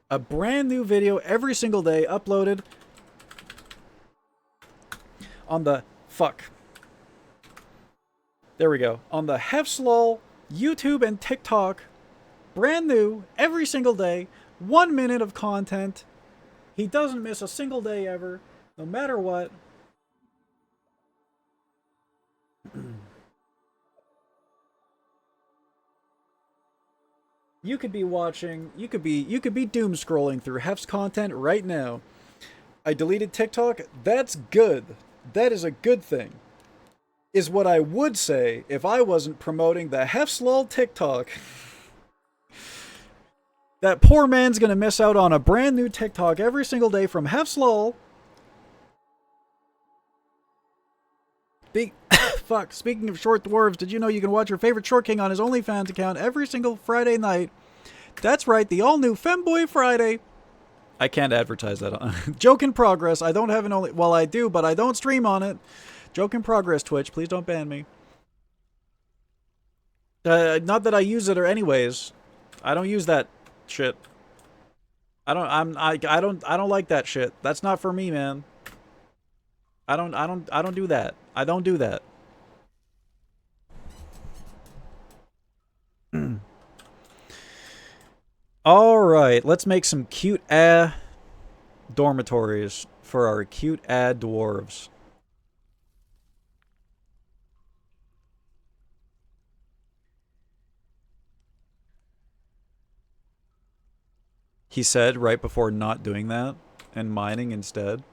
A brand new video every single day uploaded on the There we go. On the Hefslol YouTube and TikTok. Brand new every single day. 1 minute of content. He doesn't miss a single day ever, no matter what. You could be watching, you could be doom scrolling through Hef's content right now. I deleted TikTok. That's good. That is a good thing. Is what I would say if I wasn't promoting the Hefslol TikTok. That poor man's gonna miss out on a brand new TikTok every single day from Hefslol. Speaking of short dwarves, did you know you can watch your favorite short king on his OnlyFans account every single Friday night? That's right, the all-new Femboy Friday. I can't advertise that on. Joke in progress. I don't have an only. Well, I do, but I don't stream on it. Joke in progress, Twitch. Please don't ban me. Not that I use it or anyways. I don't use that shit. I don't like that shit. That's not for me, man. I don't do that. I don't do that. All right, let's make some cute dormitories for our cute dwarves. He said right before not doing that and mining instead.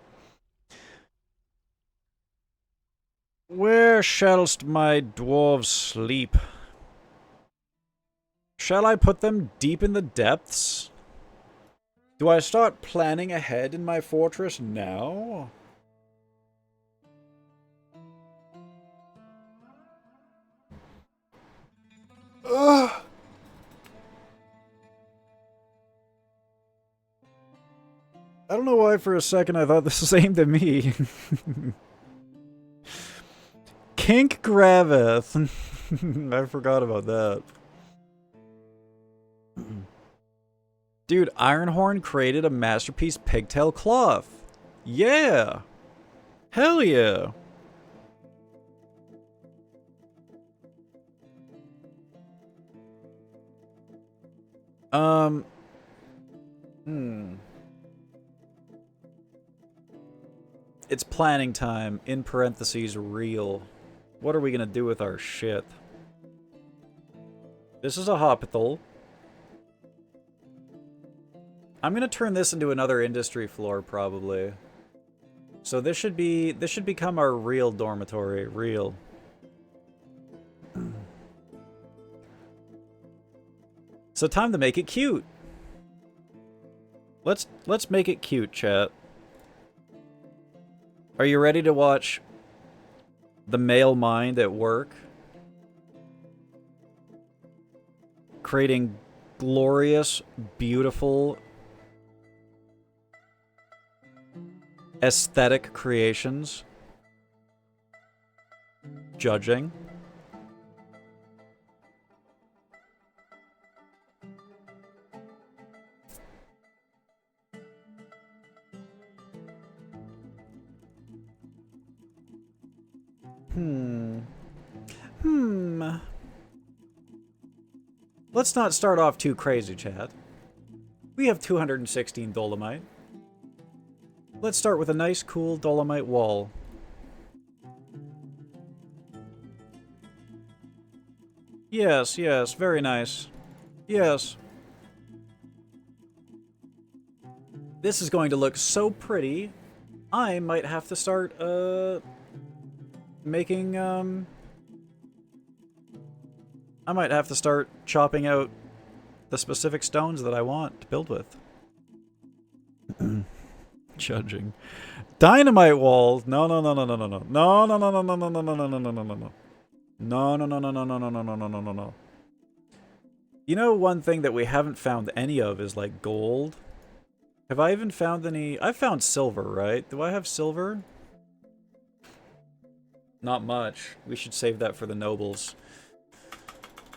Where shallst my dwarves sleep? Shall I put them deep in the depths? Do I start planning ahead in my fortress now? Ugh. I don't know why for a second I thought this was aimed at me. Kink Graveth. I forgot about that. Dude, Ironhorn created a masterpiece pigtail cloth. Yeah. Hell yeah. It's planning time, in parentheses, real. What are we gonna do with our shit? This is a hospital. I'm gonna turn this into another industry floor, probably. So this should become our real dormitory, real. So time to make it cute. Let's make it cute, chat. Are you ready to watch the male mind at work? Creating glorious, beautiful, aesthetic creations. Judging. Let's not start off too crazy, chat. We have 216 dolomite. Let's start with a nice, cool dolomite wall. Yes, yes, very nice. Yes. This is going to look so pretty. I might have to start, making, I might have to start chopping out the specific stones that I want to build with. Judging. Dynamite walls. No, no, no, no, no, no, no. No, no, no, no, no, no, no, no, no, no, no, no, no. No, no, no, no, no, no, no, no, no, no, no, no, no. You know, one thing that we haven't found any of is, like, gold. Have I even found any? I've found silver, right? Do I have silver? Not much. We should save that for the nobles.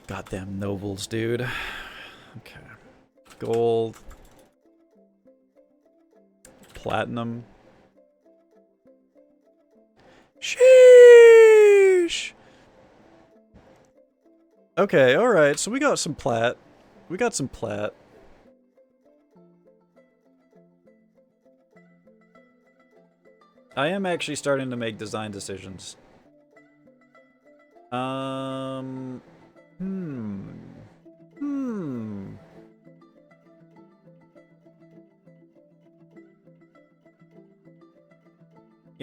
Goddamn nobles, dude. Okay. Gold. Platinum. Sheesh! Okay, alright, so we got some plat. We got some plat. I am actually starting to make design decisions. You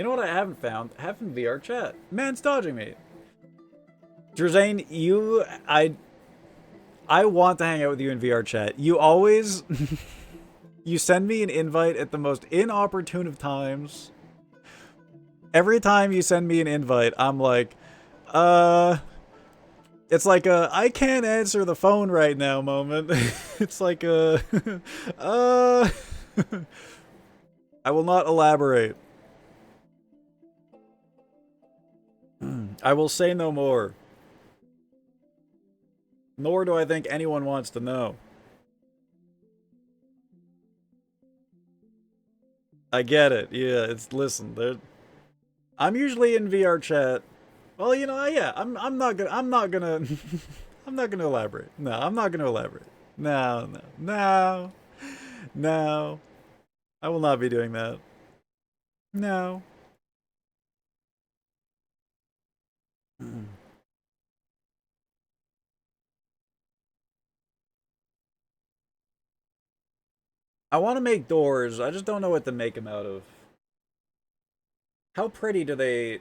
know what I haven't found? Having VR chat. Man's dodging me. Drazane, I want to hang out with you in VR chat. You always... you send me an invite at the most inopportune of times. Every time you send me an invite, I'm like, it's like a, I can't answer the phone right now moment. It's like a, I will not elaborate. I will say no more. Nor do I think anyone wants to know. I get it. Yeah, listen, I'm usually in VR chat. Well, you know, yeah, I'm not gonna I'm not gonna elaborate. No, I'm not gonna elaborate. No, no, no, no. I will not be doing that. No. I want to make doors. I just don't know what to make them out of. How pretty do they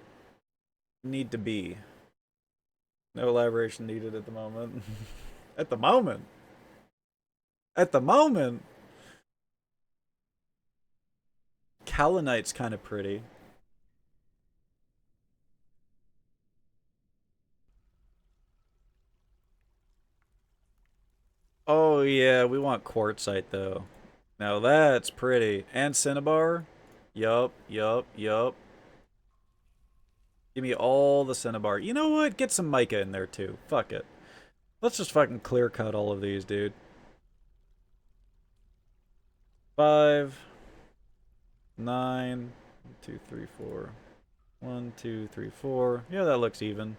need to be? No elaboration needed at the moment. At the moment. At the moment. Kaolinite's kind of pretty. Oh yeah, we want quartzite though. Now that's pretty. And cinnabar? Yup, yup, yup. Give me all the cinnabar. You know what? Get some mica in there too. Fuck it. Let's just fucking clear cut all of these, dude. 5, 9, 2, 3, 4. 1, 2, 3, 4. Yeah, that looks even.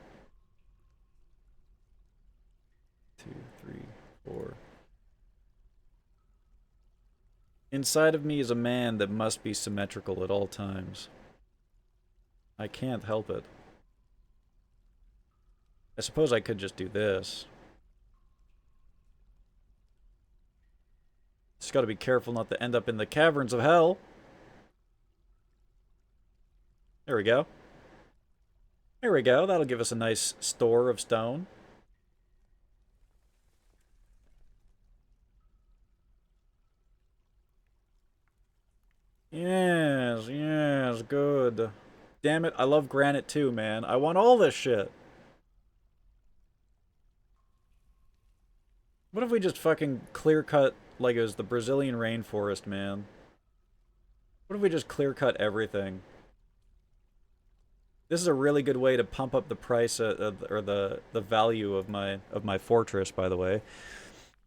2, 3, 4. Inside of me is a man that must be symmetrical at all times. I can't help it. I suppose I could just do this. Just gotta be careful not to end up in the caverns of hell. There we go. There we go. That'll give us a nice store of stone. Yes, yes, good. Damn it, I love granite too, man. I want all this shit. What if we just fucking clear cut like it was the Brazilian rainforest, man? What if we just clear cut everything? This is a really good way to pump up the price or the value of my fortress, by the way.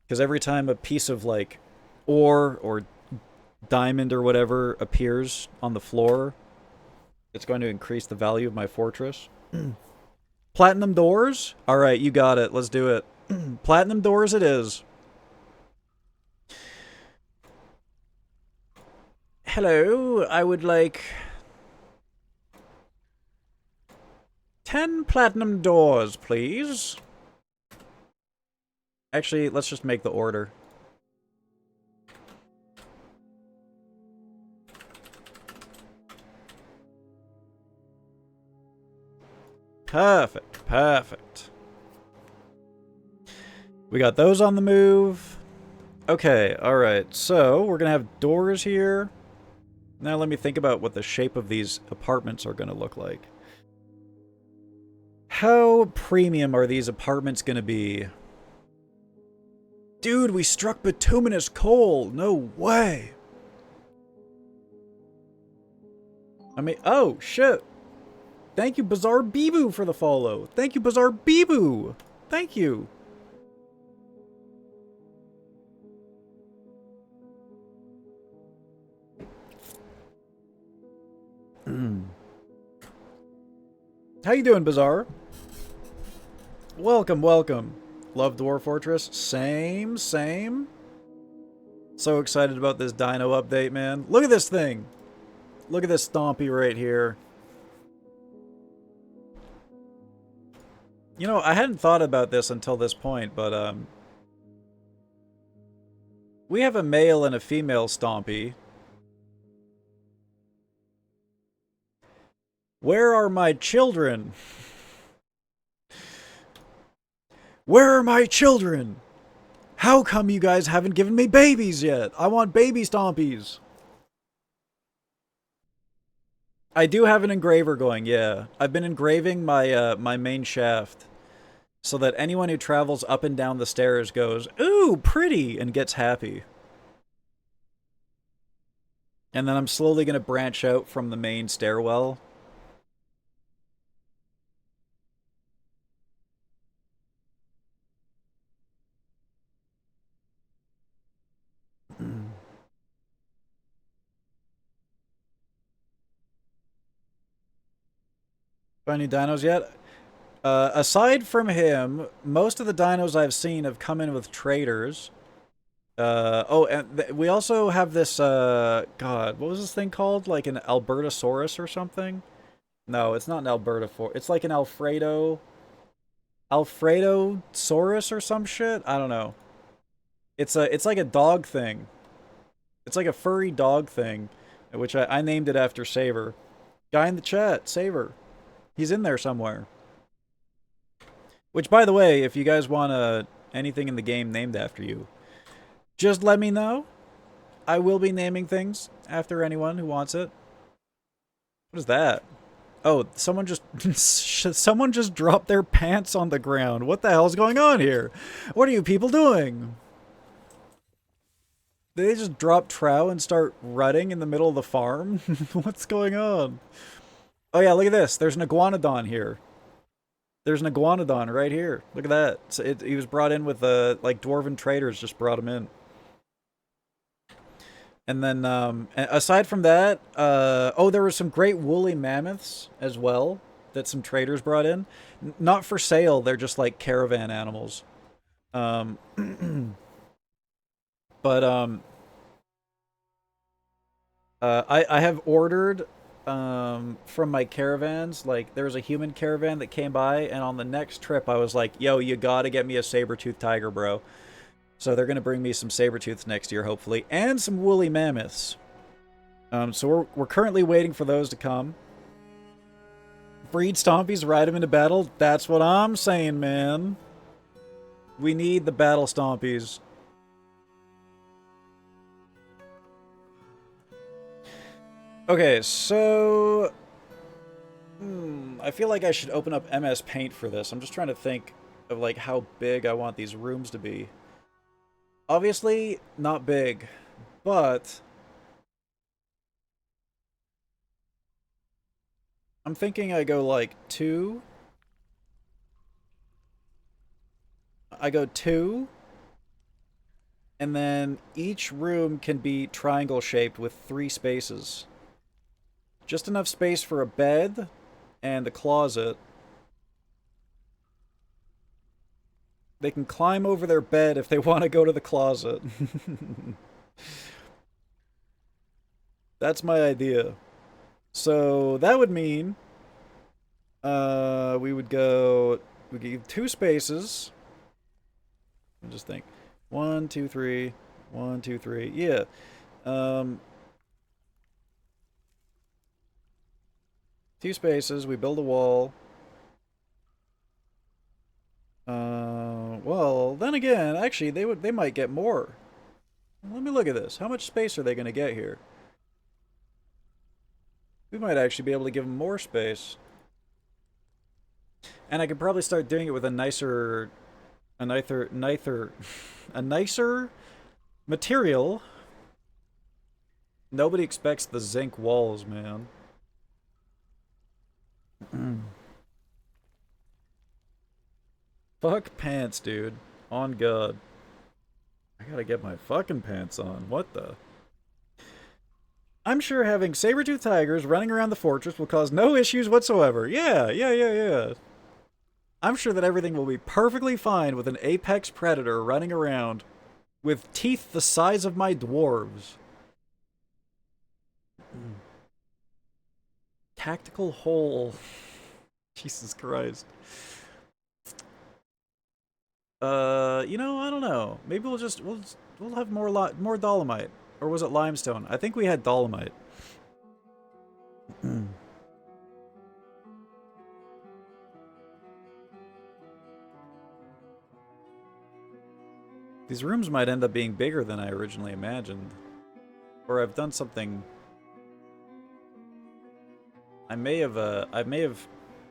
Because every time a piece of like ore or diamond or whatever appears on the floor, it's going to increase the value of my fortress. Platinum doors? Alright, you got it. Let's do it. Platinum doors it is. Hello, I would like 10 platinum doors, please. Actually, let's just make the order. Perfect, perfect. We got those on the move. Okay, alright, so we're gonna have doors here. Now let me think about what the shape of these apartments are gonna look like. How premium are these apartments gonna be? Dude, we struck bituminous coal! No way! I mean, oh, shit! Thank you, Bizarre Beeboo, for the follow! Thank you, Bizarre Beeboo! Thank you! How you doing, Bizarre? Welcome, welcome. Love Dwarf Fortress? Same, same. So excited about this dino update, man. Look at this thing! Look at this stompy right here. You know, I hadn't thought about this until this point, but, we have a male and a female stompy. Where are my children? Where are my children? How come you guys haven't given me babies yet? I want baby stompies. I do have an engraver going, yeah. I've been engraving my my main shaft so that anyone who travels up and down the stairs goes, "Ooh, pretty," and gets happy. And then I'm slowly going to branch out from the main stairwell. Find any dinos yet? Aside from him, most of the dinos I've seen have come in with traders. Oh, and we also have this, God, what was this thing called? Like an Albertosaurus or something? No, it's not an Albertosaurus. It's like an Alfredosaurus or some shit? I don't know. It's like a dog thing. It's like a furry dog thing, which I named it after Saber. Guy in the chat, Saber. He's in there somewhere. Which, by the way, if you guys want anything in the game named after you, just let me know. I will be naming things after anyone who wants it. What is that? Oh, someone just dropped their pants on the ground. What the hell's going on here? What are you people doing? Did they just drop trow and start rutting in the middle of the farm? What's going on? Oh yeah, look at this. There's an iguanodon here. There's an iguanodon right here. Look at that. So he was brought in with like dwarven traders just brought him in. And then aside from that, oh, there were some great woolly mammoths as well that some traders brought in. Not for sale. They're just like caravan animals. But I have ordered from my caravans, like there was a human caravan that came by, and on the next trip I was like, yo, you gotta get me a saber-toothed tiger, bro. So they're gonna bring me some saber-tooths next year, hopefully, and some woolly mammoths. So we're currently waiting for those to come. Breed stompies, ride them into battle. That's what I'm saying, man. We need the battle stompies. Okay, so I feel like I should open up MS Paint for this. I'm just trying to think of like how big I want these rooms to be. Obviously, not big, but I'm thinking I go like 2. I go 2. And then each room can be triangle shaped with 3 spaces. Just enough space for a bed and a closet. They can climb over their bed if they want to go to the closet. That's my idea. So that would mean we give 2 spaces. I'll just think. 1, 2, 3. 1, 2, 3. Yeah. 2 spaces, we build a wall. Well, then again, actually, they might get more. Let me look at this. How much space are they going to get here? We might actually be able to give them more space. And I could probably start doing it with a nicer material. Nobody expects the zinc walls, man. Fuck pants, dude. On God. I gotta get my fucking pants on. What the? I'm sure having saber-toothed tigers running around the fortress will cause no issues whatsoever. Yeah. I'm sure that everything will be perfectly fine with an apex predator running around with teeth the size of my dwarves. Tactical hole. Jesus Christ. You know, I don't know. Maybe we'll have more dolomite. Or was it limestone? I think we had dolomite. These rooms might end up being bigger than I originally imagined. Or I've done something... I may have...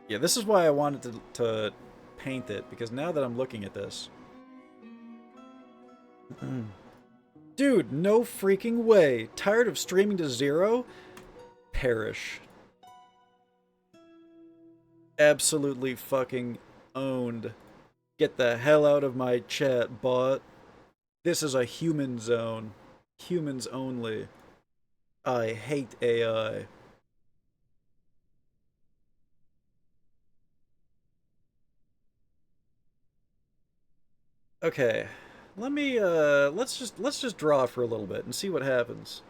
Yeah, this is why I wanted to paint it, because now that I'm looking at this... Dude, no freaking way! Tired of streaming to 0? Perish. Absolutely fucking owned. Get the hell out of my chat, bot. This is a human zone. Humans only. I hate AI. Okay. Let me let's just draw for a little bit and see what happens.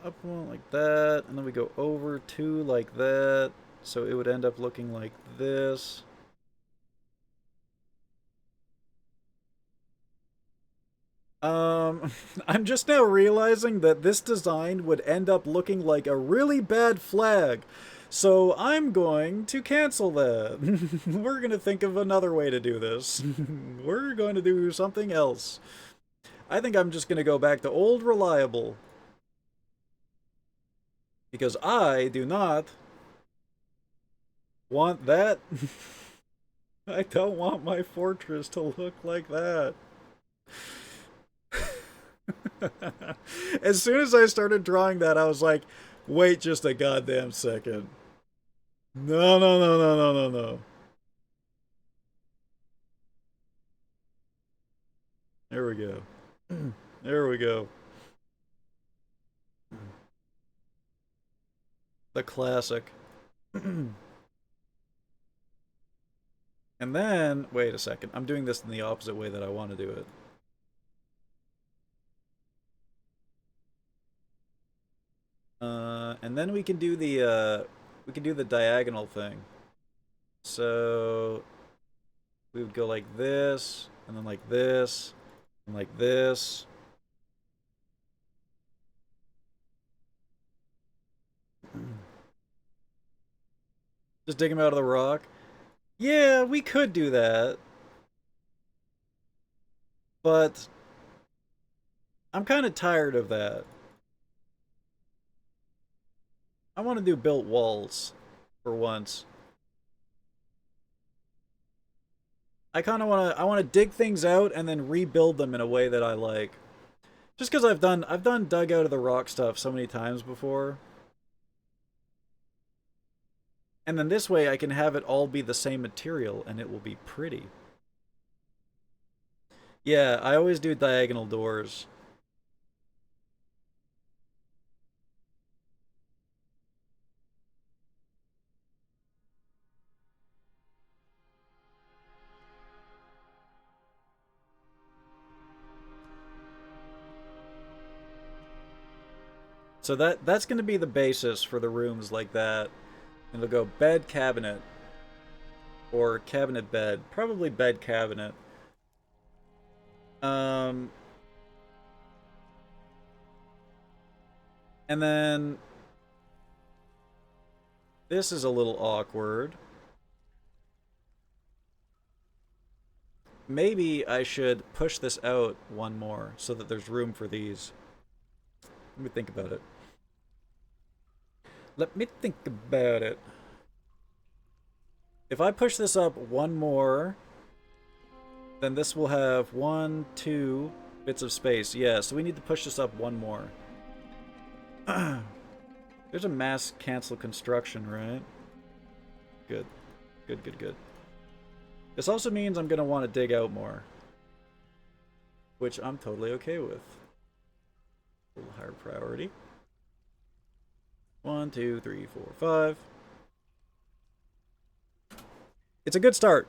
Up one like that, and then we go over two like that, so it would end up looking like this. I'm just now realizing that this design would end up looking like a really bad flag. So I'm going to cancel that. We're going to think of another way to do this. We're going to do something else. I think I'm just going to go back to old reliable. Because I do not want that. I don't want my fortress to look like that. As soon as I started drawing that, I was like, wait just a goddamn second. No, no, no, no, no, no, no. There we go. There we go. The classic. And then, wait a second. I'm doing this in the opposite way that I want to do it. And then we can do the diagonal thing. So we would go like this, and then like this, and like this. Just dig him out of the rock. Yeah, we could do that. But I'm kind of tired of that. I want to do built walls for once. I kind of want to dig things out and then rebuild them in a way that I like. Just because I've done dug out of the rock stuff so many times before. And then this way I can have it all be the same material and it will be pretty. Yeah, I always do diagonal doors. So that's going to be the basis for the rooms like that. And they'll go bed cabinet or cabinet bed, probably bed cabinet. And then this is a little awkward. Maybe I should push this out one more so that there's room for these. Let me think about it. Let me think about it. If I push this up one more, then this will have 1, 2 bits of space. Yeah, so we need to push this up one more. There's a mass cancel construction, right? Good. Good, good, good. This also means I'm going to want to dig out more. Which I'm totally okay with. A little higher priority. 1, 2, 3, 4, 5. It's a good start.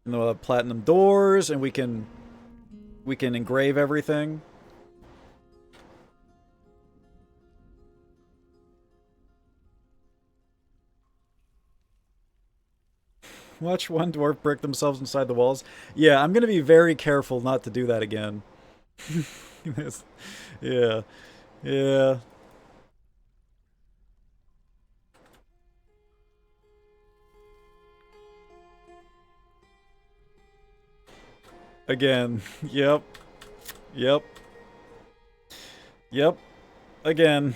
And we'll have platinum doors, and we can engrave everything. Watch one dwarf brick themselves inside the walls. Yeah, I'm gonna be very careful not to do that again. Yeah. Yeah. Again. Yep. Yep. Yep. Again.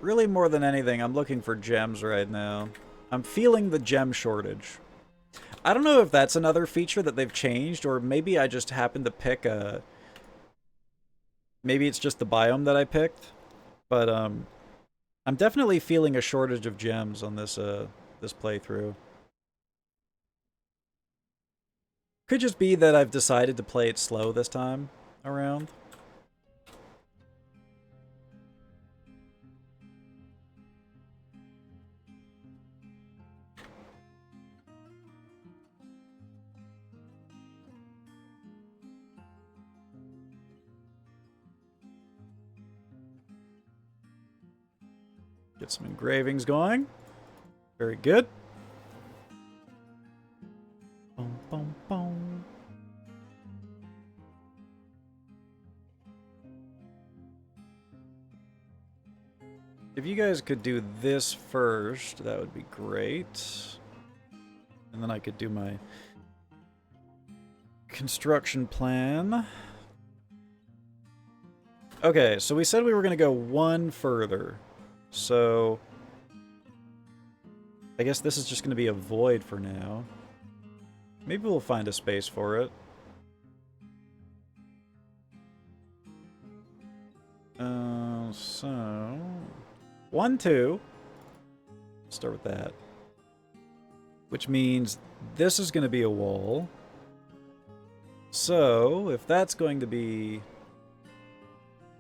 Really, more than anything, I'm looking for gems right now. I'm feeling the gem shortage. I don't know if that's another feature that they've changed, or maybe I just happened to pick a... Maybe it's just the biome that I picked. But, I'm definitely feeling a shortage of gems on this, this playthrough. Could just be that I've decided to play it slow this time. around. Get some engravings going. Very good. Boom, boom, boom. If you guys could do this first, that would be great. And then I could do my construction plan. Okay, so we said we were going to go one further. So I guess this is just going to be a void for now. Maybe we'll find a space for it. So 1, 2. Start with that. Which means this is going to be a wall. So if that's going to be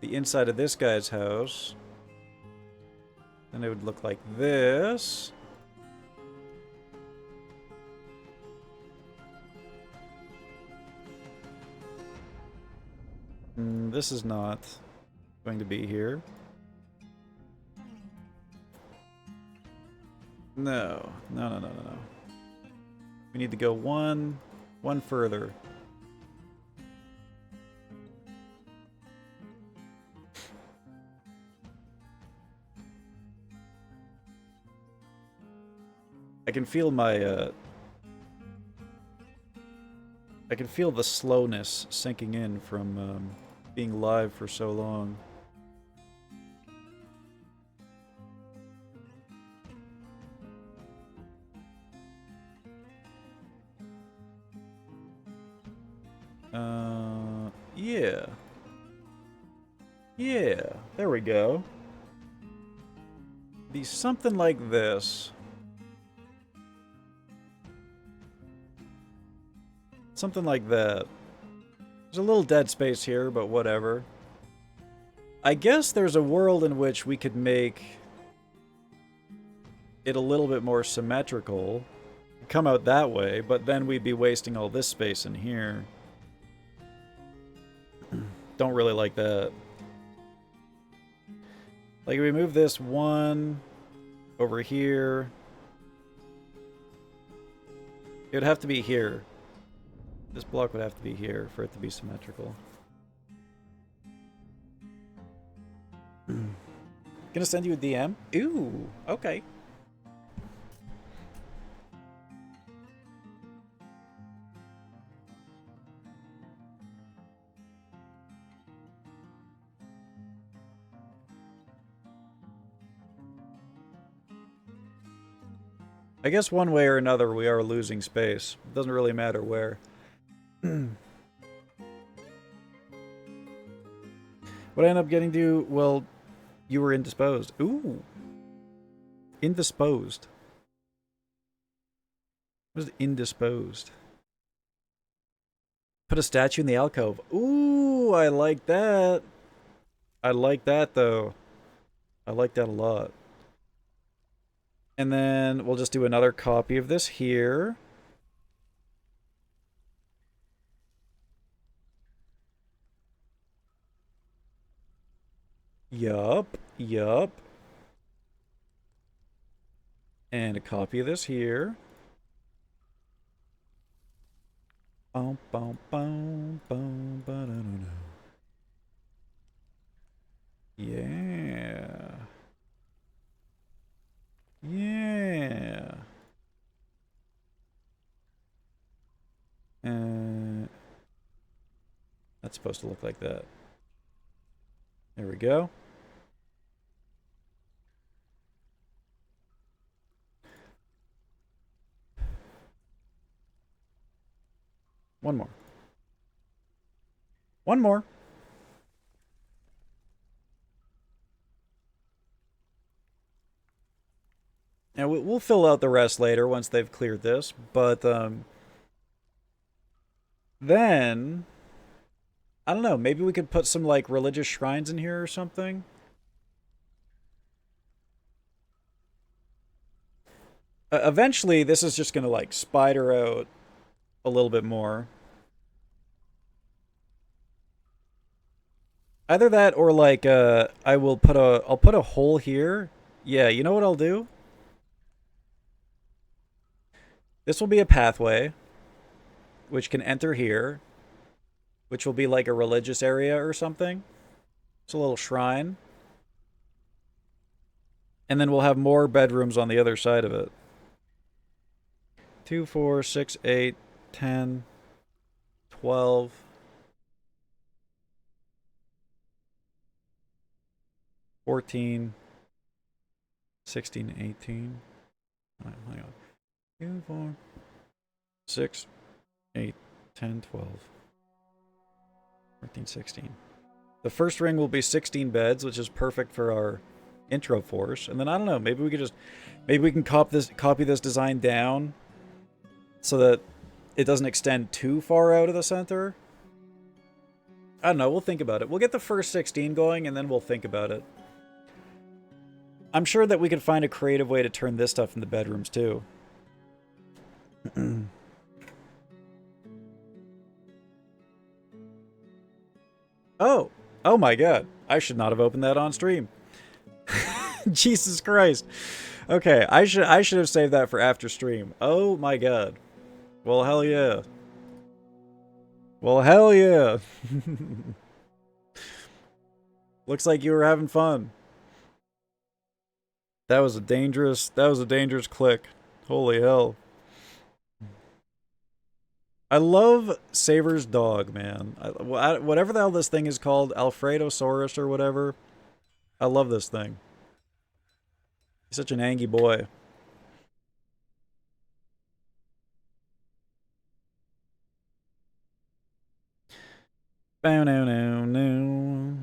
the inside of this guy's house, then it would look like this. This is not going to be here. No. No. We need to go one further. I can feel my, I can feel the slowness sinking in from being live for so long. Yeah. Yeah, there we go. Be something like this. Something like that. There's a little dead space here, but whatever. I guess there's a world in which we could make it a little bit more symmetrical. Come out that way, but then we'd be wasting all this space in here. Don't really like that. Like, if we move this one over here, it would have to be here. This block would have to be here for it to be symmetrical. Gonna send you a DM? Ooh, okay. I guess one way or another we are losing space. It doesn't really matter where. What I end up getting to, well, you were indisposed. Ooh. Indisposed. What is indisposed? Put a statue in the alcove. Ooh, I like that. I like that, though. I like that a lot. And then we'll just do another copy of this here. Yup. And a copy of this here. Boom, boom, boom, boom, ba-da-da-da. Yeah. Yeah. That's supposed to look like that. There we go. One more. One more. Now, we'll fill out the rest later once they've cleared this, but then I don't know, maybe we could put some, like, religious shrines in here or something? Eventually, this is just gonna, like, spider out a little bit more. Either that or, like, I'll put a hole here. Yeah, you know what I'll do? This will be a pathway, which can enter here, which will be like a religious area or something. It's a little shrine. And then we'll have more bedrooms on the other side of it. 2, 4, 6, 8, 10, 12. $14, $16, $18. Hang on. 2, 4, 6, 8, 10, 12, 14, 16. The first ring will be 16 beds, which is perfect for our intro force. And then I don't know, maybe we can copy this design down so that it doesn't extend too far out of the center. I don't know, we'll think about it. We'll get the first 16 going and then we'll think about it. I'm sure that we could find a creative way to turn this stuff into bedrooms too. Oh my god. I should not have opened that on stream. Jesus Christ. Okay, I should have saved that for after stream. Oh my god. Well, hell yeah. Well, hell yeah. Looks like you were having fun. That was a dangerous click. Holy hell. I love Saber's dog, man. Whatever the hell this thing is called, Alfredosaurus or whatever. I love this thing. He's such an angy boy. Bow no no no.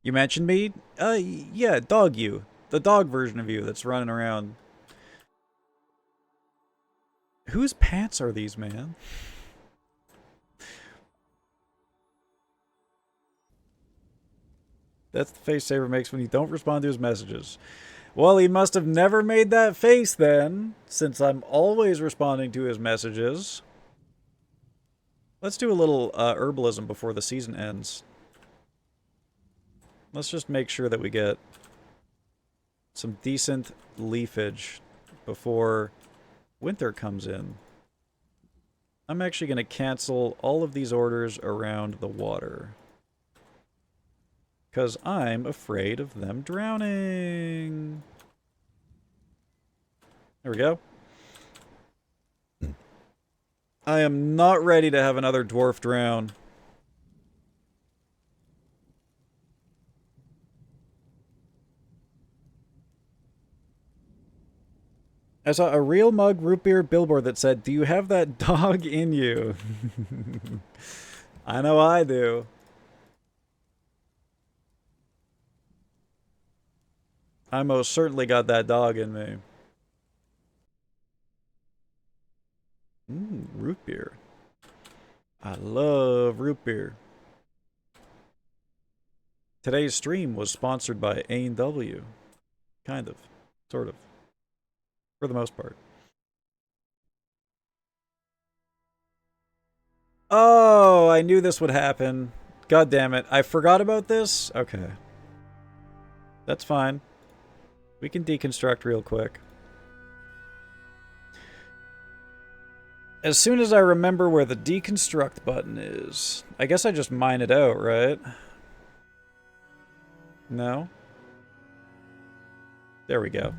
You mentioned me? Yeah, dog you. The dog version of you that's running around. Whose pants are these, man? That's the face Saber makes when you don't respond to his messages. Well, he must have never made that face then, since I'm always responding to his messages. Let's do a little herbalism before the season ends. Let's just make sure that we get some decent leafage before winter comes in. I'm actually going to cancel all of these orders around the water. Because I'm afraid of them drowning. There we go. I am not ready to have another dwarf drown. I saw a real mug root beer billboard that said, "Do you have that dog in you?" I know I do. I most certainly got that dog in me. Root beer. I love root beer. Today's stream was sponsored by A&W. Kind of. Sort of. For the most part. Oh, I knew this would happen. God damn it. I forgot about this? Okay. That's fine. We can deconstruct real quick. As soon as I remember where the deconstruct button is, I guess I just mine it out, right? No? There we go.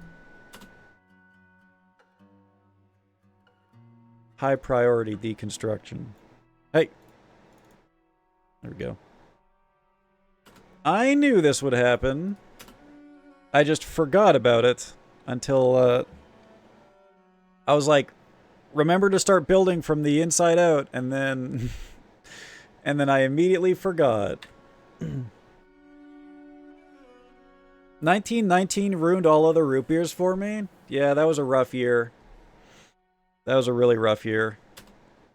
High priority deconstruction. Hey! There we go. I knew this would happen. I just forgot about it until, I was like, remember to start building from the inside out, and then And then I immediately forgot. 1919 ruined all other root beers for me. Yeah, that was a rough year. That was a really rough year.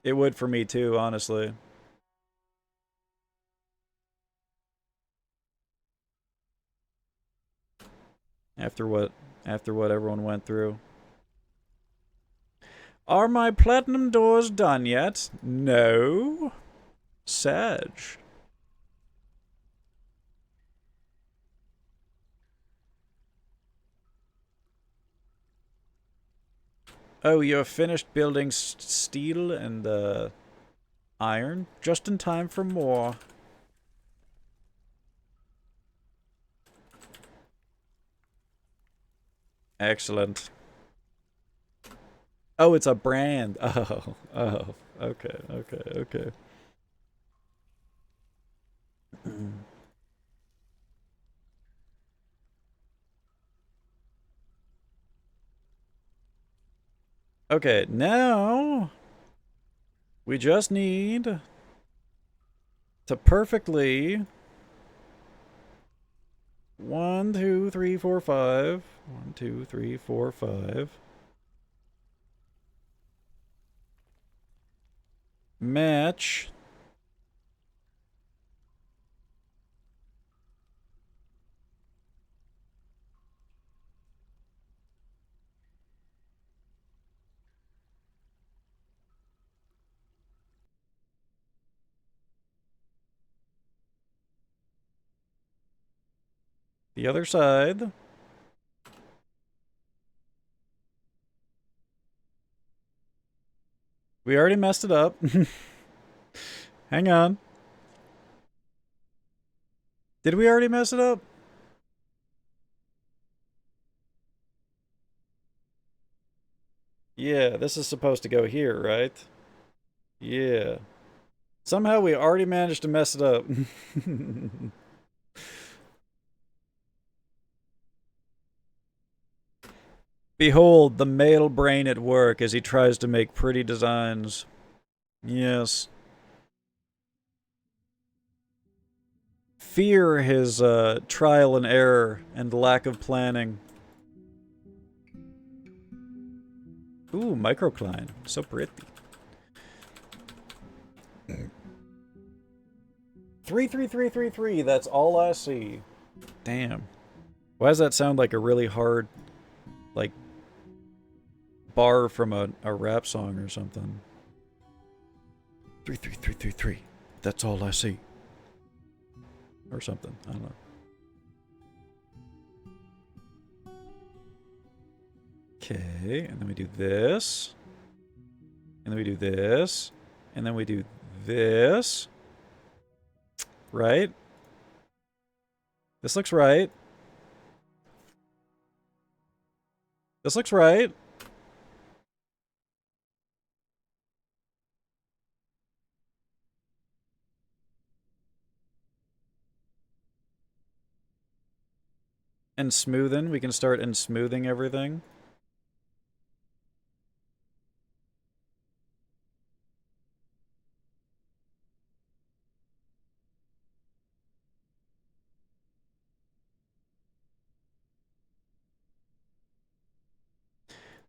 It would for me too, honestly. After what everyone went through. Are my platinum doors done yet? No. Sag. Oh, you're finished building steel and iron? Just in time for more. Excellent. Oh, it's a brand. Oh, okay. Okay, now we just need to perfectly 1, 2, 3, 4, 5. 1, 2, 3, 4, 5. Match the other side. We already messed it up. Hang on. Did we already mess it up? Yeah, this is supposed to go here, right? Yeah. Somehow we already managed to mess it up. Behold the male brain at work as he tries to make pretty designs. Yes. Fear his trial and error and lack of planning. Ooh, microcline. So pretty. 33333, that's all I see. Damn. Why does that sound like a really hard, like, bar from a rap song or something? 33333, that's all I see. Or something, I don't know. Okay, and then we do this. And then we do this. And then we do this. Right? This looks right. This looks right. And smoothing. We can start in smoothing everything.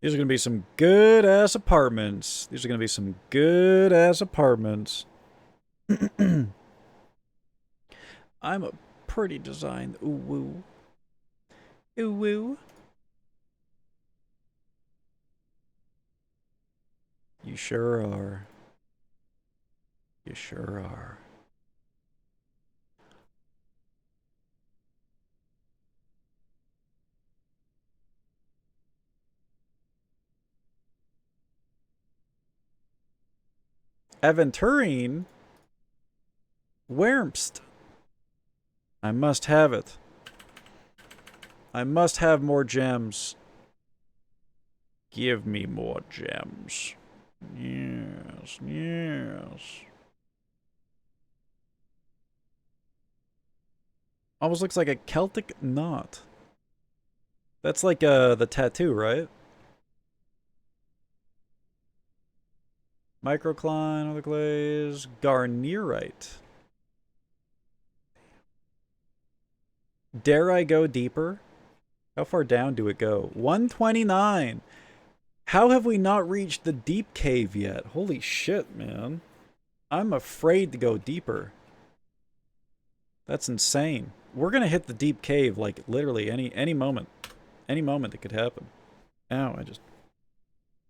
These are going to be some good-ass apartments. These are going to be some good-ass apartments. I'm a pretty design. Ooh, woo. Ooh, woo. You sure are. You sure are. Aventurine? Wurmst. I must have it. I must have more gems. Give me more gems. Yes, yes. Almost looks like a Celtic knot. That's like the tattoo, right? Microcline, other glaze, garnierite. Dare I go deeper? How far down do it go? 129! How have we not reached the deep cave yet? Holy shit, man. I'm afraid to go deeper. That's insane. We're gonna hit the deep cave, like, literally any moment. Any moment it could happen. Ow, what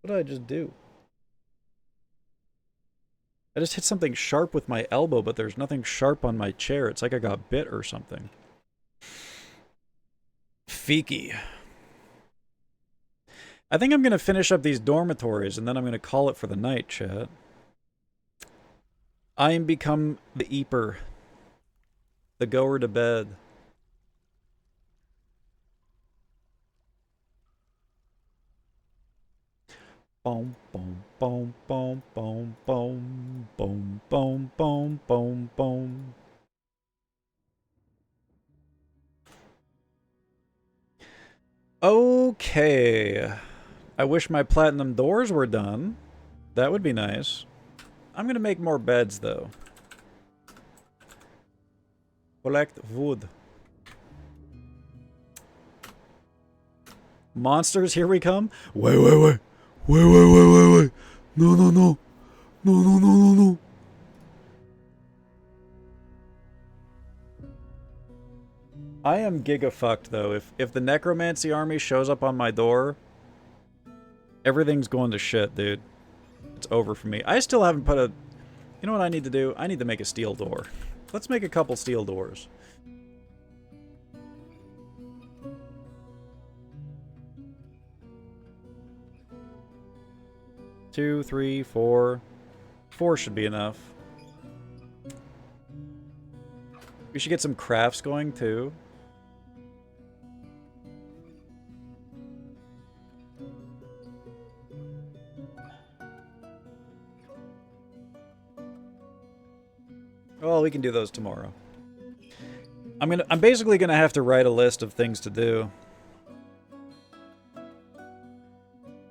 did I just do? I just hit something sharp with my elbow, but there's nothing sharp on my chair. It's like I got bit or something. Feeky. I think I'm going to finish up these dormitories, and then I'm going to call it for the night, chat. I am become the Eeper. The goer to bed. Boom, boom, boom, boom, boom, boom, boom, boom, boom, boom, boom. Okay. I wish my platinum doors were done. That would be nice. I'm gonna make more beds, though. Collect wood. Monsters, here we come. Wait. Wait. No. No. I am giga-fucked, though. If the necromancy army shows up on my door, everything's going to shit, dude. It's over for me. I still haven't put a... You know what I need to do? I need to make a steel door. Let's make a couple steel doors. Two, three, four. 4 should be enough. We should get some crafts going, too. Well, we can do those tomorrow. I'm basically gonna have to write a list of things to do.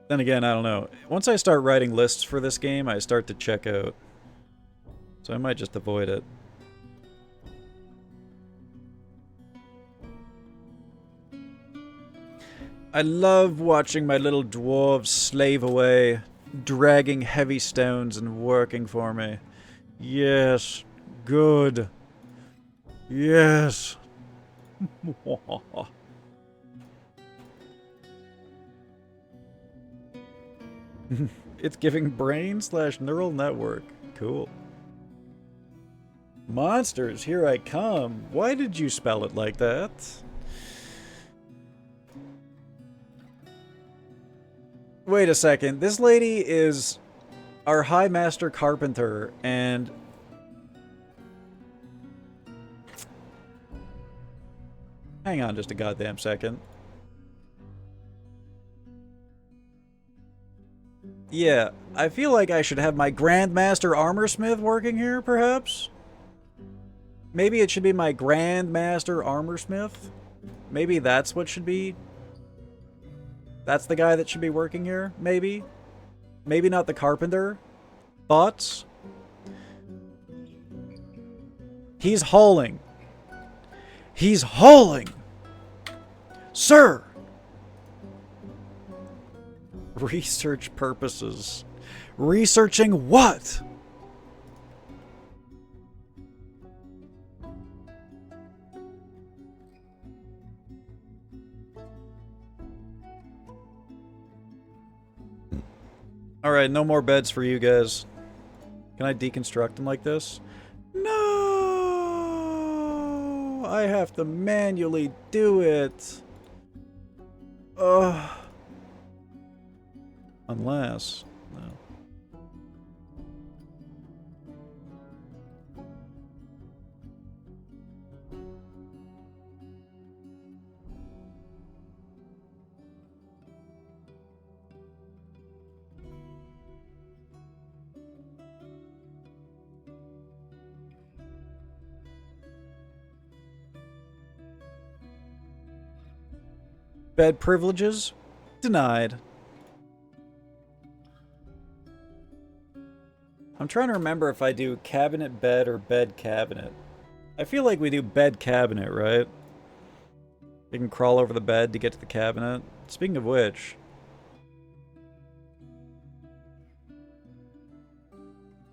Then again, I don't know. Once I start writing lists for this game, I start to check out. So I might just avoid it. I love watching my little dwarves slave away, dragging heavy stones and working for me. Yes. Good. Yes. It's giving brain/neural network. Cool. Monsters, here I come. Why did you spell it like that? Wait a second. This lady is our High Master Carpenter, and... Hang on just a goddamn second. Yeah, I feel like I should have my Grandmaster Armorsmith working here, perhaps? Maybe it should be my Grandmaster Armorsmith? Maybe that's what should be... That's the guy that should be working here, maybe? Maybe not the carpenter? Thoughts? He's hauling. He's hauling! Sir! Research purposes. Researching what? Alright, no more beds for you guys. Can I deconstruct them like this? No! I have to manually do it. Ugh. Unless... No. Bed privileges? Denied. I'm trying to remember if I do cabinet bed or bed cabinet. I feel like we do bed cabinet, right? You can crawl over the bed to get to the cabinet. Speaking of which...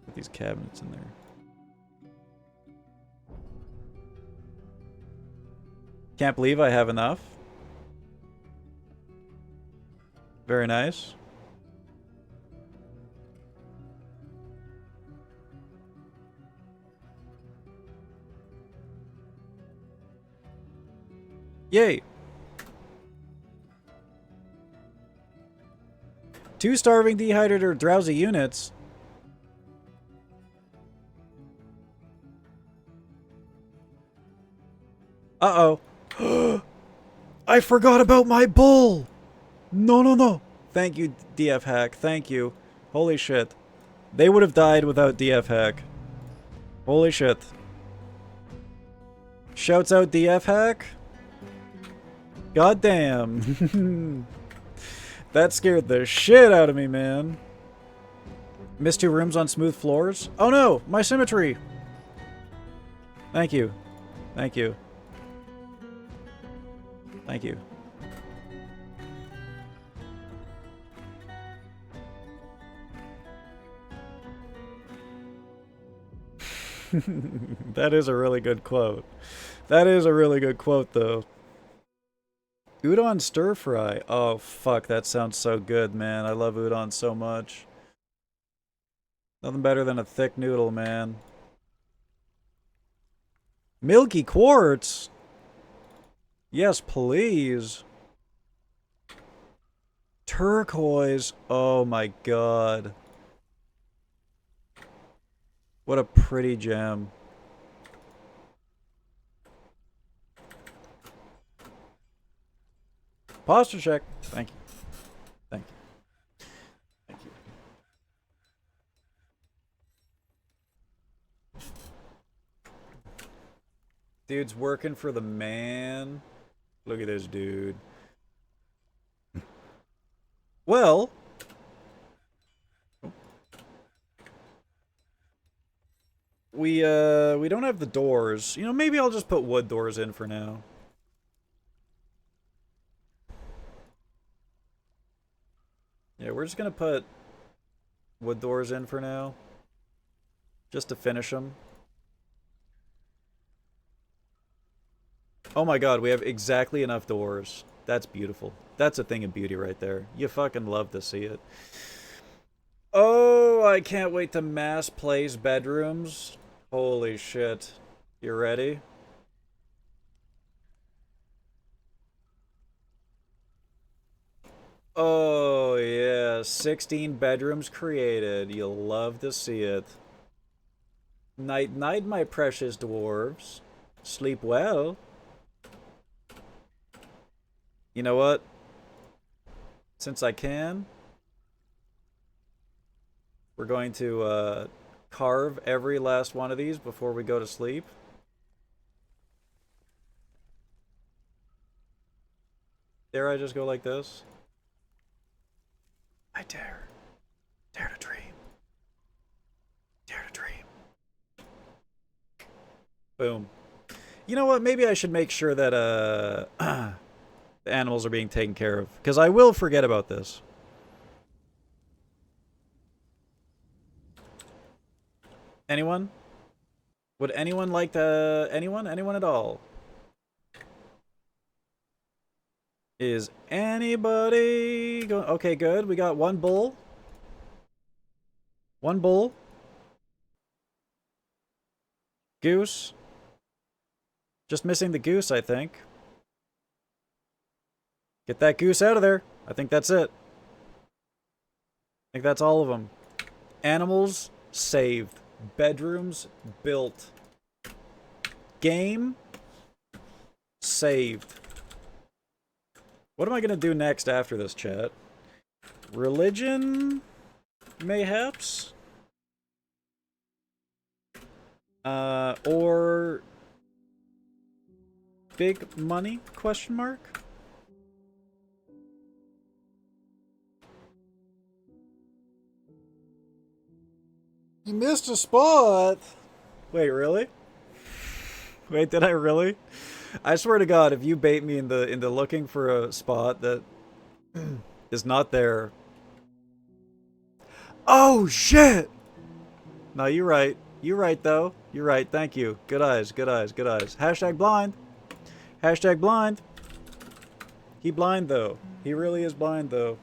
put these cabinets in there. Can't believe I have enough. Very nice. Yay! 2 starving, dehydrated, or drowsy units. Uh-oh. I forgot about my bull! No, no, no. Thank you, DF Hack. Thank you. Holy shit. They would have died without DF Hack. Holy shit. Shouts out DF Hack. God damn. That scared the shit out of me, man. Missed 2 rooms on smooth floors? Oh no! My symmetry! Thank you. Thank you. Thank you. That is a really good quote. That is a really good quote, though. Udon stir fry. Oh, fuck. That sounds so good, man. I love udon so much. Nothing better than a thick noodle, man. Milky quartz? Yes, please. Turquoise. Oh my god. What a pretty gem. Posture check. Thank you. Thank you. Thank you. Dude's working for the man. Look at this dude. Well, we don't have the doors. You know, maybe I'll just put wood doors in for now. Yeah, we're just gonna put wood doors in for now. Just to finish them. Oh my god, we have exactly enough doors. That's beautiful. That's a thing of beauty right there. You fucking love to see it. Oh, I can't wait to mass place bedrooms. Holy shit. You ready? Oh, yeah. 16 bedrooms created. You'll love to see it. Night, night, my precious dwarves. Sleep well. You know what? Since I can, we're going to carve every last one of these before we go to sleep. Dare I just go like this? I dare. Dare to dream. Dare to dream. Boom. You know what? Maybe I should make sure that the animals are being taken care of, because I will forget about this. Anyone? Would anyone like to... Anyone? Anyone at all? Is anybody going... Okay, good. We got 1 bull. 1 bull. Goose. Just missing the goose, I think. Get that goose out of there. I think that's it. I think that's all of them. Animals saved. Bedrooms built. Game saved. What am I going to do next after this, chat? Religion? Mayhaps? Or... big money? Question mark? You missed a spot. Wait, really? Wait, did I really? I swear to God, if you bait me into looking for a spot that is not there. Oh shit! No, you're right. You're right though. You're right. Thank you. Good eyes. Good eyes. Good eyes. Hashtag blind. Hashtag blind. He blind though. He really is blind though.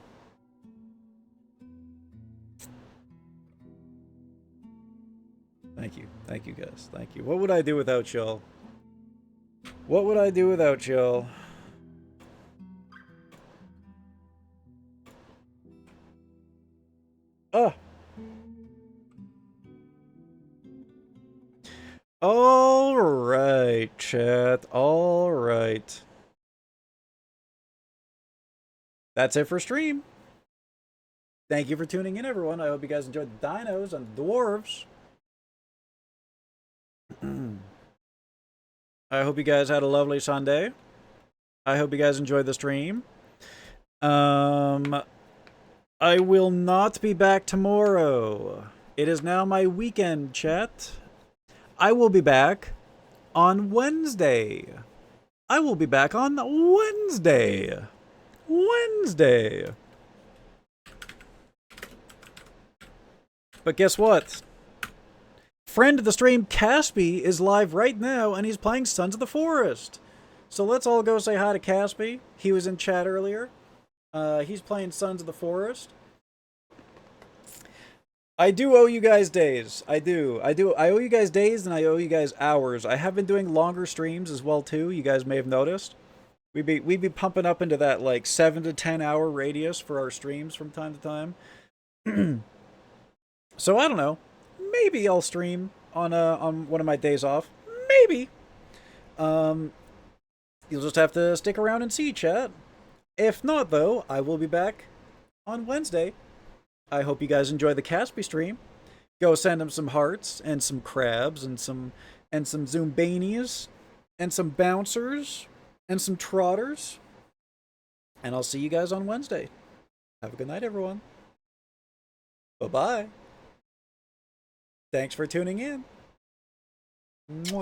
Thank you. Thank you guys. Thank you. What would I do without y'all? What would I do without y'all? Ah. All right, chat. All right. That's it for stream. Thank you for tuning in, everyone. I hope you guys enjoyed the dinos and the dwarves. I hope you guys had a lovely Sunday. I hope you guys enjoyed the stream. I will not be back tomorrow. It is now my weekend, chat. I will be back on Wednesday. I will be back on Wednesday. Wednesday. But guess what? Friend of the stream, Caspy, is live right now, and he's playing Sons of the Forest. So let's all go say hi to Caspy. He was in chat earlier. He's playing Sons of the Forest. I do owe you guys days. I do. I owe you guys days, and I owe you guys hours. I have been doing longer streams as well, too. You guys may have noticed. We'd be pumping up into that, like, 7 to 10 hour radius for our streams from time to time. So, I don't know. Maybe I'll stream on one of my days off. Maybe. You'll just have to stick around and see, chat. If not, though, I will be back on Wednesday. I hope you guys enjoy the Caspy stream. Go send him some hearts and some crabs and some Zumbanias and some bouncers and some trotters. And I'll see you guys on Wednesday. Have a good night, everyone. Bye-bye. Thanks for tuning in. Mwah.